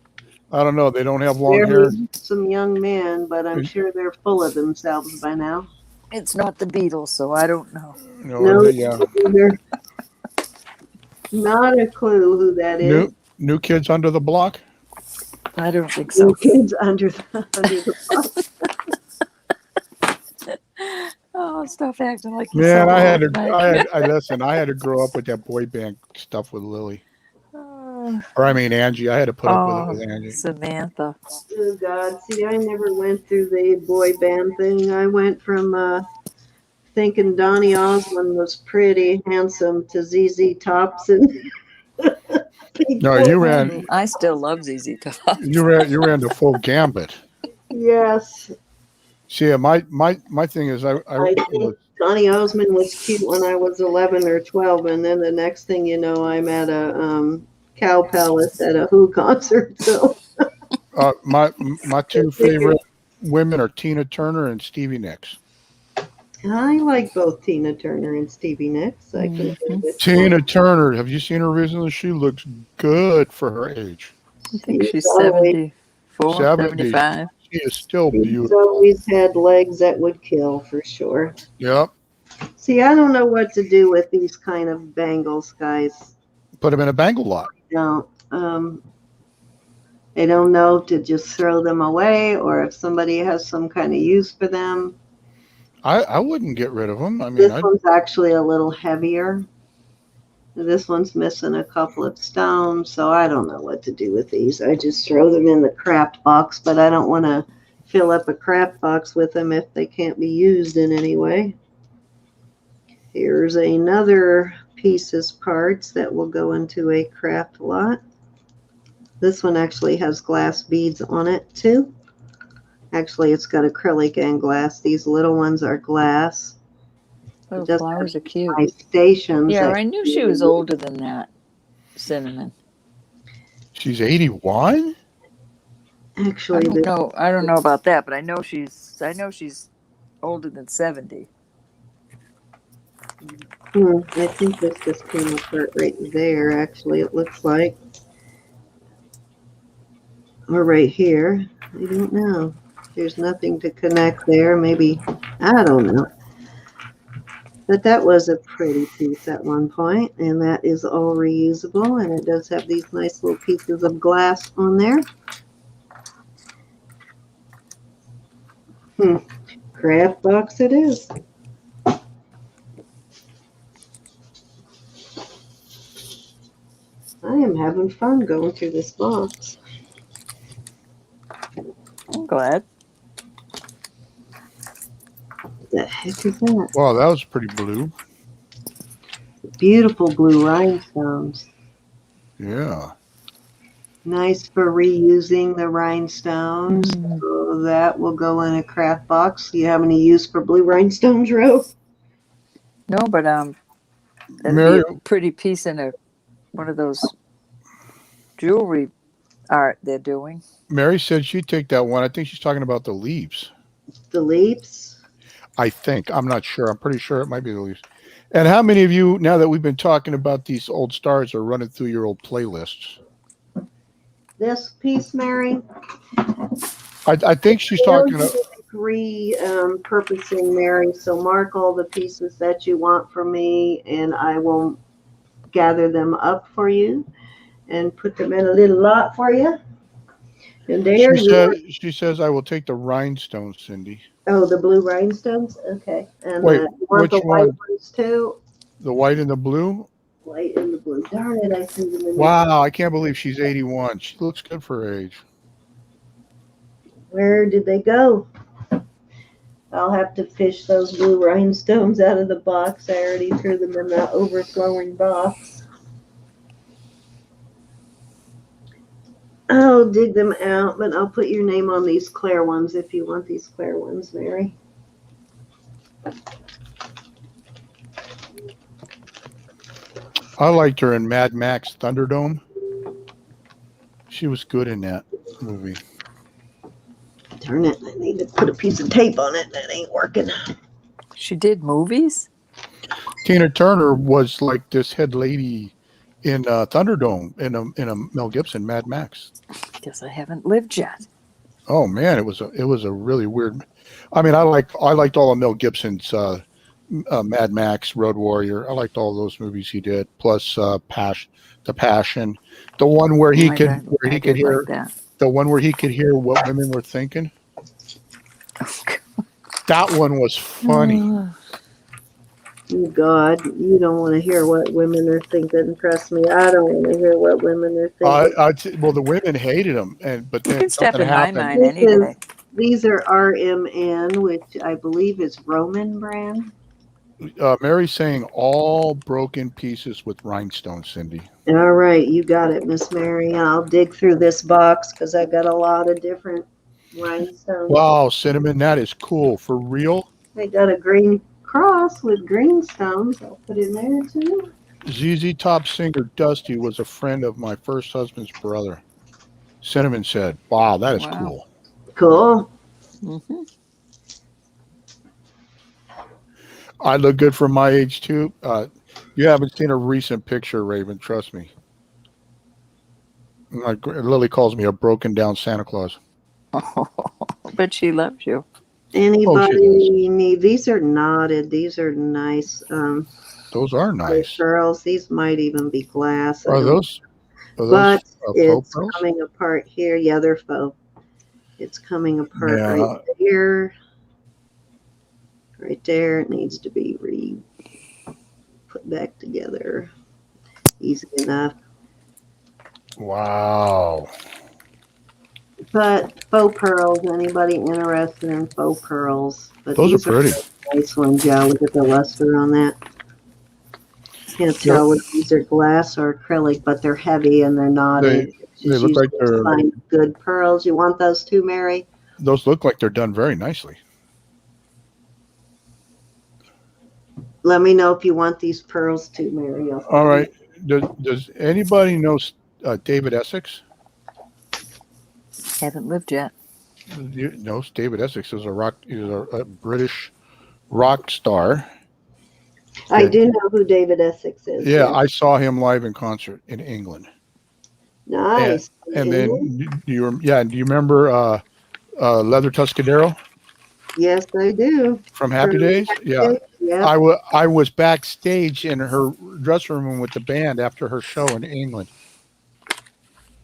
Speaker 2: I don't know. They don't have long hair.
Speaker 1: Some young men, but I'm sure they're full of themselves by now.
Speaker 3: It's not the Beatles, so I don't know.
Speaker 1: No, not a clue who that is.
Speaker 2: New Kids Under the Block?
Speaker 3: I don't think so.
Speaker 1: New Kids Under the Block.
Speaker 3: Oh, Oh, stop acting like you're
Speaker 2: Man,
Speaker 3: so
Speaker 2: I had
Speaker 3: old,
Speaker 2: to.
Speaker 3: Mike.
Speaker 2: Listen. I had to grow up with that boy band stuff with Lily,
Speaker 3: Oh,
Speaker 2: or I mean Angie. I had to put up with it
Speaker 3: oh,
Speaker 2: with Angie.
Speaker 3: Samantha.
Speaker 1: Oh God, see, I never went through the boy band thing. I went from thinking Donny Osmond was pretty handsome to ZZ Tops and Big
Speaker 2: No,
Speaker 1: Boy.
Speaker 3: I still love ZZ Top.
Speaker 2: you ran the full gambit.
Speaker 1: Yes,
Speaker 2: See, my thing is I
Speaker 1: I
Speaker 2: was
Speaker 1: think Donny Osmond was cute when I was 11 or 12, and then the next thing you know, I'm at a Cow Palace at a Who concert. So
Speaker 2: my two favorite women are Tina Turner and Stevie Nicks.
Speaker 1: I like both Tina Turner and Stevie Nicks. I can go with
Speaker 2: Tina Turner, have you seen her recently? She looks good for her age.
Speaker 3: I think she's
Speaker 1: always,
Speaker 3: 74,
Speaker 2: 70.
Speaker 3: 75.
Speaker 2: She is still
Speaker 1: she's
Speaker 2: beautiful.
Speaker 1: always had legs that would kill for sure.
Speaker 2: Yep.
Speaker 1: See, I don't know what to do with these kind of bangles, guys.
Speaker 2: Put them in a bangle lot.
Speaker 1: Don't. I don't know to just throw them away or if somebody has some kind of use for them.
Speaker 2: I wouldn't get rid of them. I mean,
Speaker 1: This one's actually a little heavier. This one's missing a couple of stones, so I don't know what to do with these. I just throw them in the craft box, but I don't want to fill up a craft box with them if they can't be used in any way. Here's another pieces parts that will go into a craft lot. This one actually has glass beads on it too. Actually, it's got acrylic and glass. These little ones are glass.
Speaker 3: Those
Speaker 1: Just
Speaker 3: flowers are cute.
Speaker 1: my stations.
Speaker 3: Yeah, I knew she was older than that, Cinnamon.
Speaker 2: she's 81.
Speaker 1: Actually,
Speaker 3: I don't know about that, but I know she's older than 70.
Speaker 1: I think this just came apart right there. Actually, it looks like, or right here. I don't know. There's nothing to connect there. Maybe, I don't know. But that was a pretty piece at one point, and that is all reusable, and it does have these nice little pieces of glass on there. Craft box it is. I am having fun going through this box.
Speaker 3: I'm glad.
Speaker 1: What the heck is that?
Speaker 2: Wow, that was pretty blue.
Speaker 1: Beautiful blue rhinestones.
Speaker 2: Yeah.
Speaker 1: Nice for reusing the rhinestones. So that will go in a craft box. Do you have any use for blue rhinestones, Ro?
Speaker 3: No, but that'd
Speaker 2: Mary,
Speaker 3: be a pretty piece in one of those jewelry art they're doing.
Speaker 2: Mary said she'd take that one. I think she's talking about the leaves.
Speaker 1: The leaves?
Speaker 2: I think. I'm not sure. I'm pretty sure it might be the leaves. And how many of you, now that we've been talking about these old stars, are running through your old playlists?
Speaker 1: This piece, Mary?
Speaker 2: I think she's talking about
Speaker 1: repurposing, Mary. So mark all the pieces that you want from me, and I will gather them up for you and put them in a little lot for you. And there
Speaker 2: she says, I will take the rhinestones, Cindy.
Speaker 1: Oh, the blue rhinestones? Okay. And
Speaker 2: Wait,
Speaker 1: you want
Speaker 2: which
Speaker 1: the white
Speaker 2: one?
Speaker 1: ones too?
Speaker 2: The white and the blue?
Speaker 1: White and the blue. Darn it, I see them in
Speaker 2: Wow, I can't believe she's 81. She looks good for her age.
Speaker 1: Where did they go? I'll have to fish those blue rhinestones out of the box. I already threw them in that overflowing box. I'll dig them out, but I'll put your name on these clear ones if you want these clear ones, Mary.
Speaker 2: I liked her in Mad Max Thunderdome. She was good in that movie.
Speaker 1: Darn it, I need to put a piece of tape on it. That ain't working.
Speaker 3: She did movies?
Speaker 2: Tina Turner was like this head lady in Thunderdome in a Mel Gibson Mad Max.
Speaker 3: Guess I haven't lived yet.
Speaker 2: Oh man, it was a really weird. I mean, I liked all of Mel Gibson's Mad Max, Road Warrior. I liked all those movies he did. Plus The Passion, the one where he could hear
Speaker 3: that.
Speaker 2: The one where he could hear what women were thinking. That one was funny.
Speaker 1: Oh, God, you don't want to hear what women are thinking. Trust me, I don't want to hear what women are thinking.
Speaker 2: Well, the women hated him, but
Speaker 3: You
Speaker 2: then
Speaker 3: can step
Speaker 2: something
Speaker 3: in my
Speaker 2: happened.
Speaker 3: mind any day.
Speaker 1: These are RMN, which I believe is Roman brand.
Speaker 2: Mary's saying all broken pieces with rhinestones, Cindy.
Speaker 1: All right, you got it, Miss Mary. I'll dig through this box because I got a lot of different rhinestones.
Speaker 2: Wow, Cinnamon, that is cool. For real?
Speaker 1: I got a green cross with green stones. I'll put in there too.
Speaker 2: ZZ Top singer Dusty was a friend of my first husband's brother. Cinnamon said, wow, that is
Speaker 3: Wow.
Speaker 2: cool.
Speaker 1: Cool.
Speaker 3: Hmm.
Speaker 2: I look good for my age, too. You haven't seen a recent picture, Raven, trust me. Lily calls me a broken down Santa Claus.
Speaker 3: But she loves you.
Speaker 1: Anybody need? These are knotted. These are nice.
Speaker 2: Those are nice.
Speaker 1: Pearls. These might even be glass.
Speaker 2: Are those
Speaker 1: But
Speaker 2: faux
Speaker 1: it's
Speaker 2: pearls?
Speaker 1: coming apart here. Yeah, they're faux. It's coming apart right here. Right there. It needs to be put back together. Easy enough.
Speaker 2: Wow.
Speaker 1: But faux pearls, anybody interested in faux pearls? But
Speaker 2: those are pretty.
Speaker 1: Nice ones, yeah. Look at the luster on that. Can't tell if these are glass or acrylic, but they're heavy and they're knotted.
Speaker 2: They look like they're
Speaker 1: good pearls. You want those too, Mary?
Speaker 2: Those look like they're done very nicely.
Speaker 1: Let me know if you want these pearls too, Mary.
Speaker 2: All right. Does anybody know David Essex?
Speaker 3: Haven't lived yet.
Speaker 2: No, David Essex is a British rock star.
Speaker 1: I do know who David Essex is.
Speaker 2: Yeah, I saw him live in concert in England.
Speaker 1: Nice.
Speaker 2: And then, do you remember Leather Tuscadero?
Speaker 1: Yes, I do.
Speaker 2: From Happy Days? Yeah. I was backstage in her dressing room with the band after her show in England.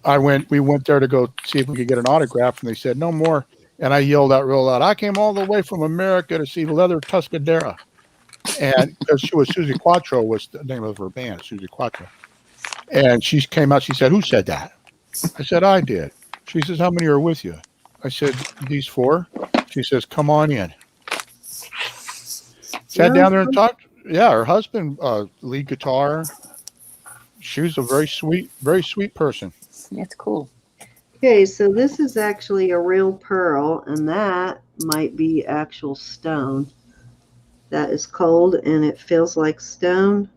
Speaker 2: We went there to go see if we could get an autograph, and they said, no more. And I yelled out real loud, I came all the way from America to see Leather Tuscadero. And because she was Susie Quattro was the name of her band, Susie Quattro. And she came out, she said, who said that? I said, I did. She says, how many are with you? I said, these 4. She says, come on in. Sat down there and talked. Yeah, her husband, lead guitar. She was a very sweet person.
Speaker 3: That's cool.
Speaker 1: Okay, so this is actually a real pearl, and that might be actual stone. That is cold, and it feels like stone.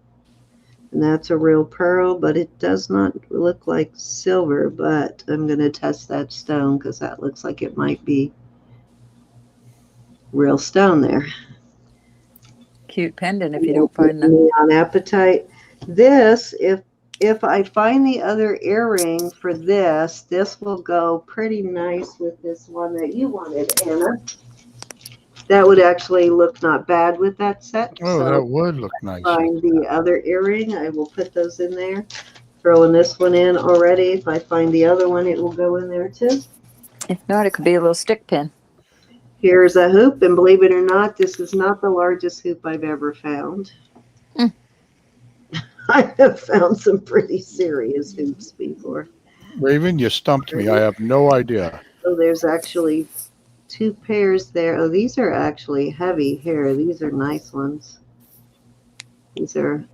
Speaker 1: And that's a real pearl, but it does not look like silver. But I'm going to test that stone because that looks like it might be real stone there.
Speaker 3: Cute pendant if you don't find them.
Speaker 1: Neon Appetite. This, if I find the other earring for this will go pretty nice with this one that you wanted, Anna. That would actually look not bad with that set.
Speaker 2: Oh, so that would look nice.
Speaker 1: Find the other earring. I will put those in there. Throwing this one in already. If I find the other one, it will go in there too.
Speaker 3: If not, it could be a little stick pin.
Speaker 1: Here's a hoop, and believe it or not, this is not the largest hoop I've ever found. I have found some pretty serious hoops before.
Speaker 2: Raven, you stumped me. I have no idea.
Speaker 1: So there's actually 2 pairs there. Oh, these are actually heavy here. These are nice ones. These are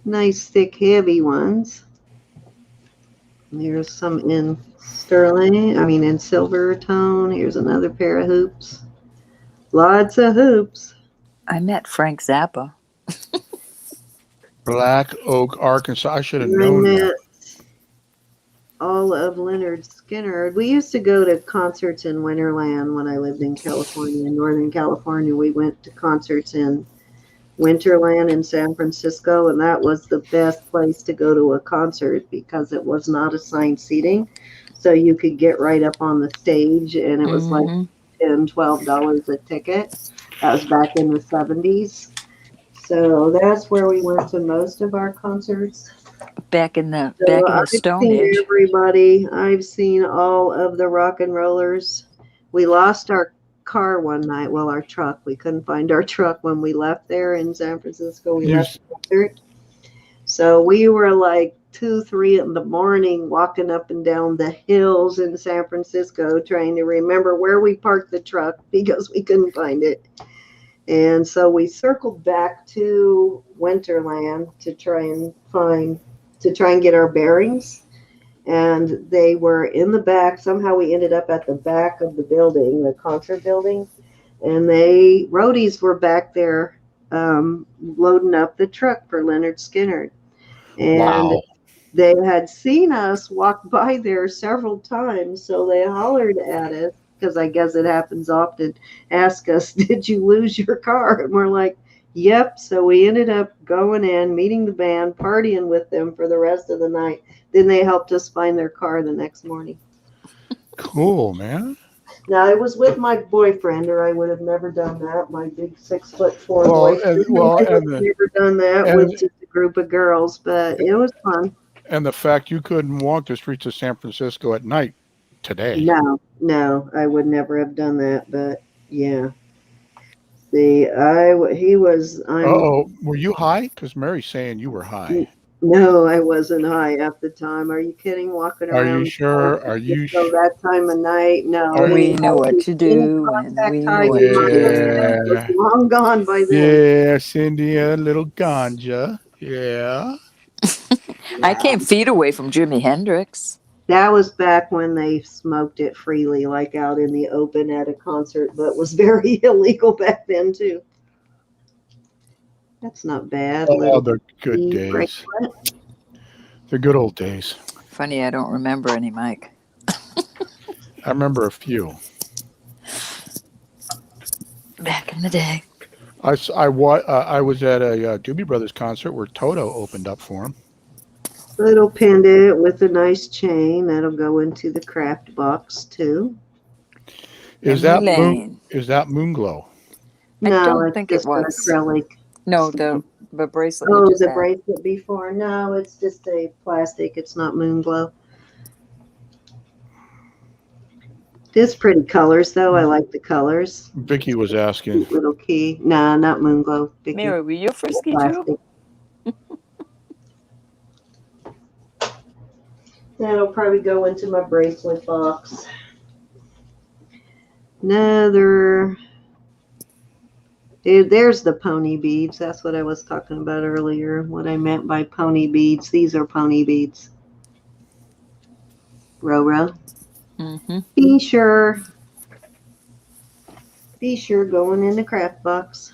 Speaker 1: nice, thick, heavy ones. There's some in in silver tone. Here's another pair of hoops. Lots of hoops.
Speaker 3: I met Frank Zappa.
Speaker 2: Black Oak, Arkansas. I should have known that.
Speaker 1: All of Leonard Skinner. We used to go to concerts in Winterland when I lived in California. In Northern California, we went to concerts in Winterland in San Francisco, and that was the best place to go to a concert because it was not assigned seating. So you could get right up on the stage, and it was like $10, $12 a ticket. That was back in the 70s. So that's where we went to most of our concerts.
Speaker 3: Back in the Stone Age.
Speaker 1: Everybody. I've seen all of the rock and rollers. We lost our car one night. Well, our truck. We couldn't find our truck when we left there in San Francisco. We
Speaker 2: You,
Speaker 1: left the concert. So we were like 2, 3 in the morning walking up and down the hills in San Francisco trying to remember where we parked the truck because we couldn't find it. And so we circled back to Winterland to try and get our bearings. And they were in the back. Somehow we ended up at the back of the building, the concert building. And roadies were back there loading up the truck for Leonard Skinner. And
Speaker 2: wow.
Speaker 1: they had seen us walk by there several times, so they hollered at us, because I guess it happens often, ask us, did you lose your car? And we're like, yep. So we ended up going in, meeting the band, partying with them for the rest of the night. Then they helped us find their car the next morning.
Speaker 2: Cool, man.
Speaker 1: Now, I was with my boyfriend, or I would have never done that. My big 6'4"
Speaker 2: Well,
Speaker 1: boyfriend.
Speaker 2: and, well,
Speaker 1: I would
Speaker 2: and
Speaker 1: have
Speaker 2: the
Speaker 1: never done that
Speaker 2: and
Speaker 1: with just a group of girls, but it was fun.
Speaker 2: and the fact you couldn't walk the streets of San Francisco at night today.
Speaker 1: No, I would never have done that, but yeah. See,
Speaker 2: Uh-oh, were you high? Because Mary's saying you were high.
Speaker 1: no, I wasn't high at the time. Are you kidding? Walking
Speaker 2: Are you
Speaker 1: around
Speaker 2: sure? Are you
Speaker 1: so that time of night? No,
Speaker 2: Are
Speaker 3: We knew what to
Speaker 1: any
Speaker 3: do, and
Speaker 1: contact
Speaker 3: we
Speaker 1: high
Speaker 3: knew what to do.
Speaker 1: was
Speaker 2: Yeah.
Speaker 1: long gone by then.
Speaker 2: Yeah, Cindy, a little ganja. Yeah.
Speaker 3: I came feet away from Jimi Hendrix.
Speaker 1: That was back when they smoked it freely, like out in the open at a concert, but was very illegal back then too. That's not bad.
Speaker 2: Oh,
Speaker 1: Little
Speaker 2: the good
Speaker 1: key
Speaker 2: days.
Speaker 1: bracelet.
Speaker 2: The good old days.
Speaker 3: Funny, I don't remember any, Mike.
Speaker 2: I remember a few.
Speaker 3: Back in the day.
Speaker 2: I was at a Doobie Brothers concert where Toto opened up for him.
Speaker 1: Little pendant with a nice chain that'll go into the craft box too.
Speaker 2: Is that Moonglow?
Speaker 3: I
Speaker 1: No,
Speaker 3: don't
Speaker 1: it's
Speaker 3: think it
Speaker 1: just an
Speaker 3: was.
Speaker 1: acrylic.
Speaker 3: No, the bracelet. you
Speaker 1: Oh,
Speaker 3: just
Speaker 1: the
Speaker 3: had.
Speaker 1: bracelet before? No, it's just a plastic. It's not Moonglow. It's pretty colors though. I like the colors.
Speaker 2: Vicki was asking.
Speaker 1: Cute little key. Nah, not Moonglow. Vicki.
Speaker 3: Mary, were you frisky too?
Speaker 1: Plastic. That'll probably go into my bracelet box. There's the pony beads. That's what I was talking about earlier. What I meant by pony beads. These are pony beads. Roro.
Speaker 3: Mm-hmm.
Speaker 1: Be sure going in the craft box.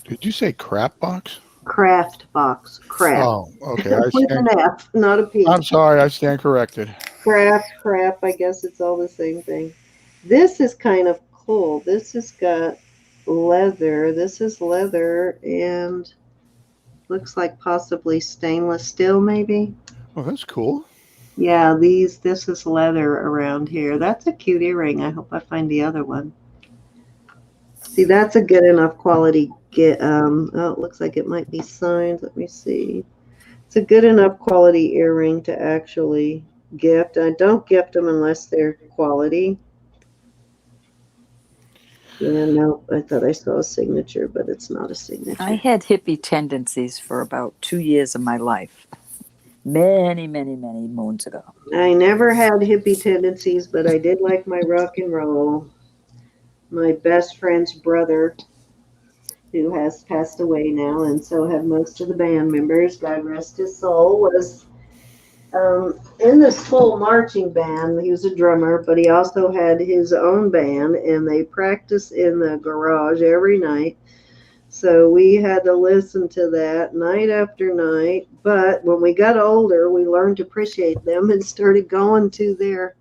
Speaker 2: Did you say crap box?
Speaker 1: Craft box. Craft.
Speaker 2: Oh, okay.
Speaker 1: With an F, not a P.
Speaker 2: I'm sorry. I stand corrected.
Speaker 1: Crap. I guess it's all the same thing. This is kind of cool. This has got leather. This is leather and looks like possibly stainless steel, maybe.
Speaker 2: Oh, that's cool.
Speaker 1: Yeah, this is leather around here. That's a cute earring. I hope I find the other one. See, that's a good enough quality it looks like it might be signed. Let me see. It's a good enough quality earring to actually gift. I don't gift them unless they're quality. Yeah, no, I thought I saw a signature, but it's not a signature.
Speaker 3: I had hippie tendencies for about 2 years of my life. Many moons ago.
Speaker 1: I never had hippie tendencies, but I did like my rock and roll. My best friend's brother, who has passed away now, and so have most of the band members, God rest his soul, was in this full marching band. He was a drummer, but he also had his own band, and they practiced in the garage every night. So we had to listen to that night after night. But when we got older, we learned to appreciate them and started going to their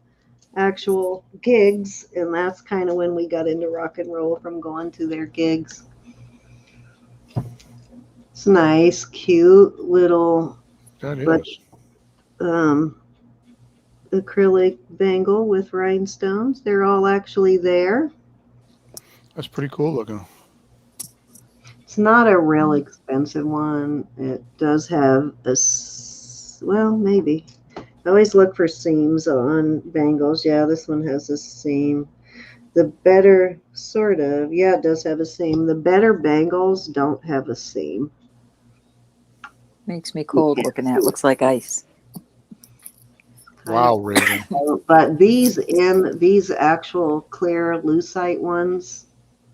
Speaker 1: actual gigs. And that's kind of when we got into rock and roll, from going to their gigs. It's nice, cute little acrylic bangle with rhinestones. They're all actually there.
Speaker 2: That's pretty cool looking.
Speaker 1: It's not a real expensive one. It does have maybe. I always look for seams on bangles. Yeah, this one has a seam. The better, sort of, yeah, it does have a seam. The better bangles don't have a seam.
Speaker 3: Makes me cold looking at it. Looks like ice.
Speaker 2: Wow, Raven.
Speaker 1: But these actual clear lucite ones,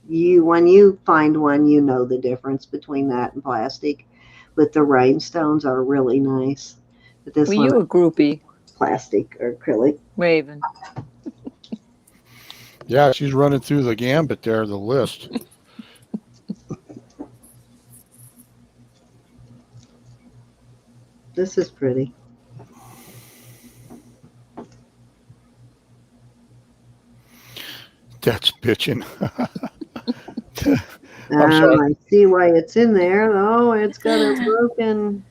Speaker 1: when you find one, you know the difference between that and plastic. But the rhinestones are really nice. But this
Speaker 3: Were
Speaker 1: one,
Speaker 3: you a groupie,
Speaker 1: plastic or acrylic.
Speaker 3: Raven?
Speaker 2: Yeah, she's running through the gambit there, the list.
Speaker 1: This is pretty.
Speaker 2: That's bitching. I'm sorry.
Speaker 1: I see why it's in there. Oh, it's got a broken.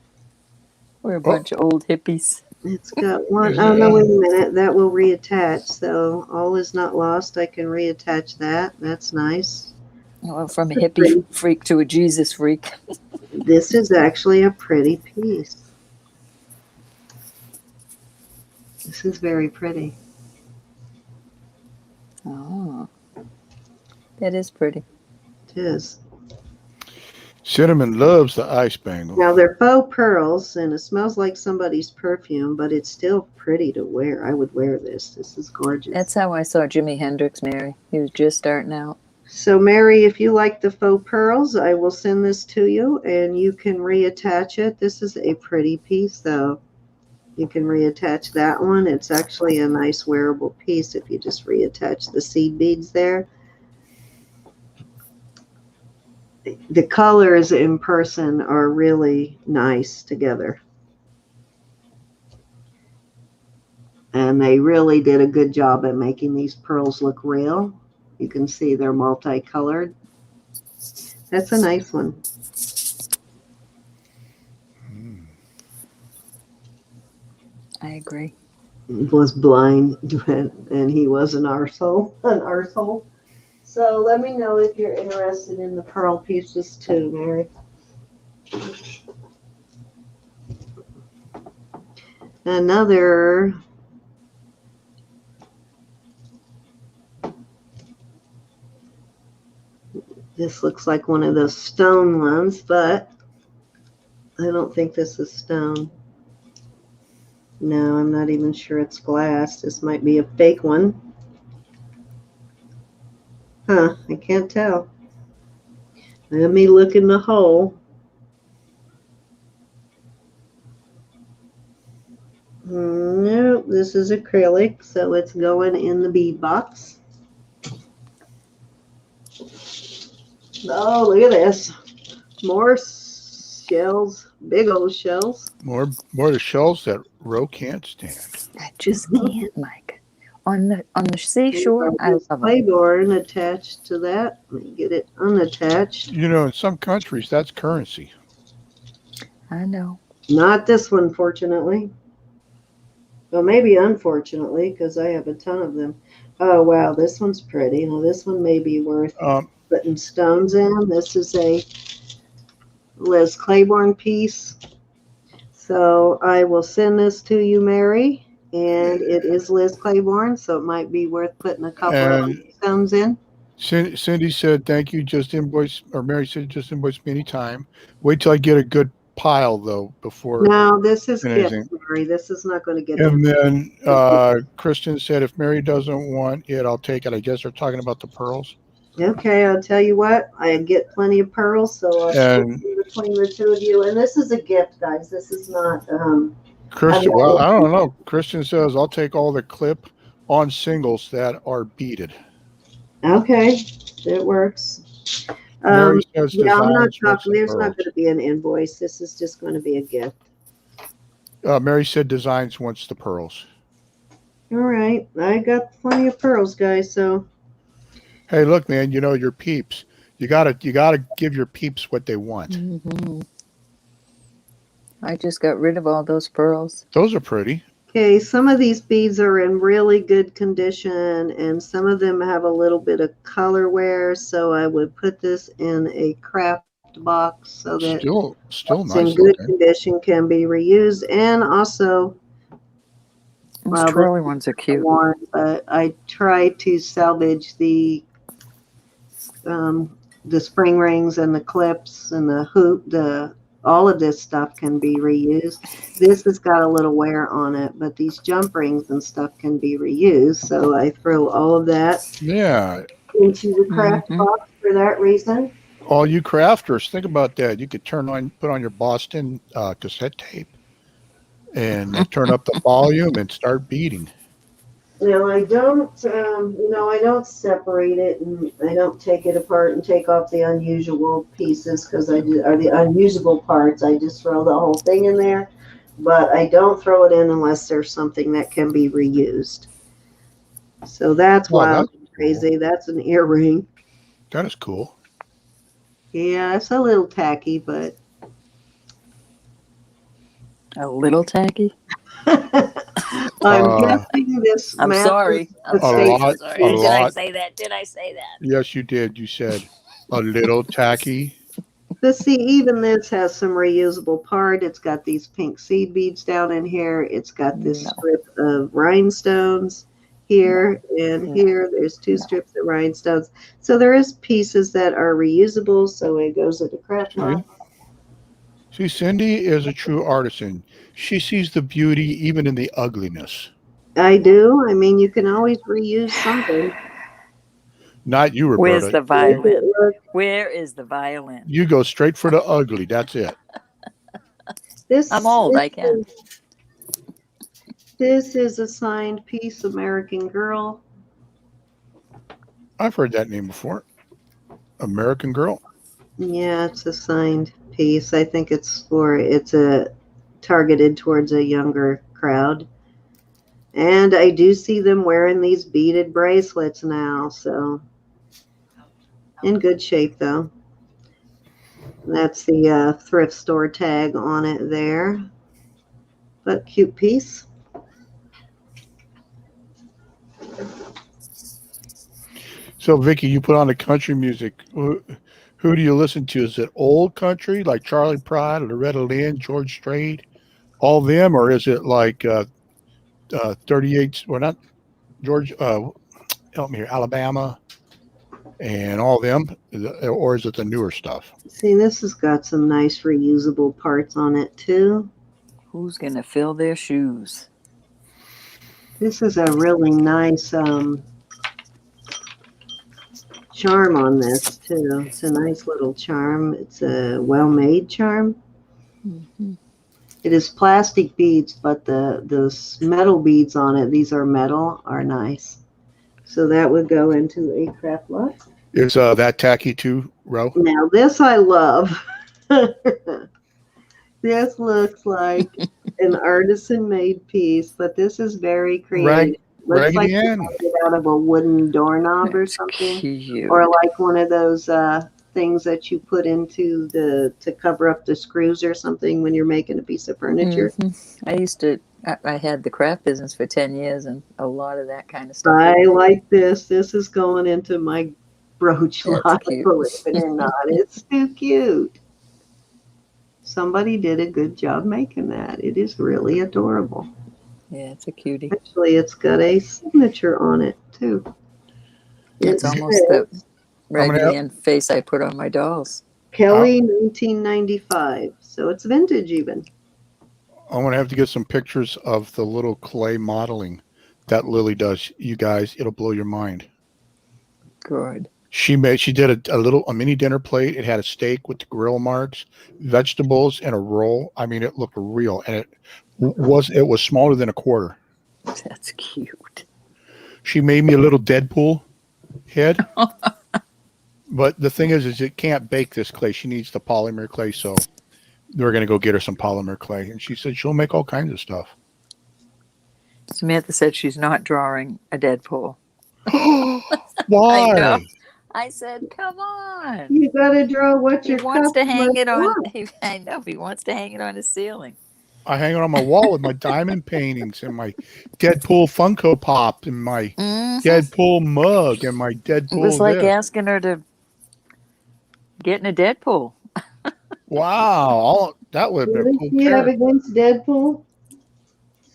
Speaker 3: We're a bunch of old hippies.
Speaker 1: It's got one. Oh, no, wait a minute. That will reattach. So all is not lost. I can reattach that. That's nice.
Speaker 3: Well, from a hippie freak to a Jesus freak.
Speaker 1: This is actually a pretty piece. This is very pretty.
Speaker 3: Oh, that is pretty.
Speaker 1: It is.
Speaker 2: Cinnamon loves the ice bangle.
Speaker 1: Now they're faux pearls, and it smells like somebody's perfume, but it's still pretty to wear. I would wear this. This is gorgeous.
Speaker 3: That's how I saw Jimi Hendrix, Mary. He was just starting out.
Speaker 1: So, Mary, if you like the faux pearls, I will send this to you, and you can reattach it. This is a pretty piece, though. You can reattach that one. It's actually a nice wearable piece if you just reattach the seed beads there. The colors in person are really nice together. And they really did a good job at making these pearls look real. You can see they're multicolored. That's a nice one.
Speaker 3: I agree.
Speaker 1: He was blind and he was an arsehole. So let me know if you're interested in the pearl pieces too, Mary. Another this looks like one of those stone ones, but I don't think this is stone. No, I'm not even sure it's glass. This might be a fake one. Huh, I can't tell. Let me look in the hole. Nope, this is acrylic, so it's going in the bead box. Oh, look at this. More shells, big old shells.
Speaker 2: More the shells that Ro can't stand.
Speaker 3: I just can't, Mike. On the seashore, I love it.
Speaker 1: Claiborne attached to that. Let me get it unattached.
Speaker 2: You know, in some countries, that's currency.
Speaker 3: I know.
Speaker 1: Not this one, fortunately. Well, maybe unfortunately, because I have a ton of them. Oh, wow, this one's pretty. Now, this one may be worth putting stones in. This is a Liz Claiborne piece. So I will send this to you, Mary. And it is Liz Claiborne, so it might be worth putting a couple of stones in.
Speaker 2: Cindy said, thank you, just invoice, or Mary said, just invoice me anytime. Wait till I get a good pile, though, before.
Speaker 1: No, this is gift, Mary. This is not going to get
Speaker 2: And then Kristen said, if Mary doesn't want it, I'll take it. I guess they're talking about the pearls.
Speaker 1: Okay, I'll tell you what. I get plenty of pearls, so I'll split between the two of you. And this is a gift, guys. This is not...
Speaker 2: Christian, well, I don't know. Christian says, I'll take all the clip-on singles that are beaded.
Speaker 1: Okay, it works.
Speaker 2: Mary says
Speaker 1: yeah, I'm not talking. There's not going to be an invoice. This is just going to be a gift.
Speaker 2: Mary said designs wants the pearls.
Speaker 1: All right. I got plenty of pearls, guys, so...
Speaker 2: Hey, look, man, you know, your peeps. You gotta give your peeps what they want.
Speaker 3: Mm-hmm. I just got rid of all those pearls.
Speaker 2: Those are pretty.
Speaker 1: Okay, some of these beads are in really good condition, and some of them have a little bit of color wear, so I would put this in a craft box so that
Speaker 2: still
Speaker 1: it's
Speaker 2: nice
Speaker 1: in good condition, can be reused, and also
Speaker 3: Those
Speaker 1: Well,
Speaker 3: trolley ones are cute.
Speaker 1: but I try to salvage the spring rings and the clips and the hoop. All of this stuff can be reused. This has got a little wear on it, but these jump rings and stuff can be reused. So I throw all of that
Speaker 2: Yeah.
Speaker 1: into the craft box for that reason.
Speaker 2: All you crafters, think about that. You could put on your Boston cassette tape and turn up the volume and start beating.
Speaker 1: Now I don't, I don't separate it and I don't take it apart and take off the unusual pieces because or the unusable parts. I just throw the whole thing in there, but I don't throw it in unless there's something that can be reused. So that's wild and crazy. Cool. That's an earring.
Speaker 2: That is cool.
Speaker 1: Yeah, it's a little tacky, but.
Speaker 3: A little tacky?
Speaker 1: I'm guessing this.
Speaker 3: I'm sorry.
Speaker 2: A lot.
Speaker 3: Did I say that? Did I say that?
Speaker 2: Yes, you did. You said a little tacky.
Speaker 1: But see, even this has some reusable part. It's got these pink seed beads down in here. It's got this strip of rhinestones here and here. There's two strips of rhinestones. So there is pieces that are reusable. So it goes into craft box.
Speaker 2: See, Cindy is a true artisan. She sees the beauty even in the ugliness.
Speaker 1: I do. I mean, you can always reuse something.
Speaker 2: Not you, Roberta.
Speaker 3: Where's the violin? Where is the violin?
Speaker 2: You go straight for the ugly. That's it.
Speaker 3: I'm old. I can.
Speaker 1: This is a signed piece, American Girl.
Speaker 2: I've heard that name before. American Girl.
Speaker 1: Yeah, it's a signed piece. I think it's targeted towards a younger crowd. And I do see them wearing these beaded bracelets now, so in good shape though. That's the thrift store tag on it there. But cute piece.
Speaker 2: So Vicki, you put on the country music. Who do you listen to? Is it old country like Charlie Pride, Loretta Lynn, George Strait, all them, or is it like 38? Well, not George. Help me here, Alabama, and all them, or is it the newer stuff?
Speaker 1: See, this has got some nice reusable parts on it too.
Speaker 3: Who's gonna fill their shoes?
Speaker 1: This is a really nice charm on this too. It's a nice little charm. It's a well-made charm. Mm-hmm. It is plastic beads, but the metal beads on it, these are metal, are nice. So that would go into a craft box.
Speaker 2: Is that tacky too, Ro?
Speaker 1: Now this I love. This looks like an artisan-made piece, but this is very creative. Looks like it's made out of a wooden doorknob or something,
Speaker 3: cute.
Speaker 1: Or like one of those things that you put into to cover up the screws or something when you're making a piece of furniture.
Speaker 3: Mm-hmm. I had the craft business for 10 years and a lot of that kind of stuff.
Speaker 1: I like this. This is going into my brooch line, believe it or not. It's too cute. Somebody did a good job making that. It is really adorable.
Speaker 3: Yeah, it's a cutie.
Speaker 1: Actually, it's got a signature on it, too.
Speaker 3: It's almost the Raggedy Ann face I put on my dolls.
Speaker 1: Kelly, 1995. So it's vintage even.
Speaker 2: I'm going to have to get some pictures of the little clay modeling that Lily does. You guys, it'll blow your mind.
Speaker 3: Good.
Speaker 2: She did a mini dinner plate. It had a steak with the grill marks, vegetables, and a roll. I mean, it looked real, and it was smaller than a quarter.
Speaker 3: That's cute.
Speaker 2: She made me a little Deadpool head. But the thing is it can't bake this clay. She needs the polymer clay, so we're going to go get her some polymer clay. And she said she'll make all kinds of stuff.
Speaker 3: Samantha said she's not drawing a Deadpool.
Speaker 2: Why?
Speaker 3: I know. I said, come on.
Speaker 1: You got to draw what your
Speaker 3: wants to hang it on. I know. He wants to hang it on his ceiling.
Speaker 2: I hang it on my wall with my diamond paintings and my Deadpool Funko Pop and my Deadpool mug and my Deadpool.
Speaker 3: It was like asking her to get in a Deadpool.
Speaker 2: Wow. That would have been cool.
Speaker 1: What do you have against Deadpool?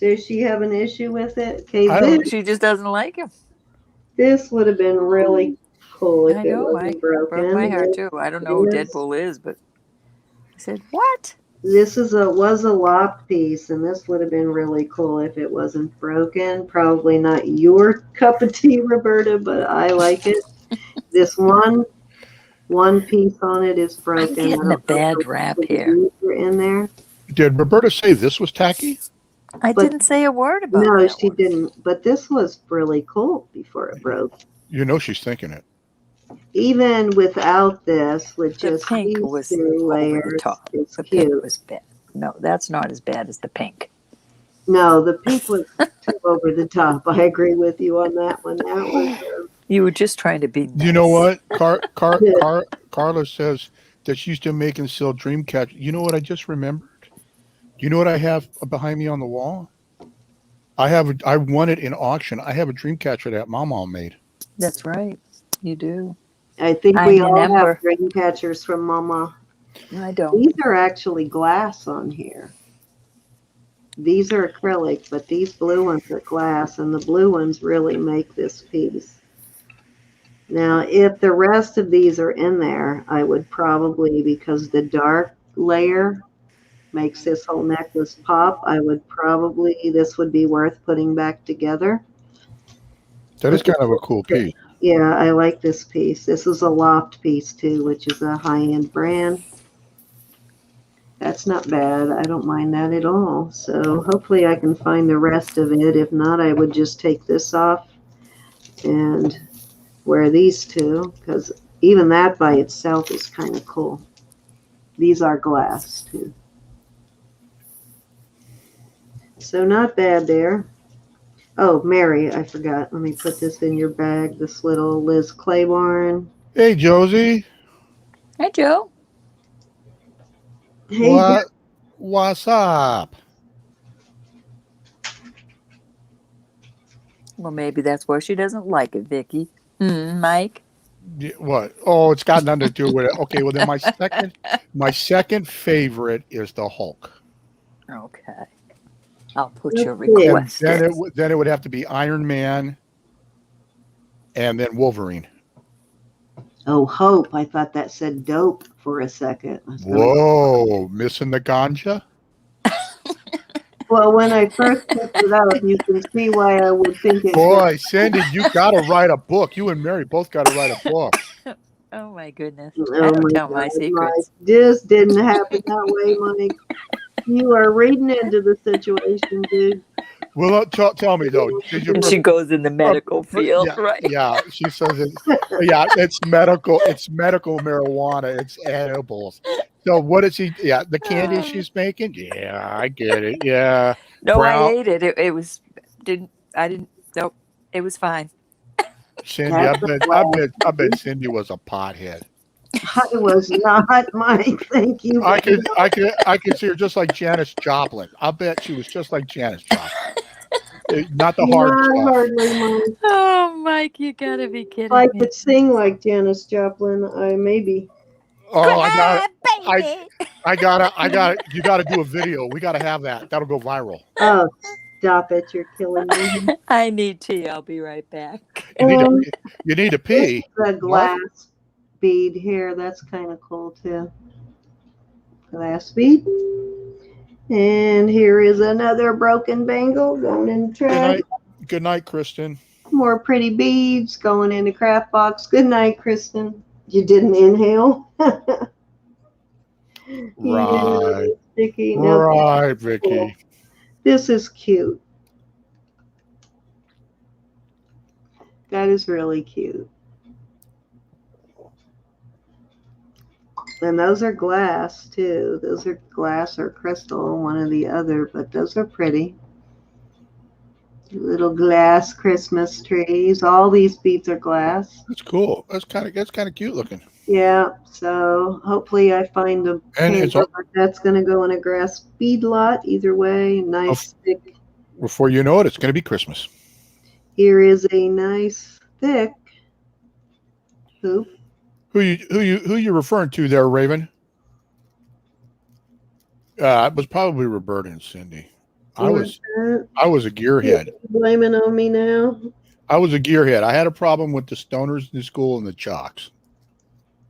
Speaker 1: Does she have an issue with it? Okay,
Speaker 2: I don't.
Speaker 3: She just doesn't like him.
Speaker 1: this would have been really cool if
Speaker 3: I
Speaker 1: it
Speaker 3: know,
Speaker 1: wasn't
Speaker 3: Mike. Broke my
Speaker 1: broken.
Speaker 3: heart too. I don't know who
Speaker 1: This,
Speaker 3: Deadpool is, but I said, "What?"
Speaker 1: this was a locked piece, and this would have been really cool if it wasn't broken. Probably not your cup of tea, Roberta, but I like it. This one piece on it is broken.
Speaker 3: I'm getting a bad rap here.
Speaker 1: Are in there.
Speaker 2: Did Roberta say this was tacky?
Speaker 3: I
Speaker 1: But-
Speaker 3: didn't say a word about
Speaker 1: No,
Speaker 3: that
Speaker 1: she
Speaker 3: one.
Speaker 1: didn't. But this was really cool before it broke.
Speaker 2: You know she's thinking it.
Speaker 1: Even without this, with
Speaker 3: The
Speaker 1: just
Speaker 3: pink
Speaker 1: these
Speaker 3: was
Speaker 1: two
Speaker 3: over
Speaker 1: layers,
Speaker 3: the top.
Speaker 1: it's
Speaker 3: The
Speaker 1: cute.
Speaker 3: pink was bad. No, that's not as bad as the pink.
Speaker 1: No, the pink was too over the top. I agree with you on that one. That was
Speaker 3: You were just trying to be nice.
Speaker 2: You know what? Carla says that she's Jamaican still Dreamcatcher. You know what I just remembered? You know what I have behind me on the wall? I won it in auction. I have a Dreamcatcher that Mama made.
Speaker 3: That's right. You do.
Speaker 1: I think
Speaker 3: I
Speaker 1: we all
Speaker 3: remember.
Speaker 1: have dream catchers from Mama.
Speaker 3: I don't.
Speaker 1: These are actually glass on here. These are acrylic, but these blue ones are glass, and the blue ones really make this piece. Now, if the rest of these are in there, I would probably, because the dark layer makes this whole necklace pop, I would probably, this would be worth putting back together.
Speaker 2: That is kind of a cool piece.
Speaker 1: Yeah, I like this piece. This is a loft piece too, which is a high-end brand. That's not bad. I don't mind that at all. So hopefully I can find the rest of it. If not, I would just take this off and wear these two, because even that by itself is kind of cool. These are glass too. So not bad there. Oh, Mary, I forgot. Let me put this in your bag. This little Liz Claiborne.
Speaker 2: Hey, Josie.
Speaker 3: Hey, Joe.
Speaker 1: Hey,
Speaker 2: What's up?
Speaker 3: Well, maybe that's why she doesn't like it, Vicki. Mike.
Speaker 2: What? Oh, it's got nothing to do with it. Okay, well then my second favorite is the Hulk.
Speaker 3: Okay. I'll put your
Speaker 1: Okay.
Speaker 3: request.
Speaker 2: Then
Speaker 3: in.
Speaker 2: it would have to be Iron Man, and then Wolverine.
Speaker 1: Oh, Hope. I thought that said dope for a second.
Speaker 2: Whoa, missing the ganja?
Speaker 1: Well, when I first picked it up, you can see why I would think it.
Speaker 2: Boy, Cindy, you got to write a book. You and Mary both got to write a book.
Speaker 3: Oh, my goodness.
Speaker 1: Oh
Speaker 3: I don't
Speaker 1: my
Speaker 3: tell my
Speaker 1: God,
Speaker 3: secrets.
Speaker 1: Mike. This didn't happen that way, Mike. You are reading into the situation, dude.
Speaker 2: Well, tell me though. Did you?
Speaker 3: And she goes in the medical field,
Speaker 2: yeah,
Speaker 3: right?
Speaker 2: Yeah, she says it. Yeah, it's medical. It's medical marijuana. It's edibles. So what is he? Yeah, the candy she's making. Yeah, I get it. Yeah.
Speaker 3: No,
Speaker 2: Brown.
Speaker 3: I ate it. It was nope. It was fine.
Speaker 2: Cindy, I bet Cindy was a pothead.
Speaker 1: I was not, Mike. Thank you.
Speaker 2: I could see her just like Janis Joplin. I bet she was just like Janis Joplin. Not the hard
Speaker 1: Not
Speaker 2: stuff.
Speaker 1: hardly, Mike.
Speaker 3: Oh, Mike, you gotta be kidding
Speaker 1: If I
Speaker 3: me.
Speaker 1: could sing like Janis Joplin, I maybe.
Speaker 2: Oh, I got it. You gotta do a video. We gotta have that. That'll go viral.
Speaker 1: Oh, stop it. You're killing me.
Speaker 3: I need tea. I'll be right back.
Speaker 2: You need to pee.
Speaker 1: The glass bead here, that's kind of cool too. Glass bead. And here is another broken bangle going in the trash.
Speaker 2: Good night, Kristen.
Speaker 1: More pretty beads going in the craft box. Good night, Kristen. You didn't inhale.
Speaker 2: Right.
Speaker 1: Sticky. No,
Speaker 2: Right, Vicki.
Speaker 1: cool. This is cute. That is really cute. And those are glass too. Those are glass or crystal, one or the other, but those are pretty. Little glass Christmas trees. All these beads are glass.
Speaker 2: That's cool. That's kind of cute looking.
Speaker 1: Yeah, so hopefully I find a
Speaker 2: And it's all,
Speaker 1: that's going to go in a grass bead lot. Either way, nice thick.
Speaker 2: before you know it, it's going to be Christmas.
Speaker 1: Here is a nice thick hoop.
Speaker 2: Who you referring to there, Raven? It was probably Roberta and Cindy. I was
Speaker 1: that?
Speaker 2: I was a gearhead.
Speaker 1: You blaming on me now?
Speaker 2: I was a gearhead. I had a problem with the stoners in the school and the jocks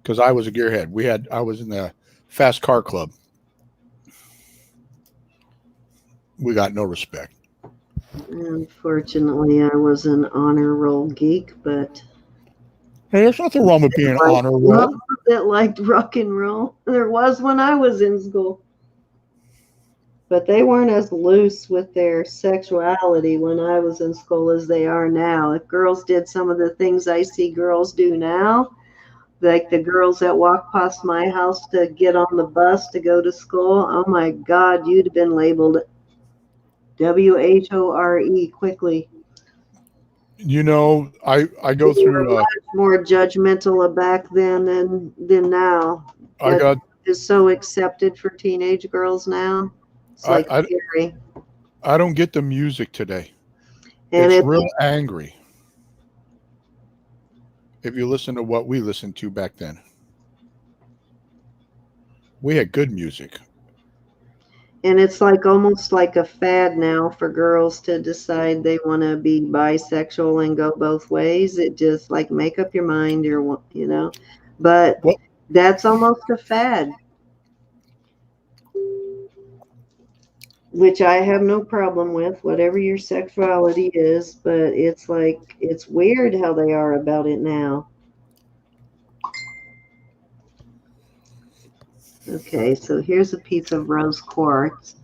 Speaker 2: because I was a gearhead. I was in the fast car club. We got no respect.
Speaker 1: Unfortunately, I was an honor roll geek, but
Speaker 2: Hey, there's nothing wrong with being an honor roll.
Speaker 1: that liked rock and roll. There was when I was in school. But they weren't as loose with their sexuality when I was in school as they are now. If girls did some of the things I see girls do now, like the girls that walk past my house to get on the bus to go to school, oh my God, you'd have been labeled WHORE quickly.
Speaker 2: You know, I go
Speaker 1: They were
Speaker 2: through.
Speaker 1: much more judgmental back then than now.
Speaker 2: I
Speaker 1: That
Speaker 2: got.
Speaker 1: is so accepted for teenage girls now. It's like
Speaker 2: I
Speaker 1: scary.
Speaker 2: I don't get the music today.
Speaker 1: And
Speaker 2: It's
Speaker 1: it's
Speaker 2: real angry. If you listen to what we listened to back then, we had good music.
Speaker 1: And it's like almost like a fad now for girls to decide they want to be bisexual and go both ways. It just like make up your mind, but
Speaker 2: Well,
Speaker 1: that's almost a fad, which I have no problem with, whatever your sexuality is. But it's like, it's weird how they are about it now. Okay, so here's a piece of rose quartz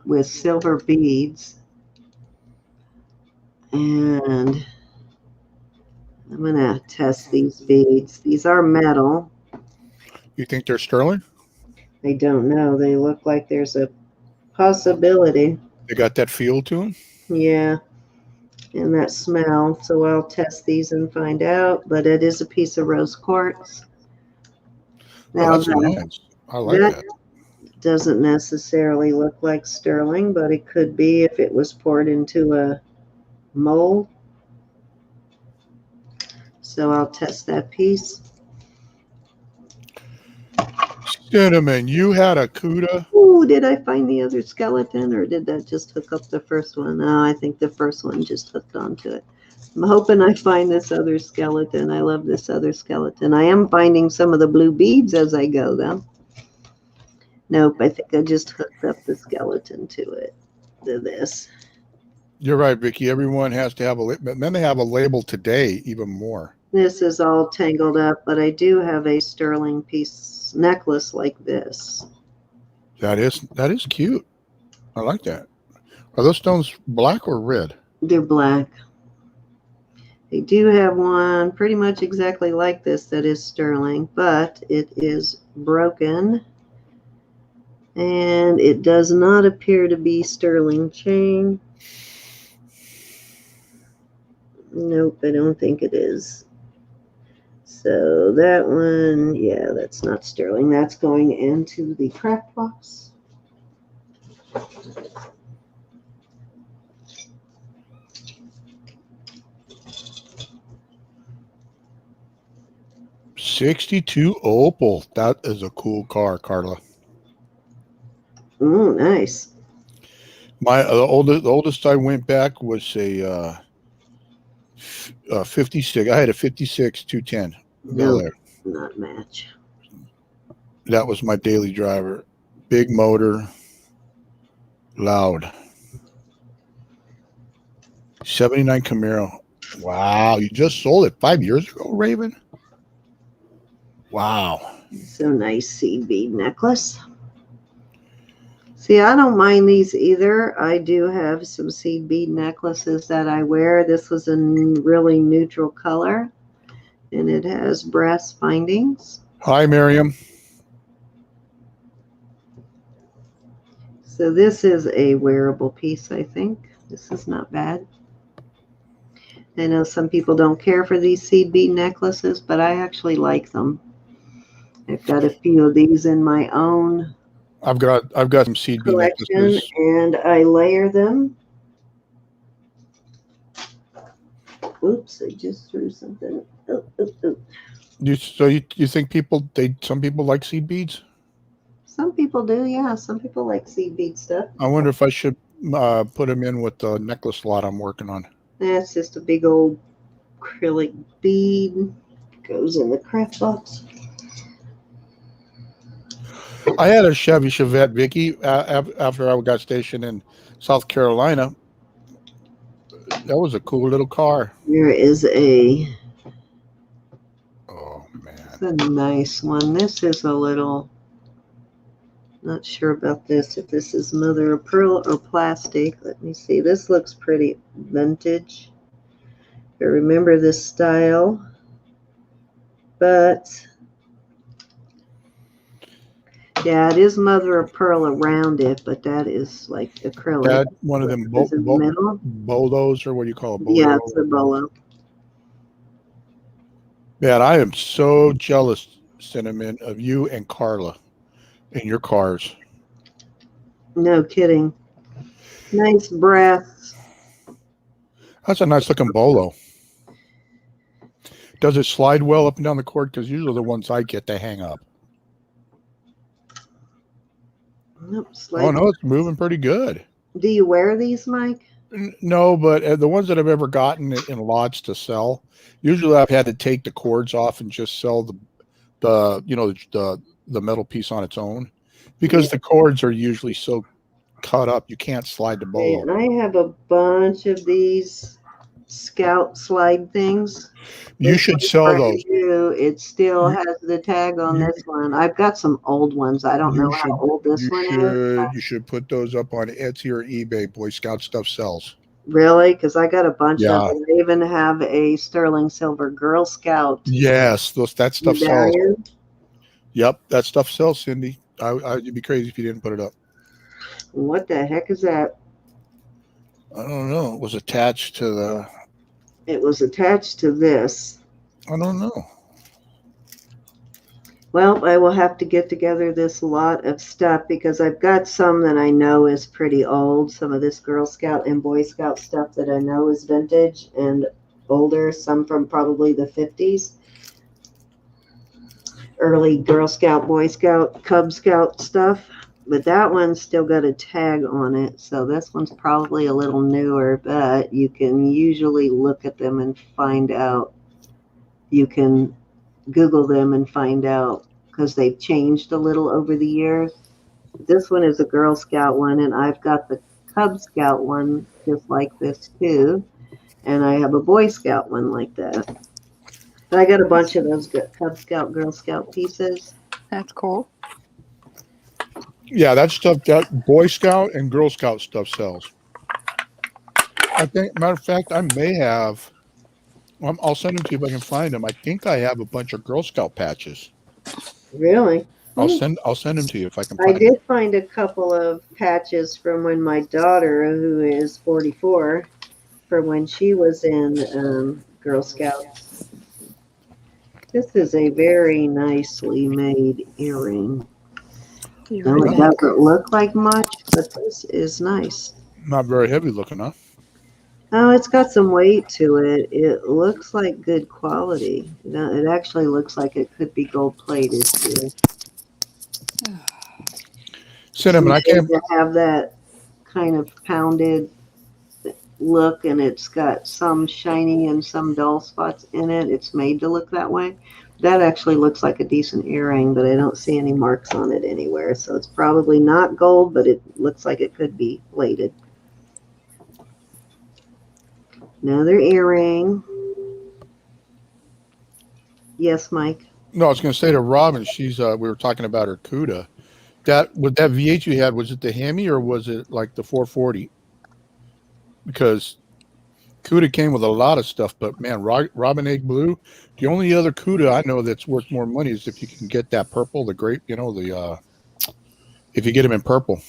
Speaker 1: with silver beads. And I'm going to test these beads. These are metal.
Speaker 2: you think they're sterling?
Speaker 1: I don't know. They look like there's a possibility.
Speaker 2: They got that feel to them.
Speaker 1: Yeah, and that smell. So I'll test these and find out. But it is a piece of rose quartz.
Speaker 2: Oh,
Speaker 1: Now,
Speaker 2: that's nice. I like that.
Speaker 1: doesn't necessarily look like sterling, but it could be if it was poured into a mold. So I'll test that piece.
Speaker 2: Cinnamon, you had a CUDA.
Speaker 1: Ooh, did I find the other skeleton, or did that just hook up the first one? No, I think the first one just hooked onto it. I'm hoping I find this other skeleton. I love this other skeleton. I am finding some of the blue beads as I go, though. Nope, I think I just hooked up the skeleton to this.
Speaker 2: You're right, Vicki. Everyone has to have a but then they have a label today, even more.
Speaker 1: This is all tangled up, but I do have a sterling piece necklace like this.
Speaker 2: That is cute. I like that. Are those stones black or red?
Speaker 1: They're black. They do have one pretty much exactly like this that is sterling, but it is broken. And it does not appear to be sterling chain. Nope, I don't think it is. So that one, yeah, that's not sterling. That's going into the craft box.
Speaker 2: '62 Opal. That is a cool car, Carla.
Speaker 1: Oh, nice.
Speaker 2: The oldest I went back was a 56. I had a 56 210 Bel Air.
Speaker 1: Not match.
Speaker 2: That was my daily driver. Big motor, loud. 79 Camaro. Wow, you just sold it 5 years ago, Raven? Wow.
Speaker 1: So nice seed bead necklace. See, I don't mind these either. I do have some seed bead necklaces that I wear. This was a really neutral color, and it has brass findings.
Speaker 2: Hi, Miriam.
Speaker 1: So this is a wearable piece, I think. This is not bad. I know some people don't care for these seed bead necklaces, but I actually like them. I've got a few of these in my own
Speaker 2: I've got some seed bead
Speaker 1: collection,
Speaker 2: necklaces.
Speaker 1: and I layer them. Oops, I just threw something. Oh.
Speaker 2: So you think some people like seed beads?
Speaker 1: Some people do, yeah. Some people like seed bead stuff.
Speaker 2: I wonder if I should put them in with the necklace lot I'm working on.
Speaker 1: That's just a big old acrylic bead. Goes in the craft box.
Speaker 2: I had a Chevy Chevette, Vicki, after I got stationed in South Carolina. That was a cool little car.
Speaker 1: Here is a,
Speaker 2: Oh, man.
Speaker 1: it's a nice one. This is a little, not sure about this, if this is mother of pearl or plastic. Let me see. This looks pretty vintage. I remember this style, but yeah, it is mother of pearl around it, but that is like acrylic.
Speaker 2: That one of them
Speaker 1: This is the middle.
Speaker 2: bolos, or what do you call it? Bolo?
Speaker 1: Yeah, it's a bolo.
Speaker 2: Man, I am so jealous, Cinnamon, of you and Carla in your cars.
Speaker 1: No kidding. Nice brass.
Speaker 2: That's a nice looking bolo. Does it slide well up and down the cord? Because usually the ones I get, they hang up.
Speaker 1: Nope,
Speaker 2: Oh, no, it's moving pretty good.
Speaker 1: Do you wear these, Mike?
Speaker 2: No, but the ones that I've ever gotten in lots to sell, usually I've had to take the cords off and just sell the metal piece on its own, because the cords are usually so cut up you can't slide the bolo.
Speaker 1: And I have a bunch of these Scout slide things.
Speaker 2: You should sell those.
Speaker 1: It still has the tag on this one. I've got some old ones. I don't know how old this one is.
Speaker 2: You should put those up on Etsy or eBay. Boy Scout stuff sells.
Speaker 1: Really? Because I got a bunch of them. I even have a sterling silver Girl Scout.
Speaker 2: Yes, that stuff sells.
Speaker 1: medallion.
Speaker 2: Yep, that stuff sells, Cindy. You'd be crazy if you didn't put it up.
Speaker 1: What the heck is that?
Speaker 2: I don't know. It was attached to the.
Speaker 1: It was attached to this.
Speaker 2: I don't know.
Speaker 1: Well, I will have to get together this lot of stuff because I've got some that I know is pretty old. Some of this Girl Scout and Boy Scout stuff that I know is vintage and older. Some from probably the 50s. Early Girl Scout, Boy Scout, Cub Scout stuff. But that one's still got a tag on it. So this one's probably a little newer, but you can usually look at them and find out. You can Google them and find out because they've changed a little over the years. This one is a Girl Scout one, and I've got the Cub Scout one just like this too. And I have a Boy Scout one like that. But I got a bunch of those Cub Scout, Girl Scout pieces.
Speaker 3: That's cool.
Speaker 2: Yeah, that stuff, that Boy Scout and Girl Scout stuff sells. I think, matter of fact, I may have. I'll send them to you if I can find them. I think I have a bunch of Girl Scout patches.
Speaker 1: Really?
Speaker 2: I'll send them to you if I can.
Speaker 1: I did find a couple of patches from when my daughter, who is 44, from when she was in Girl Scouts. This is a very nicely made earring. It doesn't look like much, but this is nice.
Speaker 2: Not very heavy looking, huh?
Speaker 1: Oh, it's got some weight to it. It looks like good quality. It actually looks like it could be gold plated too.
Speaker 2: Cinnamon, I can't
Speaker 1: have that kind of pounded look, and it's got some shiny and some dull spots in it. It's made to look that way. That actually looks like a decent earring, but I don't see any marks on it anywhere. So it's probably not gold, but it looks like it could be plated. Another earring. Yes, Mike.
Speaker 2: No, I was going to say to Robin, she's we were talking about her CUDA. That V8 you had, was it the Hemi or was it like the 440? Because CUDA came with a lot of stuff, but man, Robin Egg Blue, the only other CUDA I know that's worth more money is if you can get that purple, the grape, if you get them in purple.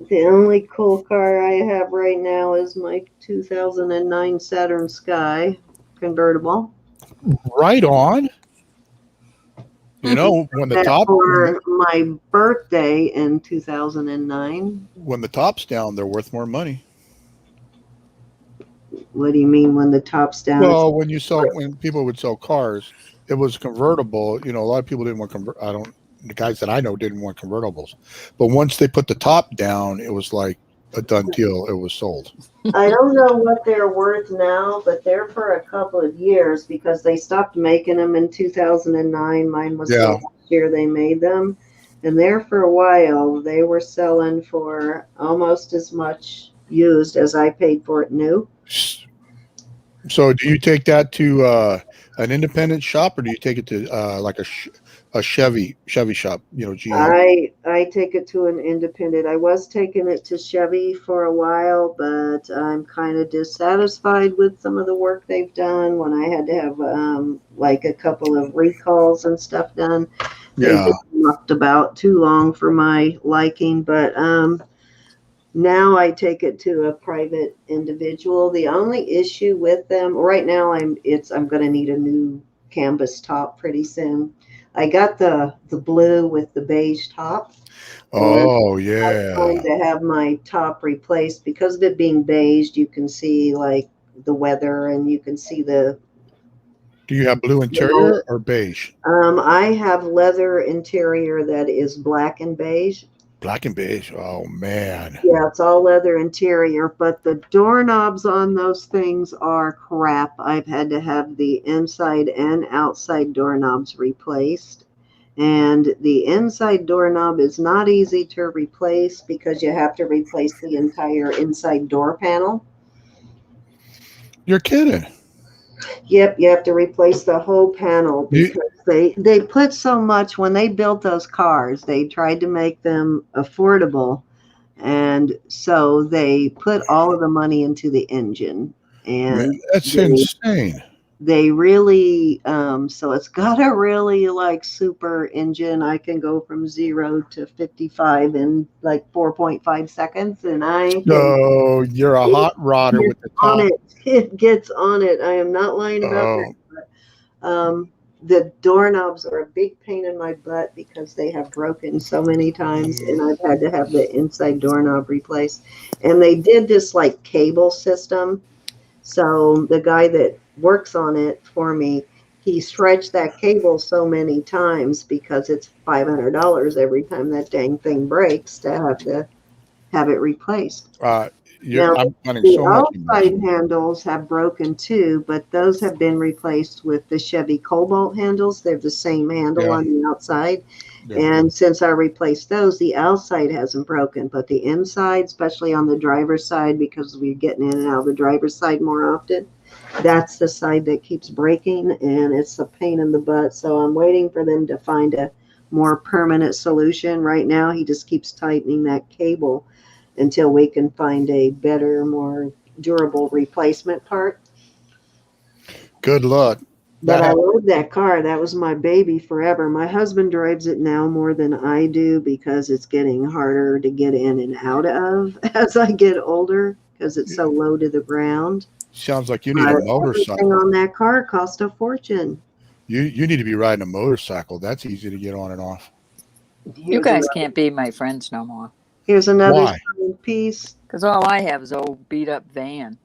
Speaker 1: The only cool car I have right now is my 2009 Saturn Sky convertible.
Speaker 2: Right on. You know, when the top
Speaker 1: for my birthday in 2009.
Speaker 2: When the top's down, they're worth more money.
Speaker 1: What do you mean when the top's down?
Speaker 2: Well, when people would sell cars, it was convertible. You know, a lot of people didn't want to convert. the guys that I know didn't want convertibles. But once they put the top down, it was like a done deal. It was sold.
Speaker 1: I don't know what they're worth now, but they're for a couple of years because they stopped making them in 2009. Mine was the
Speaker 2: Yeah.
Speaker 1: last year they made them. And there for a while, they were selling for almost as much used as I paid for it new.
Speaker 2: So do you take that to an independent shop, or do you take it to like a Chevy shop? You know, GM.
Speaker 1: I take it to an independent. I was taking it to Chevy for a while, but I'm kind of dissatisfied with some of the work they've done when I had to have like a couple of recalls and stuff done. They
Speaker 2: Yeah.
Speaker 1: just mucked about too long for my liking, but now I take it to a private individual. The only issue with them right now, I'm going to need a new canvas top pretty soon. I got the blue with the beige top.
Speaker 2: Oh,
Speaker 1: I'm
Speaker 2: yeah.
Speaker 1: going to have my top replaced because of it being beige. You can see like the weather, and you can see the.
Speaker 2: Do you have blue interior or beige?
Speaker 1: I have leather interior that is black and beige.
Speaker 2: Black and beige. Oh man.
Speaker 1: Yeah, it's all leather interior, but the doorknobs on those things are crap. I've had to have the inside and outside doorknobs replaced. And the inside doorknob is not easy to replace because you have to replace the entire inside door panel.
Speaker 2: You're kidding.
Speaker 1: Yep, you have to replace the whole panel because they put so much when they built those cars. They tried to make them affordable, and so they put all of the money into the engine. And
Speaker 2: Man, that's insane.
Speaker 1: They really so it's got a really like super engine. I can go from 0 to 55 in like 4.5 seconds, and
Speaker 2: So you're a hot rodder with the top.
Speaker 1: It gets on it. I am not lying about that. But, the doorknobs are a big pain in my butt because they have broken so many times, and I've had to have the inside doorknob replaced. And they did this like cable system. So the guy that works on it for me, he stretched that cable so many times because it's $500 every time that dang thing breaks to have it replaced.
Speaker 2: Now, I'm finding
Speaker 1: the
Speaker 2: so much
Speaker 1: outside handles have broken too, but those have been replaced with the Chevy Cobalt handles. They're the same handle on the outside. Yeah. And since I replaced those, the outside hasn't broken, but the inside, especially on the driver's side, because we're getting in and out of the driver's side more often, that's the side that keeps breaking, and it's a pain in the butt. So I'm waiting for them to find a more permanent solution. Right now, he just keeps tightening that cable until we can find a better, more durable replacement part.
Speaker 2: Good luck.
Speaker 1: But I love that car. That was my baby forever. My husband drives it now more than I do because it's getting harder to get in and out of as I get older because it's so low to the ground.
Speaker 2: Sounds like you need a motorcycle.
Speaker 1: Everything on that car cost a fortune.
Speaker 2: You need to be riding a motorcycle. That's easy to get on and off.
Speaker 3: You guys can't be my friends no more.
Speaker 1: Here's another piece.
Speaker 3: Because all I have is an old beat up van.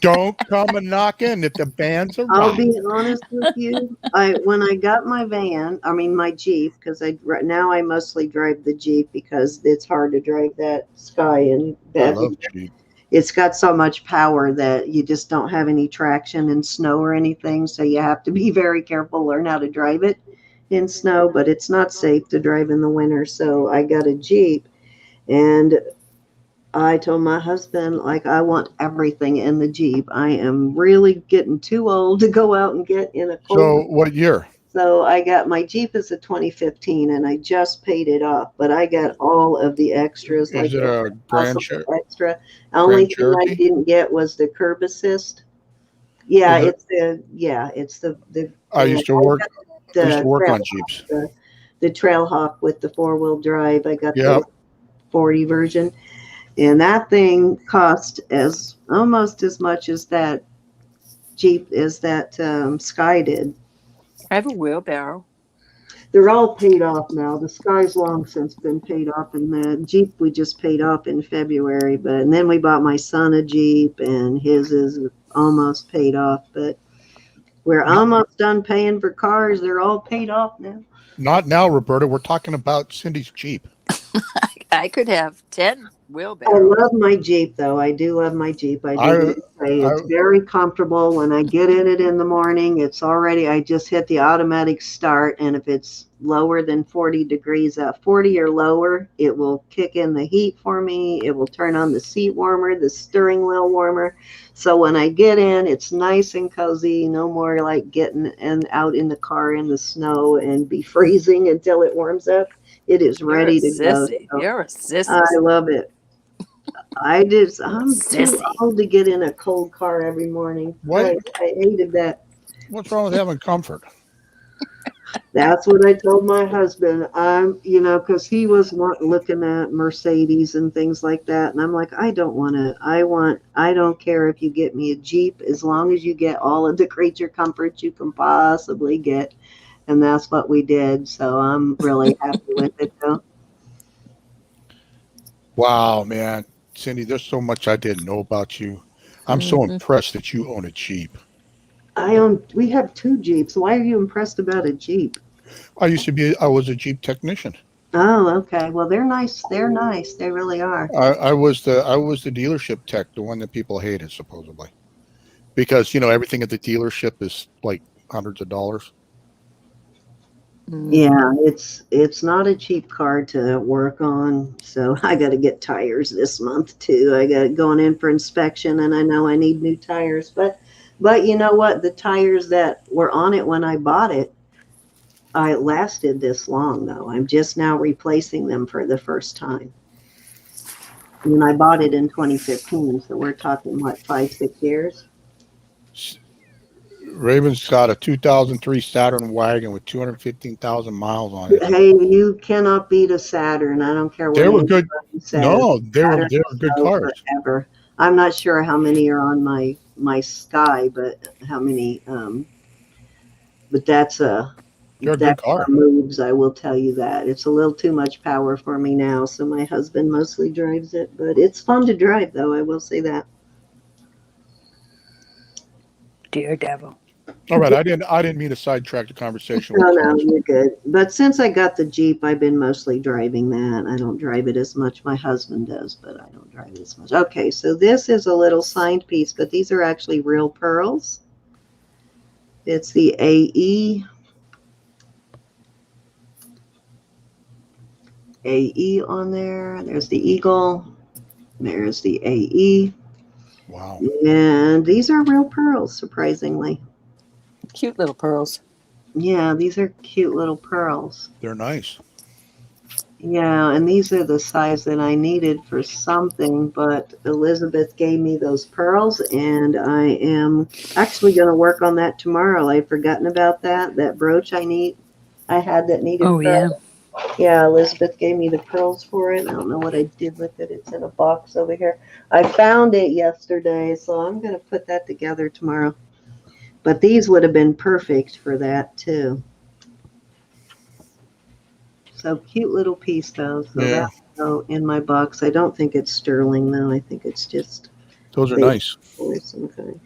Speaker 2: Don't come a knocking if the van's around.
Speaker 1: I'll be honest with you. When I got my my Jeep, because now I mostly drive the Jeep because it's hard to drive that Sky and that. I love Jeep. It's got so much power that you just don't have any traction in snow or anything. So you have to be very careful, learn how to drive it in snow, but it's not safe to drive in the winter. So I got a Jeep, and I told my husband, like, I want everything in the Jeep. I am really getting too old to go out and get in a cold.
Speaker 2: So what year?
Speaker 1: So I got my Jeep is a 2015, and I just paid it off, but I got all of the extras.
Speaker 2: Is like it a Grand
Speaker 1: extra? Only thing I didn't get was the curb assist. Yeah, it's the.
Speaker 2: I used to work on Jeeps.
Speaker 1: The Trailhawk with the 4-wheel drive. I got the 40 version. And that thing cost almost as much as that Jeep as that Sky did.
Speaker 3: I have a wheelbarrow.
Speaker 1: They're all paid off now. The Sky's long since been paid off, and the Jeep we just paid off in February. And then we bought my son a Jeep, and his is almost paid off. But we're almost done paying for cars. They're all paid off now.
Speaker 2: Not now, Roberta. We're talking about Cindy's Jeep.
Speaker 3: I could have 10
Speaker 1: I
Speaker 3: wheelbarrows.
Speaker 1: love my Jeep, though. I do love my Jeep. I do
Speaker 2: I,
Speaker 1: gotta say,
Speaker 2: I
Speaker 1: it's very comfortable. When I get in it in the morning, it's already, I just hit the automatic start. And if it's lower than 40 degrees, 40 or lower, it will kick in the heat for me. It will turn on the seat warmer, the steering wheel warmer. So when I get in, it's nice and cozy. No more like getting and out in the car in the snow and be freezing until it warms up. It is
Speaker 3: You're a
Speaker 1: ready to go.
Speaker 3: sissy.
Speaker 1: So
Speaker 3: You're a
Speaker 1: I
Speaker 3: sissy.
Speaker 1: love it. I'm too
Speaker 3: Sissy.
Speaker 1: old to get in a cold car every morning.
Speaker 2: what?
Speaker 1: I hated that.
Speaker 2: What's wrong with having comfort?
Speaker 1: That's what I told my husband. Because he was looking at Mercedes and things like that. And I'm like, I don't want to. I don't care if you get me a Jeep as long as you get all of the creature comforts you can possibly get. And that's what we did. So I'm really happy with it, though.
Speaker 2: Wow, man. Cindy, there's so much I didn't know about you. I'm so
Speaker 3: Hmm.
Speaker 2: impressed that you own a Jeep.
Speaker 1: We have two Jeeps. Why are you impressed about a Jeep?
Speaker 2: I was a Jeep technician.
Speaker 1: Oh, okay. Well, they're nice. They're nice. They really are.
Speaker 2: I was the dealership tech, the one that people hated, supposedly. Because, everything at the dealership is like hundreds of dollars.
Speaker 1: Yeah, it's not a cheap car to work on. So I got to get tires this month too. I got going in for inspection, and I know I need new tires. But you know what? The tires that were on it when I bought it, I lasted this long though. I'm just now replacing them for the first time. And I bought it in 2015, so we're talking what, 5, 6 years?
Speaker 2: Raven's got a 2003 Saturn wagon with 215,000 miles on it.
Speaker 1: Hey, you cannot beat a Saturn. I don't care what
Speaker 2: They were
Speaker 1: anybody
Speaker 2: good.
Speaker 1: says.
Speaker 2: No, they were
Speaker 1: Saturn
Speaker 2: they were
Speaker 1: will
Speaker 2: good
Speaker 1: go
Speaker 2: cars.
Speaker 1: forever. I'm not sure how many are on my Sky, but how many? But
Speaker 2: They're a good
Speaker 1: that
Speaker 2: car.
Speaker 1: car moves. I will tell you that it's a little too much power for me now. So my husband mostly drives it, but it's fun to drive, though. I will say that.
Speaker 3: Dear devil.
Speaker 2: All right, I didn't mean to sidetrack the conversation with
Speaker 1: No, no,
Speaker 2: cars.
Speaker 1: you're good. But since I got the Jeep, I've been mostly driving that. I don't drive it as much. My husband does, but I don't drive it as much. Okay, so this is a little signed piece, but these are actually real pearls. It's the AE on there. There's the eagle. There's the AE.
Speaker 2: Wow,
Speaker 1: And these are real pearls, surprisingly.
Speaker 3: Cute little pearls.
Speaker 1: Yeah, these are cute little pearls.
Speaker 2: they're nice.
Speaker 1: Yeah, and these are the size that I needed for something, but Elizabeth gave me those pearls, and I am actually going to work on that tomorrow. I'd forgotten about that. That brooch I had that needed
Speaker 3: Oh, yeah.
Speaker 1: pearls. Yeah, Elizabeth gave me the pearls for it. I don't know what I did with it. It's in a box over here. I found it yesterday, so I'm going to put that together tomorrow. But these would have been perfect for that, too. So cute little piece, though. So
Speaker 2: Yeah,
Speaker 1: that will go in my box. I don't think it's sterling, though. I think it's just
Speaker 2: those are
Speaker 1: base
Speaker 2: nice.
Speaker 1: or some kind.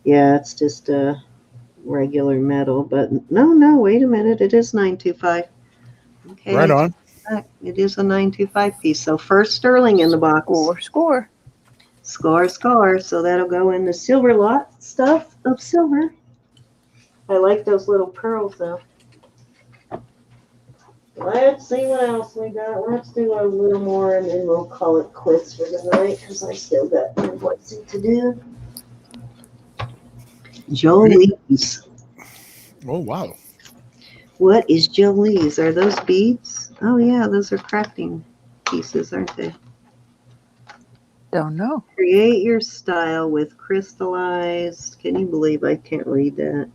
Speaker 1: Yeah, it's just a regular metal. But no, wait a minute. It is 925. Okay, I
Speaker 2: Right
Speaker 1: take
Speaker 2: on.
Speaker 1: it back. It is a 925 piece. So first sterling in the box.
Speaker 3: Score, score.
Speaker 1: Score, score. So that'll go in the silver lot stuff of silver. I like those little pearls, though. Let's see what else we got. Let's do a little more and then we'll call it quits for the night because I still got invoicing to do. Jolie's.
Speaker 2: Oh wow,
Speaker 1: What is Jolie's? Are those beads? Oh, yeah, those are crafting pieces, aren't they?
Speaker 3: Don't know.
Speaker 1: Create your style with crystallized. Can you believe I can't read that?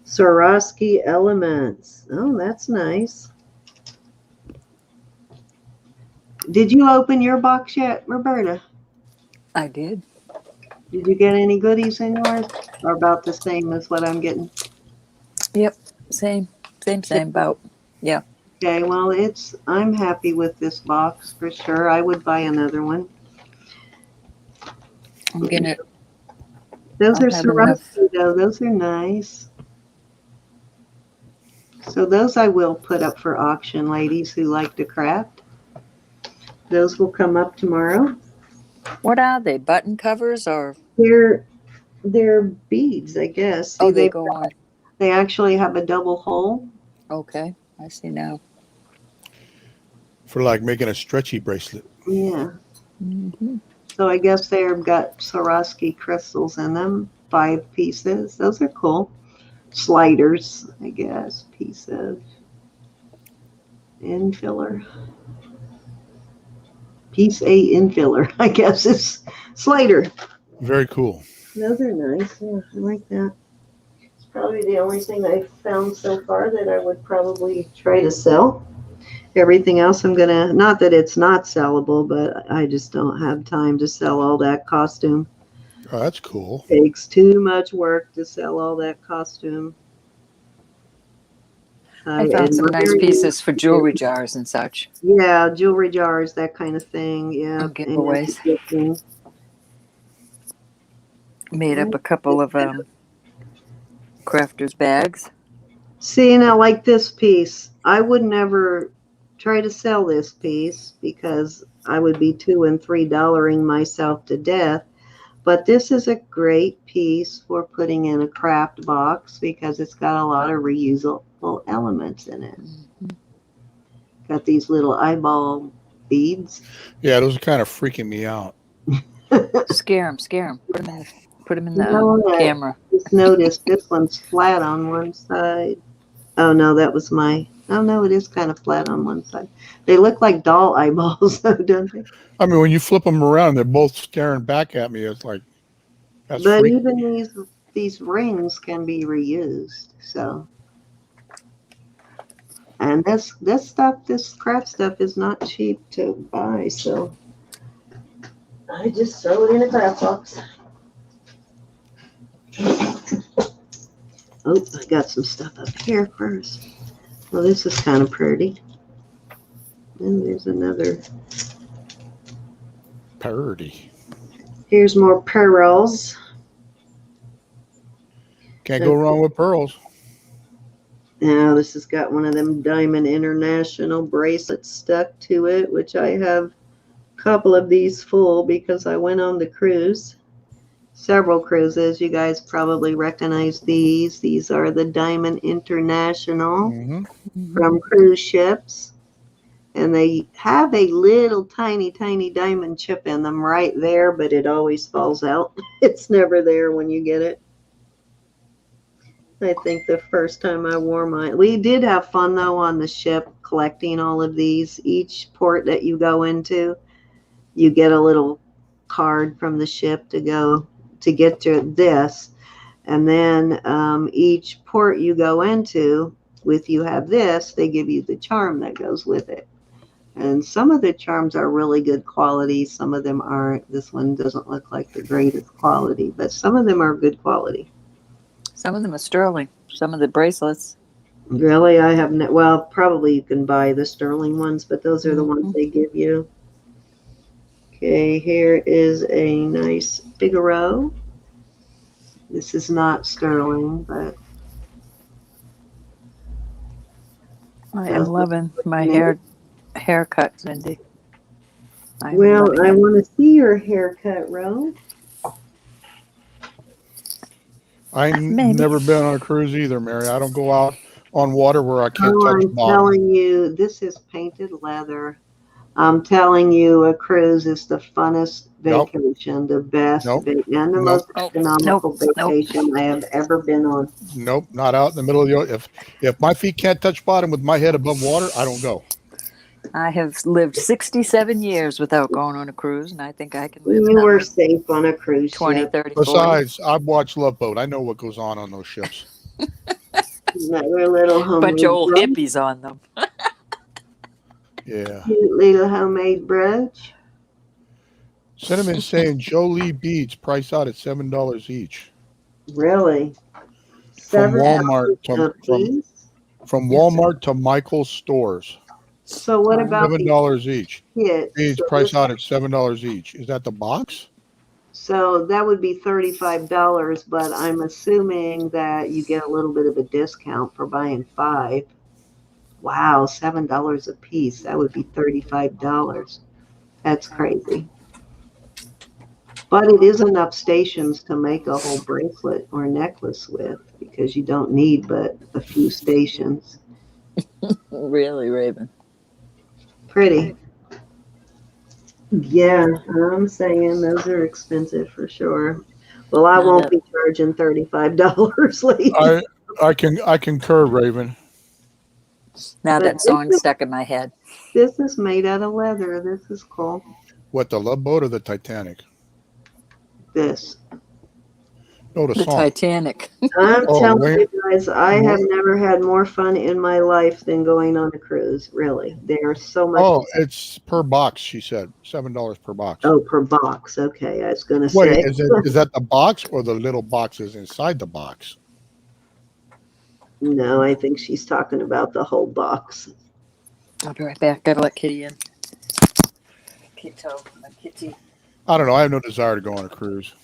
Speaker 1: Swarovski elements. Oh, that's nice. Did you open your box yet, Roberta?
Speaker 3: I did.
Speaker 1: Did you get any goodies in yours? Or about the same as what I'm getting?
Speaker 3: Yep. Same about. Yeah.
Speaker 1: Okay, well, I'm happy with this box for sure. I would buy another one.
Speaker 3: I'm gonna.
Speaker 1: Those
Speaker 3: I'll
Speaker 1: are
Speaker 3: have enough.
Speaker 1: Swarovski, though. Those are nice. So those I will put up for auction, ladies who like to craft. Those will come up tomorrow.
Speaker 3: What are they? Button covers or?
Speaker 1: They're beads, I guess. See,
Speaker 3: Oh, they go on.
Speaker 1: they actually have a double hole.
Speaker 3: Okay, I see now.
Speaker 2: For like making a stretchy bracelet.
Speaker 1: Yeah.
Speaker 3: Mm-hmm.
Speaker 1: So I guess they've got Swarovski crystals in them, 5 pieces. Those are cool. Sliders, I guess, piece of infiller. Piece A infiller, I guess it's slider.
Speaker 2: Very cool.
Speaker 1: Those are nice. Yeah, I like that. It's probably the only thing I've found so far that I would probably try to sell. Everything else I'm gonna, not that it's not sellable, but I just don't have time to sell all that costume.
Speaker 2: Oh, that's cool.
Speaker 1: It takes too much work to sell all that costume.
Speaker 3: I found some nice pieces for jewelry jars and such.
Speaker 1: Yeah, jewelry jars, that kind of thing. Yeah.
Speaker 3: And giveaways. Made up a couple of crafters bags.
Speaker 1: See, now like this piece, I would never try to sell this piece because I would be $2 and $3 myself to death. But this is a great piece for putting in a craft box because it's got a lot of reusable elements in it. Mm-hmm. Got these little eyeball beads.
Speaker 2: Yeah, those are kind of freaking me out.
Speaker 3: Scare them. Put them in the camera.
Speaker 1: Just noticed this one's flat on one side. Oh no, that was my. Oh no, it is kind of flat on one side. They look like doll eyeballs, though, don't they?
Speaker 2: I mean, when you flip them around, they're both staring back at me. It's like, that's
Speaker 1: but
Speaker 2: freaky.
Speaker 1: Even these rings can be reused. So, and this craft stuff is not cheap to buy. So, I just throw it in a craft box. Oh, I got some stuff up here first. Well, this is kind of pretty. And there's another.
Speaker 2: Purdy.
Speaker 1: Here's more pearls.
Speaker 2: Can't go wrong with pearls.
Speaker 1: Now, this has got one of them Diamond International bracelets stuck to it, which I have a couple of these full because I went on the cruise. Several cruises. You guys probably recognize these. These are the Diamond International from cruise ships. And they have a little tiny diamond chip in them right there, but it always falls out. It's never there when you get it. I think the first time I wore mine, we did have fun though on the ship collecting all of these. Each port that you go into, you get a little card from the ship to go to get to this. And then each port you go into, with you have this, they give you the charm that goes with it. And some of the charms are really good quality. Some of them aren't. This one doesn't look like the greatest quality, but some of them are good quality.
Speaker 3: Some of them are sterling. Some of the bracelets.
Speaker 1: Really? I haven't. Well, probably you can buy the sterling ones, but those are the ones they give you. Okay, here is a nice Figaro. This is not sterling, but
Speaker 3: I am loving my haircut, Cindy.
Speaker 1: I want to see your haircut, Ro.
Speaker 2: I've never been on a cruise either, Mary. I don't go out on water where I can't touch
Speaker 1: I'm telling you, this is painted leather. I'm telling you, a cruise is the funnest vacation, the best and the most economical vacation I have ever been on.
Speaker 2: Nope, not out in the middle of the ocean. If my feet can't touch bottom with my head above water, I don't go.
Speaker 3: I have lived 67 years without going on a cruise, and I think I can live.
Speaker 1: You were safe on a cruise
Speaker 3: 20,
Speaker 1: ship.
Speaker 3: 30,
Speaker 2: Besides, I've watched Love Boat. I know what goes on those ships.
Speaker 3: Bunch of old hippies on them.
Speaker 2: Yeah.
Speaker 1: Cute little homemade brooch.
Speaker 2: Cinnamon saying Jolie beads price out at $7 each.
Speaker 1: Really?
Speaker 2: From Walmart from Walmart to Michael's stores.
Speaker 1: So what about
Speaker 2: $7 each?
Speaker 1: Beads
Speaker 2: price out at $7 each. Is that the box?
Speaker 1: So that would be $35, but I'm assuming that you get a little bit of a discount for buying 5. Wow, $7 a piece. That would be $35. That's crazy. But it is enough stations to make a whole bracelet or necklace with, because you don't need but a few stations.
Speaker 3: Really, Raven?
Speaker 1: Pretty. Yeah, I'm saying those are expensive for sure. Well, I won't be charging $35, ladies.
Speaker 2: I concur, Raven.
Speaker 3: Now
Speaker 1: But
Speaker 3: that song stuck in my head.
Speaker 1: This is made out of leather. This is cool.
Speaker 2: What, the Love Boat or the Titanic?
Speaker 1: This.
Speaker 2: No, the song.
Speaker 3: Titanic.
Speaker 1: I'm telling you guys, I have never had more fun in my life than going on a cruise. Really, they are so much.
Speaker 2: Oh, it's per box. She said $7 per box.
Speaker 1: Oh, per box. Okay, I was going to
Speaker 2: Wait,
Speaker 1: say.
Speaker 2: is that the box or the little boxes inside the box?
Speaker 1: No, I think she's talking about the whole box.
Speaker 3: I'll be right back. Gotta let Kitty in. Kitty.
Speaker 2: I don't know. I have no desire to go on a cruise.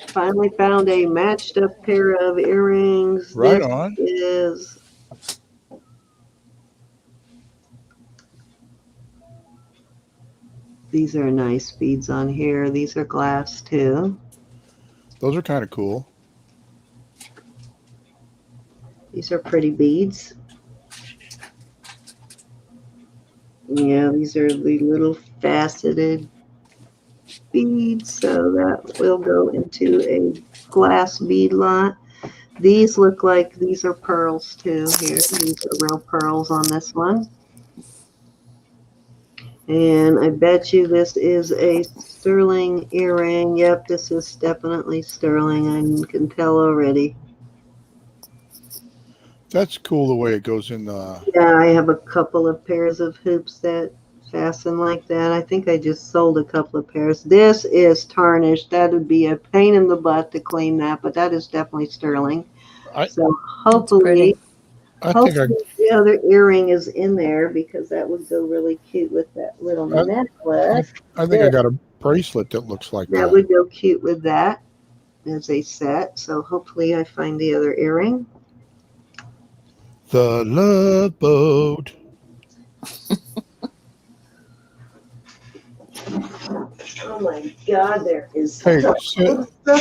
Speaker 1: Finally found a matched up pair of earrings.
Speaker 2: Right on.
Speaker 1: These are nice beads on here. These are glass too.
Speaker 2: Those are kind of cool.
Speaker 1: These are pretty beads. Yeah, these are the little faceted beads, so that will go into a glass bead lot. These look like these are pearls too here. These are real pearls on this one. And I bet you this is a sterling earring. Yep, this is definitely sterling. I can tell already.
Speaker 2: That's cool the way it goes in the...
Speaker 1: Yeah, I have a couple of pairs of hoops that fasten like that. I think I just sold a couple of pairs. This is tarnished. That would be a pain in the butt to clean that, but that is definitely sterling. So hopefully the other earring is in there, because that would go really cute with that little necklace.
Speaker 2: I think I got a bracelet that looks like that.
Speaker 1: That would go cute with that as a set. So hopefully I find the other earring.
Speaker 2: The Love Boat.
Speaker 1: Oh my God, there is
Speaker 2: stuff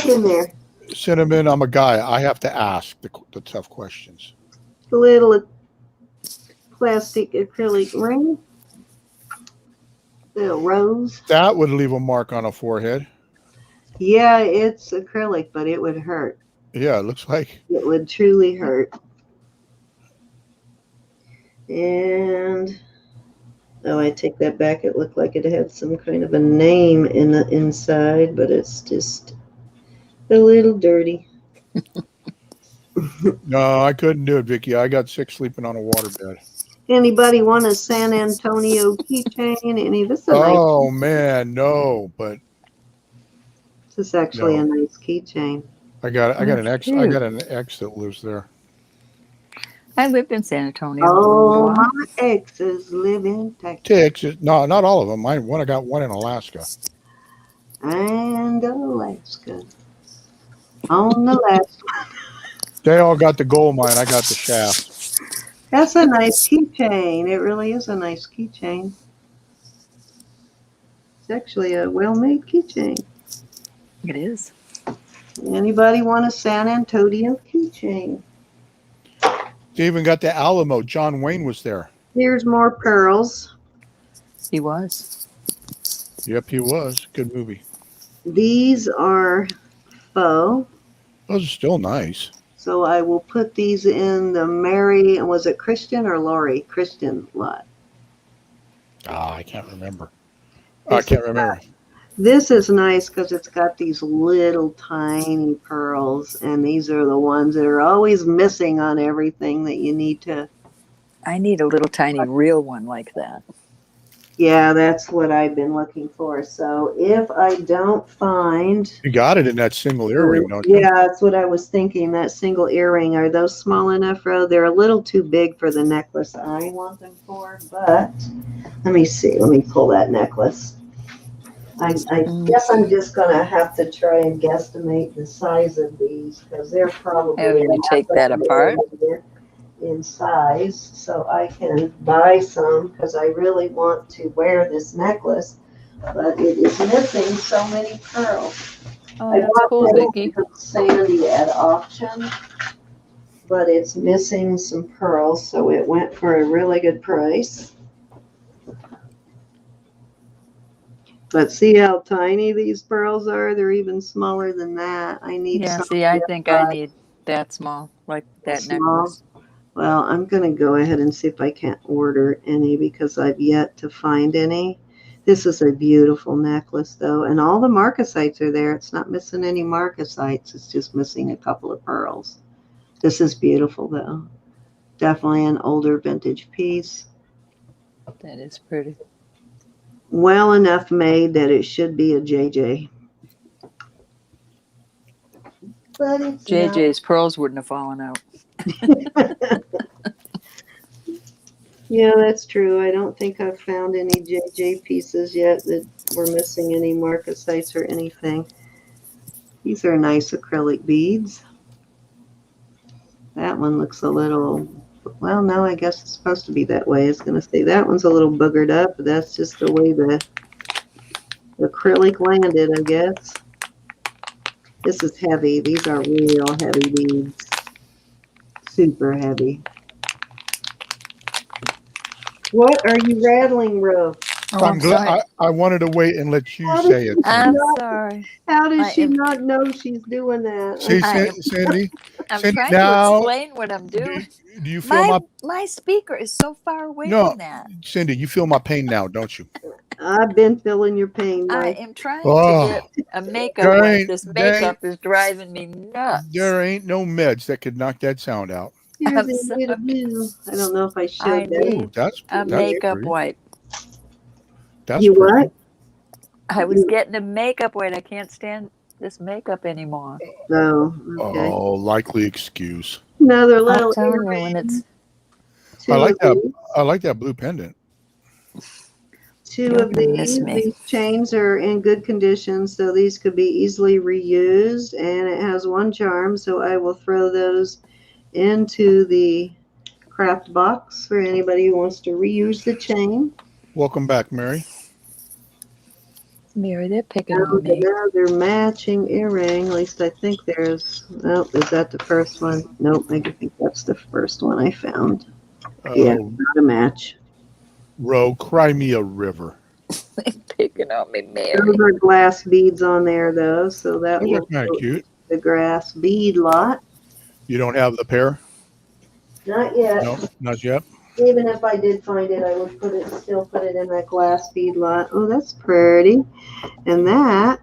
Speaker 1: in there.
Speaker 2: Cinnamon, I'm a guy. I have to ask the tough questions.
Speaker 1: A little plastic acrylic ring. Little rose.
Speaker 2: That would leave a mark on a forehead.
Speaker 1: Yeah, it's acrylic, but it would hurt.
Speaker 2: Yeah, it looks like.
Speaker 1: It would truly hurt. And, oh, I take that back. It looked like it had some kind of a name in the inside, but it's just a little dirty.
Speaker 2: No, I couldn't do it, Vicki. I got sick sleeping on a waterbed.
Speaker 1: Anybody want a San Antonio keychain? This is
Speaker 2: nice man, no, but
Speaker 1: this is actually a nice keychain.
Speaker 2: I got an ex. I got an ex that lives there.
Speaker 3: I lived in San Antonio.
Speaker 1: Oh, my exes live in Texas.
Speaker 2: Texas. No, not all of them. I got one in Alaska.
Speaker 1: And Alaska. On the last one.
Speaker 2: They all got the gold mine. I got the shaft.
Speaker 1: That's a nice keychain. It really is a nice keychain. It's actually a well-made keychain.
Speaker 3: It is.
Speaker 1: Anybody want a San Antonio keychain?
Speaker 2: They even got the Alamo. John Wayne was there.
Speaker 1: Here's more pearls.
Speaker 3: He was.
Speaker 2: Yep, he was. Good movie.
Speaker 1: These are faux.
Speaker 2: Those are still nice.
Speaker 1: So I will put these in the Mary, and was it Christian or Lori? Christian lot.
Speaker 2: I can't remember. I can't remember.
Speaker 1: This is nice because it's got these little tiny pearls, and these are the ones that are always missing on everything that you need to.
Speaker 3: I need a little tiny real one like that.
Speaker 1: Yeah, that's what I've been looking for. So if I don't find...
Speaker 2: You got it in that single earring, don't you?
Speaker 1: Yeah, that's what I was thinking, that single earring. Are those small enough, Ro? They're a little too big for the necklace I want them for, but let me see. Let me pull that necklace. I guess I'm just gonna have to try and guesstimate the size of these because they're probably
Speaker 3: Having you take that apart.
Speaker 1: in size, so I can buy some because I really want to wear this necklace, but it is missing so many pearls.
Speaker 3: Oh,
Speaker 1: I
Speaker 3: that's
Speaker 1: bought
Speaker 3: cool,
Speaker 1: this
Speaker 3: Vicki.
Speaker 1: from Sandy at auction, but it's missing some pearls, so it went for a really good price. But see how tiny these pearls are? They're even smaller than that. I need
Speaker 3: Yeah,
Speaker 1: something
Speaker 3: see, I think I
Speaker 1: that
Speaker 3: need that small, like that
Speaker 1: small.
Speaker 3: necklace.
Speaker 1: Well, I'm going to go ahead and see if I can't order any because I've yet to find any. This is a beautiful necklace, though, and all the marcasites are there. It's not missing any marcasites. It's just missing a couple of pearls. This is beautiful, though. Definitely an older vintage piece.
Speaker 3: That is pretty.
Speaker 1: Well enough made that it should be a JJ. But it's
Speaker 3: JJ's pearls wouldn't have fallen out.
Speaker 1: not. Yeah, that's true. I don't think I've found any JJ pieces yet that were missing any marcasites or anything. These are nice acrylic beads. That one looks a little, well, no, I guess it's supposed to be that way. I was going to say that one's a little boogered up, but that's just the way the acrylic landed, I guess. This is heavy. These are real heavy beads. Super heavy. What are you rattling, Ro?
Speaker 3: Oh, I'm sorry.
Speaker 2: I wanted to wait and let you
Speaker 1: How
Speaker 2: say
Speaker 1: did
Speaker 2: it.
Speaker 1: you
Speaker 3: I'm
Speaker 1: not-
Speaker 3: sorry.
Speaker 1: How does
Speaker 3: I
Speaker 1: she
Speaker 3: am-
Speaker 1: not know she's doing that?
Speaker 2: See,
Speaker 3: I am-
Speaker 2: Cindy,
Speaker 3: I'm
Speaker 2: Cindy,
Speaker 3: trying
Speaker 2: now,
Speaker 3: to explain what I'm doing.
Speaker 2: do you feel
Speaker 3: My speaker is so far away
Speaker 2: No.
Speaker 3: from that.
Speaker 2: Cindy, you feel my pain now, don't you?
Speaker 1: I've been feeling your pain,
Speaker 3: I
Speaker 1: Mike.
Speaker 3: am trying
Speaker 2: Oh,
Speaker 3: to get a makeup
Speaker 2: there
Speaker 3: wipe.
Speaker 2: ain't-
Speaker 3: This
Speaker 2: there ain't-
Speaker 3: makeup is driving me nuts.
Speaker 2: There ain't no meds that could knock that sound out.
Speaker 1: Here's
Speaker 3: I'm
Speaker 1: a
Speaker 3: sorry.
Speaker 1: little blue. I don't know if I
Speaker 3: I
Speaker 1: showed that.
Speaker 3: need
Speaker 2: Ooh, that's
Speaker 3: a
Speaker 2: that's
Speaker 3: makeup
Speaker 2: pretty.
Speaker 3: wipe.
Speaker 2: That's
Speaker 1: You
Speaker 2: pretty.
Speaker 1: what?
Speaker 3: I was getting a makeup wipe. I can't stand this makeup anymore.
Speaker 1: Oh, okay.
Speaker 2: Oh, likely excuse.
Speaker 1: Another
Speaker 3: I'm
Speaker 1: little
Speaker 3: telling you,
Speaker 1: earring.
Speaker 3: when it's
Speaker 1: Two
Speaker 2: I like
Speaker 1: of
Speaker 2: that.
Speaker 1: these.
Speaker 2: I like that blue pendant.
Speaker 1: Two
Speaker 3: You're
Speaker 1: of
Speaker 3: gonna miss
Speaker 1: these.
Speaker 3: me.
Speaker 1: These chains are in good condition, so these could be easily reused. And it has one charm, so I will throw those into the craft box for anybody who wants to reuse the chain.
Speaker 2: Welcome back, Mary.
Speaker 3: Mary, they're picking on me.
Speaker 1: Another matching earring. At least I think there's. Oh, is that the first one? Nope, I think that's the first one I found. Yeah, not a match.
Speaker 2: Row, cry me a river.
Speaker 3: They're picking on me, Mary.
Speaker 1: Those are glass beads on there, though, so that
Speaker 2: Those
Speaker 1: will
Speaker 2: are kind of cute.
Speaker 1: the grass bead lot.
Speaker 2: You don't have the pair?
Speaker 1: Not yet.
Speaker 2: No, not yet.
Speaker 1: Even if I did find it, I would still put it in that glass bead lot. Oh, that's pretty. And that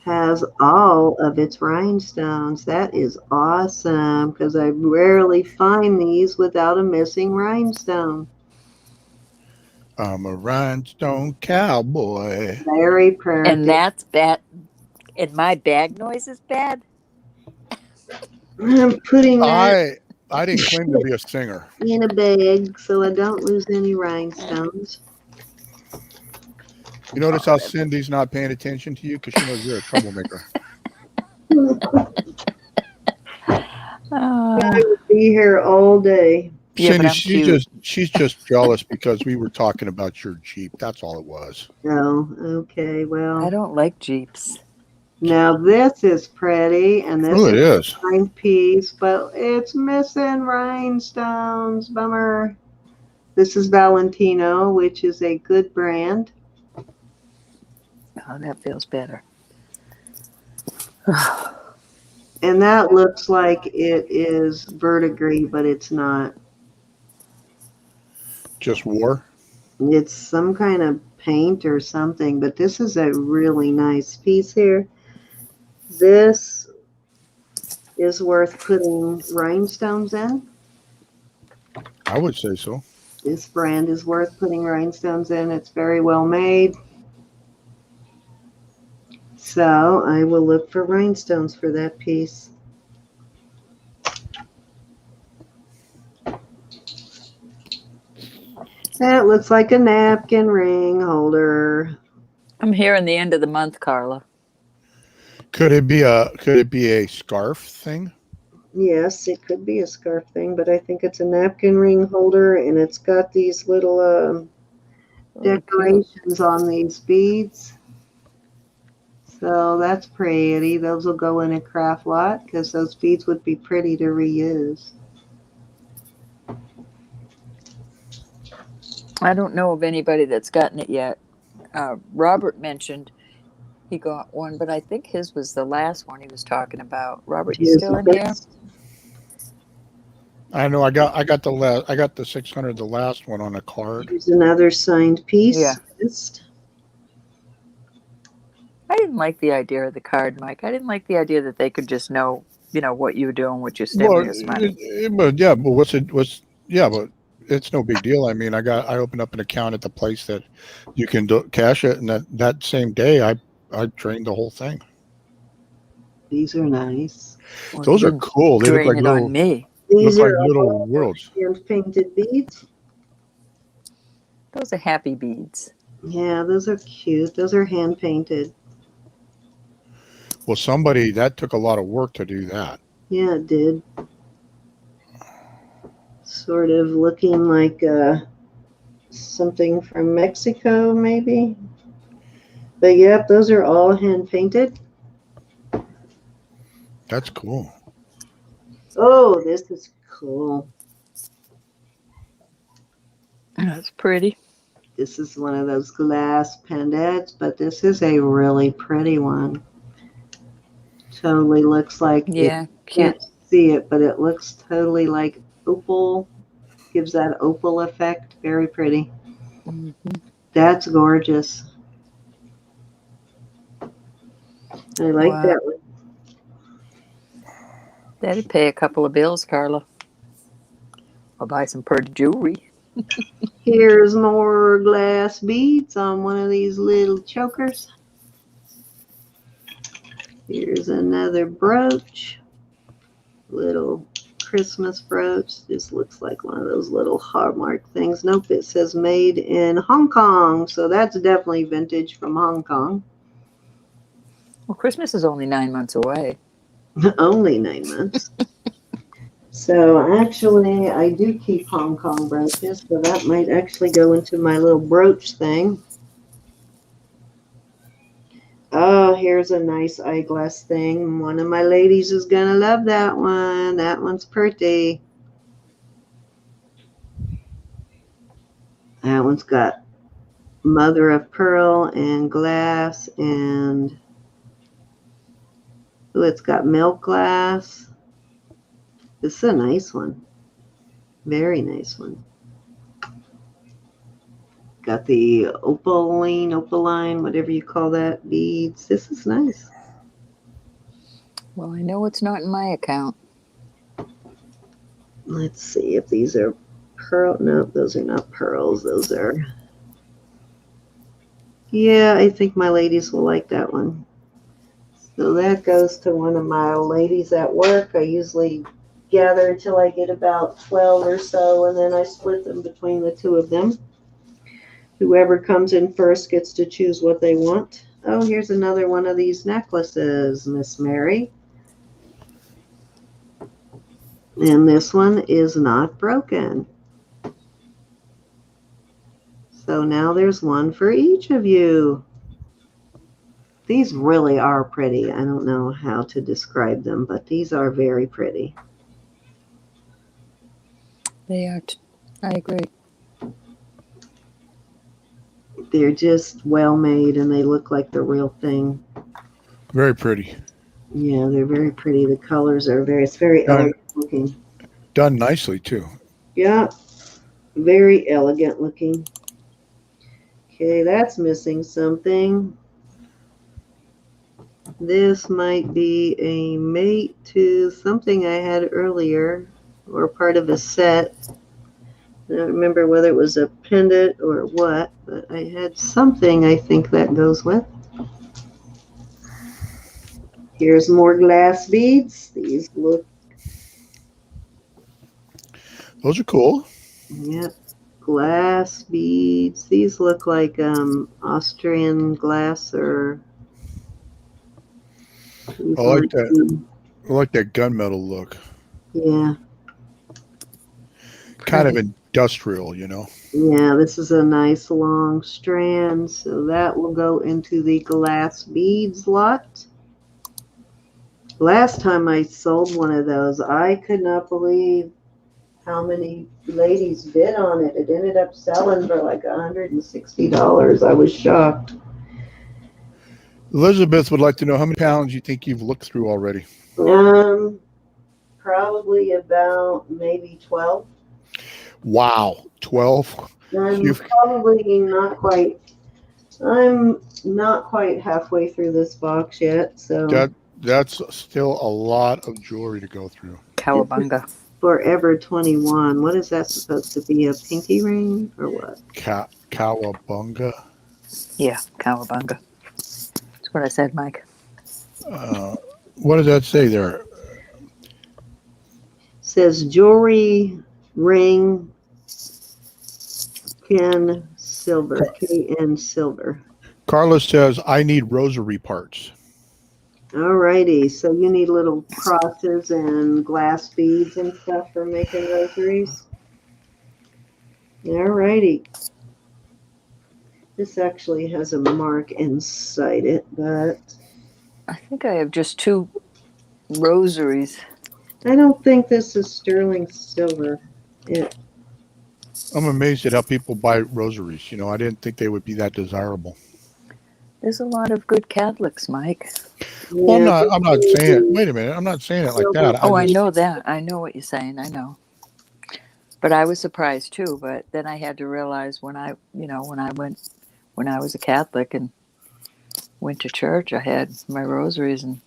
Speaker 1: has all of its rhinestones. That is awesome because I rarely find these without a missing rhinestone.
Speaker 2: I'm a rhinestone cowboy.
Speaker 1: Very pretty.
Speaker 3: And that's bad. And my bag noise is bad.
Speaker 1: I'm putting that
Speaker 2: I didn't claim to be a singer.
Speaker 1: in a bag so I don't lose any rhinestones.
Speaker 2: You notice how Cindy's not paying attention to you because she knows you're a troublemaker.
Speaker 1: I would be here all day.
Speaker 3: Yeah, but
Speaker 2: Cindy,
Speaker 3: I'm
Speaker 2: she's just jealous because we were talking about your Jeep. That's all it was.
Speaker 1: Oh, okay.
Speaker 3: I
Speaker 1: Well,
Speaker 3: don't like Jeeps.
Speaker 1: now this is pretty, and this
Speaker 2: Oh, it
Speaker 1: is
Speaker 2: is.
Speaker 1: a fine piece, but it's missing rhinestones. Bummer. This is Valentino, which is a good brand.
Speaker 3: Oh, that feels better.
Speaker 1: And that looks like it is verdigris, but it's not.
Speaker 2: Just war.
Speaker 1: It's some kind of paint or something, but this is a really nice piece here. This is worth putting rhinestones in.
Speaker 2: I would say so.
Speaker 1: This brand is worth putting rhinestones in. It's very well made. So I will look for rhinestones for that piece. That looks like a napkin ring holder.
Speaker 3: I'm here in the end of the month, Carla.
Speaker 2: Could it be a scarf thing?
Speaker 1: Yes, it could be a scarf thing, but I think it's a napkin ring holder, and it's got these little
Speaker 3: Oh, cute.
Speaker 1: decorations on these beads. So that's pretty. Those will go in a craft lot because those beads would be pretty to reuse.
Speaker 3: I don't know of anybody that's gotten it yet. Robert mentioned he got one, but I think his was the last one he was talking about. Robert, you
Speaker 1: Here's
Speaker 3: still in here?
Speaker 2: I know. I got the 600, the last one on a card.
Speaker 1: Here's another signed piece.
Speaker 3: Yeah.
Speaker 1: List.
Speaker 3: I didn't like the idea of the card, Mike. I didn't like the idea that they could just know, what you were doing with your stimulus money.
Speaker 2: But but it's no big deal. I mean, I opened up an account at the place that you can cash it, and that same day I drained the whole thing.
Speaker 1: These are nice.
Speaker 3: Well,
Speaker 2: Those
Speaker 3: you
Speaker 2: are
Speaker 3: didn't
Speaker 2: cool. They look
Speaker 3: drain
Speaker 2: like
Speaker 3: it
Speaker 2: little
Speaker 3: on me.
Speaker 1: These
Speaker 2: look
Speaker 1: are
Speaker 2: like little
Speaker 1: all
Speaker 2: worlds.
Speaker 1: hand-painted beads.
Speaker 3: Those are happy beads.
Speaker 1: Yeah, those are cute. Those are hand-painted.
Speaker 2: Well, that took a lot of work to do that.
Speaker 1: Yeah, it did. Sort of looking like something from Mexico, maybe. But yep, those are all hand-painted.
Speaker 2: That's cool.
Speaker 1: Oh, this is cool.
Speaker 3: That's pretty.
Speaker 1: This is one of those glass pendants, but this is a really pretty one. Totally looks like,
Speaker 3: Yeah,
Speaker 1: you
Speaker 3: cute.
Speaker 1: can't see it, but it looks totally like opal. Gives that opal effect. Very pretty.
Speaker 3: Mm-hmm.
Speaker 1: That's gorgeous. I like
Speaker 3: Wow.
Speaker 1: that one.
Speaker 3: That'd pay a couple of bills, Carla. I'll buy some pretty jewelry.
Speaker 1: Here's more glass beads on one of these little chokers. Here's another brooch. Little Christmas brooch. This looks like one of those little Hallmark things. Nope, it says made in Hong Kong. So that's definitely vintage from Hong Kong.
Speaker 3: Well, Christmas is only 9 months away.
Speaker 1: Only 9 months. So actually, I do keep Hong Kong brooches, so that might actually go into my little brooch thing. Oh, here's a nice eyeglass thing. One of my ladies is going to love that one. That one's pretty. That one's got mother of pearl and glass, and ooh, it's got milk glass. This is a nice one. Very nice one. Got the opaline, whatever you call that, beads. This is nice.
Speaker 3: Well, I know it's not in my account.
Speaker 1: Let's see if these are pearl. No, those are not pearls. Those are. Yeah, I think my ladies will like that one. So that goes to one of my ladies at work. I usually gather until I get about 12 or so, and then I split them between the two of them. Whoever comes in first gets to choose what they want. Oh, here's another one of these necklaces, Miss Mary. And this one is not broken. So now there's one for each of you. These really are pretty. I don't know how to describe them, but these are very pretty.
Speaker 3: They are. I agree.
Speaker 1: They're just well made, and they look like the real thing.
Speaker 2: Very pretty.
Speaker 1: Yeah, they're very pretty. The colors are it's very elegant looking.
Speaker 2: Done nicely too.
Speaker 1: Yeah, very elegant looking. Okay, that's missing something. This might be a mate to something I had earlier, or part of a set. I don't remember whether it was a pendant or what, but I had something I think that goes with. Here's more glass beads. These look.
Speaker 2: Those are cool.
Speaker 1: Yep. glass beads. These look like Austrian glass or.
Speaker 2: I like that. I like that gunmetal look.
Speaker 1: Yeah.
Speaker 2: Kind of industrial, you know.
Speaker 1: Yeah, this is a nice long strand, so that will go into the glass beads lot. Last time I sold one of those, I could not believe how many ladies bid on it. It ended up selling for like $160. I was shocked.
Speaker 2: Elizabeth would like to know how many pounds you think you've looked through already.
Speaker 1: Probably about maybe 12.
Speaker 2: Wow, 12.
Speaker 1: I'm probably not quite. I'm not quite halfway through this box yet, so
Speaker 2: that's still a lot of jewelry to go through.
Speaker 3: Cowabunga.
Speaker 1: Forever 21. What is that supposed to be? A pinky ring or what?
Speaker 2: Cowabunga.
Speaker 3: Yeah, cowabunga. That's what I said, Mike.
Speaker 2: What does that say there?
Speaker 1: Says jewelry ring KN silver. KN silver.
Speaker 2: Carla says, I need rosary parts.
Speaker 1: Alrighty, so you need little crosses and glass beads and stuff for making rosaries. Alrighty. This actually has a mark inside it, but
Speaker 3: I think I have just 2 rosaries.
Speaker 1: I don't think this is sterling silver.
Speaker 2: I'm amazed at how people buy rosaries. You know, I didn't think they would be that desirable.
Speaker 3: There's a lot of good Catholics, Mike.
Speaker 2: Well, I'm not saying it. Wait a minute. I'm not saying it like that.
Speaker 3: I know that. I know what you're saying. I know. But I was surprised too. But then I had to realize when I was a Catholic and went to church, I had my rosaries and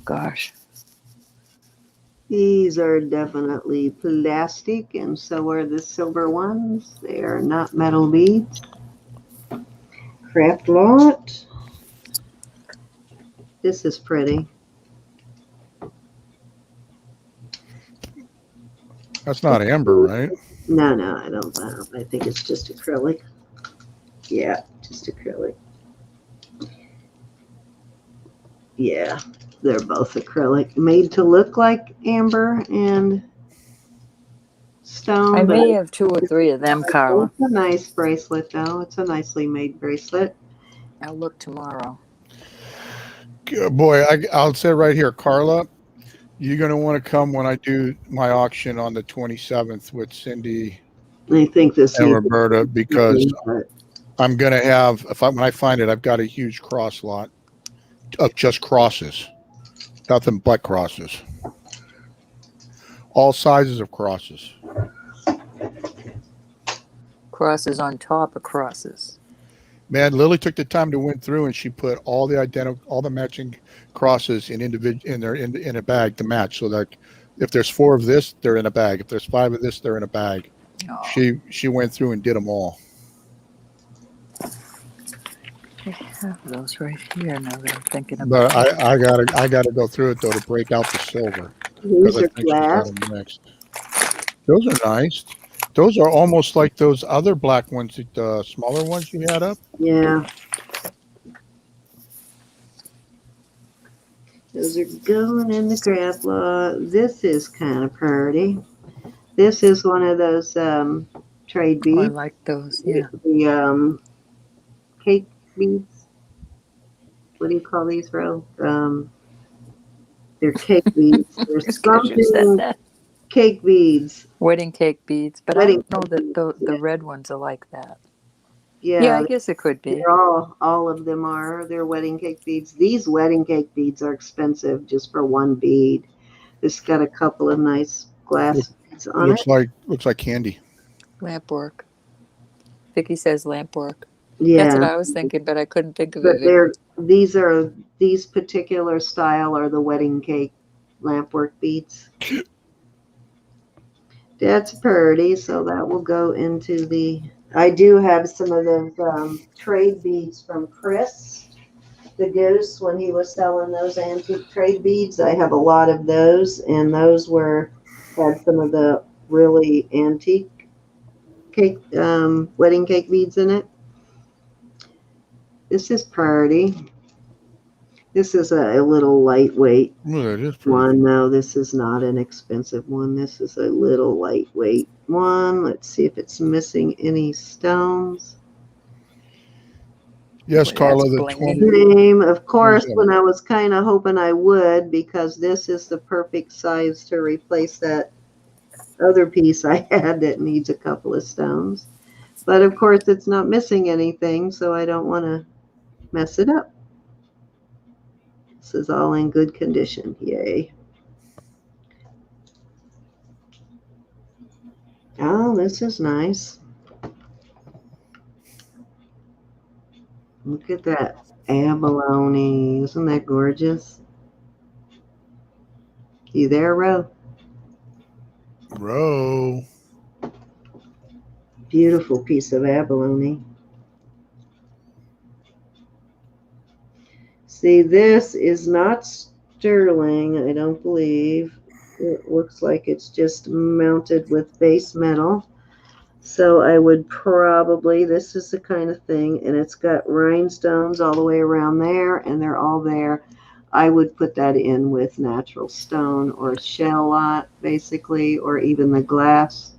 Speaker 3: gosh.
Speaker 1: These are definitely plastic, and so are the silver ones. They are not metal beads. Craft lot. This is pretty.
Speaker 2: That's not amber, right?
Speaker 1: No, I don't know. I think it's just acrylic. Yeah, just acrylic. Yeah, they're both acrylic. Made to look like amber and stone.
Speaker 3: I may have 2 or 3 of them, Carla.
Speaker 1: It's a nice bracelet, though. It's a nicely made bracelet.
Speaker 3: I'll look tomorrow.
Speaker 2: Boy, I'll say right here, Carla, you're going to want to come when I do my auction on the 27th with Cindy
Speaker 1: I think this
Speaker 2: and Roberta, because I'm going to have, when I find it, I've got a huge cross lot of just crosses, nothing but crosses, all sizes of crosses.
Speaker 3: Crosses on top of crosses.
Speaker 2: Man, Lily took the time to went through and she put all the matching crosses in a bag to match. So that if there's 4 of this, they're in a bag. If there's 5 of this, they're in a bag. Oh. She went through and did them all.
Speaker 3: I have those right here now that I'm thinking about.
Speaker 2: But I gotta go through it though to break out the silver.
Speaker 1: These are glass.
Speaker 2: Those are nice. Those are almost like those other black ones, the smaller ones you had up.
Speaker 1: Yeah. Those are going in the craft lot. This is kind of pretty. This is one of those trade beads.
Speaker 3: I like those, yeah.
Speaker 1: The cake beads. What do you call these, Ro? They're cake beads. They're something. Cake beads.
Speaker 3: Wedding cake beads. But I don't know that the red ones are like that. Yeah, I guess it could be.
Speaker 1: All of them are. They're wedding cake beads. These wedding cake beads are expensive just for one bead. This got a couple of nice glass beads on it.
Speaker 2: Looks like candy.
Speaker 3: Lamp work. Vicki says lamp work.
Speaker 1: Yeah.
Speaker 3: That's what I was thinking, but I couldn't think of it.
Speaker 1: These particular style are the wedding cake lamp work beads. That's pretty, so that will go into the. I do have some of those trade beads from Chris, the Goose, when he was selling those antique trade beads. I have a lot of those, and those had some of the really antique cake, wedding cake beads in it. This is pretty. This is a little lightweight
Speaker 2: Well, that is pretty.
Speaker 1: one. No, this is not an expensive one. This is a little lightweight one. Let's see if it's missing any stones.
Speaker 2: Yes,
Speaker 3: Boy,
Speaker 2: Carla,
Speaker 3: that's
Speaker 2: the
Speaker 3: blingy.
Speaker 2: 20.
Speaker 1: Name, of course,
Speaker 2: that?
Speaker 1: when I was kind of hoping I would, because this is the perfect size to replace that other piece I had that needs a couple of stones. But of course, it's not missing anything, so I don't want to mess it up. This is all in good condition. Yay. Oh, this is nice. Look at that abalone. Isn't that gorgeous? You there, Ro?
Speaker 2: Row.
Speaker 1: Beautiful piece of abalone. See, this is not sterling, I don't believe. It looks like it's just mounted with base metal. So I would probably, this is the kind of thing, and it's got rhinestones all the way around there, and they're all there. I would put that in with natural stone or shell lot, basically, or even the glass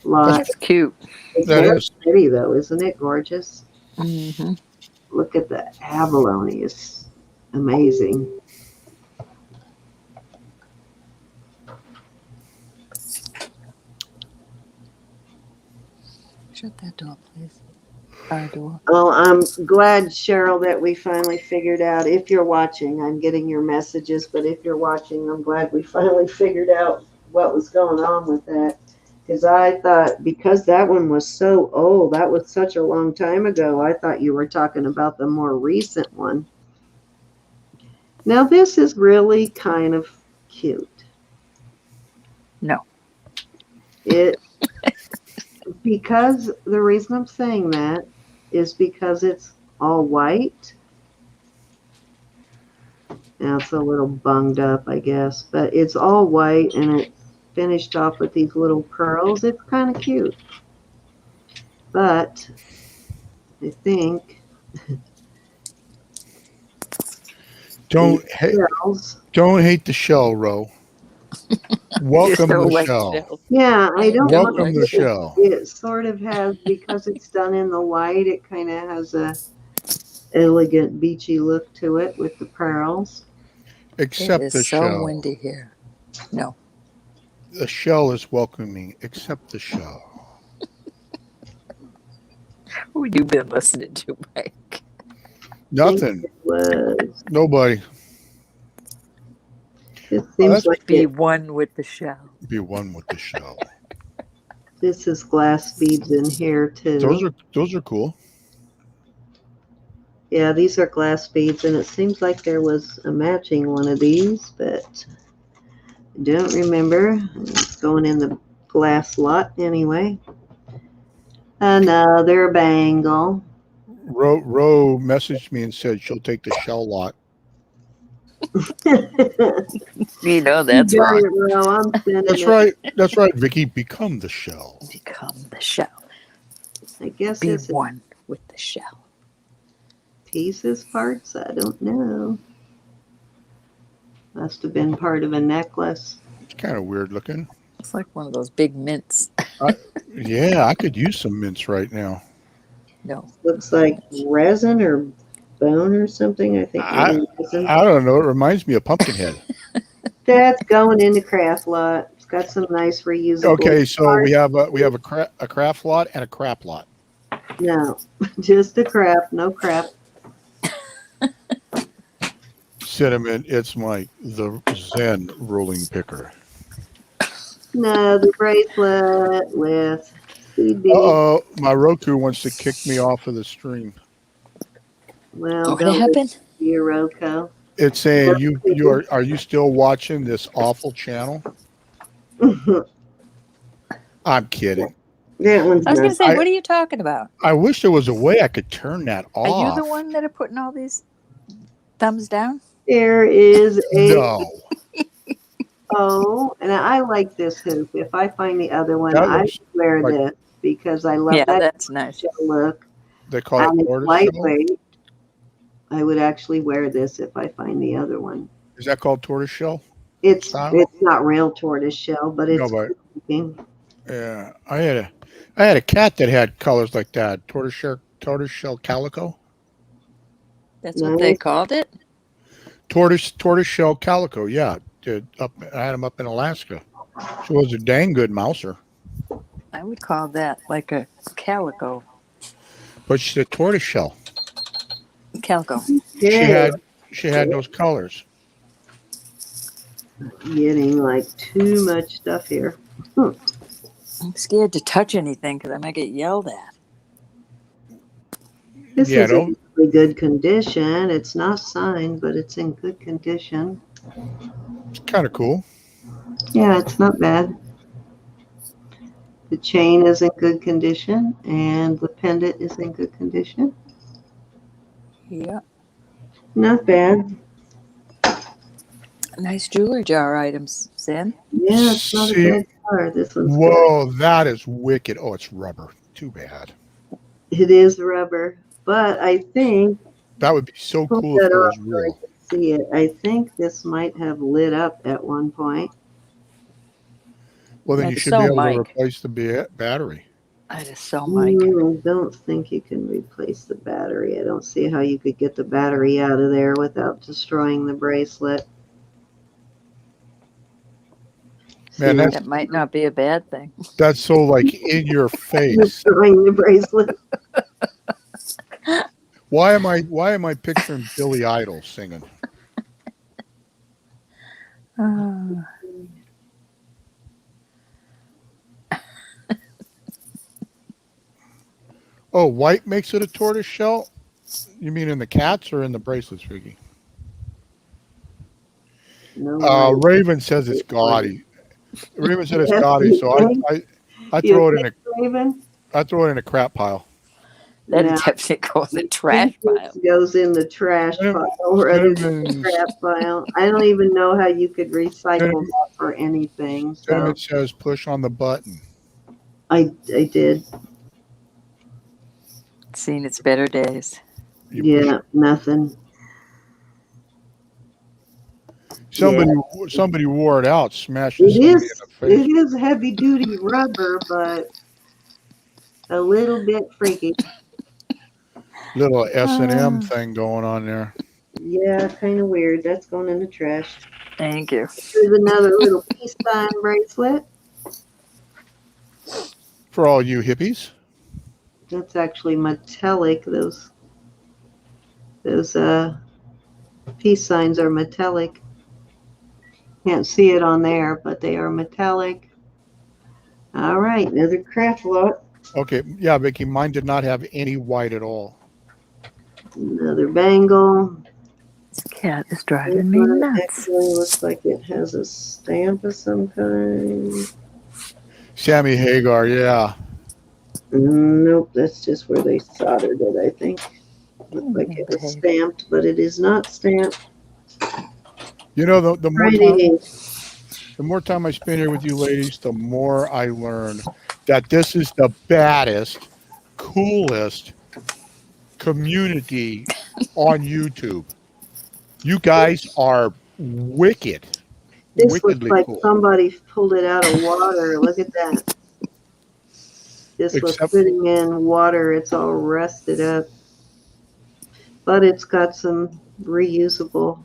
Speaker 1: lot.
Speaker 3: That's cute.
Speaker 1: It's
Speaker 2: That
Speaker 1: very
Speaker 2: is.
Speaker 1: pretty, though, isn't it? Gorgeous.
Speaker 3: Mm-hmm.
Speaker 1: Look at the abalone. It's amazing.
Speaker 3: Shut that door, please. Our door.
Speaker 1: Oh, I'm glad, Cheryl, that we finally figured out. If you're watching, I'm getting your messages, but if you're watching, I'm glad we finally figured out what was going on with that. Because I thought, because that one was so old, that was such a long time ago, I thought you were talking about the more recent one. Now, this is really kind of cute.
Speaker 3: No.
Speaker 1: It because the reason I'm saying that is because it's all white. Now it's a little bunged up, I guess, but it's all white and it's finished off with these little pearls. It's kind of cute. But I think
Speaker 2: Don't
Speaker 1: these
Speaker 2: hate.
Speaker 1: shells,
Speaker 2: Don't hate the shell, Row. Welcome
Speaker 3: Just
Speaker 2: the
Speaker 3: like
Speaker 2: shell.
Speaker 1: yeah, I don't
Speaker 2: Welcome
Speaker 1: mind
Speaker 2: the
Speaker 1: it.
Speaker 2: shell.
Speaker 1: It sort of has, because it's done in the white, it kind of has a elegant beachy look to it with the pearls.
Speaker 3: It
Speaker 2: Accept
Speaker 3: is
Speaker 2: the
Speaker 3: so
Speaker 2: shell.
Speaker 3: windy here. No.
Speaker 2: The shell is welcoming. Accept the shell.
Speaker 3: Who you been listening to, Mike?
Speaker 2: Nothing.
Speaker 1: Was
Speaker 2: Nobody.
Speaker 1: it seems like
Speaker 3: Be
Speaker 1: it,
Speaker 3: one with the shell.
Speaker 2: Be one with the shell.
Speaker 1: this is glass beads in here too.
Speaker 2: Those are cool.
Speaker 1: Yeah, these are glass beads, and it seems like there was a matching one of these, but I don't remember. It's going in the glass lot anyway. Another bangle.
Speaker 2: Row messaged me and said she'll take the shell lot.
Speaker 3: You know that's
Speaker 1: You got
Speaker 3: wrong.
Speaker 1: it, Ro. I'm sending
Speaker 2: That's
Speaker 1: it.
Speaker 2: right. That's right, Vicky. Become the shell.
Speaker 3: Become the shell.
Speaker 1: I guess
Speaker 3: Be
Speaker 1: it's
Speaker 3: one with the shell.
Speaker 1: pieces, parts. I don't know. Must have been part of a necklace.
Speaker 2: It's kind of weird looking.
Speaker 3: It's like one of those big mints.
Speaker 2: Yeah, I could use some mints right now.
Speaker 3: No.
Speaker 1: Looks like resin or bone or something. I think maybe resin.
Speaker 2: I don't know. It reminds me of Pumpkinhead.
Speaker 1: That's going in the craft lot. It's got some nice reusable.
Speaker 2: Okay, so
Speaker 1: parts.
Speaker 2: we have a craft lot and a crap lot.
Speaker 1: No, just a craft, no crap.
Speaker 2: Cinnamon, it's the Zen rolling picker.
Speaker 1: No, the bracelet with CD.
Speaker 2: Oh, my Roku wants to kick me off of the stream.
Speaker 1: Well,
Speaker 3: What
Speaker 1: don't
Speaker 3: happened?
Speaker 1: your Roku.
Speaker 2: It's saying are you still watching this awful channel? I'm kidding.
Speaker 1: That one's
Speaker 3: I was going
Speaker 1: not.
Speaker 3: to say, what are you talking about?
Speaker 2: I wish there was a way I could turn that off.
Speaker 3: Are you the one that are putting all these thumbs down?
Speaker 1: There is a
Speaker 2: No.
Speaker 1: and I like this hoop. If I find the other one,
Speaker 2: That
Speaker 1: I
Speaker 2: looks
Speaker 1: wear
Speaker 2: like-
Speaker 1: this. because I love
Speaker 3: Yeah,
Speaker 1: that
Speaker 3: that's nice.
Speaker 1: shell look.
Speaker 2: They call it
Speaker 1: It's
Speaker 2: tortoise shell.
Speaker 1: lightweight. I would actually wear this if I find the other one.
Speaker 2: Is that called tortoise shell style?
Speaker 1: It's not real tortoise shell, but
Speaker 2: No,
Speaker 1: it's
Speaker 2: but
Speaker 1: good looking.
Speaker 2: yeah, I had a cat that had colors like that. Tortoise shell calico.
Speaker 3: That's what they
Speaker 1: Nice.
Speaker 3: called it.
Speaker 2: Tortoise shell calico. Yeah, I had him up in Alaska. She was a dang good mouser,
Speaker 3: I would call that like a calico.
Speaker 2: but she's a tortoise shell.
Speaker 3: Calico.
Speaker 2: She
Speaker 1: Okay.
Speaker 2: had those colors.
Speaker 1: Getting like too much stuff here. Hmm.
Speaker 3: I'm scared to touch anything because I might get yelled at.
Speaker 1: This
Speaker 2: Yeah,
Speaker 1: is in really good condition. It's not signed, but it's in good condition.
Speaker 2: it's kind of cool.
Speaker 1: Yeah, it's not bad. The chain is in good condition, and the pendant is in good condition.
Speaker 3: Yeah.
Speaker 1: Not bad.
Speaker 3: Nice jewelry jar items, Zen.
Speaker 1: Yeah, it's not a
Speaker 2: See,
Speaker 1: bad car. This one's good.
Speaker 2: whoa, that is wicked. Oh, it's rubber. Too bad.
Speaker 1: It is rubber, but I think
Speaker 2: That would be so
Speaker 1: pull
Speaker 2: cool if
Speaker 1: that
Speaker 2: it
Speaker 1: off
Speaker 2: was
Speaker 1: so I
Speaker 2: real.
Speaker 1: can see it. I think this might have lit up at one point.
Speaker 2: Well, then
Speaker 3: Like
Speaker 2: you
Speaker 3: a
Speaker 2: should be
Speaker 3: sew
Speaker 2: able to
Speaker 3: mic.
Speaker 2: replace the battery.
Speaker 3: I just sew mic.
Speaker 1: I don't think you can replace the battery. I don't see how you could get the battery out of there without destroying the bracelet.
Speaker 2: Man,
Speaker 1: See,
Speaker 3: That might not be a bad thing.
Speaker 2: That's so like in your face.
Speaker 1: destroying the bracelet.
Speaker 2: Why am I picturing Billy Idol singing? Oh, white makes it a tortoise shell? You mean in the cats or in the bracelets, Vicky?
Speaker 1: No way.
Speaker 2: Raven says it's gaudy. Raven said it's
Speaker 1: Yes,
Speaker 2: gaudy,
Speaker 1: you
Speaker 2: so
Speaker 1: think?
Speaker 2: I
Speaker 1: You
Speaker 2: throw it in
Speaker 1: think, Raven?
Speaker 2: a crap pile.
Speaker 3: That'd
Speaker 1: No.
Speaker 3: definitely go in the trash pile.
Speaker 1: Goes in the trash
Speaker 2: Cinnamon-
Speaker 1: pile rather than the
Speaker 2: Cinnamon-
Speaker 1: scrap pile. I don't even know how you could recycle
Speaker 2: Cinnamon-
Speaker 1: that for anything. So
Speaker 2: Cinnamon says push on the button.
Speaker 1: I did.
Speaker 3: Seen its better days.
Speaker 2: You push
Speaker 1: Nothing.
Speaker 2: Somebody wore it out, smashed somebody in the face.
Speaker 1: It is heavy duty rubber, but a little bit freaky.
Speaker 2: Little S&M thing going on there.
Speaker 1: Yeah, kind of weird. That's going in the trash.
Speaker 3: Thank you.
Speaker 1: Here's another little peace sign bracelet.
Speaker 2: For all you hippies.
Speaker 1: That's actually metallic. Those peace signs are metallic. Can't see it on there, but they are metallic. All right, another craft lot.
Speaker 2: Okay, yeah, Vicky, mine did not have any white at all.
Speaker 1: Another bangle.
Speaker 3: This cat is driving me
Speaker 1: This one
Speaker 3: nuts.
Speaker 1: actually looks like it has a stamp of some kind.
Speaker 2: Sammy Hagar, yeah.
Speaker 1: Nope, that's just where they soldered it, I think. Looks like it was stamped, but it is not stamped.
Speaker 2: You know, the
Speaker 1: Pretty.
Speaker 2: more time I spend here with you ladies, the more I learn that this is the baddest, coolest community on YouTube. You guys are wicked.
Speaker 1: This looks
Speaker 2: Wickedly
Speaker 1: like
Speaker 2: cool.
Speaker 1: somebody pulled it out of water. Look at that. This was sitting in water. It's all rusted up. But it's got some reusable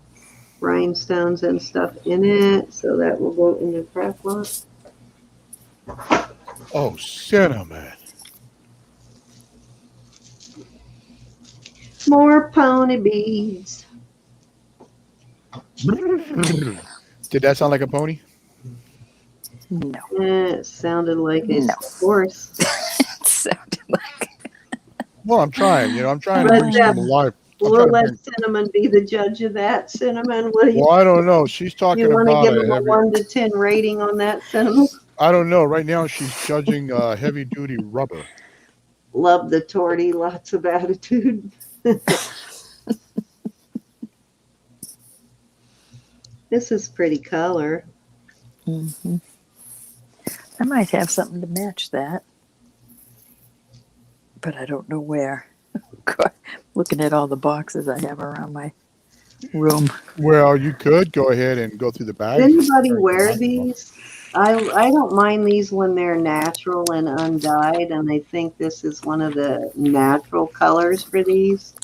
Speaker 1: rhinestones and stuff in it. So that will go in the craft lot.
Speaker 2: Oh, cinnamon.
Speaker 1: More pony beads.
Speaker 2: Did that sound like a pony?
Speaker 3: No.
Speaker 1: It sounded like a horse.
Speaker 3: It sounded like.
Speaker 2: Well, I'm trying. I'm trying to
Speaker 1: But
Speaker 2: bring some life.
Speaker 1: We'll let Cinnamon be the judge of that. Cinnamon, what do you?
Speaker 2: Well, I don't know. She's talking
Speaker 1: You want to
Speaker 2: about
Speaker 1: give him a 1 to 10 rating on that, Cinnamon?
Speaker 2: I don't know. Right now, she's judging heavy duty rubber.
Speaker 1: Love the torty. Lots of attitude. This is pretty color.
Speaker 3: Mm-hmm. I might have something to match that. but I don't know where. Looking at all the boxes I have around my room.
Speaker 2: Well, you could go ahead and go through the
Speaker 1: Does
Speaker 2: bags.
Speaker 1: anybody wear these? I don't mind these when they're natural and undyed, and I think this is one of the natural colors for these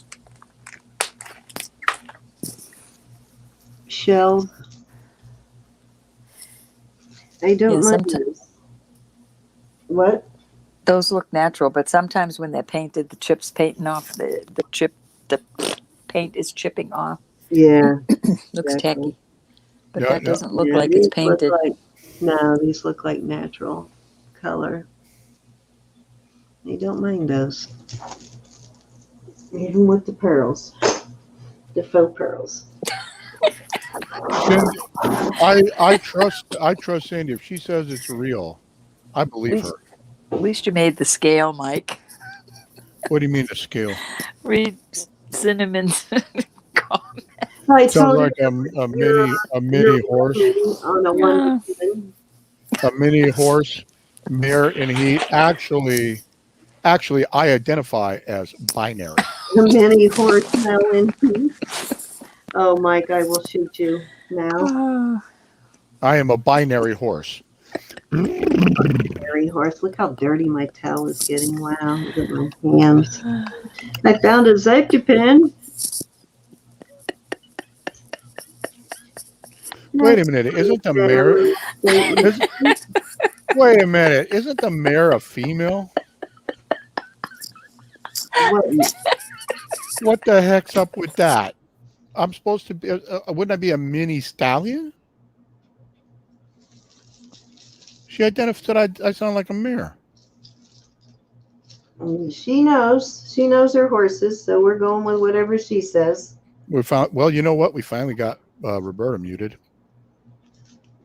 Speaker 1: shells. I don't
Speaker 3: Yeah,
Speaker 1: mind those. What?
Speaker 3: those look natural, but sometimes when they're painted, the chip's painting off. The paint is chipping off.
Speaker 1: Yeah,
Speaker 3: Looks
Speaker 1: exactly.
Speaker 3: tacky, but
Speaker 2: Yeah,
Speaker 3: that
Speaker 2: yeah.
Speaker 3: doesn't look
Speaker 1: Yeah,
Speaker 3: like it's
Speaker 1: these look
Speaker 3: painted.
Speaker 1: like, no, these look like natural color. I don't mind those. Even with the pearls, the faux pearls.
Speaker 2: Cindy, I trust Cindy. If she says it's real, I believe her.
Speaker 3: At least you made the scale, Mike.
Speaker 2: What do you mean the scale?
Speaker 3: Read Cinnamon's comment.
Speaker 1: I
Speaker 2: Sounds
Speaker 1: told
Speaker 2: like
Speaker 1: you
Speaker 2: a mini horse,
Speaker 1: on a one to one.
Speaker 2: a mini horse, mare in heat. Actually, I identify as binary.
Speaker 1: The mini horse melon. Oh, Mike, I will shoot you now.
Speaker 2: I am a binary horse.
Speaker 1: Binary horse. Look how dirty my towel is getting. Wow, look at my hands. I found a safety pin.
Speaker 2: Wait a minute, isn't the mare? Wait a minute, isn't the mare a female? What the heck's up with that? I'm supposed to be. Wouldn't I be a mini stallion? She identified I sound like a mare.
Speaker 1: She knows. She knows her horses, so we're going with whatever she says.
Speaker 2: We found. Well, you know what? We finally got Roberta muted.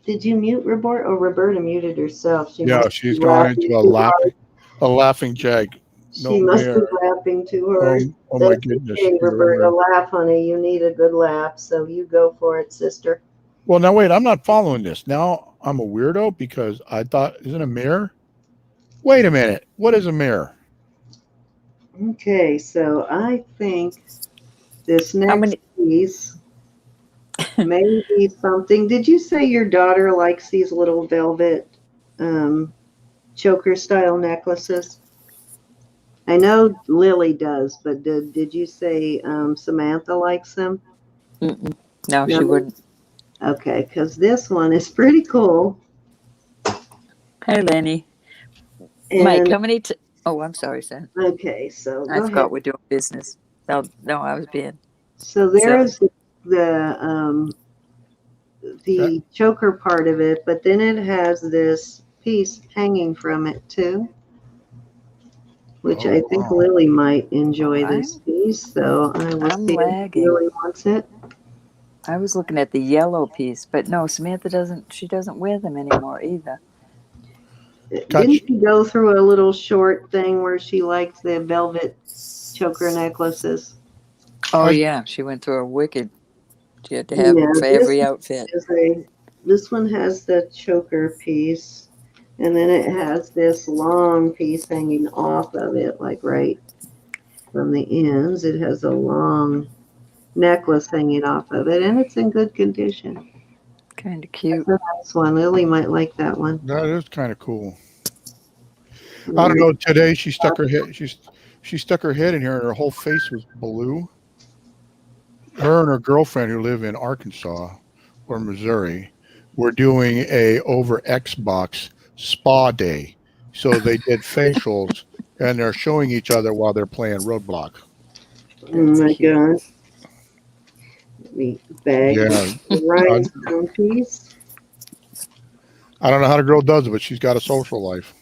Speaker 1: Did you mute Roberta? Or Roberta muted herself?
Speaker 2: She's gone into a laughing jag.
Speaker 1: She must be laughing to her.
Speaker 2: Oh my goodness.
Speaker 1: Okay, Roberta, laugh, honey. You need a good laugh, so you go for it, sister.
Speaker 2: Well, now wait, I'm not following this. Now I'm a weirdo because I thought, isn't a mare? Wait a minute. What is a mare?
Speaker 1: Okay, so I think this next piece may be something. Did you say your daughter likes these little velvet choker style necklaces? I know Lily does, but did you say Samantha likes them?
Speaker 3: No, she wouldn't.
Speaker 1: Okay, because this one is pretty cool.
Speaker 3: Hey, Lenny.
Speaker 1: And,
Speaker 3: Mike, how many? Oh, I'm sorry, son.
Speaker 1: Okay, so
Speaker 3: I forgot we're doing business. No, I was being.
Speaker 1: So there's the choker part of it, but then it has this piece hanging from it too, which I think Lily might enjoy this piece. So I will see if Lily wants it.
Speaker 3: I was looking at the yellow piece, but no, Samantha doesn't. She doesn't wear them anymore either.
Speaker 1: Didn't she go through a little short thing where she likes the velvet choker necklaces?
Speaker 3: Oh yeah, she went through a wicked. She had to have them for every outfit.
Speaker 1: This one has the choker piece, and then it has this long piece hanging off of it, like right from the ends. It has a long necklace hanging off of it, and it's in good condition.
Speaker 3: Kind of cute.
Speaker 1: That's a nice one. Lily might like that one.
Speaker 2: That is kind of cool. I don't know. Today she stuck her head. She stuck her head in here, and her whole face was blue. Her and her girlfriend, who live in Arkansas or Missouri, were doing a over Xbox spa day. So they did facials, and they're showing each other while they're playing Roadblock.
Speaker 1: Oh my God. Bag. Rhinestone piece.
Speaker 2: I don't know how the girl does it, but she's got a social life.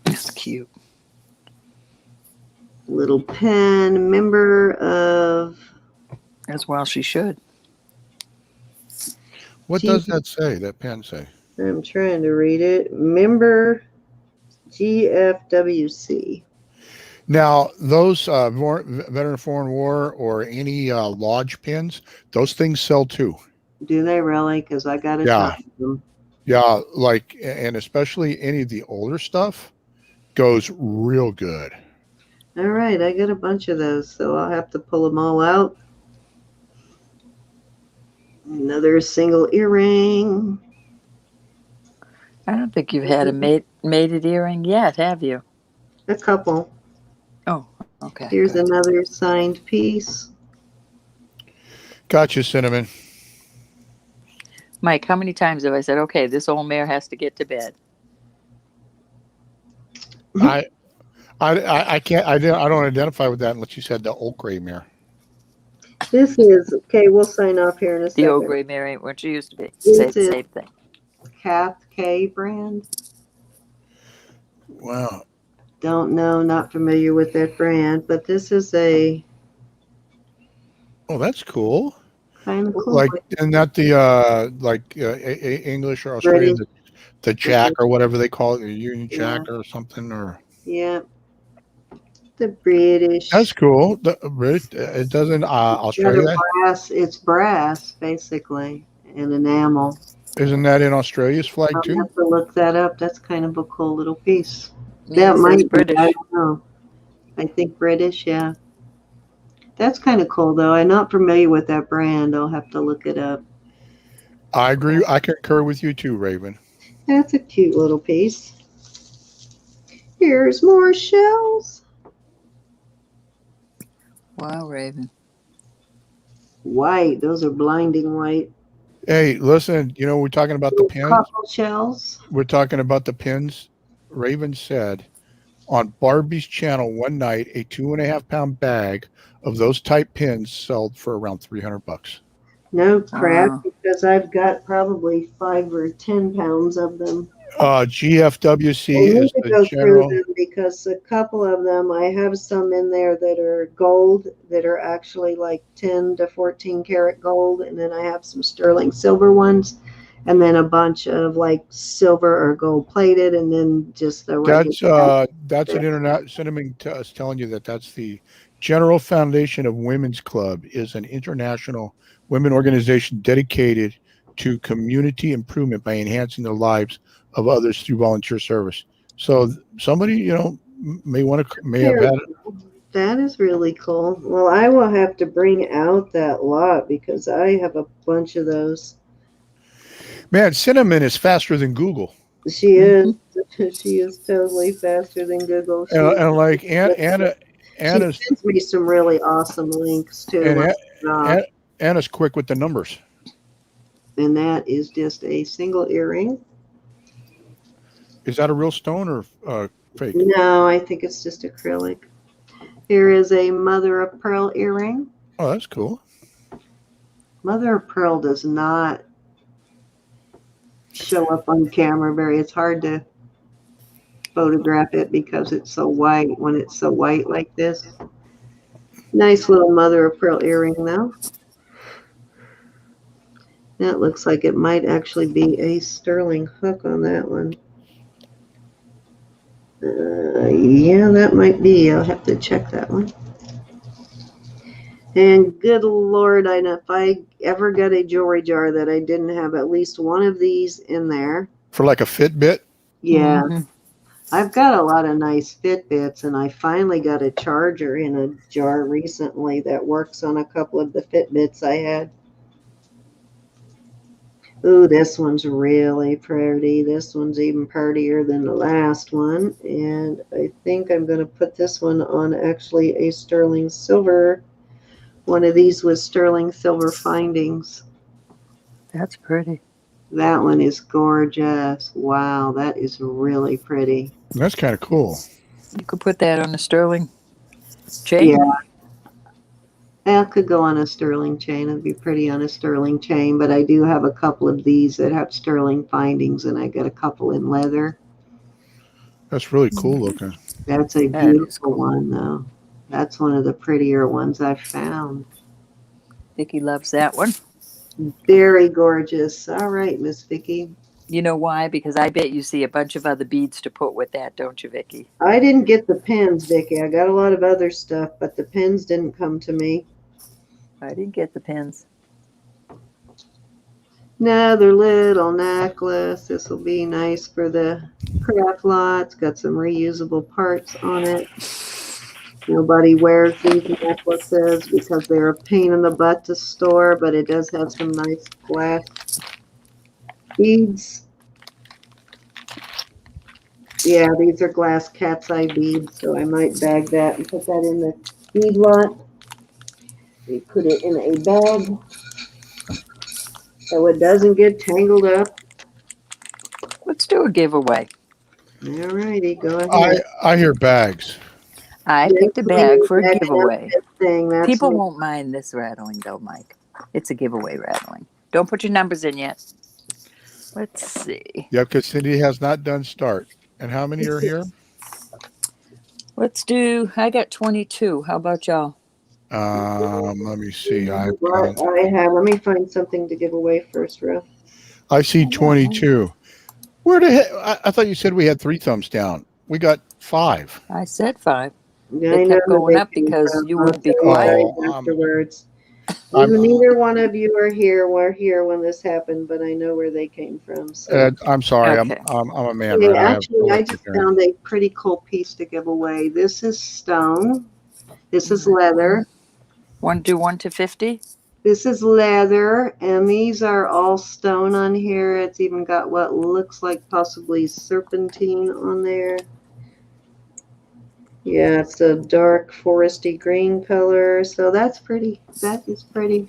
Speaker 3: That's cute.
Speaker 1: Little pen, member of.
Speaker 3: As well, she should.
Speaker 2: What does that say? That pen say?
Speaker 1: I'm trying to read it. Member GFWC.
Speaker 2: Now, those Veteran of Foreign War or any lodge pins, those things sell too.
Speaker 1: Do they really? Because I got a shot of them.
Speaker 2: Yeah, like, and especially any of the older stuff goes real good.
Speaker 1: All right, I got a bunch of those, so I'll have to pull them all out. Another single earring.
Speaker 3: I don't think you've had a mated earring yet, have you?
Speaker 1: A couple.
Speaker 3: Oh, okay.
Speaker 1: Here's
Speaker 3: Good.
Speaker 1: another signed piece.
Speaker 2: Gotcha, Cinnamon.
Speaker 3: Mike, how many times have I said, okay, this old mare has to get to bed?
Speaker 2: I can't. I don't identify with that unless you said the old gray mare.
Speaker 1: This is, okay, we'll sign off here in a
Speaker 3: The old
Speaker 1: second.
Speaker 3: gray mare ain't what she used to be. Say
Speaker 1: This
Speaker 3: the
Speaker 1: is
Speaker 3: same thing.
Speaker 1: Kath K brand.
Speaker 2: Wow.
Speaker 1: Don't know, not familiar with that brand, but this is a
Speaker 2: Oh, that's cool.
Speaker 1: kind of cool
Speaker 2: Like, and not the English or Australian,
Speaker 1: British.
Speaker 2: the Jack or whatever they call it, the Union
Speaker 1: Yeah,
Speaker 2: Jack or something. Or
Speaker 1: yeah, the British.
Speaker 2: that's cool. It doesn't
Speaker 1: Got a
Speaker 2: Australia.
Speaker 1: brass. It's brass basically and enamel.
Speaker 2: Isn't that in Australia's flag
Speaker 1: I'll
Speaker 2: too?
Speaker 1: have to look that up. That's kind of a cool little piece.
Speaker 3: Yeah,
Speaker 1: That
Speaker 3: it says
Speaker 1: might be. I
Speaker 3: British.
Speaker 1: don't know. I think British. Yeah, that's kind of cool though. I'm not familiar with that brand. I'll have to look it up.
Speaker 2: I agree. I concur with you too, Raven.
Speaker 1: That's a cute little piece. Here's more shells.
Speaker 3: Wow, Raven.
Speaker 1: White. Those are blinding white.
Speaker 2: Hey, listen. You know we're talking about the pins.
Speaker 1: Couple shells.
Speaker 2: We're talking about the pins. Raven said on Barbie's channel one night, a 2.5 pound bag of those type pins sold for around $300.
Speaker 1: No crap,
Speaker 3: Wow.
Speaker 1: because I've got probably 5 or 10 pounds of them. I
Speaker 2: GFWC
Speaker 1: need
Speaker 2: is
Speaker 1: to
Speaker 2: the
Speaker 1: go through
Speaker 2: general.
Speaker 1: them because a couple of them, I have some in there that are gold, that are actually like 10 to 14 karat gold, and then I have some sterling silver ones, and then a bunch of like silver or gold plated, and then just the regular.
Speaker 2: That's an internet. Cinnamon is telling you that that's the General Foundation of Women's Club is an international women organization dedicated to community improvement by enhancing the lives of others through volunteer service. So somebody, may have had.
Speaker 1: That is really cool. Well, I will have to bring out that lot because I have a bunch of those.
Speaker 2: Man, Cinnamon is faster than Google,
Speaker 1: She is.
Speaker 3: Mhm.
Speaker 1: She is totally faster than Google.
Speaker 2: and like
Speaker 1: She
Speaker 2: Anna's
Speaker 1: sends me some really awesome links too.
Speaker 2: and
Speaker 1: When I'm off.
Speaker 2: Anna's quick with the numbers.
Speaker 1: And that is just a single earring.
Speaker 2: Is that a real stone or fake?
Speaker 1: No, I think it's just acrylic. Here is a mother of pearl earring.
Speaker 2: Oh, that's cool.
Speaker 1: Mother of pearl does not show up on camera very. It's hard to photograph it because it's so white when it's so white like this. Nice little mother of pearl earring though. That looks like it might actually be a sterling hook on that one. Yeah, that might be. I'll have to check that one. And good Lord, I know if I ever got a jewelry jar that I didn't have at least one of these in there.
Speaker 2: For like a Fitbit.
Speaker 1: Yeah.
Speaker 3: Mhm.
Speaker 1: I've got a lot of nice Fitbits, and I finally got a charger in a jar recently that works on a couple of the Fitbits I had. Ooh, this one's really pretty. This one's even prettier than the last one. And I think I'm going to put this one on actually a sterling silver. One of these with sterling silver findings.
Speaker 3: That's pretty.
Speaker 1: That one is gorgeous. Wow, that is really pretty.
Speaker 2: That's kind of cool.
Speaker 3: You could put that on a sterling chain.
Speaker 1: Yeah. That could go on a sterling chain. It'd be pretty on a sterling chain, but I do have a couple of these that have sterling findings, and I got a couple in leather.
Speaker 2: That's really cool looking.
Speaker 1: That's a
Speaker 3: That is
Speaker 1: beautiful
Speaker 3: cool.
Speaker 1: one, though. That's one of the prettier ones I've found.
Speaker 3: Vicki loves that one.
Speaker 1: Very gorgeous. All right, Miss Vicki.
Speaker 3: You know why? Because I bet you see a bunch of other beads to put with that, don't you, Vicki?
Speaker 1: I didn't get the pins, Vicki. I got a lot of other stuff, but the pins didn't come to me.
Speaker 3: I didn't get the pins.
Speaker 1: Another little necklace. This will be nice for the craft lot. It's got some reusable parts on it. Nobody wears these necklaces because they're a pain in the butt to store, but it does have some nice glass beads. Yeah, these are glass cat's eye beads, so I might bag that and put that in the bead lot. We put it in a bag so it doesn't get tangled up.
Speaker 3: Let's do a giveaway.
Speaker 1: All righty, go ahead.
Speaker 2: I hear bags.
Speaker 3: I
Speaker 1: Yes,
Speaker 3: picked a
Speaker 1: we
Speaker 3: bag
Speaker 1: need
Speaker 3: for a
Speaker 1: that
Speaker 3: giveaway.
Speaker 1: thing. That's
Speaker 3: People
Speaker 1: it.
Speaker 3: won't mind this rattling though, Mike. It's a giveaway rattling. Don't put your numbers in yet. Let's see.
Speaker 2: Yeah, because Cindy has not done start. And how many are here?
Speaker 3: Let's do. I got 22. How about y'all?
Speaker 2: Let me see.
Speaker 1: What I have. Let me find something to give away first, Ro.
Speaker 2: I see 22. Where the heck? I thought you said we had 3 thumbs down. We got 5.
Speaker 3: I said 5.
Speaker 1: Yeah,
Speaker 3: They
Speaker 1: I know
Speaker 3: kept
Speaker 1: who
Speaker 3: going
Speaker 1: they
Speaker 3: up
Speaker 1: came
Speaker 3: because
Speaker 1: from.
Speaker 3: you
Speaker 1: I'll
Speaker 3: wouldn't be
Speaker 1: tell you
Speaker 3: quiet.
Speaker 1: guys afterwards.
Speaker 2: I'm-
Speaker 1: Neither one of you are here. Were here when this happened, but I know where they came from. So.
Speaker 2: I'm sorry.
Speaker 3: Okay.
Speaker 2: I'm a man,
Speaker 1: Okay,
Speaker 2: right?
Speaker 1: actually, I just
Speaker 2: here.
Speaker 1: found a pretty cool piece to give away. This is stone. This is leather.
Speaker 3: Want to do 1 to 50?
Speaker 1: This is leather, and these are all stone on here. It's even got what looks like possibly serpentine on there. Yeah, it's a dark foresty green color, so that's pretty. That is pretty.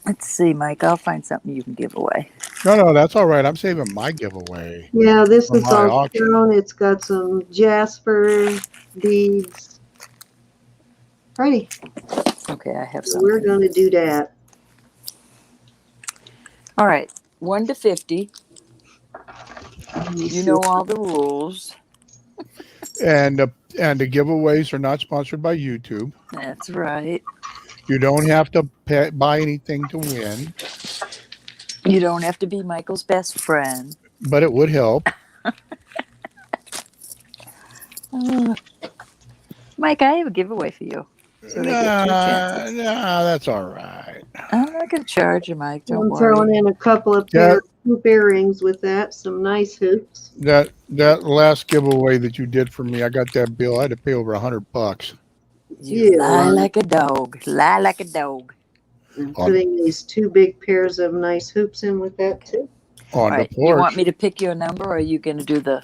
Speaker 3: Let's see, Mike. I'll find something you can give away.
Speaker 2: No, that's all right. I'm saving my giveaway.
Speaker 1: Yeah, this
Speaker 2: For
Speaker 1: is
Speaker 2: my
Speaker 1: all
Speaker 2: auction.
Speaker 1: stone. It's got some jasper beads. Pretty.
Speaker 3: Okay, I have
Speaker 1: So we're
Speaker 3: something.
Speaker 1: going to do that.
Speaker 3: All right. 1 to 50.
Speaker 1: Let me
Speaker 3: You
Speaker 1: see.
Speaker 3: know all the rules.
Speaker 2: And the giveaways are not sponsored by YouTube.
Speaker 3: That's right.
Speaker 2: You don't have to buy anything to win,
Speaker 3: You don't have to be Michael's best friend.
Speaker 2: but it would help.
Speaker 3: Mike, I have a giveaway for you. So they get 2 chances.
Speaker 2: Nah, that's all right.
Speaker 3: I'm not going to charge you, Mike. Don't
Speaker 1: I'm
Speaker 3: worry.
Speaker 1: throwing in a couple of pair of hoop earrings with that. Some nice hoops.
Speaker 2: That last giveaway that you did for me, I got that bill. I had to pay over $100.
Speaker 3: You lie
Speaker 1: Yeah.
Speaker 3: like a dog. Lie like a dog.
Speaker 1: I'm putting these 2 big pairs of nice hoops in with that too.
Speaker 2: On
Speaker 3: All
Speaker 2: the
Speaker 3: right.
Speaker 2: porch.
Speaker 3: You want me to pick your number, or are you going to do the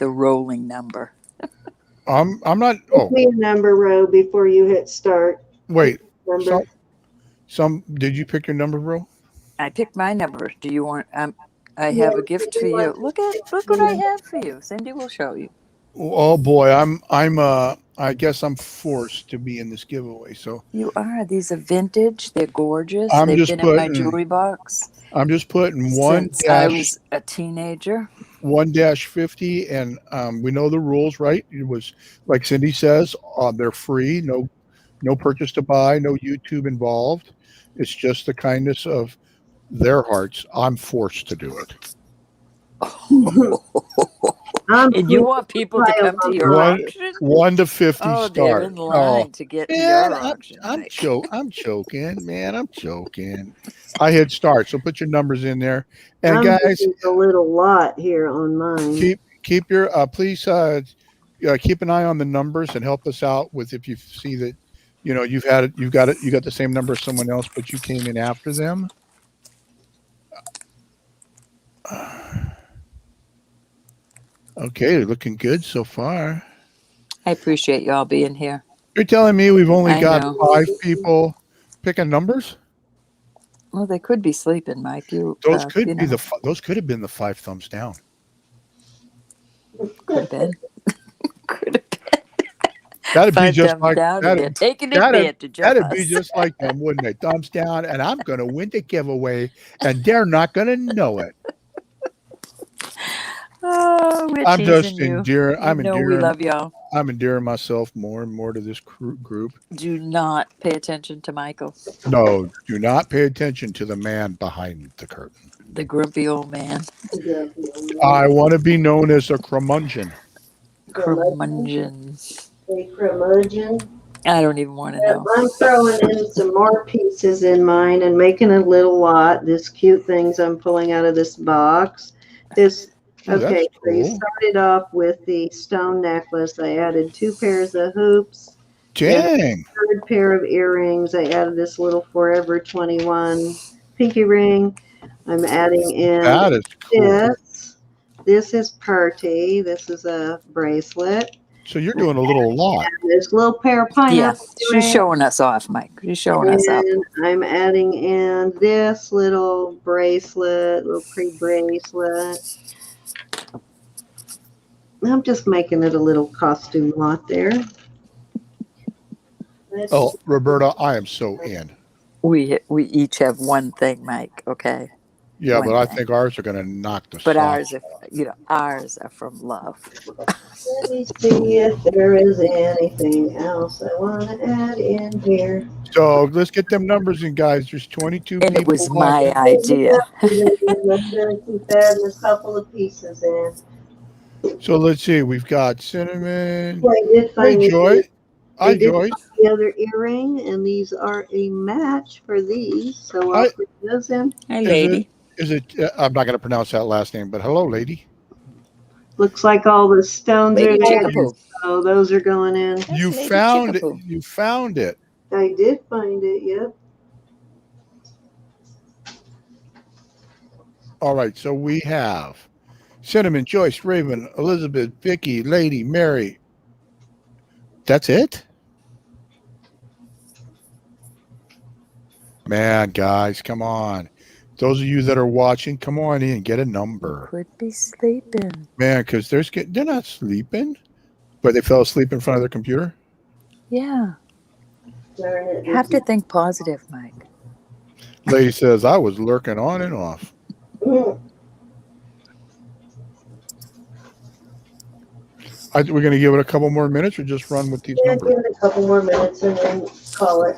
Speaker 3: rolling number?
Speaker 2: I'm not.
Speaker 1: Give
Speaker 2: Oh,
Speaker 1: me a number, Ro, before you hit start.
Speaker 2: wait.
Speaker 1: Number.
Speaker 2: Some. Did you pick your number, bro?
Speaker 3: I picked my number. Do you want? I have a gift for you. Look what I have for you. Cindy will show you.
Speaker 2: Oh boy, I guess I'm forced to be in this giveaway. So
Speaker 3: You are. These are vintage. They're gorgeous.
Speaker 2: I'm
Speaker 3: They've
Speaker 2: just
Speaker 3: been in my
Speaker 2: putting-
Speaker 3: jewelry box
Speaker 2: I'm just putting
Speaker 3: since I was a teenager.
Speaker 2: 1-50, and we know the rules, right? It was like Cindy says, they're free, no purchase to buy, no YouTube involved. It's just the kindness of their hearts. I'm forced to do it.
Speaker 3: And you want people to come to your auction?
Speaker 2: 1 to 50
Speaker 3: Oh,
Speaker 2: start.
Speaker 3: they're in line to get to
Speaker 2: Man,
Speaker 3: your auction.
Speaker 2: I'm
Speaker 3: Mike.
Speaker 2: choking, man. I'm choking. I hit start, so put your numbers in there. And
Speaker 1: I'm
Speaker 2: guys,
Speaker 1: getting a little lot here on mine.
Speaker 2: keep your please keep an eye on the numbers and help us out with if you see that you got the same number as someone else, but you came in after them. Okay, looking good so far.
Speaker 3: I appreciate y'all being here.
Speaker 2: You're telling me we've only
Speaker 3: I
Speaker 2: got
Speaker 3: know.
Speaker 2: 5 people picking numbers?
Speaker 3: Well, they could be sleeping, Mike.
Speaker 2: Those could be those could have been the 5 thumbs down.
Speaker 3: Could have been. Could have been.
Speaker 2: That'd be
Speaker 3: 5
Speaker 2: just
Speaker 3: thumbs
Speaker 2: like
Speaker 3: down.
Speaker 2: that'd,
Speaker 3: They're taking advantage of
Speaker 2: that'd
Speaker 3: us.
Speaker 2: be just like them, wouldn't it? Thumbs down, and I'm going to win the giveaway, and they're not going to know it.
Speaker 3: Oh, we're
Speaker 2: I'm just
Speaker 3: teasing you.
Speaker 2: endearing. I'm
Speaker 3: You know
Speaker 2: endearing.
Speaker 3: we love y'all.
Speaker 2: I'm endearing myself more and more to this group.
Speaker 3: Do not pay attention to Michael,
Speaker 2: No, do not pay attention to the man behind the curtain.
Speaker 3: the grumpy old man.
Speaker 2: I want to be known as a curmudgeon.
Speaker 3: Curmudgeon.
Speaker 1: A curmudgeon.
Speaker 3: I don't even want to know.
Speaker 1: I'm throwing in some more pieces in mine and making a little lot. This cute things I'm pulling out of this box.
Speaker 2: Oh,
Speaker 1: Okay,
Speaker 2: that's
Speaker 1: so you
Speaker 2: cool.
Speaker 1: started off with the stone necklace. I added 2 pairs of hoops.
Speaker 2: Dang.
Speaker 1: Third pair of earrings. I added this little Forever 21 pinky ring. I'm adding in
Speaker 2: That is cool.
Speaker 1: this. This is Purty. This is a bracelet.
Speaker 2: So you're doing a little lot.
Speaker 1: And this little pair of
Speaker 3: Yeah,
Speaker 1: pineapple
Speaker 3: she's
Speaker 1: rings.
Speaker 3: showing us off, Mike. She's showing us off.
Speaker 1: And I'm adding in this little bracelet, little pretty bracelet. I'm just making it a little costume lot there.
Speaker 2: Oh, Roberta, I am so in.
Speaker 3: We each have one thing, Mike. Okay,
Speaker 2: Yeah,
Speaker 3: One
Speaker 2: but I
Speaker 3: thing.
Speaker 2: think ours are going to knock the
Speaker 3: but
Speaker 2: socks.
Speaker 3: ours are from love.
Speaker 1: Let me see if there is anything else I want to add in here.
Speaker 2: So let's get them numbers in, guys. There's 22
Speaker 3: And
Speaker 2: people.
Speaker 3: it was my idea.
Speaker 1: I'm going to keep adding a couple of pieces in.
Speaker 2: So let's see. We've got cinnamon.
Speaker 1: So I did find
Speaker 2: Hey, Joy.
Speaker 1: I
Speaker 2: Hi,
Speaker 1: did
Speaker 2: Joy.
Speaker 1: find the other earring, and these are a match for these. So I'll put those in.
Speaker 3: Hi, lady.
Speaker 2: Is it? I'm not going to pronounce that last name, but hello, lady.
Speaker 1: Looks like all the stones
Speaker 3: Lady
Speaker 1: are there.
Speaker 3: Chickapoo.
Speaker 1: So those are going in.
Speaker 3: That's
Speaker 2: You
Speaker 3: Lady
Speaker 2: found it.
Speaker 3: Chickapoo.
Speaker 2: You found it.
Speaker 1: I did find it, yep.
Speaker 2: All right. So we have Cinnamon, Joyce, Raven, Elizabeth, Vicki, Lady, Mary. That's it? Man, guys, come on. Those of you that are watching, come on in, get a number.
Speaker 3: Could be sleeping.
Speaker 2: Man, because they're not sleeping, but they fell asleep in front of their computer.
Speaker 3: Yeah.
Speaker 1: Darn it.
Speaker 3: Have to think positive, Mike.
Speaker 2: Lady says, I was lurking on and off.
Speaker 1: Mm.
Speaker 2: We're going to give it a couple more minutes or just run with these
Speaker 1: Yeah,
Speaker 2: numbers?
Speaker 1: give it a couple more minutes and then call it.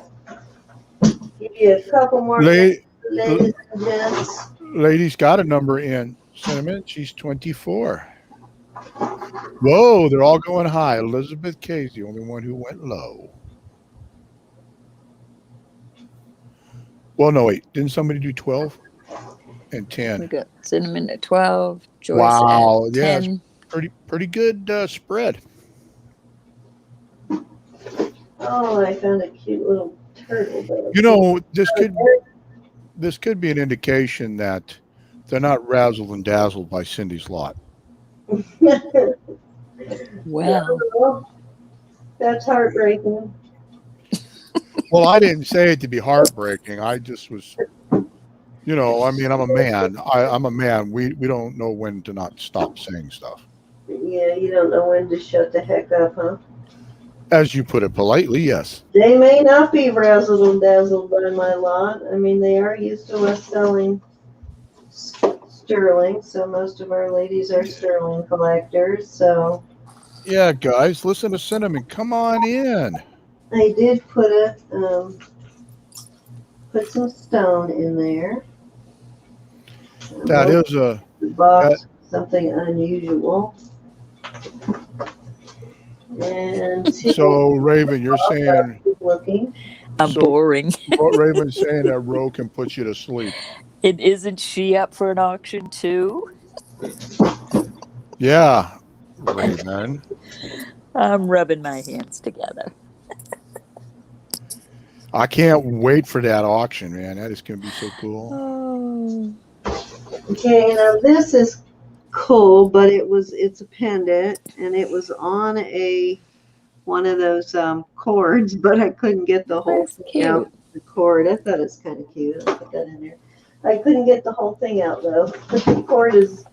Speaker 1: Give you a couple more
Speaker 2: La-
Speaker 1: minutes, ladies and gents.
Speaker 2: Lady's got a number in. Cinnamon, she's 24. Whoa, they're all going high. Elizabeth K's the only one who went low. Well, no, wait. Didn't somebody do 12 and
Speaker 3: We
Speaker 2: 10?
Speaker 3: got Cinnamon at 12, Joyce
Speaker 2: Wow,
Speaker 3: at
Speaker 2: yeah,
Speaker 3: 10.
Speaker 2: pretty good spread.
Speaker 1: Oh, I found a cute little turtle. But
Speaker 2: You know, this could be an indication that they're not razzled and dazzled by Cindy's lot.
Speaker 3: Well,
Speaker 1: that's heartbreaking.
Speaker 2: Well, I didn't say it to be heartbreaking. I just was, you know, I mean, I'm a man. I'm a man. We don't know when to not stop saying stuff.
Speaker 1: Yeah, you don't know when to shut the heck up, huh?
Speaker 2: As you put it politely, yes.
Speaker 1: They may not be razzled and dazzled by my lot. I mean, they are used to us selling sterling, so most of our ladies are sterling collectors. So
Speaker 2: Yeah, guys, listen to Cinnamon. Come on in.
Speaker 1: I did put some stone in there.
Speaker 2: That is a
Speaker 1: The box, something unusual. And
Speaker 2: so Raven. You're saying
Speaker 1: keep looking.
Speaker 3: I'm
Speaker 2: So-
Speaker 3: boring.
Speaker 2: Raven's saying that Ro can put you to sleep.
Speaker 3: And isn't she up for an auction too?
Speaker 2: Yeah, Raven.
Speaker 3: I'm rubbing my hands together.
Speaker 2: I can't wait for that auction, man. That is going to be so cool.
Speaker 3: Oh.
Speaker 1: Okay, now this is cool, but it's a pendant, and it was on one of those cords, but I couldn't get the whole
Speaker 3: That's
Speaker 1: thing out of the cord. I thought it was kind of cute. I'll put that in there. I couldn't get the whole thing out though. The cord is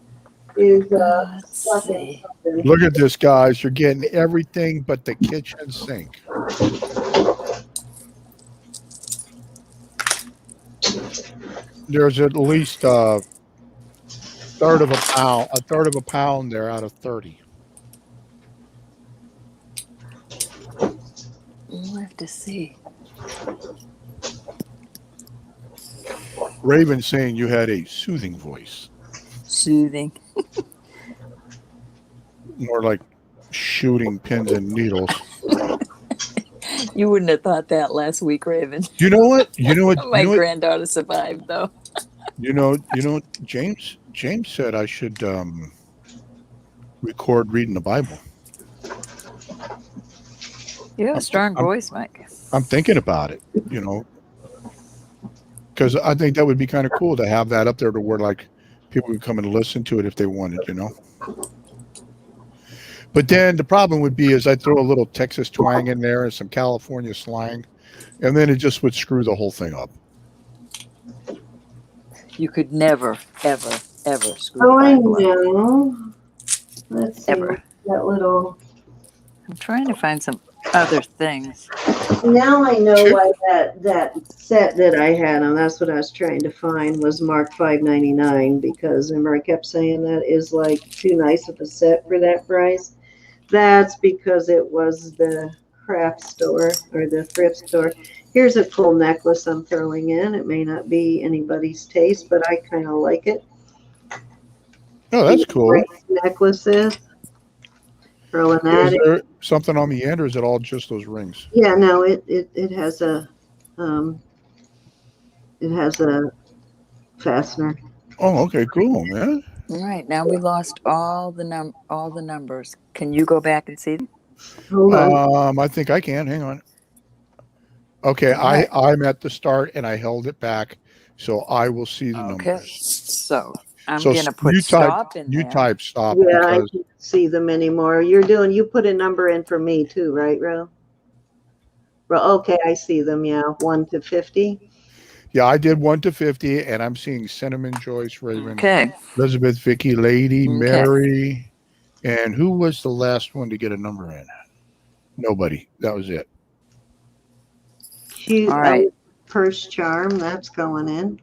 Speaker 3: Let's
Speaker 1: stuck in
Speaker 3: see.
Speaker 1: something.
Speaker 2: Look at this, guys. You're getting everything but the kitchen sink. There's at least a third of a pound there out of 30.
Speaker 3: We'll have to see.
Speaker 2: Raven saying you had a soothing voice,
Speaker 3: Soothing.
Speaker 2: more like shooting pins and needles.
Speaker 3: You wouldn't have thought that last week, Raven.
Speaker 2: You know what?
Speaker 3: My granddaughter survived though.
Speaker 2: You know. James said I should record reading the Bible.
Speaker 3: You have a strong
Speaker 2: I'm,
Speaker 3: voice, Mike.
Speaker 2: I'm thinking about it, because I think that would be kind of cool to have that up there to where like people could come and listen to it if they wanted. But then the problem would be is I'd throw a little Texas twang in there and some California slang, and then it just would screw the whole thing up.
Speaker 3: You could never, ever, ever screw
Speaker 1: Oh,
Speaker 3: the
Speaker 1: I
Speaker 3: Bible up.
Speaker 1: know. Let's see.
Speaker 3: Ever.
Speaker 1: That little.
Speaker 3: I'm trying to find some other things.
Speaker 1: Now I know why that set that I had on. That's what I was trying to find was marked $5.99 because remember I kept saying that is like too nice of a set for that price. That's because it was the craft store or the thrift store. Here's a cool necklace I'm throwing in. It may not be anybody's taste, but I kind of like it.
Speaker 2: Oh, that's cool.
Speaker 1: Necklaces. Throwing that
Speaker 2: Is
Speaker 1: in.
Speaker 2: there something on the end, or is it all just those rings?
Speaker 1: Yeah, no, it has a fastener.
Speaker 2: Oh, okay, cool, man.
Speaker 3: All right, now we lost all the numbers. Can you go back and see them?
Speaker 1: Hold on.
Speaker 2: I think I can. Hang on. Okay,
Speaker 3: Right.
Speaker 2: I'm at the start and I held it back, so I will see the
Speaker 3: Okay.
Speaker 2: numbers.
Speaker 3: So I'm
Speaker 2: So
Speaker 3: gonna put
Speaker 2: you
Speaker 3: stop in
Speaker 2: You
Speaker 3: there.
Speaker 2: type stop
Speaker 1: Yeah, I
Speaker 2: because
Speaker 1: can't see them anymore. You put a number in for me too, right, Ro? Okay, I see them. Yeah, 1 to 50.
Speaker 2: yeah, I did 1 to 50, and I'm seeing Cinnamon, Joyce, Raven,
Speaker 3: Okay.
Speaker 2: Elizabeth, Vicky, Lady,
Speaker 3: Okay.
Speaker 2: Mary, and who was the last one to get a number in? Nobody. That was it.
Speaker 1: Cute.
Speaker 3: All right.
Speaker 1: Purse charm. That's going in.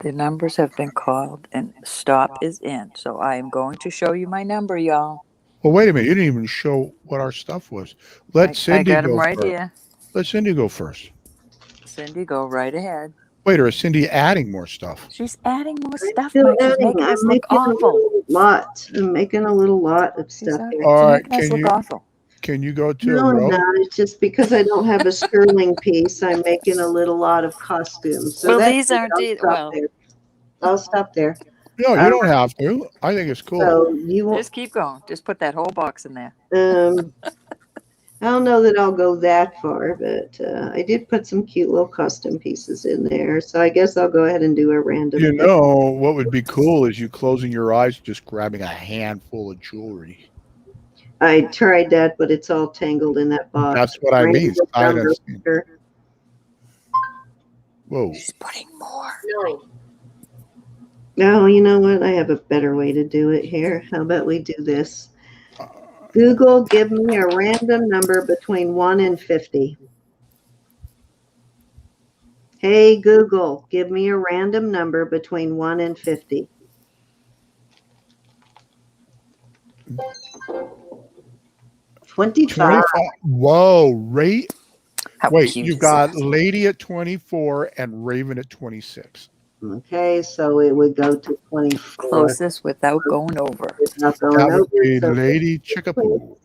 Speaker 3: The numbers have been called and stop is in. So I am going to show you my number, y'all.
Speaker 2: Well, wait a minute. You didn't even show what our stuff was. Let
Speaker 3: I
Speaker 2: Cindy
Speaker 3: got
Speaker 2: go
Speaker 3: them right
Speaker 2: first.
Speaker 3: here.
Speaker 2: Let Cindy go first.
Speaker 3: Cindy, go right ahead.
Speaker 2: Wait, or is Cindy adding more stuff?
Speaker 3: She's adding more stuff,
Speaker 1: Still
Speaker 3: Mike. She's
Speaker 1: adding.
Speaker 3: making us
Speaker 1: I'm
Speaker 3: look
Speaker 1: making
Speaker 3: awful.
Speaker 1: a little lot. I'm making a little lot of stuff here.
Speaker 2: All right,
Speaker 3: She's making us look awful.
Speaker 2: Can you go to
Speaker 1: No, I'm
Speaker 2: row?
Speaker 1: not. It's just because I don't have a sterling piece. I'm making a little lot of costumes. So
Speaker 3: Well,
Speaker 1: that's
Speaker 3: these aren't
Speaker 1: I'll
Speaker 3: either.
Speaker 1: stop
Speaker 3: Well,
Speaker 1: there. I'll stop there.
Speaker 2: No, you don't have to. I think it's cool.
Speaker 1: So you won't.
Speaker 3: just keep going. Just put that whole box in there.
Speaker 1: I don't know that I'll go that far, but I did put some cute little custom pieces in there. So I guess I'll go ahead and do a random.
Speaker 2: You know what would be cool is you closing your eyes, just grabbing a handful of jewelry.
Speaker 1: I tried that, but it's all tangled in that box.
Speaker 2: That's what I mean. Whoa.
Speaker 3: She's putting more.
Speaker 1: No, you know what? I have a better way to do it here. How about we do this? Google, give me a random number between 1 and 50. Hey, Google, give me a random number between 1 and 50. $25.
Speaker 2: Whoa, rate.
Speaker 3: How
Speaker 2: Wait,
Speaker 3: cute
Speaker 2: you've
Speaker 3: is
Speaker 2: got
Speaker 3: that?
Speaker 2: Lady at 24 and Raven at 26.
Speaker 1: Okay, so it would go to 24.
Speaker 3: Closest without going over.
Speaker 1: Without going
Speaker 2: That would
Speaker 1: over,
Speaker 2: be
Speaker 1: so
Speaker 2: Lady Chickapoo.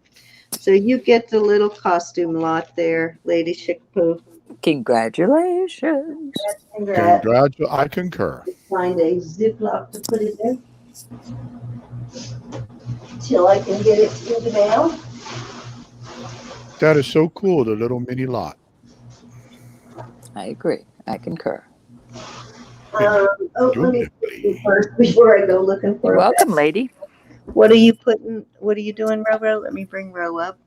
Speaker 1: So you get the little costume lot there, Lady Chickapoo.
Speaker 3: Congratulations.
Speaker 1: Congrats.
Speaker 2: I concur.
Speaker 1: Find a Ziploc to put it in. Till I can get it to the mail.
Speaker 2: That is so cool, the little mini lot.
Speaker 3: I agree. I concur.
Speaker 1: Let me see first before I go looking for
Speaker 3: You're welcome, lady.
Speaker 1: What are you putting? What are you doing, Ro? Let me bring Ro up.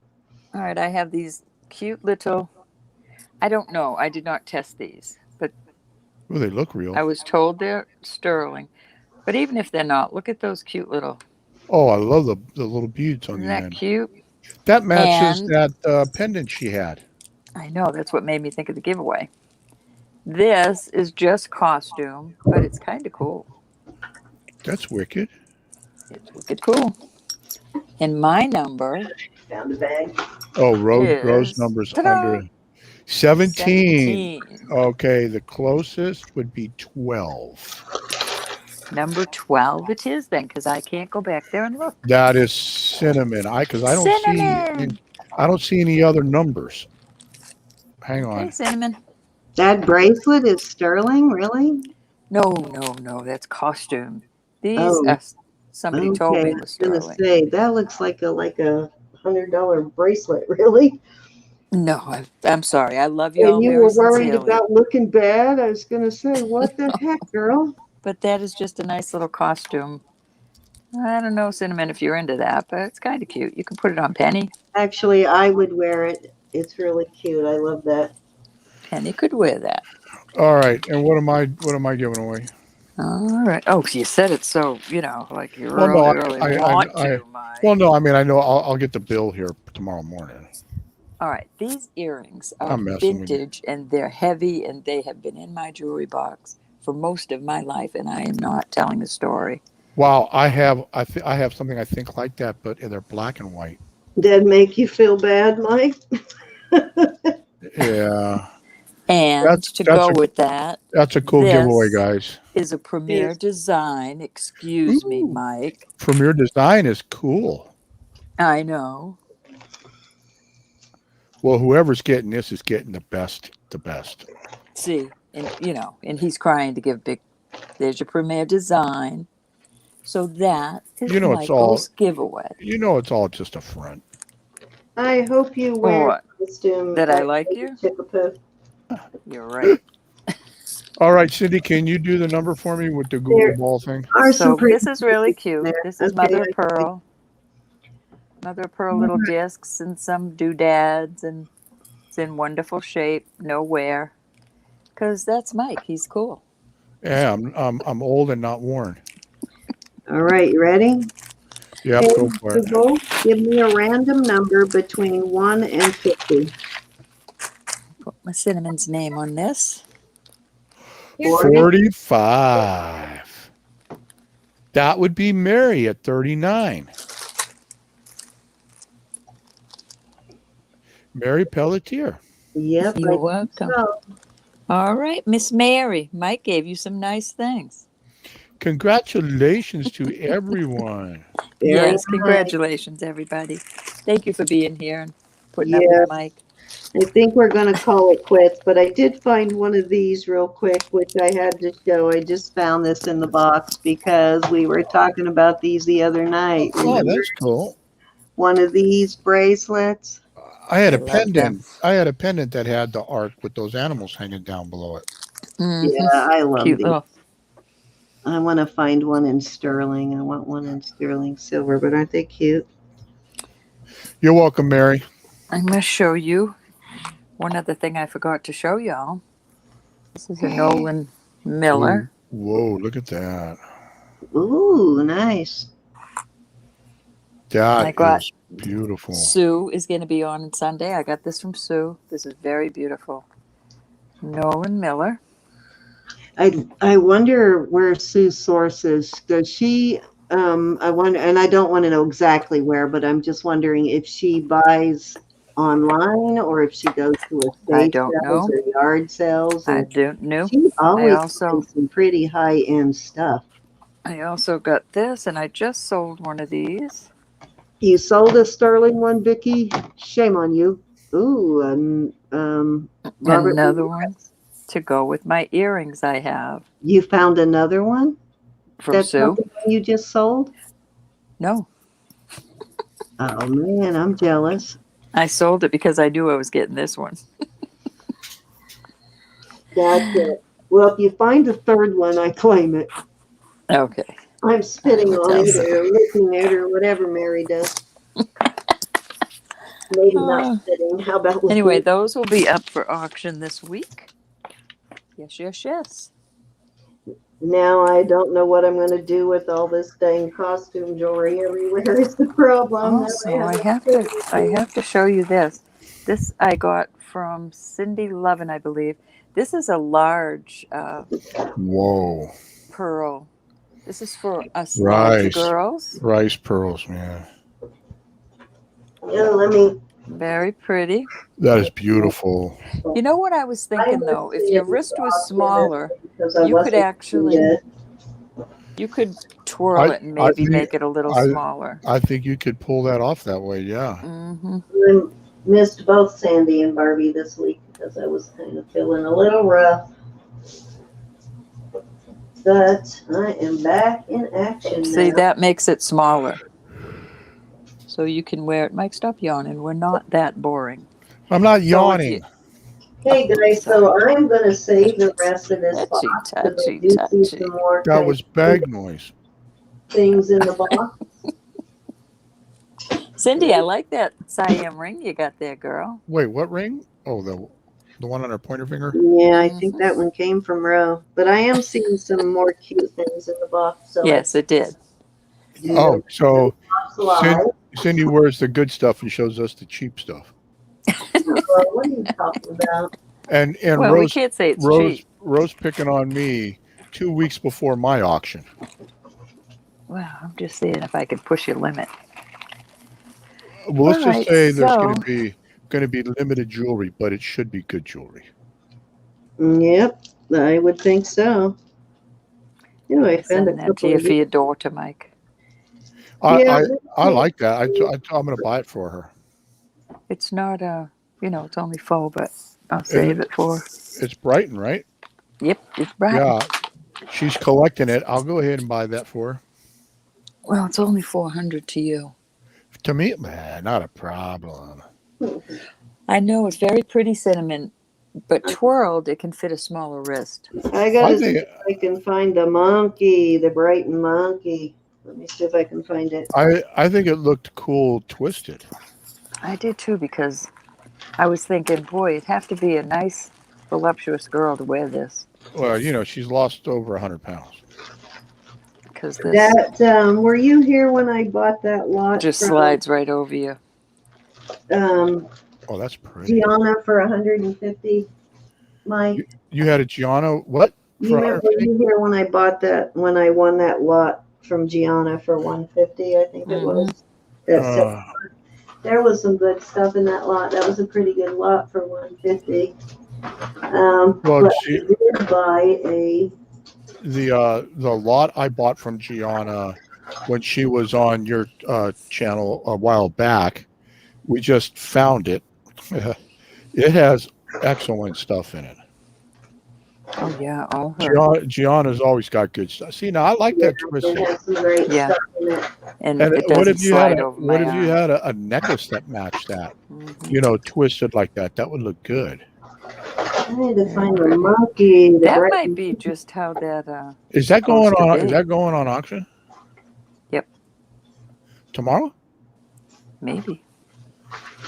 Speaker 3: All right, I have these cute little. I don't know. I did not test these, but
Speaker 2: Oh, they look real.
Speaker 3: I was told they're sterling. But even if they're not, look at those cute little.
Speaker 2: Oh, I love the little beads on
Speaker 3: Isn't
Speaker 2: the
Speaker 3: that
Speaker 2: end.
Speaker 3: cute?
Speaker 2: That matches
Speaker 3: And-
Speaker 2: that pendant she had.
Speaker 3: I know. That's what made me think of the giveaway. This is just costume, but it's kind of cool.
Speaker 2: That's wicked.
Speaker 3: It's wicked cool. And my number
Speaker 1: Found a bag.
Speaker 2: Oh, Rose
Speaker 3: is
Speaker 2: numbers
Speaker 3: ta-da!
Speaker 2: under 17. Okay, the closest would be 12.
Speaker 3: Number 12 it is then, because I can't go back there and look.
Speaker 2: That is cinnamon. Because I don't see any other numbers. Hang on.
Speaker 3: Okay, cinnamon.
Speaker 1: That bracelet is sterling, really?
Speaker 3: No, that's costume. These
Speaker 1: Oh,
Speaker 3: somebody told me
Speaker 1: I
Speaker 3: was
Speaker 1: was gonna
Speaker 3: sterling.
Speaker 1: say that looks like a $100 bracelet, really?
Speaker 3: No, I'm sorry. I love
Speaker 1: And
Speaker 3: y'all
Speaker 1: you
Speaker 3: very
Speaker 1: were worried
Speaker 3: sincerely.
Speaker 1: about looking bad? I was going to say, what the heck, girl?
Speaker 3: But that is just a nice little costume. I don't know, Cinnamon, if you're into that, but it's kind of cute. You can put it on Penny.
Speaker 1: Actually, I would wear it. It's really cute. I love that.
Speaker 3: Penny could wear that.
Speaker 2: All right. And what am I giving away?
Speaker 3: All right. Oh, you said it so, like you
Speaker 2: Well, no,
Speaker 3: really want to, Mike.
Speaker 2: well, no, I mean, I know I'll get the bill here tomorrow morning.
Speaker 3: All right. These earrings are
Speaker 2: I'm messing with you.
Speaker 3: vintage and they're heavy and they have been in my jewelry box for most of my life, and I am not telling a story.
Speaker 2: Wow, I have something I think like that, but they're black and white.
Speaker 1: Did that make you feel bad, Mike?
Speaker 2: Yeah,
Speaker 3: And to go with that,
Speaker 2: that's a cool giveaway,
Speaker 3: this
Speaker 2: guys.
Speaker 3: is a Premier
Speaker 1: Yes.
Speaker 3: Design. Excuse me,
Speaker 2: Ooh.
Speaker 3: Mike.
Speaker 2: Premier Design is cool.
Speaker 3: I know.
Speaker 2: Well, whoever's getting this is getting the best.
Speaker 3: See, and and he's crying to give big. There's your Premier Design. So that is
Speaker 2: You know, it's all
Speaker 3: Michael's giveaway.
Speaker 2: it's all just a front.
Speaker 1: I hope you wear
Speaker 3: What?
Speaker 1: a costume.
Speaker 3: That I like you?
Speaker 1: Chickapoo.
Speaker 3: You're right.
Speaker 2: All right, Cindy, can you do the number for me with the Google
Speaker 1: There
Speaker 2: Ball thing?
Speaker 1: are
Speaker 3: So
Speaker 1: some pretty
Speaker 3: this is really cute.
Speaker 1: there.
Speaker 3: This is
Speaker 1: Okay,
Speaker 3: Mother
Speaker 1: I-
Speaker 3: of Pearl. Mother of Pearl little discs and some doodads, and it's in wonderful shape. No wear. Because that's Mike. He's cool.
Speaker 2: Yeah, I'm old and not worn.
Speaker 1: All right, you ready?
Speaker 2: Yep,
Speaker 1: Hey,
Speaker 2: go for it.
Speaker 1: Google, give me a random number between 1 and 50.
Speaker 3: Put my Cinnamon's name on this.
Speaker 2: 45. That would be Mary at 39. Mary Pelletier.
Speaker 1: Yep.
Speaker 3: You're welcome.
Speaker 1: So,
Speaker 3: All right, Miss Mary. Mike gave you some nice things.
Speaker 2: Congratulations to everyone.
Speaker 1: very
Speaker 3: Yes,
Speaker 1: nice.
Speaker 3: congratulations, everybody. Thank you for being here and putting up
Speaker 1: Yeah.
Speaker 3: with Mike.
Speaker 1: I think we're going to call it quits, but I did find one of these real quick, which I had to show. I just found this in the box because we were talking about these the other night.
Speaker 2: Oh,
Speaker 1: Remember?
Speaker 2: that's cool.
Speaker 1: One of these bracelets.
Speaker 2: I had
Speaker 3: I
Speaker 2: a
Speaker 3: love
Speaker 2: pendant.
Speaker 3: them.
Speaker 2: I had a pendant that had the arc with those animals hanging down below it.
Speaker 3: Mhm.
Speaker 1: Yeah, I love
Speaker 3: Cute
Speaker 1: these.
Speaker 3: little.
Speaker 1: I want to find one in sterling. I want one in sterling silver, but aren't they cute?
Speaker 2: You're welcome, Mary.
Speaker 3: I'm going to show you one other thing I forgot to show y'all. This is a Nolan Miller.
Speaker 2: Whoa, look at that.
Speaker 1: Ooh, nice.
Speaker 3: I
Speaker 2: That
Speaker 3: got
Speaker 2: is beautiful.
Speaker 3: Sue is going to be on Sunday. I got this from Sue. This is very beautiful. Nolan Miller.
Speaker 1: I wonder where Sue's source is. Does she? I wonder, and I don't want to know exactly where, but I'm just wondering if she buys online or if she goes to
Speaker 3: I
Speaker 1: estate
Speaker 3: don't
Speaker 1: sales
Speaker 3: know.
Speaker 1: or yard sales.
Speaker 3: I
Speaker 1: And
Speaker 3: don't know.
Speaker 1: she always
Speaker 3: also-
Speaker 1: finds some pretty high end stuff.
Speaker 3: I also got this, and I just sold one of these.
Speaker 1: You sold a sterling one, Vicki? Shame on you. Ooh, Robert
Speaker 3: Another
Speaker 1: Lee.
Speaker 3: one to go with my earrings I have
Speaker 1: You found another one?
Speaker 3: from
Speaker 1: That's
Speaker 3: Sue.
Speaker 1: not the one you just sold?
Speaker 3: No,
Speaker 1: Oh man, I'm jealous.
Speaker 3: I sold it because I knew I was getting this one.
Speaker 1: That's it. Well, if you find a third one, I claim it.
Speaker 3: Okay.
Speaker 1: I'm spitting
Speaker 3: What
Speaker 1: on
Speaker 3: else?
Speaker 1: it or licking it or whatever Mary does. Maybe not spitting. How about licking?
Speaker 3: Anyway, those will be up for auction this week. Yes.
Speaker 1: Now I don't know what I'm going to do with all this dang costume jewelry everywhere. Is the problem.
Speaker 3: Also, I have to show you this. This I got from Cindy Lovin, I believe. This is a large
Speaker 2: Whoa.
Speaker 3: pearl. This is for us larger
Speaker 2: Rice.
Speaker 3: girls.
Speaker 2: Rice pearls, man.
Speaker 1: Yeah, let me.
Speaker 3: Very pretty.
Speaker 2: That is beautiful.
Speaker 3: You know what I was thinking though? If your wrist was smaller, you could twirl it and maybe make it a little smaller.
Speaker 2: I think you could pull that off that way, yeah.
Speaker 3: Mm-hmm.
Speaker 1: I missed both Sandy and Barbie this week because I was kind of feeling a little rough. But I am back in action
Speaker 3: See,
Speaker 1: now.
Speaker 3: that makes it smaller. so you can wear it. Mike, stop yawning. We're not that boring.
Speaker 2: I'm not
Speaker 3: So if
Speaker 2: yawning.
Speaker 3: you,
Speaker 1: Hey guys, so I'm gonna save the rest of this box
Speaker 3: touchy,
Speaker 1: because I
Speaker 3: touchy,
Speaker 1: do see
Speaker 3: touchy.
Speaker 1: some more
Speaker 2: That
Speaker 1: kind
Speaker 2: was
Speaker 1: of
Speaker 2: bag noise.
Speaker 1: things in the box.
Speaker 3: Cindy, I like that Siam ring you got there, girl.
Speaker 2: Wait, what ring? Oh, the one on her pointer finger.
Speaker 1: Yeah, I
Speaker 3: Mhm.
Speaker 1: think that one came from Ro, but I am seeing some more cute things in the box. So
Speaker 3: Yes, it did.
Speaker 1: I do
Speaker 2: Oh, so
Speaker 1: slide.
Speaker 2: Cindy wears the good stuff and shows us the cheap stuff.
Speaker 1: What are you talking about?
Speaker 2: And
Speaker 3: Well, we can't say it's cheap.
Speaker 2: Rose picking on me 2 weeks before my auction.
Speaker 3: Well, I'm just saying if I could push your limit.
Speaker 2: Well, let's
Speaker 3: All
Speaker 2: just
Speaker 3: right,
Speaker 2: say there's
Speaker 3: so
Speaker 2: going to be limited jewelry, but it should be good jewelry.
Speaker 1: Yep, I would think so. Anyway, I found a
Speaker 3: send that to
Speaker 1: couple
Speaker 3: you
Speaker 1: of
Speaker 3: for your daughter, Mike.
Speaker 1: Yeah,
Speaker 2: I like that. I'm going to buy it for her.
Speaker 3: It's not it's only 4, but I'll save it for.
Speaker 2: It's Brighton, right?
Speaker 3: Yep, it's right.
Speaker 2: Yeah, she's collecting it. I'll go ahead and buy that for her.
Speaker 3: Well, it's only 400 to you.
Speaker 2: To me, man, not a problem.
Speaker 3: I know it's very pretty cinnamon, but twirled, it can fit a smaller wrist.
Speaker 1: I gotta see if I can find the monkey, the Brighton monkey. Let me see if I can find it.
Speaker 2: I think it looked cool twisted.
Speaker 3: I did too, because I was thinking, boy, it'd have to be a nice, voluptuous girl to wear this.
Speaker 2: Well, she's lost over 100 pounds.
Speaker 3: Because this
Speaker 1: were you here when I bought that lot?
Speaker 3: just slides right over you.
Speaker 2: Oh, that's pretty.
Speaker 1: Gianna for 150, Mike.
Speaker 2: You had a Gianna, what?
Speaker 1: You remember you here when I bought that, when I won that lot from Gianna for 150, I think it was. There was some good stuff in that lot. That was a pretty good lot for 150. But I did buy
Speaker 2: the lot I bought from Gianna when she was on your channel a while back. We just found it. It has excellent stuff in it.
Speaker 3: Oh yeah, all her.
Speaker 2: Gianna's always got good stuff. See, now I like that twist.
Speaker 1: It has some great stuff in it.
Speaker 3: And it doesn't slide over
Speaker 2: what
Speaker 3: my
Speaker 2: if you
Speaker 3: arm.
Speaker 2: had a necklace that matched that? Twisted like that. That would look good.
Speaker 1: I need to find the monkey.
Speaker 3: That might be just how that
Speaker 2: is that going on? Is that going on auction?
Speaker 3: Yep.
Speaker 2: Tomorrow?
Speaker 3: Maybe.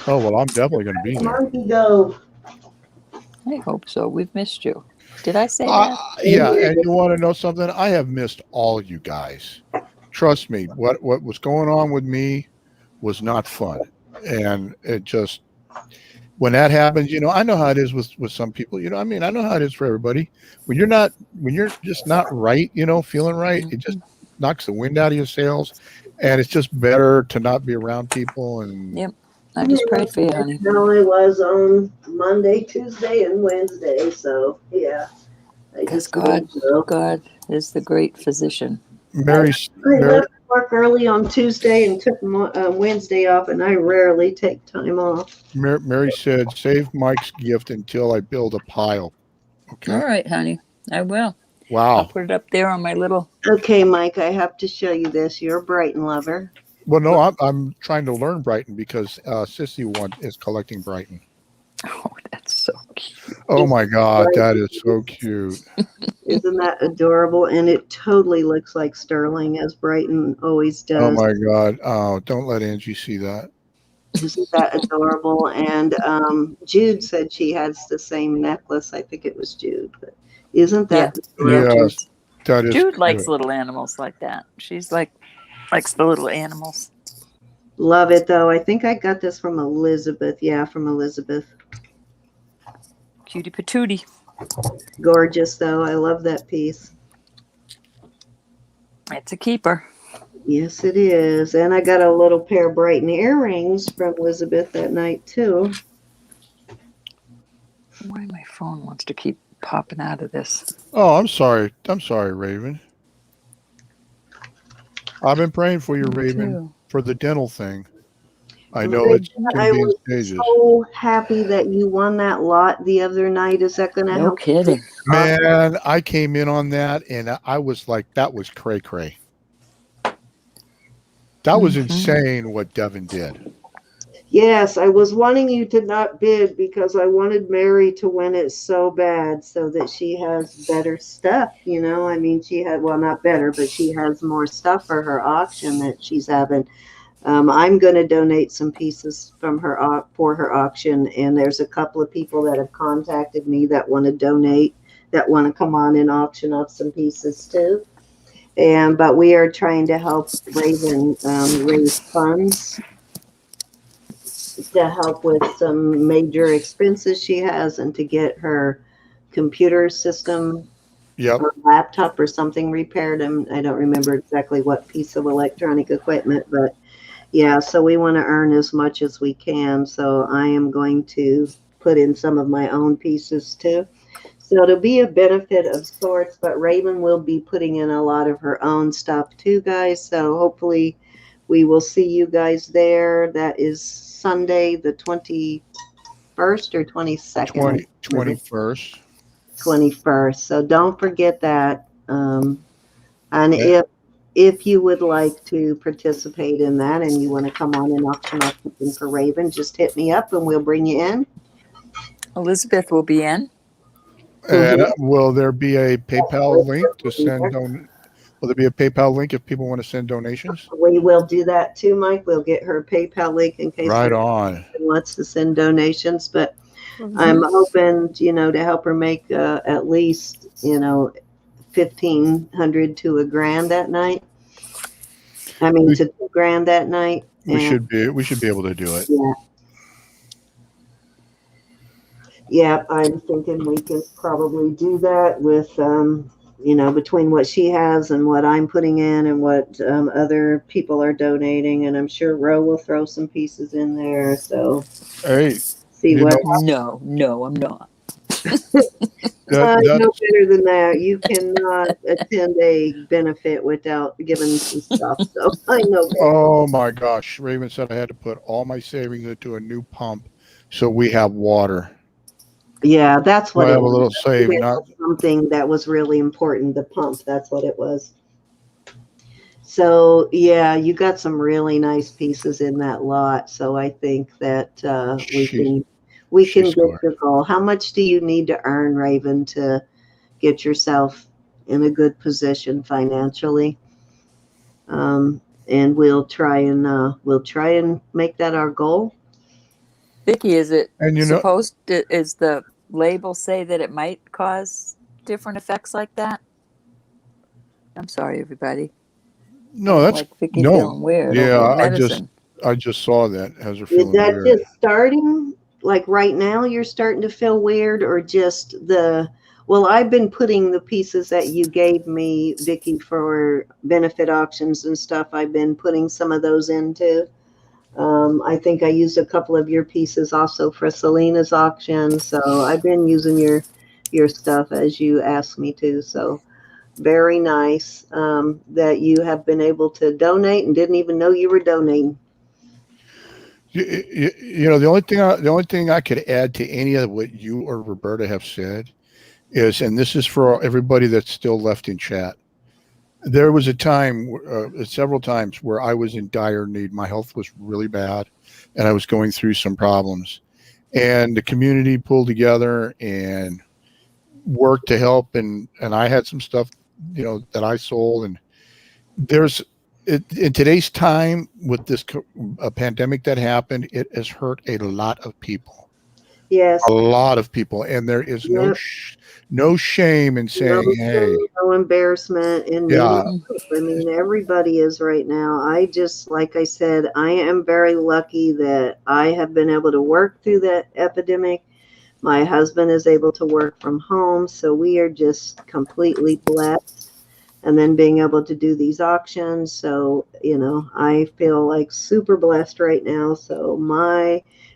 Speaker 2: Oh well, I'm definitely going to be there.
Speaker 1: Monkey go.
Speaker 3: I hope so. We've missed you. Did I say that?
Speaker 2: Yeah, and you want to know something? I have missed all you guys. Trust me, what was going on with me was not fun. And it just, when that happens, I know how it is with some people, I know how it is for everybody. When you're just not right, feeling right, it just knocks the wind out of your sails. And it's just better to not be around people. And
Speaker 3: yep. I just prayed for you, honey.
Speaker 1: No, it was on Monday, Tuesday, and Wednesday. So yeah,
Speaker 3: because God is the great physician.
Speaker 2: Mary
Speaker 1: left work early on Tuesday and took Wednesday off, and I rarely take time off.
Speaker 2: Mary said, "Save Mike's gift until I build a pile." Okay.
Speaker 3: All right, honey, I will.
Speaker 2: Wow.
Speaker 3: I'll put it up there on my little.
Speaker 1: Okay, Mike, I have to show you this. You're a Brighton lover.
Speaker 2: Well, no, I'm trying to learn Brighton because Sissy is collecting Brighton.
Speaker 3: Oh, that's so cute.
Speaker 2: Oh my God, that is so cute.
Speaker 1: Isn't that adorable? And it totally looks like sterling, as Brighton always does.
Speaker 2: Oh my God. Oh, don't let Angie see that.
Speaker 1: Isn't that adorable? And Jude said she has the same necklace. I think it was Jude. But isn't that adorable?
Speaker 2: Yes, that is
Speaker 3: Jude
Speaker 2: cute.
Speaker 3: likes little animals like that. She's likes the little animals.
Speaker 1: Love it, though. I think I got this from Elizabeth. Yeah, from Elizabeth.
Speaker 3: Cutie patootie.
Speaker 1: Gorgeous, though. I love that piece.
Speaker 3: It's a keeper.
Speaker 1: Yes, it is. And I got a little pair of Brighton earrings from Elizabeth that night, too.
Speaker 3: Why my phone wants to keep popping out of this?
Speaker 2: Oh, I'm sorry. I'm sorry, Raven. I've been praying for you, Raven, for the dental thing. I know it's going to be in stages.
Speaker 1: I was so happy that you won that lot the other night. Is that going to help?
Speaker 3: No kidding.
Speaker 2: Man, I came in on that, and I was like, that was cray-cray. That was
Speaker 3: Mhm.
Speaker 2: insane what Devin did.
Speaker 1: Yes, I was wanting you to not bid because I wanted Mary to win it so bad so that she has better stuff, you know? I mean, she had, well, not better, but she has more stuff for her auction that she's having. I'm going to donate some pieces from her for her auction, and there's a couple of people that have contacted me that want to donate, that want to come on and auction off some pieces too. But we are trying to help Raven raise funds to help with some major expenses she has and to get her computer system
Speaker 2: Yep.
Speaker 1: or laptop or something repaired. I don't remember exactly what piece of electronic equipment, but yeah, so we want to earn as much as we can. So I am going to put in some of my own pieces too. So it'll be a benefit of sorts, but Raven will be putting in a lot of her own stuff too, guys. So hopefully we will see you guys there. That is Sunday, the 21st or 22nd, I
Speaker 2: 21st.
Speaker 1: 21st. So don't forget that. And
Speaker 2: Yeah.
Speaker 1: if you would like to participate in that and you want to come on and auction off something for Raven, just hit me up and we'll bring you in.
Speaker 3: Elizabeth will be in.
Speaker 2: And will there be a PayPal link to send will there be a PayPal link if people want to send donations?
Speaker 1: We will do that too, Mike. We'll get her PayPal link in case
Speaker 2: Right
Speaker 1: her
Speaker 2: on.
Speaker 1: wants to send donations. But
Speaker 3: Mm-hmm.
Speaker 1: I'm hoping, to help her make at least, 1,500 to $1,000 that night. I mean, to $2,000 that night.
Speaker 2: We should be able to do it.
Speaker 1: Yeah. Yeah, I'm thinking we can probably do that with, between what she has and what I'm putting in and what other people are donating. And I'm sure Ro will throw some pieces in there. So
Speaker 2: Hey,
Speaker 1: see what.
Speaker 3: No, I'm not.
Speaker 1: No better than that. You cannot attend a benefit without giving some stuff. So I know.
Speaker 2: Oh my gosh. Raven said I had to put all my savings into a new pump so we have water.
Speaker 1: Yeah, that's what
Speaker 2: I
Speaker 1: it
Speaker 2: have a
Speaker 1: was.
Speaker 2: little saving.
Speaker 1: Something that was really important, the pump. That's what it was. So yeah, you got some really nice pieces in that lot. So I think that we can get your goal. How much do you need to earn, Raven, to get yourself in a good position financially? And we'll try and make that our goal.
Speaker 3: Vicki, is it
Speaker 2: And
Speaker 3: is the label say that it might cause different effects like that? I'm sorry, everybody.
Speaker 2: No, that's
Speaker 3: like Vicki feeling weird
Speaker 2: yeah.
Speaker 3: over medicine.
Speaker 2: I just saw that. Has her
Speaker 1: Is
Speaker 2: feeling
Speaker 1: that
Speaker 2: weird?
Speaker 1: just starting? Like right now, you're starting to feel weird, or just the? Well, I've been putting the pieces that you gave me, Vicki, for benefit auctions and stuff. I've been putting some of those into. I think I used a couple of your pieces also for Selena's auction. So I've been using your stuff as you asked me to. So very nice that you have been able to donate and didn't even know you were donating.
Speaker 2: The only thing I could add to any of what you or Roberta have said is, and this is for everybody that's still left in chat. There was a time, several times, where I was in dire need. My health was really bad, and I was going through some problems. And the community pulled together and worked to help. And I had some stuff, that I sold. And in today's time with this pandemic that happened, it has hurt a lot of people.
Speaker 1: Yes,
Speaker 2: a lot of people, and there is no shame in saying, "Hey,
Speaker 1: no embarrassment in
Speaker 2: yeah."
Speaker 1: I mean, everybody is right now. Like I said, I am very lucky that I have been able to work through that epidemic. My husband is able to work from home, so we are just completely blessed. And then being able to do these auctions, so I feel like super blessed right now. So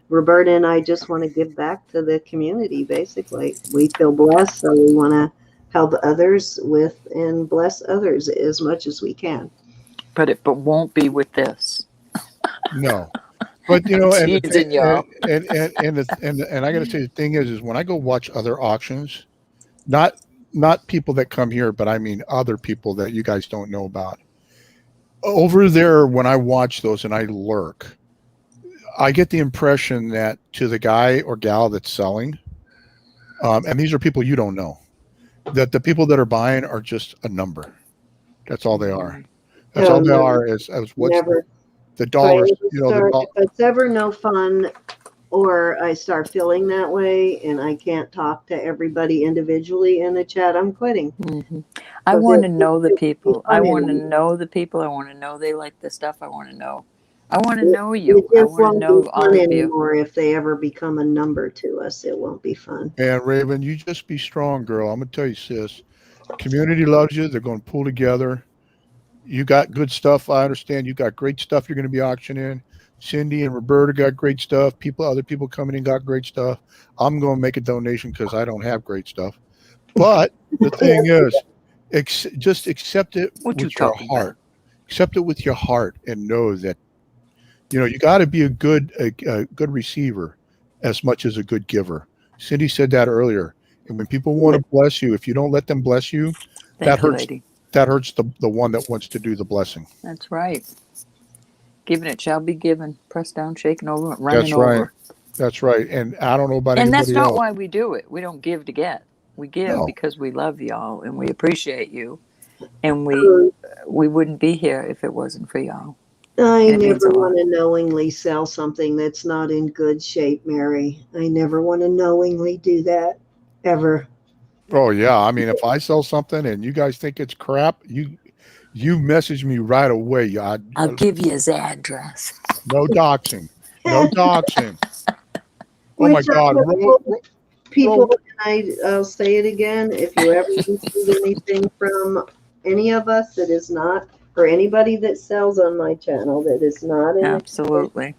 Speaker 1: Roberta and I just want to give back to the community. Basically, we feel blessed, so we want to help others and bless others as much as we can.
Speaker 3: But it won't be with this.
Speaker 2: No. But and I got to say, the thing is when I go watch other auctions, not people that come here, but I mean other people that you guys don't know about. over there, when I watch those and I lurk, I get the impression that to the guy or gal that's selling, and these are people you don't know, that the people that are buying are just a number. That's all they are. That's
Speaker 1: Oh
Speaker 2: all they
Speaker 1: no,
Speaker 2: are. As what's
Speaker 1: never.
Speaker 2: the
Speaker 1: If I
Speaker 2: dollars?
Speaker 1: ever
Speaker 2: You know the
Speaker 1: start, if it's ever no fun, or I start feeling that way, and I can't talk to everybody individually in the chat, I'm quitting.
Speaker 3: Mm-hmm. I
Speaker 1: 'Cause
Speaker 3: want to know the
Speaker 1: it won't be
Speaker 3: people. I
Speaker 1: fun
Speaker 3: want to
Speaker 1: anymore.
Speaker 3: know the people. I want to know they like the stuff. I want to know. I want to
Speaker 1: It,
Speaker 3: know
Speaker 1: it
Speaker 3: you. I
Speaker 1: just
Speaker 3: want to
Speaker 1: won't be
Speaker 3: know
Speaker 1: fun
Speaker 3: all of you.
Speaker 1: anymore if they ever become a number to us. It won't be fun.
Speaker 2: and Raven, you just be strong, girl. I'm gonna tell you, sis. Community loves you. They're going to pull together. You got good stuff. I understand. You got great stuff. You're going to be auctioning. Cindy and Roberta got great stuff. Other people coming in got great stuff. I'm going to make a donation because I don't have great stuff. But the thing
Speaker 1: Yes,
Speaker 2: is, just accept it
Speaker 3: What you
Speaker 2: with your
Speaker 3: talking about?
Speaker 2: heart. Accept it with your heart and know that you got to be a good receiver as much as a good giver. Cindy said that earlier. And when people want to bless you, if you don't let them bless you, that
Speaker 3: Thank you,
Speaker 2: hurts.
Speaker 3: lady.
Speaker 2: That hurts the one that wants to do the blessing.
Speaker 3: That's right. Given it shall be given. Pressed down, shaken over, running
Speaker 2: That's right.
Speaker 3: over.
Speaker 2: That's right. And I don't know about
Speaker 3: And that's
Speaker 2: anybody
Speaker 3: not
Speaker 2: else.
Speaker 3: why we do it. We don't give to get. We give
Speaker 2: No.
Speaker 3: because we love y'all and we appreciate you. And
Speaker 1: um,
Speaker 3: we wouldn't be here if it wasn't for y'all.
Speaker 1: I
Speaker 3: And it means
Speaker 1: never
Speaker 3: a
Speaker 1: want
Speaker 3: lot.
Speaker 1: to knowingly sell something that's not in good shape, Mary. I never want to knowingly do that ever.
Speaker 2: Oh yeah. I mean, if I sell something and you guys think it's crap, you message me right away.
Speaker 3: I'll give you his address.
Speaker 2: No doxing. No doxing. Oh my
Speaker 1: Which I
Speaker 2: God.
Speaker 1: have told people,
Speaker 2: Roll.
Speaker 1: and I'll say it again, if you ever receive anything from any of us that is not, or anybody that sells on my channel that is not in the,
Speaker 3: Absolutely.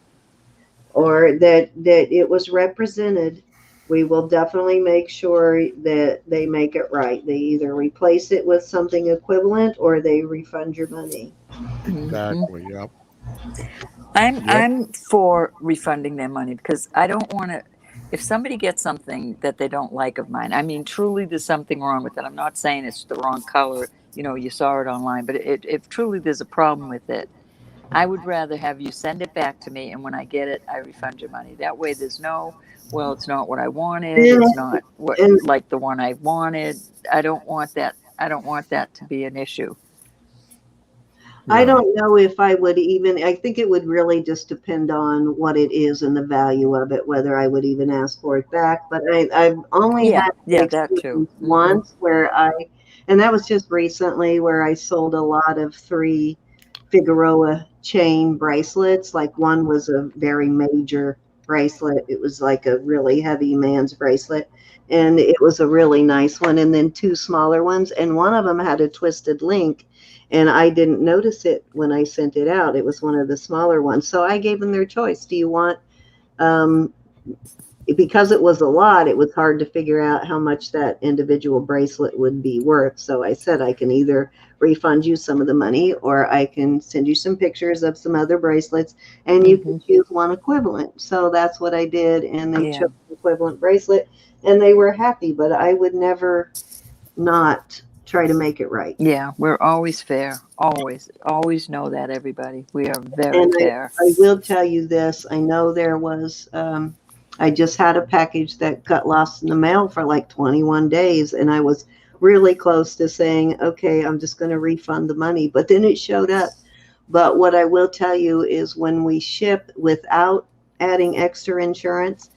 Speaker 1: or that it was represented, we will definitely make sure that they make it right. They either replace it with something equivalent or they refund your money.
Speaker 3: Hmm.
Speaker 2: Exactly. Yep.
Speaker 3: I'm
Speaker 2: Yep.
Speaker 3: I'm for refunding their money because I don't want to. If somebody gets something that they don't like of mine, I mean, truly, there's something wrong with it. I'm not saying it's the wrong color. You saw it online, but if truly there's a problem with it, I would rather have you send it back to me, and when I get it, I refund your money. That way, there's no, well, it's not what I wanted.
Speaker 1: And,
Speaker 3: It's not what
Speaker 1: and
Speaker 3: like the one I wanted. I don't want that. I don't want that to be an issue.
Speaker 1: I
Speaker 2: Yeah.
Speaker 1: don't know if I would even, I think it would really just depend on what it is and the value of it, whether I would even ask for it back. But I've only
Speaker 3: Yeah,
Speaker 1: had the
Speaker 3: yeah, that too.
Speaker 1: experience once and that was just recently where I sold a lot of 3 Figueroa chain bracelets. Like one was a very major bracelet, it was like a really heavy man's bracelet. And it was a really nice one. And then 2 smaller ones. And one of them had a twisted link and I didn't notice it when I sent it out. It was one of the smaller ones. So I gave them their choice. Do you want, um, because it was a lot, it was hard to figure out how much that individual bracelet would be worth. So I said, I can either refund you some of the money or I can send you some pictures of some other bracelets and you can
Speaker 3: Hmm.
Speaker 1: choose one equivalent. So that's what I did. And they
Speaker 3: Yeah.
Speaker 1: chose the equivalent bracelet and they were happy, but I would never not try to make it right.
Speaker 3: Yeah, we're always fair. Always, always know that, everybody. We are very
Speaker 1: And
Speaker 3: fair.
Speaker 1: I will tell you this. I know there was, I just had a package that got lost in the mail for like 21 days. And I was really close to saying, okay, I'm just going to refund the money. But then it showed up. But what I will tell you is when we ship without adding extra insurance,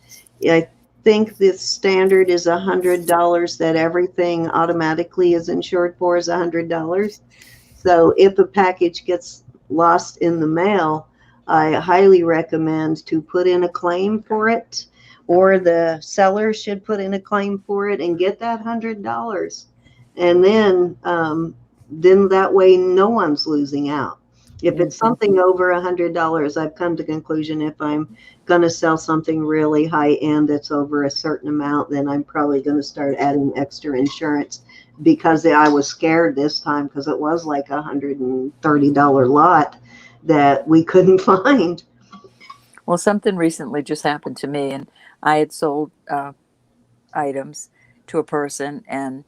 Speaker 1: I think the standard is $100 that everything automatically is insured for is $100. So if a package gets lost in the mail, I highly recommend to put in a claim for it, or the seller should put in a claim for it and get that $100. And then that way no one's losing out. If it's
Speaker 3: Hmm.
Speaker 1: something over $100, I've come to the conclusion if I'm going to sell something really high end that's over a certain amount, then I'm probably going to start adding extra insurance because I was scared this time because it was like $130 lot that we couldn't find.
Speaker 3: Well, something recently just happened to me, and I had sold items to a person and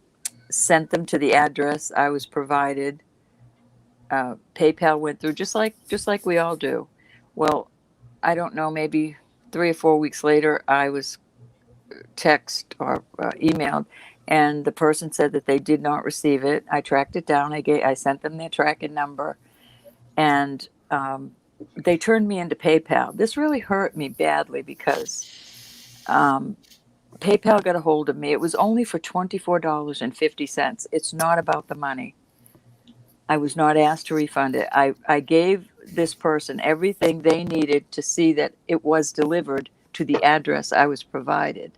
Speaker 3: sent them to the address I was provided PayPal went through just like we all do. Well, I don't know, maybe 3 or 4 weeks later, I was text or emailed, and the person said that they did not receive it. I tracked it down. I sent them their tracking number, and they turned me into PayPal. This really hurt me badly because PayPal got a hold of me. It was only for $24.50. It's not about the money. I was not asked to refund it. I gave this person everything they needed to see that it was delivered to the address I was provided.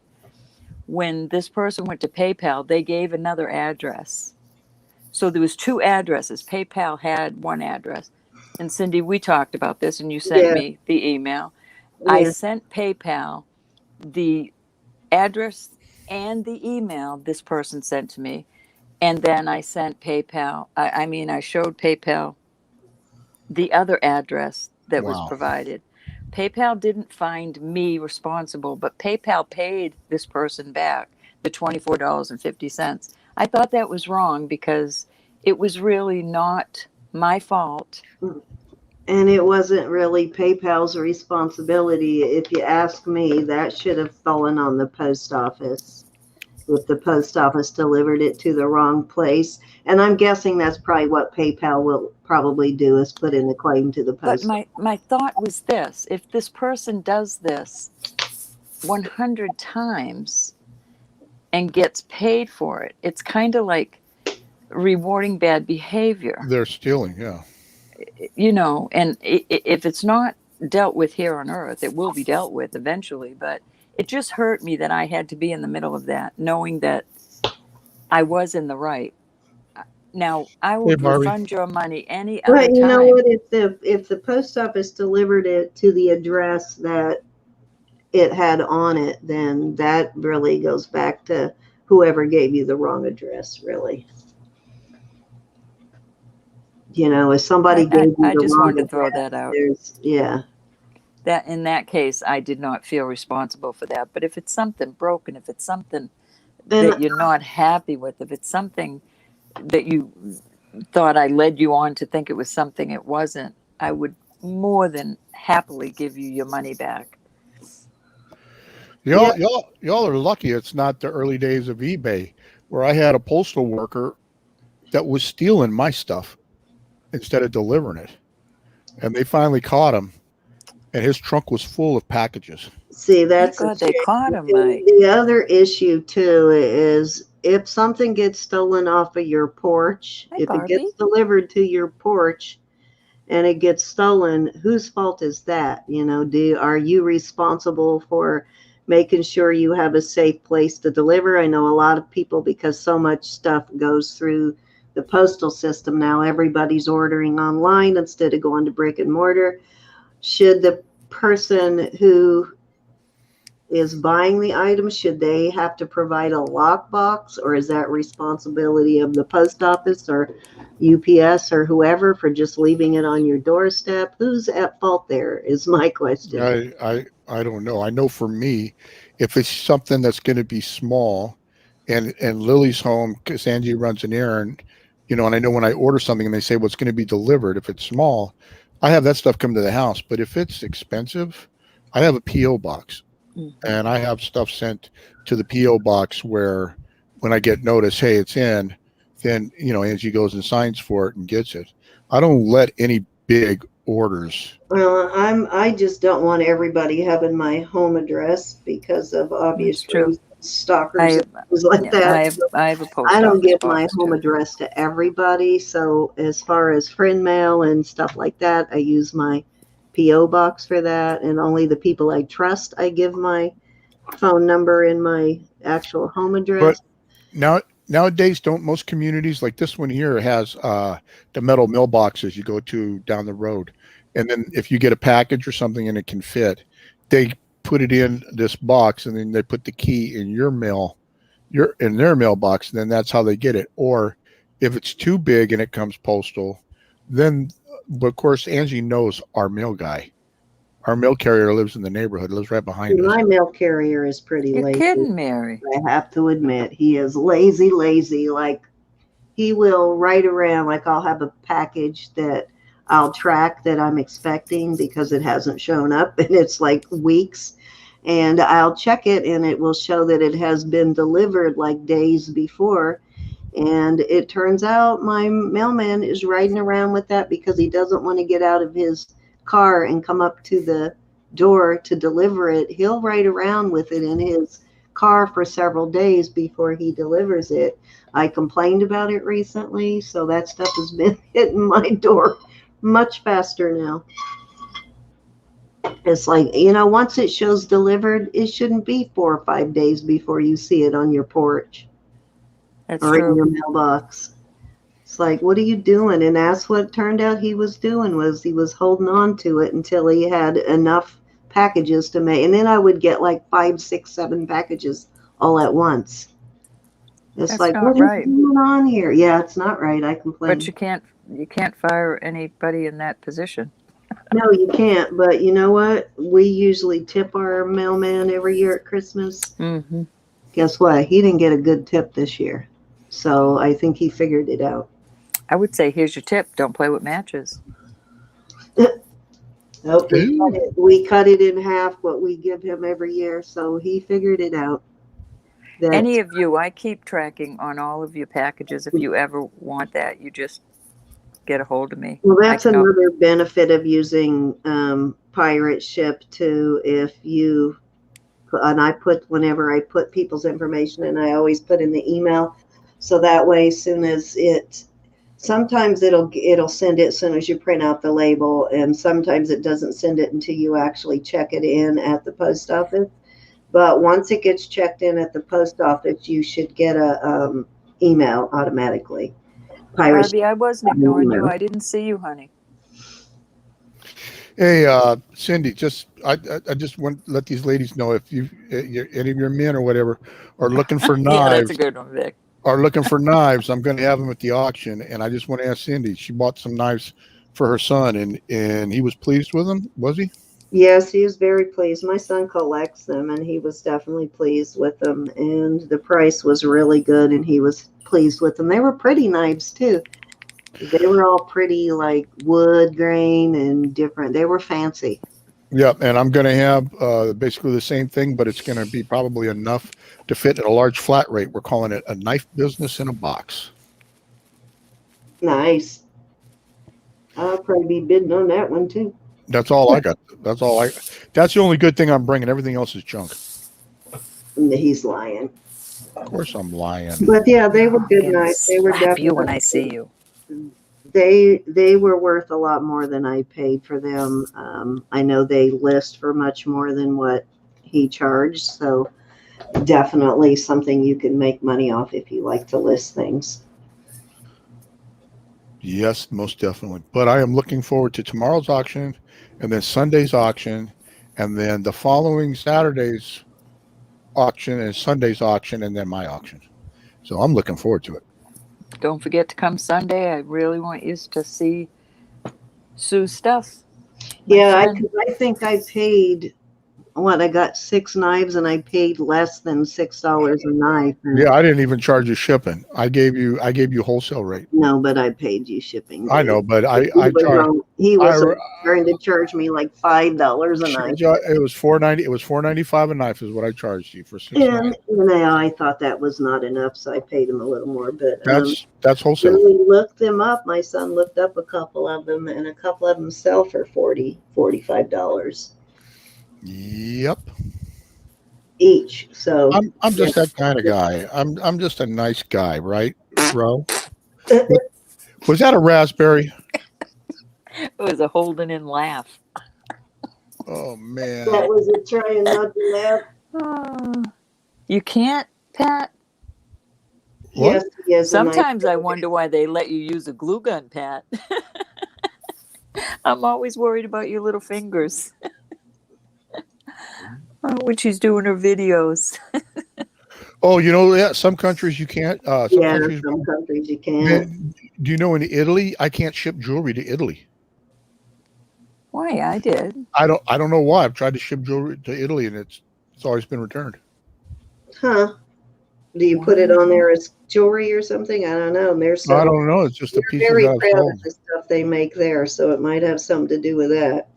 Speaker 3: When this person went to PayPal, they gave another address. So there was two addresses. PayPal had one address. And Cindy, we talked about this, and you sent me the email. I sent PayPal the address and the email this person sent to me. And then I sent PayPal, I showed PayPal the other address that was provided. PayPal didn't find me responsible, but PayPal paid this person back the $24.50. I thought that was wrong because it was really not my fault.
Speaker 1: And it wasn't really PayPal's responsibility. If you ask me, that should have fallen on the post office. If the post office delivered it to the wrong place. And I'm guessing that's probably what PayPal will probably do, is put in the claim to the post office.
Speaker 3: But my thought was this: if this person does this 100 times and gets paid for it, it's kind of like rewarding bad behavior.
Speaker 2: They're stealing, yeah.
Speaker 3: You know, and if it's not dealt with here on Earth, it will be dealt with eventually. But it just hurt me that I had to be in the middle of that, knowing that I was in the right. Now, I would refund your money any other time.
Speaker 1: But you know what? If the post office delivered it to the address that it had on it, then that really goes back to whoever gave you the wrong address, really. You know, if somebody gave you the wrong address, I just wanted to throw that out.
Speaker 3: That in that case, I did not feel responsible for that. But if it's something broken, if it's something that you're not happy with, if it's something that you thought I led you on to think it was something it wasn't, I would more than happily give you your money back.
Speaker 2: Y'all are lucky it's not the early days of eBay, where I had a postal worker that was stealing my stuff instead of delivering it. And they finally caught him, and his trunk was full of packages.
Speaker 1: See, that's
Speaker 3: they caught him, Mike.
Speaker 1: The other issue too is if something gets stolen off of your porch, it gets delivered to your porch and it gets stolen, whose fault is that? You know, are you responsible for making sure you have a safe place to deliver? I know a lot of people, because so much stuff goes through the postal system now, everybody's ordering online instead of going to brick and mortar. Should the person who is buying the item, should they have to provide a lockbox, or is that responsibility of the post office or UPS or whoever for just leaving it on your doorstep? Who's at fault there is my question.
Speaker 2: I don't know. I know for me, if it's something that's going to be small, and Lily's home, because Angie runs an errand, you know, and I know when I order something and they say what's going to be delivered, if it's small, I have that stuff come to the house. But if it's expensive, I have a P.O. box. And I have stuff sent to the P.O. box where when I get notice, hey, it's in, then, you know, Angie goes and signs for it and gets it. I don't let any big orders.
Speaker 1: Well, I just don't want everybody having my home address because of obvious reasons, stalkers and things like that.
Speaker 3: I have a post
Speaker 1: I don't give my home address to everybody. So as far as friend mail and stuff like that, I use my P.O. box for that, and only the people I trust I give my phone number and my actual home address.
Speaker 2: But nowadays, don't most communities, like this one here, has the metal mailboxes you go to down the road, and then if you get a package or something and it can fit, they put it in this box, and then they put the key in your mail, in their mailbox, and then that's how they get it. Or if it's too big and it comes postal, then. But of course, Angie knows our mail guy. Our mail carrier lives in the neighborhood, lives right behind us.
Speaker 1: My mail carrier is pretty lazy.
Speaker 3: You're kidding, Mary.
Speaker 1: I have to admit, he is lazy, like he will write around, like I'll have a package that I'll track that I'm expecting because it hasn't shown up and it's like weeks. And I'll check it and it will show that it has been delivered like days before. And it turns out my mailman is riding around with that because he doesn't want to get out of his car and come up to the door to deliver it. He'll ride around with it in his car for several days before he delivers it. I complained about it recently, so that stuff has been hitting my door much faster now. It's like, once it shows delivered, it shouldn't be 4 or 5 days before you see it on your porch.
Speaker 3: That's
Speaker 1: or
Speaker 3: true.
Speaker 1: in your mailbox. It's like, what are you doing? And that's what it turned out he was doing, was he was holding on to it until he had enough packages to make. And then I would get like 5, 6, 7 packages all at once. It's
Speaker 3: That's
Speaker 1: like,
Speaker 3: not
Speaker 1: what
Speaker 3: right.
Speaker 1: is going on here? Yeah, it's not right. I complain.
Speaker 3: But you can't fire anybody in that position.
Speaker 1: No, you can't. But you know what? We usually tip our mailman every year at Christmas.
Speaker 3: Mm-hmm.
Speaker 1: Guess what? He didn't get a good tip this year. So I think he figured it out.
Speaker 3: I would say, here's your tip: don't play with matches.
Speaker 1: Nope, we cut it in half what we give him every year, so he figured it out.
Speaker 3: Any of you, I keep tracking on all of your packages. If you ever want that, you just get a hold of me.
Speaker 1: Well, that's another benefit of using Pirate Ship too. And whenever I put people's information in, I always put in the email, so that way, as soon as sometimes it'll send it as soon as you print out the label, and sometimes it doesn't send it until you actually check it in at the post office. But once it gets checked in at the post office, you should get a email automatically.
Speaker 3: Harvey, I wasn't ignoring you. I didn't see you, honey.
Speaker 2: Hey, Cindy, I just want to let these ladies know, if any of your men or whatever are looking for knives.
Speaker 3: Yeah, that's a good one, Vic.
Speaker 2: Are looking for knives, I'm going to have them at the auction. And I just want to ask Cindy, she bought some knives for her son, and he was pleased with them, was he?
Speaker 1: Yes, he was very pleased. My son collects them, and he was definitely pleased with them. And the price was really good, and he was pleased with them. They were pretty knives, too. They were all pretty, like wood grain and different. They were fancy.
Speaker 2: Yeah, and I'm going to have basically the same thing, but it's going to be probably enough to fit at a large flat rate. We're calling it a knife business in a box.
Speaker 1: Nice. I'll probably be bidding on that one, too.
Speaker 2: That's all I got. That's the only good thing I'm bringing. Everything else is junk.
Speaker 1: He's lying.
Speaker 2: Of course I'm lying.
Speaker 1: But yeah, they were good knives. They were definitely.
Speaker 3: You when I see you.
Speaker 1: They were worth a lot more than I paid for them. I know they list for much more than what he charged, so definitely something you can make money off if you like to list things.
Speaker 2: Yes, most definitely. But I am looking forward to tomorrow's auction, and then Sunday's auction, and then the following Saturday's auction and Sunday's auction, and then my auction. So I'm looking forward to it.
Speaker 3: Don't forget to come Sunday. I really want you to see Sue's stuff.
Speaker 1: Yeah, I think I paid I got 6 knives, and I paid less than $6 a knife.
Speaker 2: Yeah, I didn't even charge you shipping. I gave you wholesale rate.
Speaker 1: No, but I paid you shipping.
Speaker 2: I know, but
Speaker 1: he was trying to charge me like $5 a knife.
Speaker 2: It was $4.90. It was $4.95 a knife is what I charged you for 6 knives.
Speaker 1: I thought that was not enough, so I paid him a little more. But
Speaker 2: that's wholesale.
Speaker 1: When we looked them up, my son looked up a couple of them, and a couple of them sell for $40, $45.
Speaker 2: Yep.
Speaker 1: Each. So
Speaker 2: I'm just that kind of guy. I'm just a nice guy, right, Ro? Was that a raspberry?
Speaker 3: It was a holding in laugh.
Speaker 2: Oh man.
Speaker 1: That was a trying not to laugh.
Speaker 3: You can't, Pat?
Speaker 2: What?
Speaker 1: Yes.
Speaker 3: Sometimes I wonder why they let you use a glue gun, Pat. I'm always worried about your little fingers. When she's doing her videos.
Speaker 2: Oh, yeah, some countries you can't. Some
Speaker 1: countries you can.
Speaker 2: Do you know in Italy, I can't ship jewelry to Italy?
Speaker 3: Why? I did.
Speaker 2: I don't know why. I've tried to ship jewelry to Italy, and it's always been returned.
Speaker 1: Huh. Do you put it on
Speaker 3: Wow.
Speaker 1: there as jewelry or something? I don't know.
Speaker 2: I don't know. It's just the
Speaker 1: they're
Speaker 2: pieces
Speaker 1: very
Speaker 2: I've
Speaker 1: proud
Speaker 2: sold.
Speaker 1: of the stuff they make there, so it might have something to do with that.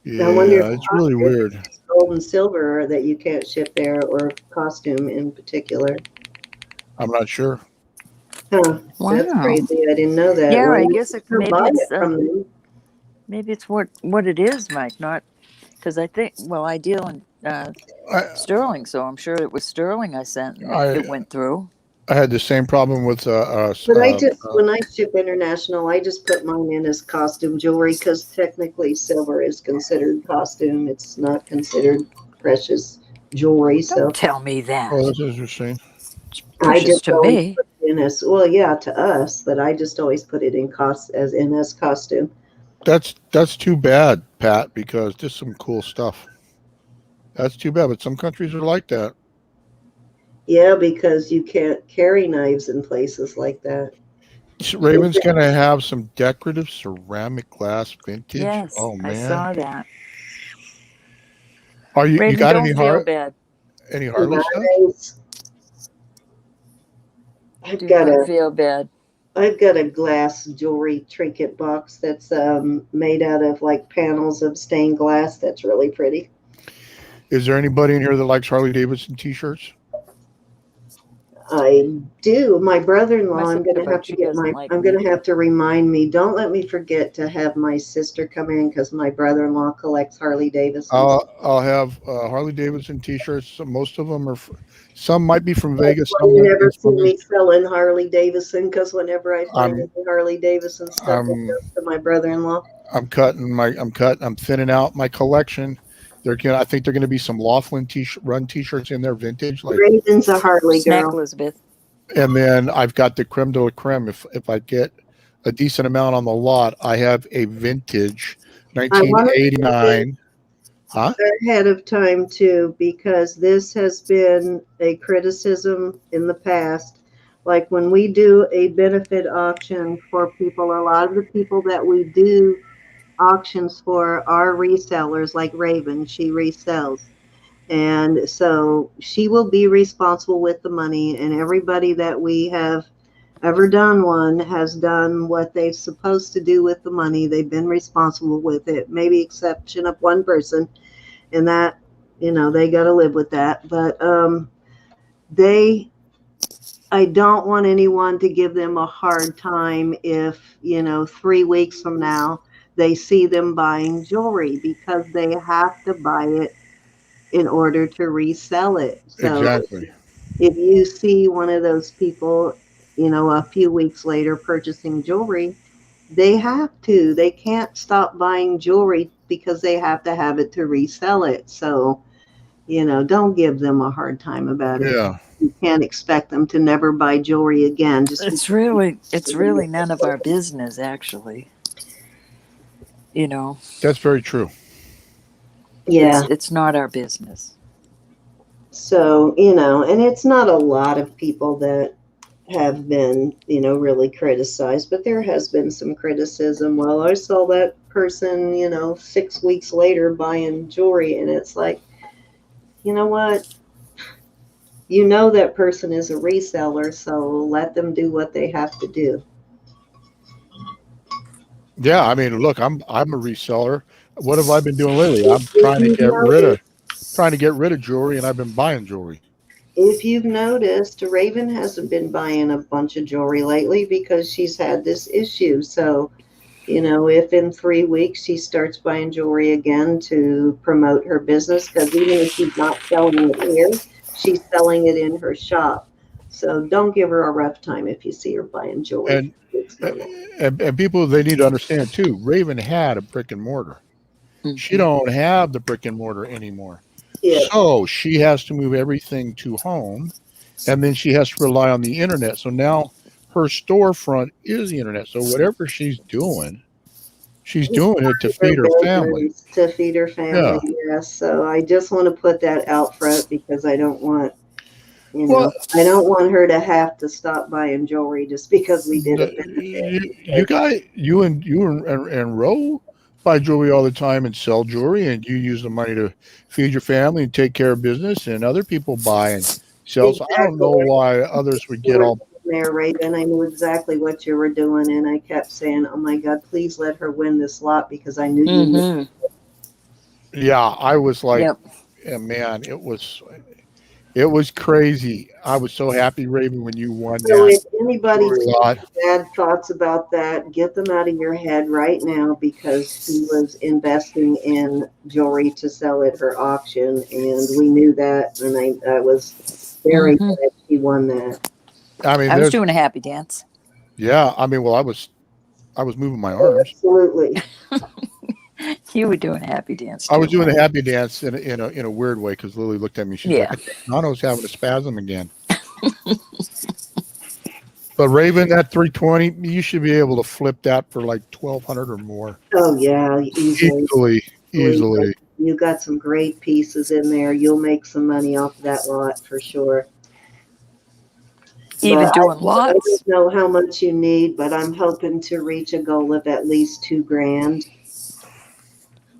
Speaker 1: I wonder if
Speaker 2: Yeah, it's really
Speaker 1: it's
Speaker 2: weird.
Speaker 1: just gold and silver that you can't ship there, or costume in particular.
Speaker 2: I'm not sure.
Speaker 1: Huh? That's
Speaker 3: Wow.
Speaker 1: crazy. I didn't know that.
Speaker 3: Yeah,
Speaker 1: Well,
Speaker 3: I
Speaker 1: my
Speaker 3: guess
Speaker 1: sister buy it from them.
Speaker 3: maybe it's what it is, Mike. Not because I think well, I deal in
Speaker 2: I
Speaker 3: sterling, so I'm sure it was sterling I sent and
Speaker 2: I
Speaker 3: it went through.
Speaker 2: I had the same problem with
Speaker 1: But I just, when I ship international, I just put mine in as costume jewelry because technically silver is considered costume. It's not considered precious jewelry.
Speaker 3: Don't
Speaker 1: So
Speaker 3: tell me
Speaker 2: oh,
Speaker 3: that.
Speaker 2: that's interesting.
Speaker 3: It's
Speaker 1: I
Speaker 3: precious
Speaker 1: just
Speaker 3: to
Speaker 1: always
Speaker 3: me.
Speaker 1: put it in as, well, yeah, to us, but I just always put it in as costume.
Speaker 2: That's too bad, Pat, because there's some cool stuff. That's too bad, but some countries are like that.
Speaker 1: Yeah, because you can't carry knives in places like that.
Speaker 2: Raven's gonna have some decorative ceramic glass vintage.
Speaker 3: Yes,
Speaker 2: Oh
Speaker 3: I
Speaker 2: man,
Speaker 3: saw that.
Speaker 2: are you
Speaker 3: Raven,
Speaker 2: got
Speaker 3: don't feel bad.
Speaker 2: any Harley stuff?
Speaker 1: Knives. I've
Speaker 3: Do
Speaker 1: got
Speaker 3: not
Speaker 1: a
Speaker 3: feel bad.
Speaker 1: I've got a glass jewelry trinket box that's made out of like panels of stained glass. That's really pretty.
Speaker 2: Is there anybody in here that likes Harley Davidson t-shirts?
Speaker 1: I do. My
Speaker 3: My
Speaker 1: brother-in-law,
Speaker 3: sister, but she doesn't like
Speaker 1: I'm
Speaker 3: me.
Speaker 1: gonna have to remind me. Don't let me forget to have my sister come in because my brother-in-law collects Harley Davidsons.
Speaker 2: I'll have Harley Davidson t-shirts. Some of them are, some might be from
Speaker 1: That's
Speaker 2: Vegas,
Speaker 1: why
Speaker 2: some
Speaker 1: you
Speaker 2: might be
Speaker 1: never see
Speaker 2: from me.
Speaker 1: me selling Harley Davidson because whenever I find
Speaker 2: I'm
Speaker 1: any Harley Davidson stuff, it
Speaker 2: I'm
Speaker 1: goes to my brother-in-law.
Speaker 2: I'm thinning out my collection. I think they're gonna be some Laughlin run t-shirts in there, vintage, like,
Speaker 1: Raven's a Harley
Speaker 3: Snack
Speaker 1: girl.
Speaker 3: Elizabeth.
Speaker 2: and then I've got the creme de la creme. If I get a decent amount on the lot, I have a vintage
Speaker 1: I wanted to say this
Speaker 2: 1989. Huh?
Speaker 1: ahead of time too, because this has been a criticism in the past. Like when we do a benefit auction for people, a lot of the people that we do auctions for are resellers, like Raven, she resells. And so she will be responsible with the money, and everybody that we have ever done one has done what they're supposed to do with the money. They've been responsible with it, maybe exception of one person, and that, they got to live with that. But they I don't want anyone to give them a hard time if 3 weeks from now they see them buying jewelry, because they have to buy it in order to resell it. So
Speaker 2: Exactly.
Speaker 1: if you see one of those people, a few weeks later purchasing jewelry, they can't stop buying jewelry because they have to have it to resell it. So don't give them a hard time about it.
Speaker 2: Yeah,
Speaker 1: You can't expect them to never buy jewelry again just because.
Speaker 3: It's really none of our business, actually. You know,
Speaker 2: that's very true.
Speaker 3: it's
Speaker 1: Yeah.
Speaker 3: it's not our business.
Speaker 1: So, and it's not a lot of people that have been, really criticized, but there has been some criticism. Well, I saw that person, 6 weeks later buying jewelry, and it's like, you know what? That person is a reseller, so let them do what they have to do.
Speaker 2: Yeah, I mean, look, I'm a reseller. What have I been doing lately? I'm
Speaker 1: If you've
Speaker 2: trying to get rid of jewelry, and I've been buying jewelry.
Speaker 1: if you've noticed, Raven hasn't been buying a bunch of jewelry lately because she's had this issue. So, if in 3 weeks she starts buying jewelry again to promote her business, because even if she's not selling it here, she's selling it in her shop. So don't give her a rough time if you see her buying jewelry
Speaker 2: And
Speaker 1: 3 weeks from now.
Speaker 2: and people, they need to understand too. Raven had a brick and mortar. She
Speaker 3: Hmm.
Speaker 2: don't have the brick and mortar anymore.
Speaker 1: Yeah.
Speaker 2: So she has to move everything to home, and then she has to rely on the internet. So now her storefront is the internet. So whatever she's doing it to
Speaker 1: Her
Speaker 2: feed her family.
Speaker 1: business to feed her family,
Speaker 2: Yeah.
Speaker 1: yes. So I just want to put that out front because
Speaker 2: Well,
Speaker 1: I don't want her to have to stop buying jewelry just because we did a benefit.
Speaker 2: you guys, and Ro buy jewelry all the time and sell jewelry, and you use the money to feed your family and take care of business, and other people buy, and sell. So I don't know why others would get all.
Speaker 1: There, Raven. I knew exactly what you were doing, and I kept saying, "Oh my God, please let her win this lot," because I knew you.
Speaker 3: Mm-hmm.
Speaker 2: Yeah, I was like,
Speaker 3: Yep.
Speaker 2: yeah, man, it was crazy. I was so happy, Raven, when you won
Speaker 1: So
Speaker 2: that
Speaker 1: if anybody's
Speaker 2: lot.
Speaker 1: bad thoughts about that, get them out of your head right now, because she was investing in jewelry to sell at her auction, and we knew that, and I was very
Speaker 3: Mm-hmm.
Speaker 1: glad she won that.
Speaker 2: I mean,
Speaker 3: I was
Speaker 2: there's,
Speaker 3: doing a happy dance.
Speaker 2: yeah. I mean, well, I was moving my arms.
Speaker 1: Absolutely.
Speaker 3: You were doing a happy dance
Speaker 2: I was
Speaker 3: too.
Speaker 2: doing a happy dance in a weird way because Lily looked at me. She's like,
Speaker 3: Yeah.
Speaker 2: "I think Nano's having a spasm again." But Raven, that 320, you should be able to flip that for like 1,200 or more.
Speaker 1: Oh yeah, easily.
Speaker 2: Easily.
Speaker 1: You got some great pieces in there. You'll make some money off of that lot for sure.
Speaker 3: Even
Speaker 1: But
Speaker 3: doing
Speaker 1: I
Speaker 3: lots.
Speaker 1: don't know how much you need, but I'm hoping to reach a goal of at least $2,000.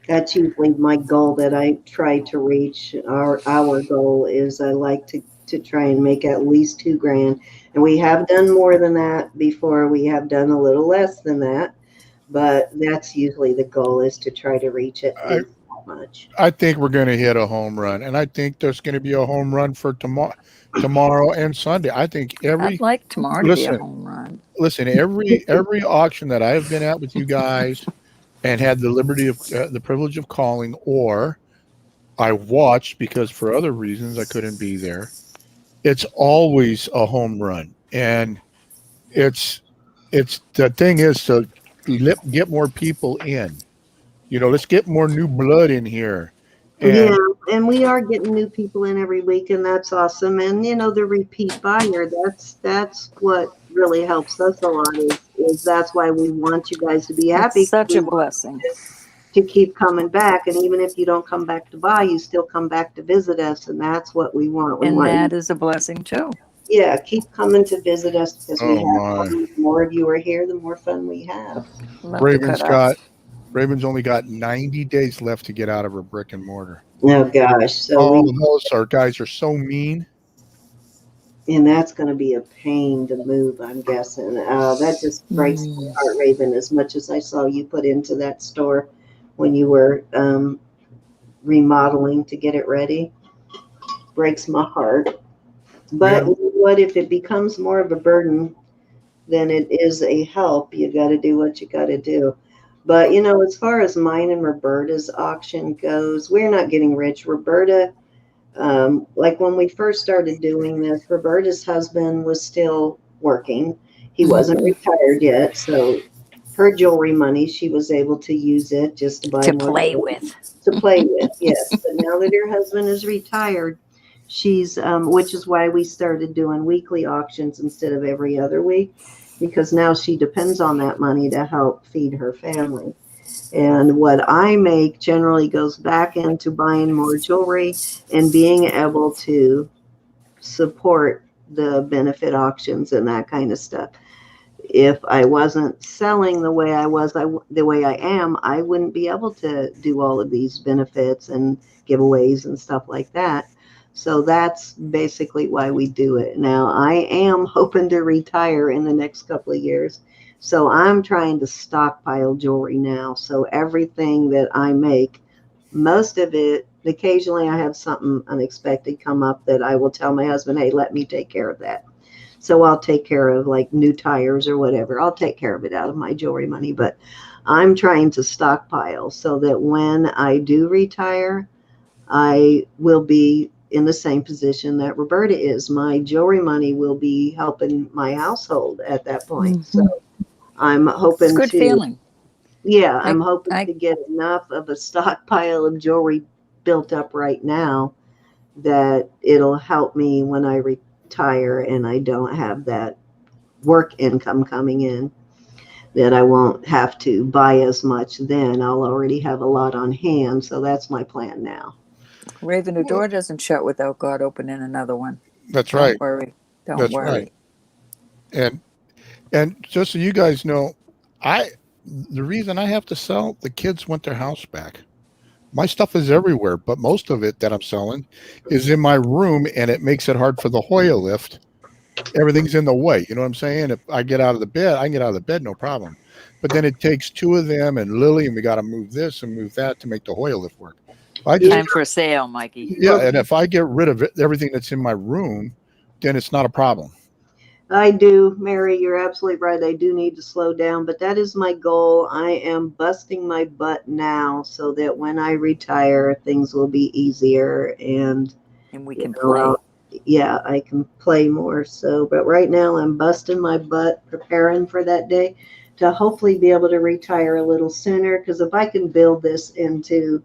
Speaker 1: That's usually my goal that I try to reach. Our goal is I like to try and make at least $2,000. And we have done more than that before. We have done a little less than that, but that's usually the goal, is to try to reach at
Speaker 2: I,
Speaker 1: least that much.
Speaker 2: I think we're going to hit a home run, and I think there's going to be a home run for tomorrow and Sunday. I think
Speaker 3: I'd like tomorrow to be a
Speaker 2: listen,
Speaker 3: home run.
Speaker 2: every auction that I have been at with you guys and had the privilege of calling, or I watched because for other reasons I couldn't be there. It's always a home run, and it's the thing is to get more people in. Let's get more new blood in here,
Speaker 1: Yeah,
Speaker 2: and
Speaker 1: and we are getting new people in every week, and that's awesome. And the repeat buyer, that's what really helps us a lot. Is that's why we want you guys to be
Speaker 3: It's
Speaker 1: happy, 'cause
Speaker 3: such
Speaker 1: we
Speaker 3: a
Speaker 1: want
Speaker 3: blessing.
Speaker 1: to keep coming back. And even if you don't come back to buy, you still come back to visit us, and that's what we want. We
Speaker 3: And
Speaker 1: want you,
Speaker 3: that is a blessing too.
Speaker 1: yeah, keep coming to visit us, because we
Speaker 2: oh
Speaker 1: have
Speaker 2: my,
Speaker 1: fun. The more of you are here, the more fun we have.
Speaker 3: Love to
Speaker 2: Raven's
Speaker 3: cut up.
Speaker 2: got Raven's only got 90 days left to get out of her brick and mortar.
Speaker 1: Oh gosh, so
Speaker 2: Oh,
Speaker 1: we
Speaker 2: those guys are so mean.
Speaker 1: and that's going to be a pain to move, I'm guessing. That just breaks my
Speaker 3: Mm.
Speaker 1: heart, Raven, as much as I saw you put into that store when you were remodeling to get it ready. Breaks my heart. But
Speaker 2: Man,
Speaker 1: you know what? If it becomes more of a burden than it is a help, you got to do what you got to do. But, as far as mine and Roberta's auction goes, we're not getting rich. Roberta, like when we first started doing this, Roberta's husband was still working. He wasn't
Speaker 3: Mhm.
Speaker 1: retired yet. So her jewelry money, she was able to use it just to buy
Speaker 3: To
Speaker 1: more
Speaker 3: play
Speaker 1: jewelry
Speaker 3: with.
Speaker 1: to play with. Yes. But now that her husband is retired, she's, which is why we started doing weekly auctions instead of every other week, because now she depends on that money to help feed her family. And what I make generally goes back into buying more jewelry and being able to support the benefit auctions and that kind of stuff. If I wasn't selling the way the way I am, I wouldn't be able to do all of these benefits and giveaways and stuff like that. So that's basically why we do it. Now, I am hoping to retire in the next couple of years. So I'm trying to stockpile jewelry now. So everything that I make, most of it, occasionally I have something unexpected come up that I will tell my husband, hey, let me take care of that. So I'll take care of like new tires or whatever. I'll take care of it out of my jewelry money. But I'm trying to stockpile so that when I do retire, I will be in the same position that Roberta is. My jewelry money will be helping my household at that point. So
Speaker 3: Mhm.
Speaker 1: I'm
Speaker 3: It's a
Speaker 1: hoping
Speaker 3: good
Speaker 1: to,
Speaker 3: feeling.
Speaker 1: yeah, I'm
Speaker 3: I,
Speaker 1: hoping
Speaker 3: I,
Speaker 1: to get enough of a stockpile of jewelry built up right now that it'll help me when I retire and I don't have that work income coming in, that I won't have to buy as much then. I'll already have a lot on hand. So that's my plan now.
Speaker 3: Raven, the door doesn't shut without God opening another one.
Speaker 2: that's right.
Speaker 3: Don't worry. Don't
Speaker 2: That's right.
Speaker 3: worry.
Speaker 2: And just so you guys know, I the reason I have to sell, the kids want their house back. My stuff is everywhere, but most of it that I'm selling is in my room, and it makes it hard for the Hoya lift. Everything's in the way. You know what I'm saying? If I get out of the bed, I can get out of the bed, no problem. But then it takes two of them and Lily, and we got to move this and move that to make the Hoya lift work. If I just,
Speaker 3: Time for a sale, Mikey.
Speaker 2: yeah, and if I get rid of everything that's in my room, then it's not a problem.
Speaker 1: I do, Mary, you're absolutely right. I do need to slow down, but that is my goal. I am busting my butt now so that when I retire, things will be easier and
Speaker 3: And we
Speaker 1: you
Speaker 3: can
Speaker 1: know,
Speaker 3: play.
Speaker 1: yeah, I can play more. So, but right now I'm busting my butt preparing for that day to hopefully be able to retire a little sooner. Because if I can build this into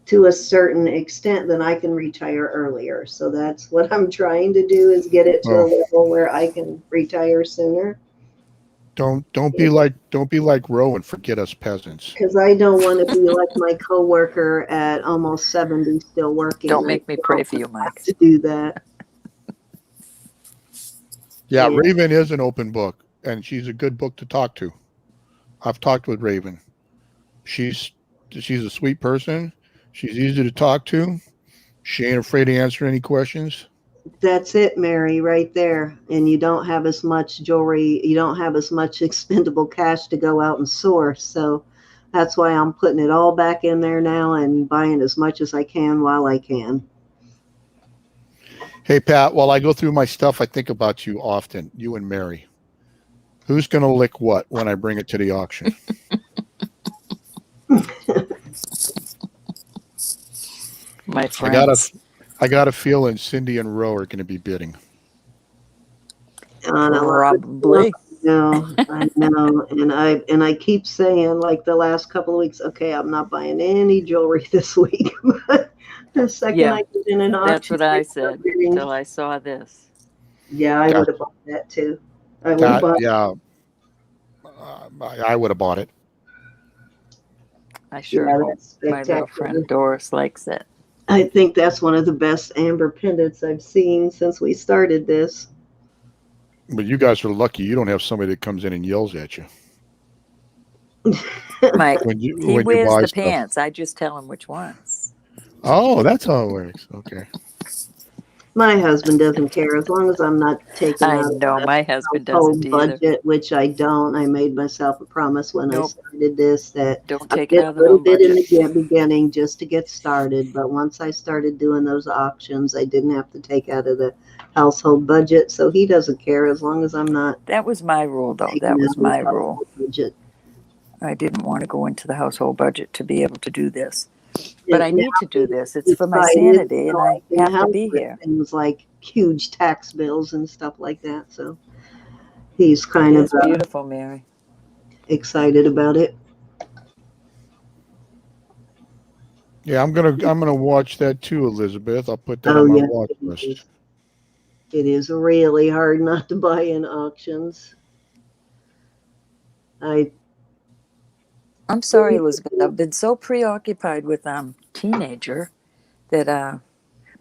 Speaker 1: to a certain extent, then I can retire earlier. So that's what I'm trying to do is get it to a
Speaker 2: Oh,
Speaker 1: level where I can retire sooner.
Speaker 2: don't be like Roe and forget us peasants.
Speaker 1: Because I don't want to be like my coworker at almost 70 still working.
Speaker 3: Don't
Speaker 1: I
Speaker 3: make me pray
Speaker 1: don't
Speaker 3: for you,
Speaker 1: have
Speaker 3: Mike.
Speaker 1: to do that.
Speaker 2: Yeah,
Speaker 1: Yeah.
Speaker 2: Raven is an open book, and she's a good book to talk to. I've talked with Raven. She's a sweet person. She's easy to talk to. She ain't afraid to answer any questions.
Speaker 1: That's it, Mary, right there. And you don't have as much jewelry, you don't have as much expendable cash to go out and source. So that's why I'm putting it all back in there now and buying as much as I can while I can.
Speaker 2: Hey, Pat, while I go through my stuff, I think about you often, you and Mary. Who's going to lick what when I bring it to the auction?
Speaker 3: My friends.
Speaker 2: I got a feeling Cindy and Roe are going to be bidding.
Speaker 3: Probably.
Speaker 1: I know, and I keep saying like the last couple of weeks, okay, I'm not buying any jewelry this week. But the second
Speaker 3: Yeah,
Speaker 1: I get in an auction,
Speaker 3: that's what I
Speaker 1: start
Speaker 3: said
Speaker 1: bidding.
Speaker 3: until I saw this.
Speaker 1: Yeah, I would have bought that too. I would have bought.
Speaker 2: Yeah, I would have bought it.
Speaker 3: I sure
Speaker 1: Yeah,
Speaker 3: hope
Speaker 1: that's
Speaker 3: my little
Speaker 1: spectacular.
Speaker 3: friend Doris likes it.
Speaker 1: I think that's one of the best amber pendants I've seen since we started this.
Speaker 2: But you guys are lucky you don't have somebody that comes in and yells at you
Speaker 3: Mike,
Speaker 2: when
Speaker 3: he
Speaker 2: you
Speaker 3: wears
Speaker 2: buy
Speaker 3: the
Speaker 2: stuff.
Speaker 3: pants. I just tell him which ones.
Speaker 2: Oh, that's how it works. Okay.
Speaker 1: My husband doesn't care as long as I'm not taking
Speaker 3: I
Speaker 1: out
Speaker 3: know
Speaker 1: of
Speaker 3: my
Speaker 1: the
Speaker 3: husband doesn't
Speaker 1: household
Speaker 3: either.
Speaker 1: budget, which I don't. I made myself a promise when I
Speaker 3: Nope,
Speaker 1: started this that
Speaker 3: don't
Speaker 1: I
Speaker 3: take it
Speaker 1: did
Speaker 3: out
Speaker 1: a
Speaker 3: of the
Speaker 1: little
Speaker 3: home
Speaker 1: bit in
Speaker 3: budget.
Speaker 1: the beginning just to get started. But once I started doing those auctions, I didn't have to take out of the household budget. So he doesn't care as long as I'm not
Speaker 3: That was my rule, though.
Speaker 1: taking
Speaker 3: That
Speaker 1: out
Speaker 3: was
Speaker 1: of the
Speaker 3: my rule.
Speaker 1: household budget.
Speaker 3: I didn't want to go into the household budget to be able to do this. But I
Speaker 1: Now
Speaker 3: need to do this. It's
Speaker 1: he's
Speaker 3: for my
Speaker 1: excited,
Speaker 3: sanity, and
Speaker 1: like
Speaker 3: I
Speaker 1: in the
Speaker 3: have to
Speaker 1: house
Speaker 3: be
Speaker 1: with
Speaker 3: here.
Speaker 1: things like huge tax bills and stuff like that. So he's
Speaker 3: It
Speaker 1: kind of
Speaker 3: is beautiful, Mary.
Speaker 1: excited about it.
Speaker 2: Yeah, I'm gonna watch that too, Elizabeth. I'll put that
Speaker 1: Oh
Speaker 2: on my
Speaker 1: yeah,
Speaker 2: watch
Speaker 1: it
Speaker 2: list.
Speaker 1: is. It is really hard not to buy in auctions. I
Speaker 3: I'm sorry, Elizabeth. I've been so preoccupied with teenager that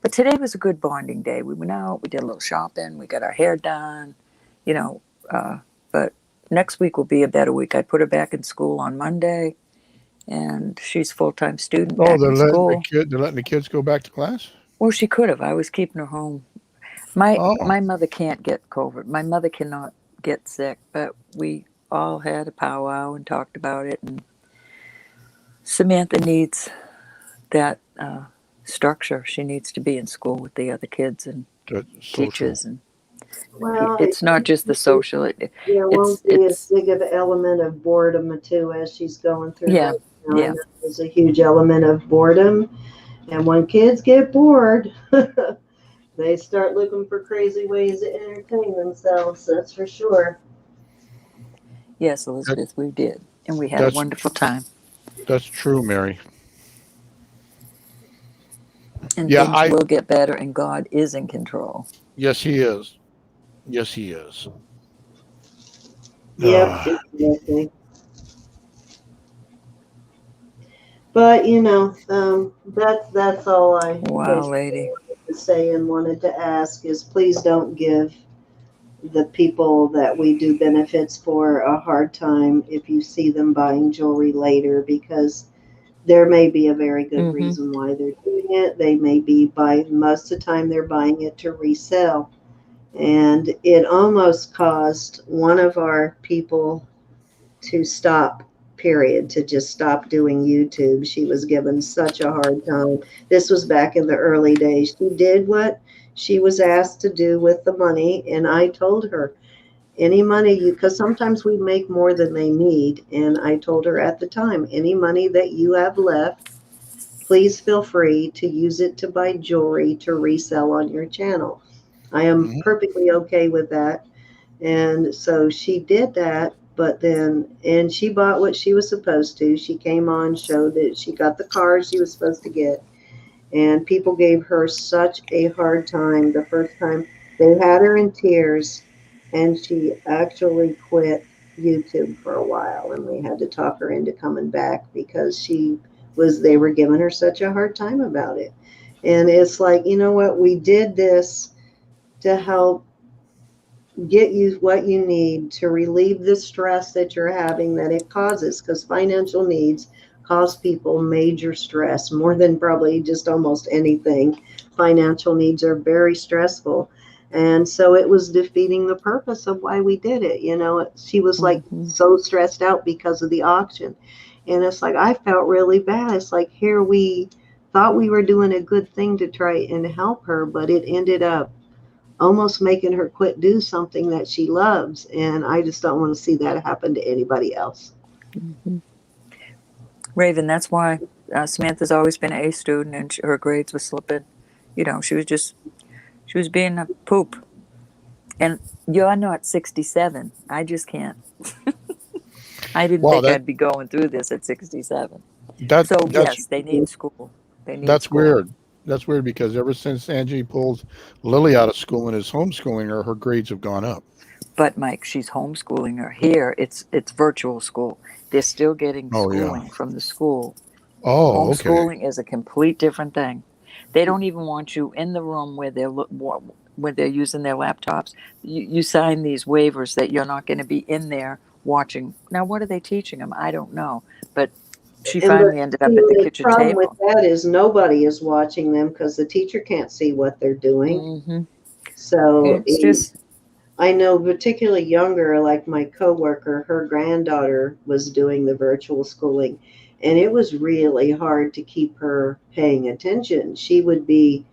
Speaker 3: but today was a good bonding day. We went out, we did a little shopping, we got our hair done, you know. But next week will be a better week. I put her back in school on Monday, and she's a full-time student
Speaker 2: Oh,
Speaker 3: back in school.
Speaker 2: they're letting the kids go back to class?
Speaker 3: Well, she could have. I was keeping her home. My
Speaker 2: Oh,
Speaker 3: mother can't get COVID. My mother cannot get sick, but we all had a powwow and talked about it. And Samantha needs that structure. She needs to be in school with the other kids and
Speaker 2: that's social.
Speaker 3: teachers, and
Speaker 1: well,
Speaker 3: it's not just the social.
Speaker 1: there
Speaker 3: It's
Speaker 1: won't be as big of an element of boredom too as she's going through
Speaker 3: yeah,
Speaker 1: right now.
Speaker 3: yeah.
Speaker 1: And there's a huge element of boredom, and when kids get bored, they start looking for crazy ways to entertain themselves. That's for sure.
Speaker 3: Yes,
Speaker 2: That,
Speaker 3: Elizabeth, we did, and we had a
Speaker 2: that's
Speaker 3: wonderful time.
Speaker 2: that's true, Mary.
Speaker 3: And
Speaker 2: Yeah,
Speaker 3: things will get better, and God is in control.
Speaker 2: yes he is. Yes he is.
Speaker 1: Yep, exactly. But that's all I
Speaker 3: Wow,
Speaker 1: basically
Speaker 3: lady.
Speaker 1: wanted to say and wanted to ask is please don't give the people that we do benefits for a hard time if you see them buying jewelry later because there may be a very good
Speaker 3: Mm-hmm.
Speaker 1: reason why they're doing it. They may be most of the time they're buying it to resell. And it almost caused one of our people to stop, period, to just stop doing YouTube. She was given such a hard time. This was back in the early days. She did what she was asked to do with the money. And I told her, any money you, because sometimes we make more than they need. And I told her at the time, any money that you have left, please feel free to use it to buy jewelry to resell on your channel. I am
Speaker 2: Mhm.
Speaker 1: perfectly okay with that. And so she did that, but then, and she bought what she was supposed to. She came on, showed that she got the cars she was supposed to get. And people gave her such a hard time the first time. They had her in tears, and she actually quit YouTube for a while. And we had to talk her into coming back because they were giving her such a hard time about it. And it's like, you know what? We did this to help get you what you need to relieve the stress that you're having that it causes, because financial needs cause people major stress more than probably just almost anything. Financial needs are very stressful. And so it was defeating the purpose of why we did it. She was like
Speaker 3: Mm-hmm.
Speaker 1: so stressed out because of the auction. And it's like, I felt really bad. It's like, here we thought we were doing a good thing to try and help her, but it ended up almost making her quit do something that she loves. And I just don't want to see that happen to anybody else.
Speaker 3: Mm-hmm. Raven, that's why Samantha's always been an A student, and her grades were slipping. She was being a poop. And you're not 67. I just can't. I didn't
Speaker 2: Wow,
Speaker 3: think I'd be going through this at 67.
Speaker 2: that
Speaker 3: So
Speaker 2: that's
Speaker 3: yes, they need school. They need
Speaker 2: that's
Speaker 3: school.
Speaker 2: weird. That's weird because ever since Angie pulled Lily out of school and is homeschooling her, her grades have gone up.
Speaker 3: But Mike, she's homeschooling her. Here, it's virtual school. They're still getting
Speaker 2: Oh yeah.
Speaker 3: schooling from the school.
Speaker 2: Oh, okay.
Speaker 3: Homeschooling is a complete different thing. They don't even want you in the room where they're using their laptops. You sign these waivers that you're not going to be in there watching. Now, what are they teaching them? I don't know. But she
Speaker 1: And but
Speaker 3: finally ended up
Speaker 1: see,
Speaker 3: at the
Speaker 1: the
Speaker 3: kitchen
Speaker 1: problem with
Speaker 3: table.
Speaker 1: that is nobody is watching them because the teacher can't see what they're doing.
Speaker 3: Hmm.
Speaker 1: So
Speaker 3: It's just
Speaker 1: I know particularly younger, like my coworker, her granddaughter was doing the virtual schooling, and it was really hard to keep her paying attention. She would be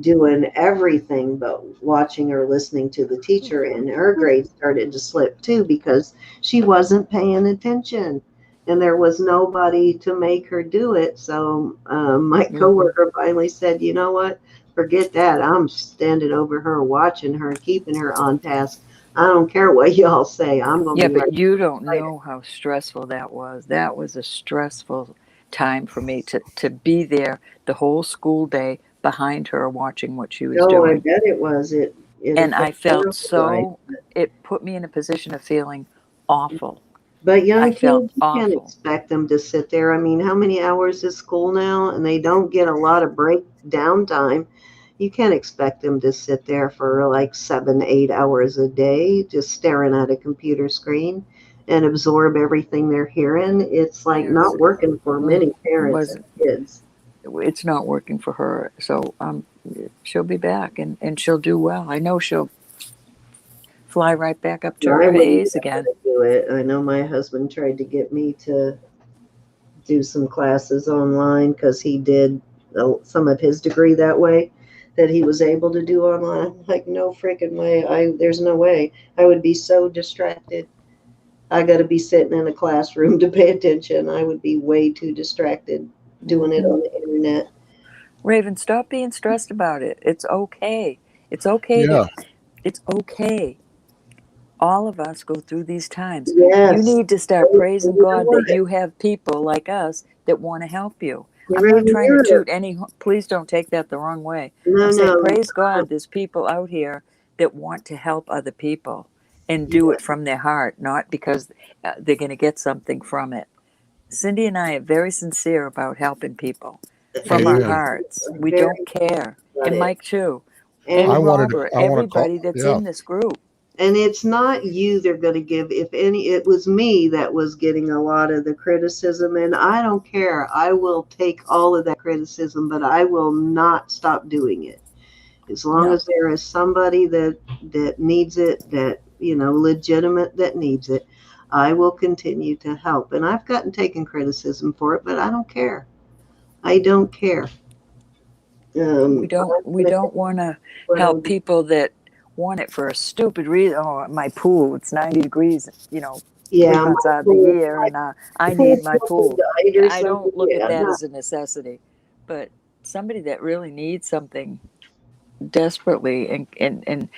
Speaker 1: doing everything but watching or listening to the teacher, and her grades started to slip too because she wasn't paying attention, and there was nobody to make her do it. So my
Speaker 3: hmm
Speaker 1: coworker finally said, "You know what? Forget that. I'm standing over her, watching her, keeping her on task. I don't care what y'all say. I'm going to
Speaker 3: yeah,
Speaker 1: be
Speaker 3: but
Speaker 1: right
Speaker 3: you don't
Speaker 1: beside her."
Speaker 3: know how stressful that was. That was a stressful time for me to be there the whole school day behind her watching what she was
Speaker 1: Oh, I
Speaker 3: doing.
Speaker 1: bet it was. It
Speaker 3: And I
Speaker 1: affected her
Speaker 3: felt
Speaker 1: life.
Speaker 3: so, it put me in a position of feeling awful.
Speaker 1: But
Speaker 3: I
Speaker 1: young
Speaker 3: felt
Speaker 1: kids, you can't
Speaker 3: awful.
Speaker 1: expect them to sit there. I mean, how many hours is school now? And they don't get a lot of break downtime. You can't expect them to sit there for like 7, 8 hours a day just staring at a computer screen and absorb everything they're hearing. It's like
Speaker 3: Yes.
Speaker 1: not working for many parents and
Speaker 3: Wasn't
Speaker 1: kids.
Speaker 3: It's not working for her. So she'll be back, and she'll do well. I know she'll fly right back up to
Speaker 1: I
Speaker 3: her
Speaker 1: wouldn't be
Speaker 3: A's
Speaker 1: able
Speaker 3: again.
Speaker 1: to do it. I know my husband tried to get me to do some classes online because he did some of his degree that way that he was able to do online. I'm like, no freaking way. There's no way. I would be so distracted. I got to be sitting in a classroom to pay attention. I would be way too distracted doing it
Speaker 3: Hmm.
Speaker 1: on the internet.
Speaker 3: Raven, stop being stressed about it. It's okay. It's okay to.
Speaker 2: Yeah.
Speaker 3: It's okay. All of us go through these times. You
Speaker 1: Yes.
Speaker 3: need to start
Speaker 1: You
Speaker 3: praising
Speaker 1: know
Speaker 3: God
Speaker 1: what?
Speaker 3: that you have people like us that want to help you. I'm not
Speaker 1: Raven,
Speaker 3: trying to toot any, please don't take that the wrong way. I'm
Speaker 1: no,
Speaker 3: saying,
Speaker 1: no.
Speaker 3: praise God, there's people out here that want to help other people and do
Speaker 1: Yeah,
Speaker 3: it from their heart, not because they're going to get something from it. Cindy and I are very sincere about helping people from
Speaker 1: and
Speaker 3: our
Speaker 2: Amen.
Speaker 3: hearts.
Speaker 1: we're
Speaker 3: We
Speaker 1: very
Speaker 3: don't care.
Speaker 1: good at
Speaker 3: And
Speaker 1: it.
Speaker 3: Mike, too.
Speaker 1: And
Speaker 3: And
Speaker 2: I wanted to
Speaker 3: Robert,
Speaker 2: I want to call
Speaker 3: everybody that's
Speaker 2: yeah.
Speaker 3: in this group.
Speaker 1: And it's not you they're going to give. If any, it was me that was getting a lot of the criticism, and I don't care. I will take all of that criticism, but I will not stop doing it. As long
Speaker 3: No.
Speaker 1: as there is somebody that needs it, that, legitimate, that needs it, I will continue to help. And I've gotten taken criticism for it, but I don't care. I don't care.
Speaker 3: We don't want to help people that want it for a stupid reason. Oh, my pool, it's 90 degrees, 3
Speaker 1: Yeah,
Speaker 3: months
Speaker 1: my
Speaker 3: out of the
Speaker 1: pool,
Speaker 3: year, and I
Speaker 1: pool
Speaker 3: need my pool.
Speaker 1: died or
Speaker 3: I
Speaker 1: something.
Speaker 3: don't look
Speaker 1: Yeah,
Speaker 3: at that
Speaker 1: no.
Speaker 3: as a necessity, but somebody that really needs something desperately, and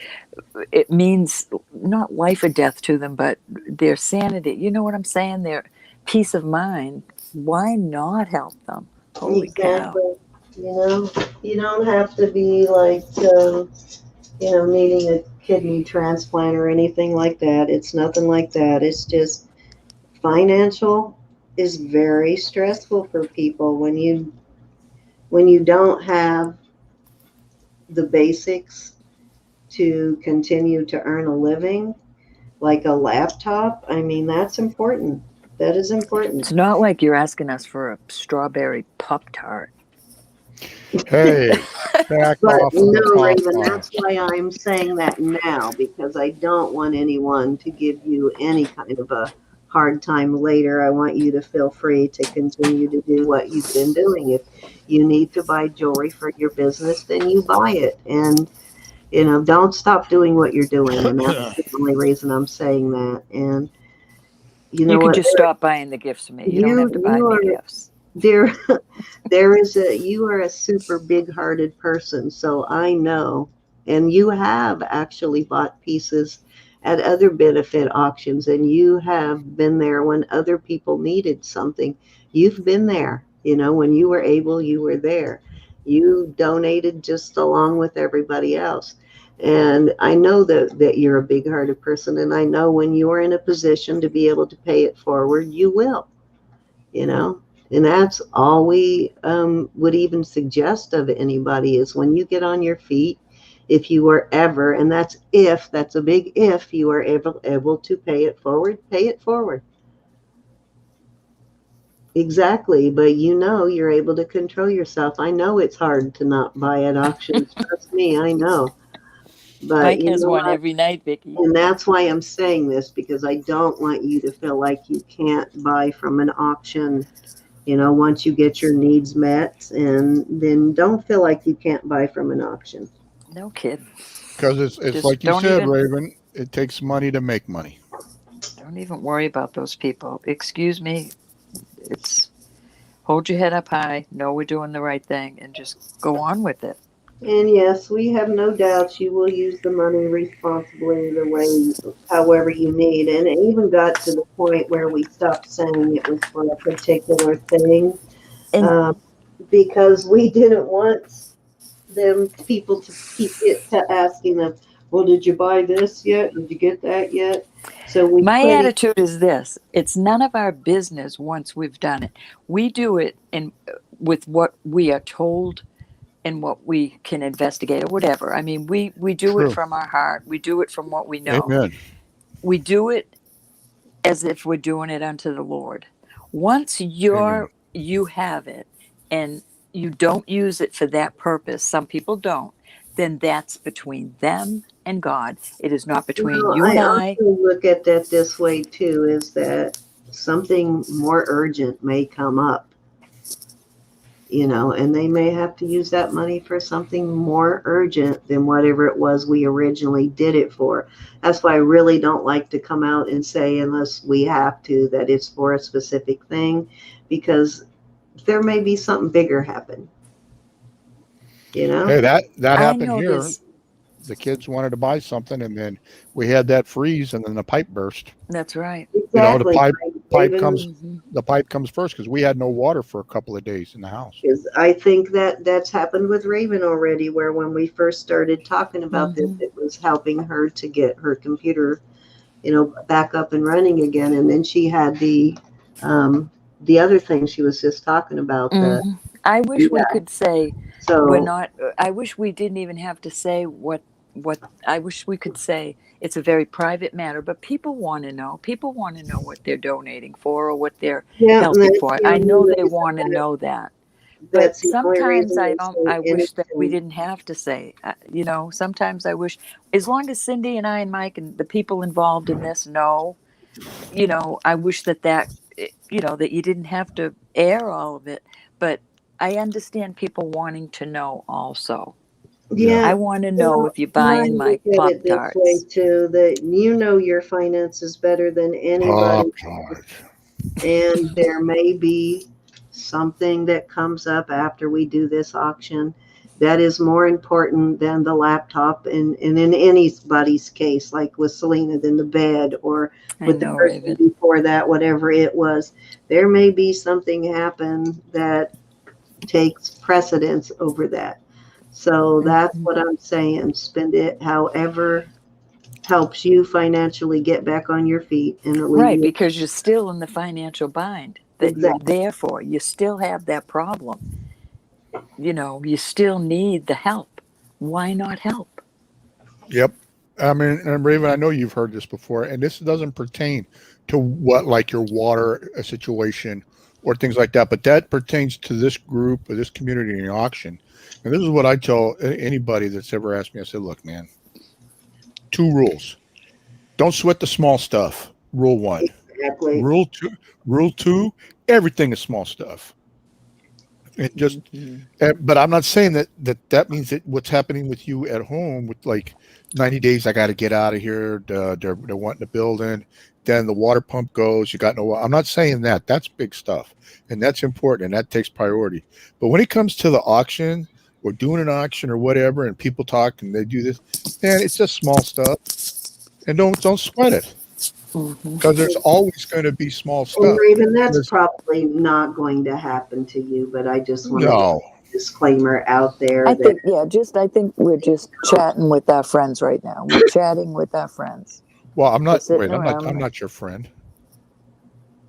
Speaker 3: it means not life or death to them, but their sanity. You know what I'm saying? Their peace of mind. Why not help them? Holy cow.
Speaker 1: Exactly. You don't have to be like, needing a kidney transplant or anything like that. It's nothing like that. It's just financial is very stressful for people when you don't have the basics to continue to earn a living, like a laptop. I mean, that's important. That is important.
Speaker 3: It's not like you're asking us for a strawberry Pop-Tart.
Speaker 2: Hey, back
Speaker 1: But
Speaker 2: off of the
Speaker 1: no,
Speaker 2: top
Speaker 1: Raven,
Speaker 2: line.
Speaker 1: that's why I'm saying that now, because I don't want anyone to give you any kind of a hard time later. I want you to feel free to continue to do what you've been doing. If you need to buy jewelry for your business, then you buy it. And, don't stop doing what you're doing. And that's the only reason I'm saying that. And you know
Speaker 3: You can
Speaker 1: what?
Speaker 3: just stop buying the gifts for me. You don't have to buy
Speaker 1: You
Speaker 3: me
Speaker 1: are
Speaker 3: gifts.
Speaker 1: there. You are a super big-hearted person, so I know, and you have actually bought pieces at other benefit auctions, and you have been there when other people needed something. You've been there, when you were able, you were there. You donated just along with everybody else. And I know that you're a big-hearted person, and I know when you are in a position to be able to pay it forward, you will, you know. And that's all we would even suggest of anybody is when you get on your feet, if you are ever, and that's a big if, you are able to pay it forward, pay it forward. Exactly, but you're able to control yourself. I know it's hard to not buy at auctions. Trust me, I know. But
Speaker 3: Mike
Speaker 1: you
Speaker 3: has
Speaker 1: know
Speaker 3: one
Speaker 1: what?
Speaker 3: every night, Vicki.
Speaker 1: And that's why I'm saying this, because I don't want you to feel like you can't buy from an auction, once you get your needs met, and then don't feel like you can't buy from an auction.
Speaker 3: No kidding.
Speaker 2: Because it's
Speaker 3: Just
Speaker 2: like you
Speaker 3: don't
Speaker 2: said,
Speaker 3: even
Speaker 2: Raven, it takes money to make money.
Speaker 3: don't even worry about those people. Excuse me. It's hold your head up high, know we're doing the right thing, and just go on with it.
Speaker 1: And yes, we have no doubts you will use the money responsibly the way, however you need. And it even got to the point where we stopped saying it was for a particular thing,
Speaker 3: And
Speaker 1: um, because we didn't want people to keep asking them, well, did you buy this yet? Did you get that yet? So we
Speaker 3: my
Speaker 1: quit.
Speaker 3: attitude is this: it's none of our business once we've done it. We do it in with what we are told and what we can investigate or whatever. I mean, we do it
Speaker 2: True.
Speaker 3: from our heart. We do it from what we know.
Speaker 2: Amen.
Speaker 3: We do it as if we're doing it unto the Lord. Once
Speaker 2: Amen.
Speaker 3: you have it and you don't use it for that purpose, some people don't, then that's between them and God. It is not between
Speaker 1: Well,
Speaker 3: you and
Speaker 1: I
Speaker 3: I.
Speaker 1: also look at that this way too, is that something more urgent may come up, and they may have to use that money for something more urgent than whatever it was we originally did it for. That's why I really don't like to come out and say, unless we have to, that it's for a specific thing, because there may be something bigger happen,
Speaker 2: Hey, that
Speaker 3: I
Speaker 2: happened
Speaker 3: know
Speaker 2: here.
Speaker 3: this.
Speaker 2: The kids wanted to buy something, and then we had that freeze, and then the pipe burst.
Speaker 3: That's right.
Speaker 2: The
Speaker 1: Exactly.
Speaker 2: pipe comes
Speaker 3: Mm-hmm.
Speaker 2: the pipe comes first because we had no water for a couple of days in the house.
Speaker 1: Is I think that's happened with Raven already, where when we first started talking about this,
Speaker 3: Mm-hmm.
Speaker 1: it was helping her to get her computer, back up and running again. And then she had the other thing she was just talking about.
Speaker 3: Mm-hmm. I wish we
Speaker 1: Yeah.
Speaker 3: could say we're
Speaker 1: So
Speaker 3: not. I wish we didn't even have to say what what I wish we could say. It's a very private matter, but people want to know. People want to know what they're donating for or what they're
Speaker 1: Yeah, and
Speaker 3: helping
Speaker 1: that's
Speaker 3: for.
Speaker 1: the
Speaker 3: I
Speaker 1: only
Speaker 3: know they
Speaker 1: reason
Speaker 3: want to
Speaker 1: that
Speaker 3: know that. But
Speaker 1: that's the only
Speaker 3: sometimes
Speaker 1: reason
Speaker 3: I
Speaker 1: it's
Speaker 3: don't.
Speaker 1: so
Speaker 3: I wish that we
Speaker 1: innocent.
Speaker 3: didn't have to say. You know, sometimes I wish, as long as Cindy and I and Mike and the people involved in this know, you know, I wish you know, that you didn't have to air all of it. But I understand people wanting to know also.
Speaker 2: Yeah.
Speaker 1: Yeah,
Speaker 3: I want to know
Speaker 1: well,
Speaker 3: if you're
Speaker 1: and I
Speaker 3: buying my
Speaker 1: look at
Speaker 3: Pop
Speaker 1: it this way
Speaker 3: Tarts.
Speaker 1: too, that you know your finances better than
Speaker 2: Pop
Speaker 1: anybody,
Speaker 2: Tarts.
Speaker 1: and there may be something that comes up after we do this auction that is more important than the laptop, and in anybody's case, like with Selena, than the bed, or
Speaker 3: I
Speaker 1: with the
Speaker 3: know,
Speaker 1: person
Speaker 3: Raven.
Speaker 1: before that, whatever it was. There may be something happen that takes precedence over that. So that's
Speaker 3: Mhm.
Speaker 1: what I'm saying. Spend it however helps you financially get back on your feet and
Speaker 3: Right,
Speaker 1: alleviate.
Speaker 3: because you're still in the financial bind that you're
Speaker 1: Exactly.
Speaker 3: there for. You still have that problem. You know, you still need the help. Why not help?
Speaker 2: Yep. I mean, and Raven, I know you've heard this before, and this doesn't pertain to what like your water situation or things like that, but that pertains to this group or this community in the auction. And this is what I tell anybody that's ever asked me. I said, look, man, two rules. Don't sweat the small stuff. Rule one.
Speaker 1: Exactly.
Speaker 2: Rule two. Rule two. Everything is small stuff. It just,
Speaker 3: Mhm.
Speaker 2: but I'm not saying that means that what's happening with you at home with like 90 days, I got to get out of here. They're wanting to build in. Then the water pump goes. You got no. I'm not saying that. That's big stuff, and that's important, and that takes priority. But when it comes to the auction or doing an auction or whatever, and people talk and they do this, man, it's just small stuff, and don't sweat it
Speaker 3: Mhm.
Speaker 2: because there's always going to be small
Speaker 1: And
Speaker 2: stuff.
Speaker 1: Raven, that's
Speaker 2: There's
Speaker 1: probably not going to happen to you, but I just want to get
Speaker 2: no.
Speaker 1: a disclaimer out there
Speaker 3: I
Speaker 1: that,
Speaker 3: think, yeah, I think we're just chatting with our friends right now. We're chatting with our friends.
Speaker 2: Well, I'm
Speaker 3: We're
Speaker 2: not.
Speaker 3: sitting
Speaker 2: Wait, I'm not.
Speaker 3: around
Speaker 2: I'm
Speaker 3: like,
Speaker 2: not your friend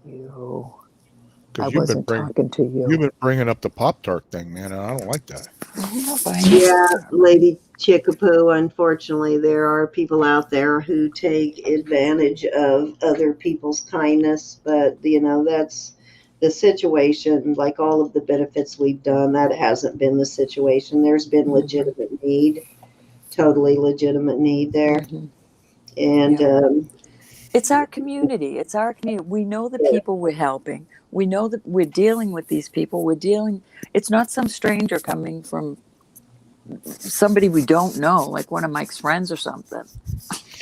Speaker 3: you. I
Speaker 2: because
Speaker 3: wasn't talking to
Speaker 2: you've
Speaker 3: you.
Speaker 2: been bringing up the Pop Tart thing, man, and I don't like that.
Speaker 3: I'm not buying it.
Speaker 1: yeah,
Speaker 3: All right.
Speaker 1: Lady Chickapoo, unfortunately, there are people out there who take advantage of other people's kindness, but that's the situation. Like all of the benefits we've done, that hasn't been the situation. There's been
Speaker 3: Mhm.
Speaker 1: legitimate need, totally legitimate need there.
Speaker 3: Mhm.
Speaker 1: And
Speaker 3: Yeah. It's our community. It's our community. We know the people we're helping. We know that we're dealing with these people. We're dealing. It's not some stranger coming from somebody we don't know, like one of Mike's friends or something.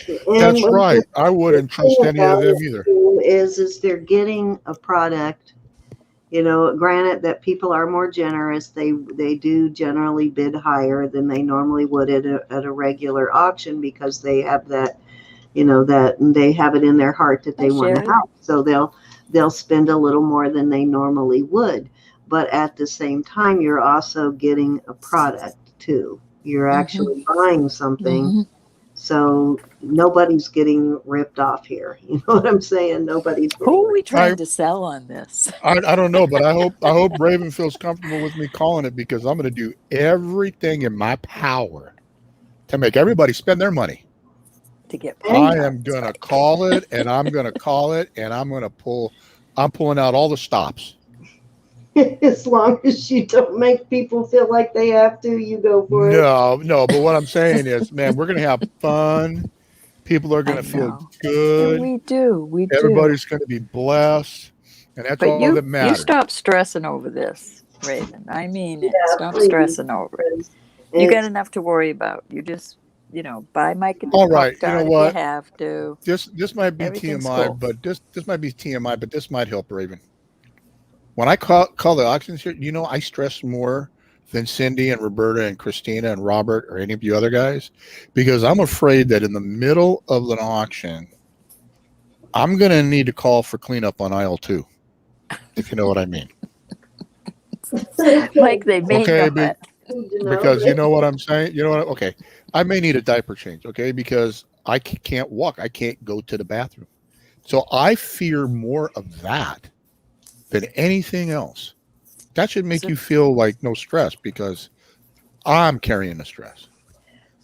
Speaker 1: and
Speaker 2: That's
Speaker 1: what
Speaker 2: right. I
Speaker 1: the
Speaker 2: wouldn't
Speaker 1: thing
Speaker 2: trust any of
Speaker 1: about
Speaker 2: them
Speaker 1: it
Speaker 2: either.
Speaker 1: too is they're getting a product. Granted that people are more generous, they do generally bid higher than they normally would at a regular auction because they have that, that they have it in their heart that
Speaker 3: Hi,
Speaker 1: they want to
Speaker 3: Sherry.
Speaker 1: help. So they'll spend a little more than they normally would. But at the same time, you're also getting a product too. You're
Speaker 3: Mm-hmm.
Speaker 1: actually buying something.
Speaker 3: Mm-hmm.
Speaker 1: So nobody's getting ripped off here. You know what I'm saying? Nobody's getting
Speaker 3: Who are we
Speaker 1: ripped.
Speaker 2: I,
Speaker 3: trying to sell on this?
Speaker 2: I don't know, but I hope Raven feels comfortable with me calling it because I'm going to do everything in my power to make everybody spend their money.
Speaker 3: To get Pop
Speaker 1: And
Speaker 2: I am
Speaker 3: Tarts.
Speaker 2: going to call it, and I'm going to call it, and I'm going to pull. I'm pulling out all the stops.
Speaker 1: as long as you don't make people feel like they have to, you go for it.
Speaker 2: No, no, but what I'm saying is, man, we're going to have fun. People are going
Speaker 3: I
Speaker 2: to feel
Speaker 3: know. And
Speaker 2: good.
Speaker 3: we do. We do.
Speaker 2: Everybody's going to be blessed, and that's
Speaker 3: But
Speaker 2: all
Speaker 3: you
Speaker 2: that
Speaker 3: you
Speaker 2: matters.
Speaker 3: stop stressing over this, Raven. I mean it.
Speaker 1: Yeah,
Speaker 3: Stop
Speaker 1: please.
Speaker 3: stressing over it.
Speaker 1: Because
Speaker 3: You got
Speaker 1: it's
Speaker 3: enough to worry about. You just, buy Mike a
Speaker 2: All
Speaker 3: Pop
Speaker 2: right, you know
Speaker 3: Tart if you
Speaker 2: what?
Speaker 3: have to.
Speaker 2: This might be
Speaker 3: Everything's
Speaker 2: TMI,
Speaker 3: cool.
Speaker 2: but this might be TMI, but this might help Raven. When I call the auctions here, I stress more than Cindy and Roberta and Christina and Robert or any of you other guys because I'm afraid that in the middle of an auction, I'm going to need to call for cleanup on aisle two, if you know what I mean.
Speaker 3: Mike, they may
Speaker 2: Okay,
Speaker 3: not.
Speaker 1: good to know
Speaker 2: because you
Speaker 1: that.
Speaker 2: know what I'm saying. You know what? Okay, I may need a diaper change. Okay, because I can't walk. I can't go to the bathroom. So I fear more of that than anything else. That should make
Speaker 3: So,
Speaker 2: you feel like no stress because I'm carrying the stress.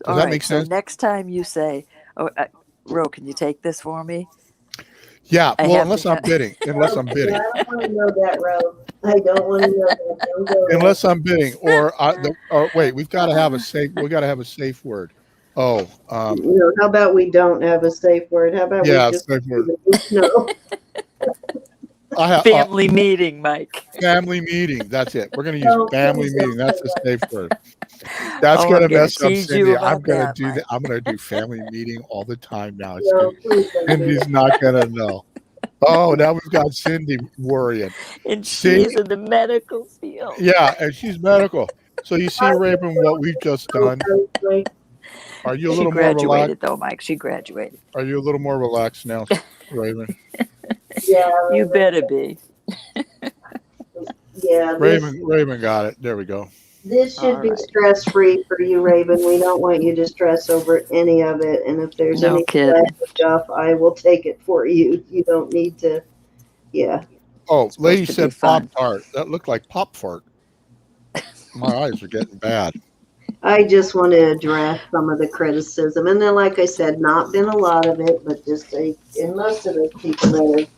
Speaker 2: Does that make sense?
Speaker 3: So next time you say, "Oh, Ro, can you take this for me?"
Speaker 2: Yeah.
Speaker 3: I
Speaker 2: Well,
Speaker 3: have
Speaker 2: unless
Speaker 3: to
Speaker 2: I'm
Speaker 3: have-
Speaker 2: bidding. Unless I'm bidding.
Speaker 1: I don't want to know that, Rob. I don't want to know that. Don't go there.
Speaker 2: Unless I'm bidding, or wait, we've got to have a safe. We got to have a safe word. Oh,
Speaker 1: How about we don't have a safe word? How about we
Speaker 2: yeah,
Speaker 1: just
Speaker 2: safe word.
Speaker 1: no?
Speaker 2: I have
Speaker 3: family meeting, Mike.
Speaker 2: family meeting. That's it. We're gonna use
Speaker 1: No,
Speaker 2: family
Speaker 1: please
Speaker 2: meeting.
Speaker 1: don't
Speaker 2: That's
Speaker 1: say
Speaker 2: the
Speaker 1: that.
Speaker 2: safe word. That's
Speaker 3: Oh,
Speaker 2: gonna
Speaker 3: I'm gonna
Speaker 2: mess up
Speaker 3: tease you
Speaker 2: Cindy. I'm
Speaker 3: about
Speaker 2: gonna
Speaker 3: that,
Speaker 2: do that.
Speaker 3: Mike.
Speaker 2: I'm gonna do family meeting all the time now.
Speaker 1: No, please don't do
Speaker 2: Cindy's
Speaker 1: that.
Speaker 2: not gonna know. Oh, now we've got Cindy worrying.
Speaker 3: And
Speaker 2: See,
Speaker 3: she's in the medical field.
Speaker 2: yeah, and she's medical. So you see, Raven, what we've just done.
Speaker 1: Like,
Speaker 2: Are you a
Speaker 3: She
Speaker 2: little more relaxed?
Speaker 3: graduated, though, Mike. She graduated.
Speaker 2: Are you a little more relaxed now, Raven?
Speaker 1: yeah,
Speaker 3: You better be.
Speaker 1: yeah.
Speaker 2: Raven got it. There we go.
Speaker 1: This should
Speaker 3: All
Speaker 1: be
Speaker 3: right.
Speaker 1: stress-free for you, Raven. We don't want you to stress over any of it. And if there's
Speaker 3: No
Speaker 1: any
Speaker 3: kidding.
Speaker 1: stuff, I will take it for you. You don't need to. Yeah.
Speaker 2: Oh,
Speaker 3: It's
Speaker 2: lady
Speaker 3: supposed to be
Speaker 2: said Pop
Speaker 3: fun.
Speaker 2: Tart. That looked like Pop Fart. My eyes are getting bad.
Speaker 1: I just want to address some of the criticism. And then, like I said, not been a lot of it, but just and most of those people that have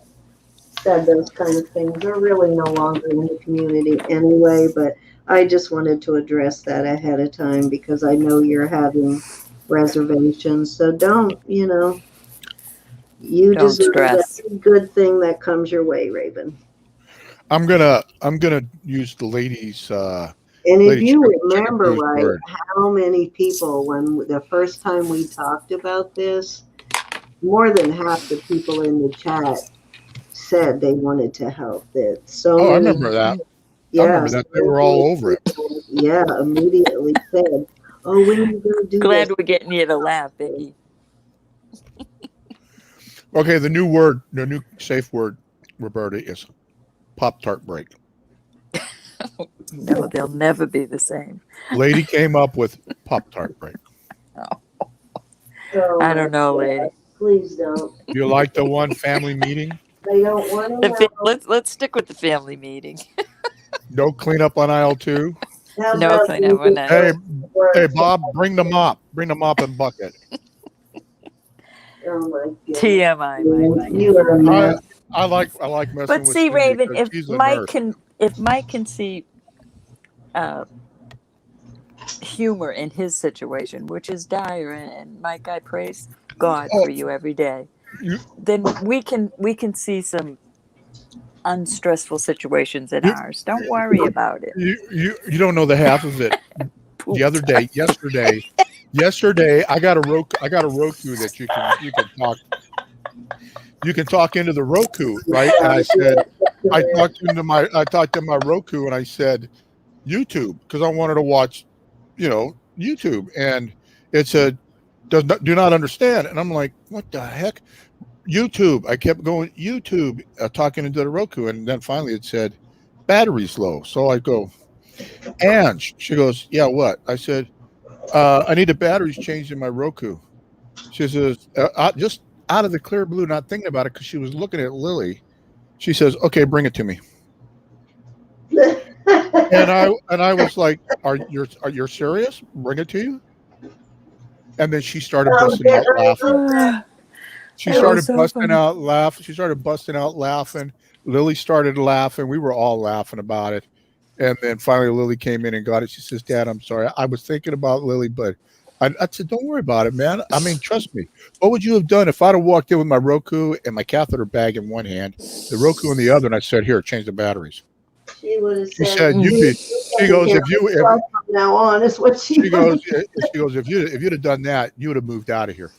Speaker 1: said those kind of things are really no longer in the community anyway. But I just wanted to address that ahead of time because I know you're having reservations. So don't, you
Speaker 3: Don't
Speaker 1: deserve
Speaker 3: stress.
Speaker 1: every good thing that comes your way, Raven.
Speaker 2: I'm gonna use the ladies.
Speaker 1: And if
Speaker 2: Lady
Speaker 1: you
Speaker 2: Chicken
Speaker 1: remember
Speaker 2: Foo's
Speaker 1: right,
Speaker 2: word.
Speaker 1: how many people, when the first time we talked about this, more than half the people in the chat said they wanted to help. That so
Speaker 2: Oh, I
Speaker 1: many,
Speaker 2: remember that. I
Speaker 1: yeah,
Speaker 2: remember
Speaker 1: so
Speaker 2: that. They were all
Speaker 1: many
Speaker 2: over it.
Speaker 1: people, yeah, immediately said, "Oh, when are you going to do
Speaker 3: Glad
Speaker 1: this?"
Speaker 3: we're getting you to laugh, Vicki.
Speaker 2: Okay, the new safe word, Roberta, is Pop Tart break.
Speaker 3: No, they'll never be the same.
Speaker 2: Lady came up with Pop Tart break.
Speaker 1: Oh
Speaker 3: I
Speaker 1: my
Speaker 3: don't know,
Speaker 1: God,
Speaker 3: lady.
Speaker 1: please don't.
Speaker 2: You like the one family meeting?
Speaker 1: I don't want to know.
Speaker 3: Let's stick with the family meeting.
Speaker 2: No cleanup on aisle 2.
Speaker 1: How
Speaker 3: No
Speaker 1: about
Speaker 3: clean
Speaker 1: you
Speaker 3: up on
Speaker 1: just
Speaker 3: that.
Speaker 2: Hey,
Speaker 1: go work?
Speaker 2: hey, Bob, bring the mop. Bring the mop and bucket.
Speaker 1: Oh my goodness.
Speaker 3: TMI, Mike.
Speaker 1: You are a mess.
Speaker 2: I like messing
Speaker 3: But
Speaker 2: with
Speaker 3: see,
Speaker 2: Cindy
Speaker 3: Raven,
Speaker 2: because she's a nurse.
Speaker 3: if Mike can see humor in his situation, which is dire, and Mike, I praise God
Speaker 2: Oh,
Speaker 3: for you every day,
Speaker 2: you,
Speaker 3: then we can see some unstressful situations in
Speaker 2: you,
Speaker 3: ours. Don't worry about it.
Speaker 2: you don't know the half of it. The other day, yesterday, I got a Roku that you can talk. You can talk into the Roku, right? And I said, I talked to my Roku, and I said, YouTube, because I wanted to watch, YouTube, and it said, do not understand, and I'm like, what the heck? YouTube. I kept going YouTube, talking into the Roku, and then finally it said, battery's low. So I go, and she goes, yeah, what? I said, I need the batteries changed in my Roku. She says, just out of the clear blue, not thinking about it because she was looking at Lily. She says, okay, bring it to me. And I was like, are you serious? Bring it to you? And then she started busting out laughing. She
Speaker 3: That was
Speaker 2: started
Speaker 3: so
Speaker 2: busting
Speaker 3: funny.
Speaker 2: out laughing. She started busting out laughing. Lily started laughing. We were all laughing about it. And then finally Lily came in and got it. She says, Dad, I'm sorry. I was thinking about Lily, but I said, don't worry about it, man. I mean, trust me. What would you have done if I'd have walked in with my Roku and my catheter bag in one hand, the Roku in the other, and I said, here, change the batteries?
Speaker 1: She would have
Speaker 2: She
Speaker 1: said,
Speaker 2: said, she goes,
Speaker 1: from now on is what
Speaker 2: she goes, if you'd have done that, you would have moved out of here.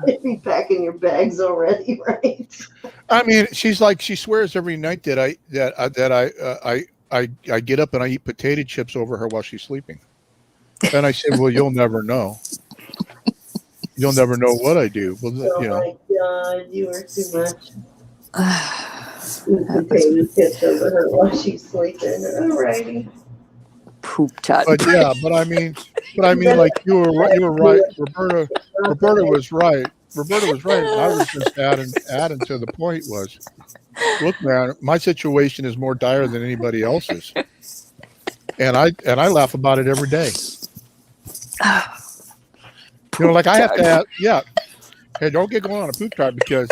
Speaker 1: You'd be packing your bags already, right?
Speaker 2: I mean, she's like, she swears every night that I get up and I eat potato chips over her while she's sleeping. And I said, well, you'll never know. You'll never know what I do. Well,
Speaker 1: Oh my God, you are too much. Potato chips over her while she's sleeping. Alrighty.
Speaker 3: Poop tut.
Speaker 2: But yeah, but I mean, like you were right. Roberta was right. Roberta was right. And I was just adding to the point was, look, man, my situation is more dire than anybody else's, and I laugh about it every day. You know, like I have to ask, yeah. Hey, don't get going on a poop chart because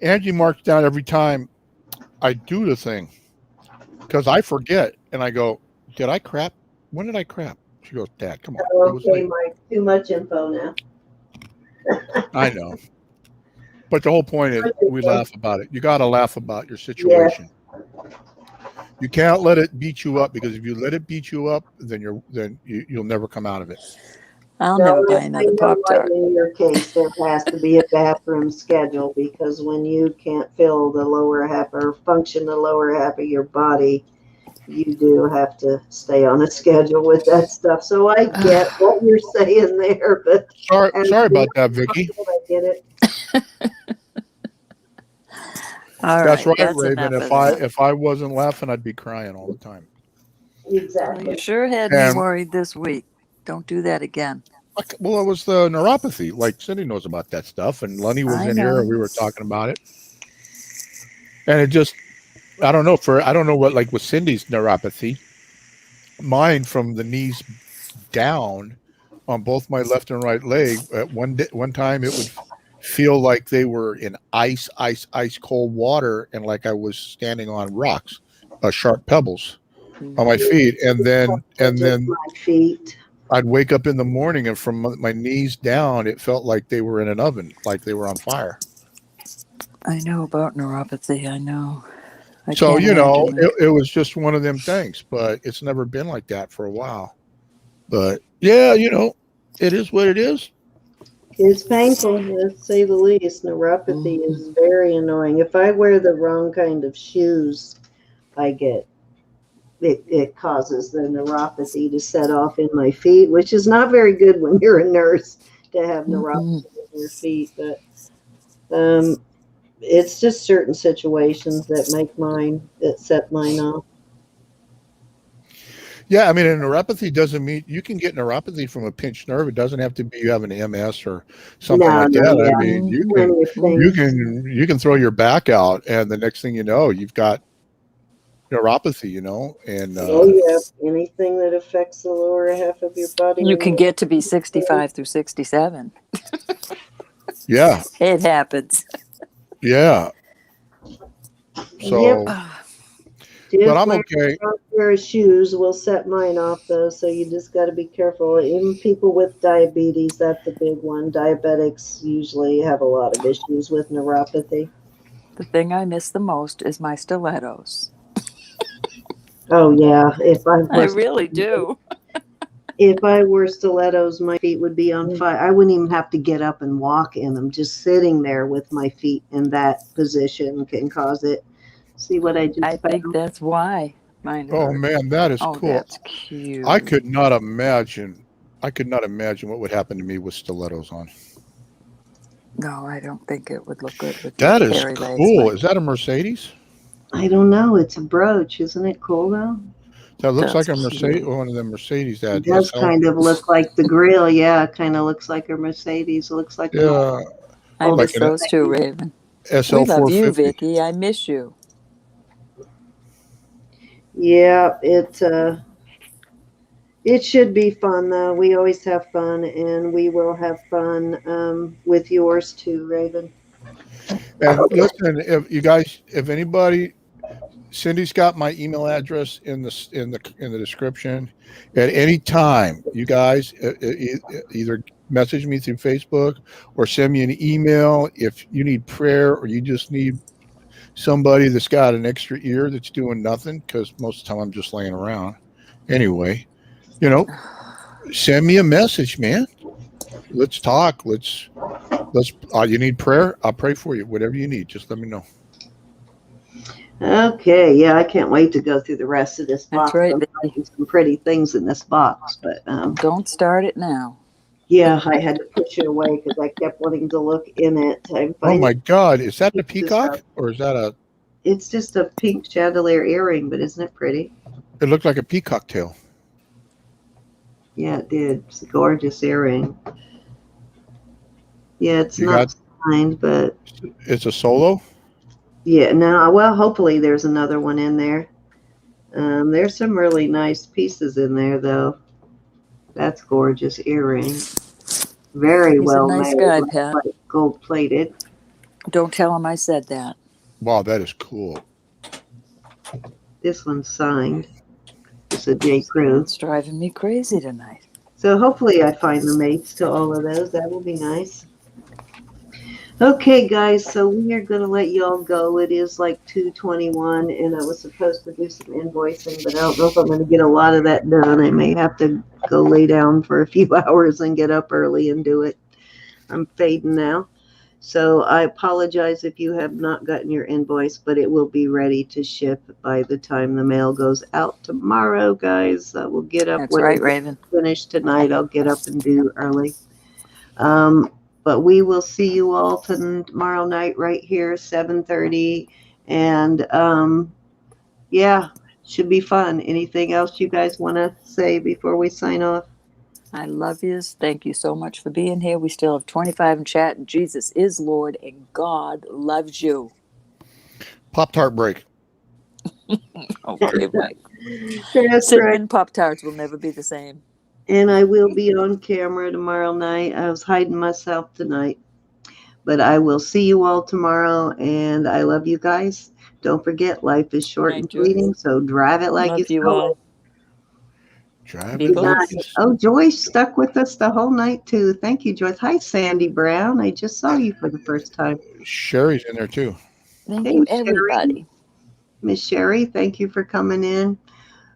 Speaker 2: Angie marks down every time I do the thing because I forget and I go, did I crap? When did I crap? She goes, Dad, come on. It was
Speaker 1: Okay,
Speaker 2: late.
Speaker 1: Mike, too much info now.
Speaker 2: I know. But the whole point is we laugh about it. You got to laugh about your
Speaker 1: Yeah,
Speaker 2: situation. You can't let it beat you up because if you let it beat you up, then you'll never come out of it.
Speaker 3: I'll
Speaker 1: no,
Speaker 3: never buy
Speaker 1: I
Speaker 3: another
Speaker 1: know
Speaker 3: Pop
Speaker 1: why
Speaker 3: Tart.
Speaker 1: in your case there has to be a bathroom schedule because when you can't fill the lower half or function the lower half of your body, you do have to stay on a schedule with that stuff. So I get what you're saying there, but
Speaker 2: Sorry about that, Vicki.
Speaker 1: I get it.
Speaker 3: All
Speaker 2: That's
Speaker 3: right,
Speaker 2: right,
Speaker 3: that's
Speaker 2: Raven.
Speaker 3: enough of that.
Speaker 2: If I wasn't laughing, I'd be crying all the time.
Speaker 3: Well,
Speaker 1: Exactly.
Speaker 3: you sure had me
Speaker 2: And
Speaker 3: worried this week. Don't do that again.
Speaker 2: well, it was the neuropathy. Like Cindy knows about that stuff, and Lenny was
Speaker 3: I
Speaker 2: in here,
Speaker 3: know.
Speaker 2: and we were talking about it. And it just, I don't know what like with Cindy's neuropathy, mine from the knees down on both my left and right leg. At one time, it would feel like they were in ice cold water, and like I was standing on rocks, sharp pebbles on my feet, and then
Speaker 1: My feet.
Speaker 2: I'd wake up in the morning, and from my knees down, it felt like they were in an oven, like they were on fire.
Speaker 3: I know about neuropathy. I know. I
Speaker 2: So,
Speaker 3: can't
Speaker 2: you know,
Speaker 3: imagine that.
Speaker 2: it was just one of them things, but it's never been like that for a while. But yeah, you know, it is what it is.
Speaker 1: It's painful, to say the least. Neuropathy is very annoying. If I wear the wrong kind of shoes, I get it causes the neuropathy to set off in my feet, which is not very good when you're a nurse to have neuropathy in your feet. But it's just certain situations that set mine off.
Speaker 2: Yeah, I mean, a neuropathy doesn't mean you can get neuropathy from a pinched nerve. It doesn't have to be you have an MS or something
Speaker 1: No,
Speaker 2: like
Speaker 1: no,
Speaker 2: that. I
Speaker 1: yeah.
Speaker 2: mean,
Speaker 1: Many things.
Speaker 2: you can throw your back out, and the next thing you know, you've got neuropathy. You know, and
Speaker 1: Oh, yeah. Anything that affects the lower half of your body.
Speaker 3: You can get to be 65 through 67.
Speaker 2: yeah,
Speaker 3: It happens.
Speaker 2: yeah. So,
Speaker 1: Yep.
Speaker 2: but
Speaker 1: Just
Speaker 2: I'm
Speaker 1: wearing
Speaker 2: okay.
Speaker 1: a pair of shoes will set mine off, though, so you just got to be careful. Even people with diabetes, that's a big one. Diabetics usually have a lot of issues with neuropathy.
Speaker 3: The thing I miss the most is my stilettos.
Speaker 1: Oh, yeah.
Speaker 3: I really do.
Speaker 1: If I wore stilettos, my feet would be on fire. I wouldn't even have to get up and walk in them. Just sitting there with my feet in that position can cause it. See what I just
Speaker 3: I think
Speaker 1: found?
Speaker 3: that's why mine
Speaker 2: Oh
Speaker 3: hurt.
Speaker 2: man, that is
Speaker 3: Oh,
Speaker 2: cool.
Speaker 3: that's cute.
Speaker 2: I could not imagine what would happen to me with stilettos on.
Speaker 3: No, I don't think it would look good with
Speaker 2: That
Speaker 3: your
Speaker 2: is
Speaker 3: hairy legs.
Speaker 2: cool. Is that a Mercedes?
Speaker 1: I don't know. It's a brooch. Isn't it cool, though?
Speaker 2: That looks
Speaker 3: That's
Speaker 2: like a Mercedes,
Speaker 3: cute.
Speaker 2: one of the Mercedes that
Speaker 1: It does
Speaker 2: SL.
Speaker 1: kind of look like the grill. Yeah, it kind of looks like a Mercedes. It looks like
Speaker 2: Yeah,
Speaker 3: I
Speaker 1: Oh,
Speaker 3: miss
Speaker 2: like an
Speaker 3: those too, Raven.
Speaker 2: SL
Speaker 3: We love you,
Speaker 2: 450.
Speaker 3: Vicki. I miss you.
Speaker 1: yeah. It should be fun, though. We always have fun, and we will have fun with yours too, Raven.
Speaker 2: And listen, if anybody, Cindy's got my email address in the description. At any time, you guys either message me through Facebook or send me an email if you need prayer or you just need somebody that's got an extra ear that's doing nothing because most of the time I'm just laying around. Anyway, you know, send me a message, man. Let's talk. Let's. You need prayer? I'll pray for you. Whatever you need, just let me know.
Speaker 1: Okay, yeah, I can't wait to go through the rest of this box.
Speaker 3: That's right,
Speaker 1: I'm
Speaker 3: Vicki.
Speaker 1: finding some pretty things in this box, but
Speaker 3: Don't start it now.
Speaker 1: yeah, I had to push it away because I kept wanting to look in it. I'm
Speaker 2: Oh my
Speaker 1: finding
Speaker 2: God, is that a
Speaker 1: pieces
Speaker 2: peacock
Speaker 1: of-
Speaker 2: or is that a?
Speaker 1: It's just a pink chandelier earring, but isn't it pretty?
Speaker 2: It looked like a peacock tail.
Speaker 1: Yeah, it did. It's a gorgeous earring. Yeah, it's
Speaker 2: You
Speaker 1: not
Speaker 2: got?
Speaker 1: signed, but
Speaker 2: It's a solo.
Speaker 1: yeah, no, well, hopefully there's another one in there. There's some really nice pieces in there, though. That's gorgeous earring. Very
Speaker 3: He's a
Speaker 1: well
Speaker 3: nice
Speaker 1: made,
Speaker 3: guy,
Speaker 1: like
Speaker 3: Pat.
Speaker 1: gold plated.
Speaker 3: Don't tell him I said that.
Speaker 2: Wow, that is cool.
Speaker 1: This one's signed. It's a J. Crew.
Speaker 3: It's driving me crazy tonight.
Speaker 1: So hopefully I find the mates to all of those. That will be nice. Okay, guys, so we are going to let y'all go. It is like 2:21, and I was supposed to do some invoicing, but I don't know if I'm going to get a lot of that done. I may have to go lay down for a few hours and get up early and do it. I'm fading now. So I apologize if you have not gotten your invoice, but it will be ready to ship by the time the mail goes out tomorrow, guys. We'll get up
Speaker 3: That's
Speaker 1: when
Speaker 3: right,
Speaker 1: I
Speaker 3: Raven.
Speaker 1: finish tonight. I'll get up and do early. But we will see you all tomorrow night right here, 7:30. And yeah, should be fun. Anything else you guys want to say before we sign off?
Speaker 3: I love yous. Thank you so much for being here. We still have 25 in chat, and Jesus is Lord, and God loves you.
Speaker 2: Pop-Tart break.
Speaker 3: Okay, Mike.
Speaker 1: That's
Speaker 3: Cinnamon Pop-Tarts will never be the same.
Speaker 1: And I will be on camera tomorrow night. I was hiding myself tonight. But I will see you all tomorrow, and I love you guys. Don't forget, life is short and fleeting, so drive it like
Speaker 3: Love
Speaker 1: you
Speaker 3: you
Speaker 1: saw
Speaker 3: all.
Speaker 1: it.
Speaker 2: Drive
Speaker 3: Be
Speaker 2: it
Speaker 3: blessed.
Speaker 2: like you-
Speaker 1: Oh, Joyce stuck with us the whole night, too. Thank you, Joyce. Hi, Sandy Brown. I just saw you for the first time.
Speaker 2: Sherry's in there too.
Speaker 3: Thank
Speaker 1: Hey,
Speaker 3: you,
Speaker 1: Sherry.
Speaker 3: everybody.
Speaker 1: Miss Sherry, thank you for coming in.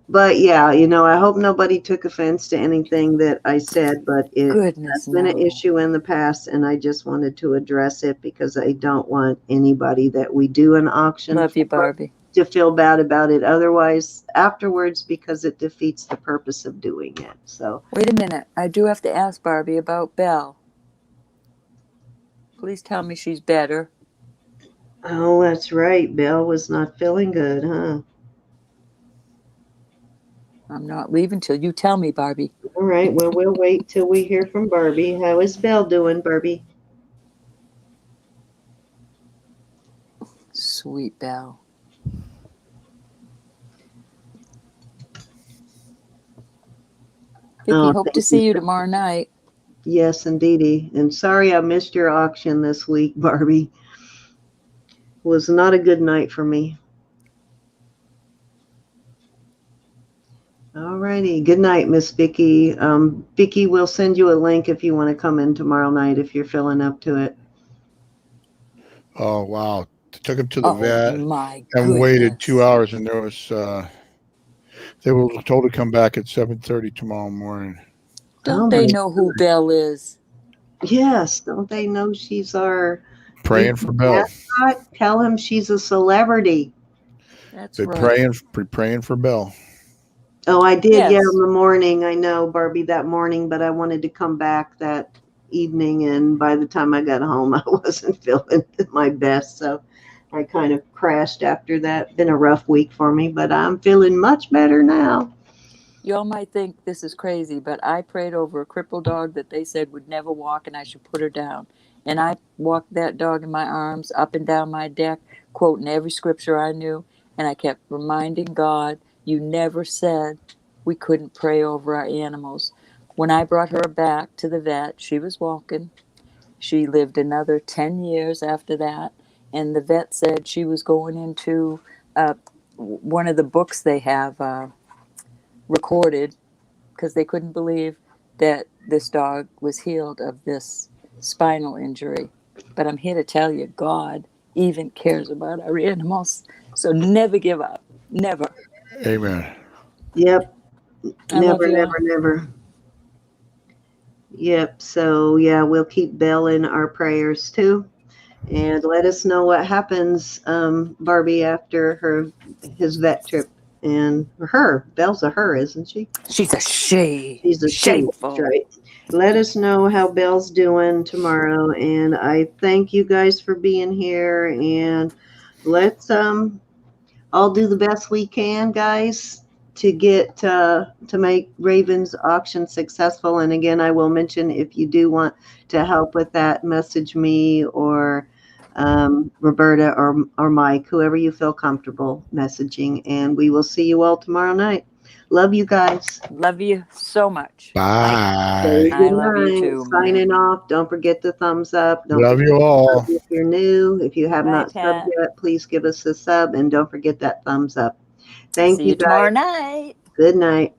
Speaker 1: But yeah, I hope nobody took offense to anything that I said, but it
Speaker 3: Goodness,
Speaker 1: has been an
Speaker 3: no.
Speaker 1: issue in the past, and I just wanted to address it because I don't want anybody that we do an auction
Speaker 3: Love you,
Speaker 1: for
Speaker 3: Barbie.
Speaker 1: to feel bad about it otherwise afterwards, because it defeats the purpose of doing it. So
Speaker 3: Wait a minute. I do have to ask Barbie about Belle. Please tell me she's better.
Speaker 1: oh, that's right, Belle was not feeling good, huh?
Speaker 3: I'm not leaving till you tell me, Barbie.
Speaker 1: All right, well, we'll wait till we hear from Barbie. How is Belle doing, Barbie?
Speaker 3: Sweet Belle. Vicki,
Speaker 1: Oh,
Speaker 3: hope to
Speaker 1: thank
Speaker 3: see
Speaker 1: you.
Speaker 3: you tomorrow night.
Speaker 1: Yes, indeedy. And sorry I missed your auction this week, Barbie. Was not a good night for me. All righty. Good night, Miss Vicki. Vicki, we'll send you a link if you want to come in tomorrow night if you're feeling up to it.
Speaker 2: Oh wow! Took him to the
Speaker 3: Oh
Speaker 2: vet
Speaker 3: my
Speaker 2: and waited
Speaker 3: goodness.
Speaker 2: 2 hours, and there was they were told to come back at 7:30 tomorrow morning.
Speaker 3: Don't
Speaker 1: Oh,
Speaker 3: they
Speaker 1: my
Speaker 3: know who Belle is?
Speaker 1: Yes, don't they know she's our
Speaker 2: Praying for Belle.
Speaker 1: mascot? Tell him she's a celebrity.
Speaker 3: That's
Speaker 2: They're
Speaker 3: right.
Speaker 2: praying for Belle.
Speaker 1: Oh, I did,
Speaker 3: Yes.
Speaker 1: yeah, in the morning. I know, Barbie, that morning, but I wanted to come back that evening, and by the time I got home, I wasn't feeling my best, so I kind of crashed after that. Been a rough week for me, but I'm feeling much better now.
Speaker 3: Y'all might think this is crazy, but I prayed over a crippled dog that they said would never walk and I should put her down. And I walked that dog in my arms up and down my deck, quoting every scripture I knew. And I kept reminding God, you never said we couldn't pray over our animals. When I brought her back to the vet, she was walking. She lived another 10 years after that. And the vet said she was going into one of the books they have recorded because they couldn't believe that this dog was healed of this spinal injury. But I'm here to tell you, God even cares about our animals. So never give up. Never.
Speaker 2: Amen.
Speaker 1: Yep,
Speaker 3: I love
Speaker 1: never,
Speaker 3: y'all.
Speaker 1: never, never. Yep, so yeah, we'll keep Belle in our prayers too. And let us know what happens, Barbie, after his vet trip. And Belle's a her, isn't she?
Speaker 3: She's a she.
Speaker 1: She's a she,
Speaker 3: Shameful.
Speaker 1: that's right. Let us know how Belle's doing tomorrow. And I thank you guys for being here. And let's all do the best we can, guys, to get to make Raven's auction successful. And again, I will mention, if you do want to help with that, message me or Roberta or Mike, whoever you feel comfortable messaging. And we will see you all tomorrow night. Love you guys.
Speaker 3: Love you so much.
Speaker 2: Bye.
Speaker 3: I love you too, Mother.
Speaker 1: Signing off. Don't forget the thumbs up. Don't
Speaker 2: Love
Speaker 1: forget
Speaker 2: you all.
Speaker 1: if you're new. If you have
Speaker 3: Bye,
Speaker 1: not
Speaker 3: Pat.
Speaker 1: subbed yet, please give us a sub and don't forget that thumbs up. Thank
Speaker 3: See
Speaker 1: you
Speaker 3: you tomorrow
Speaker 1: guys.
Speaker 3: night.
Speaker 1: Good night.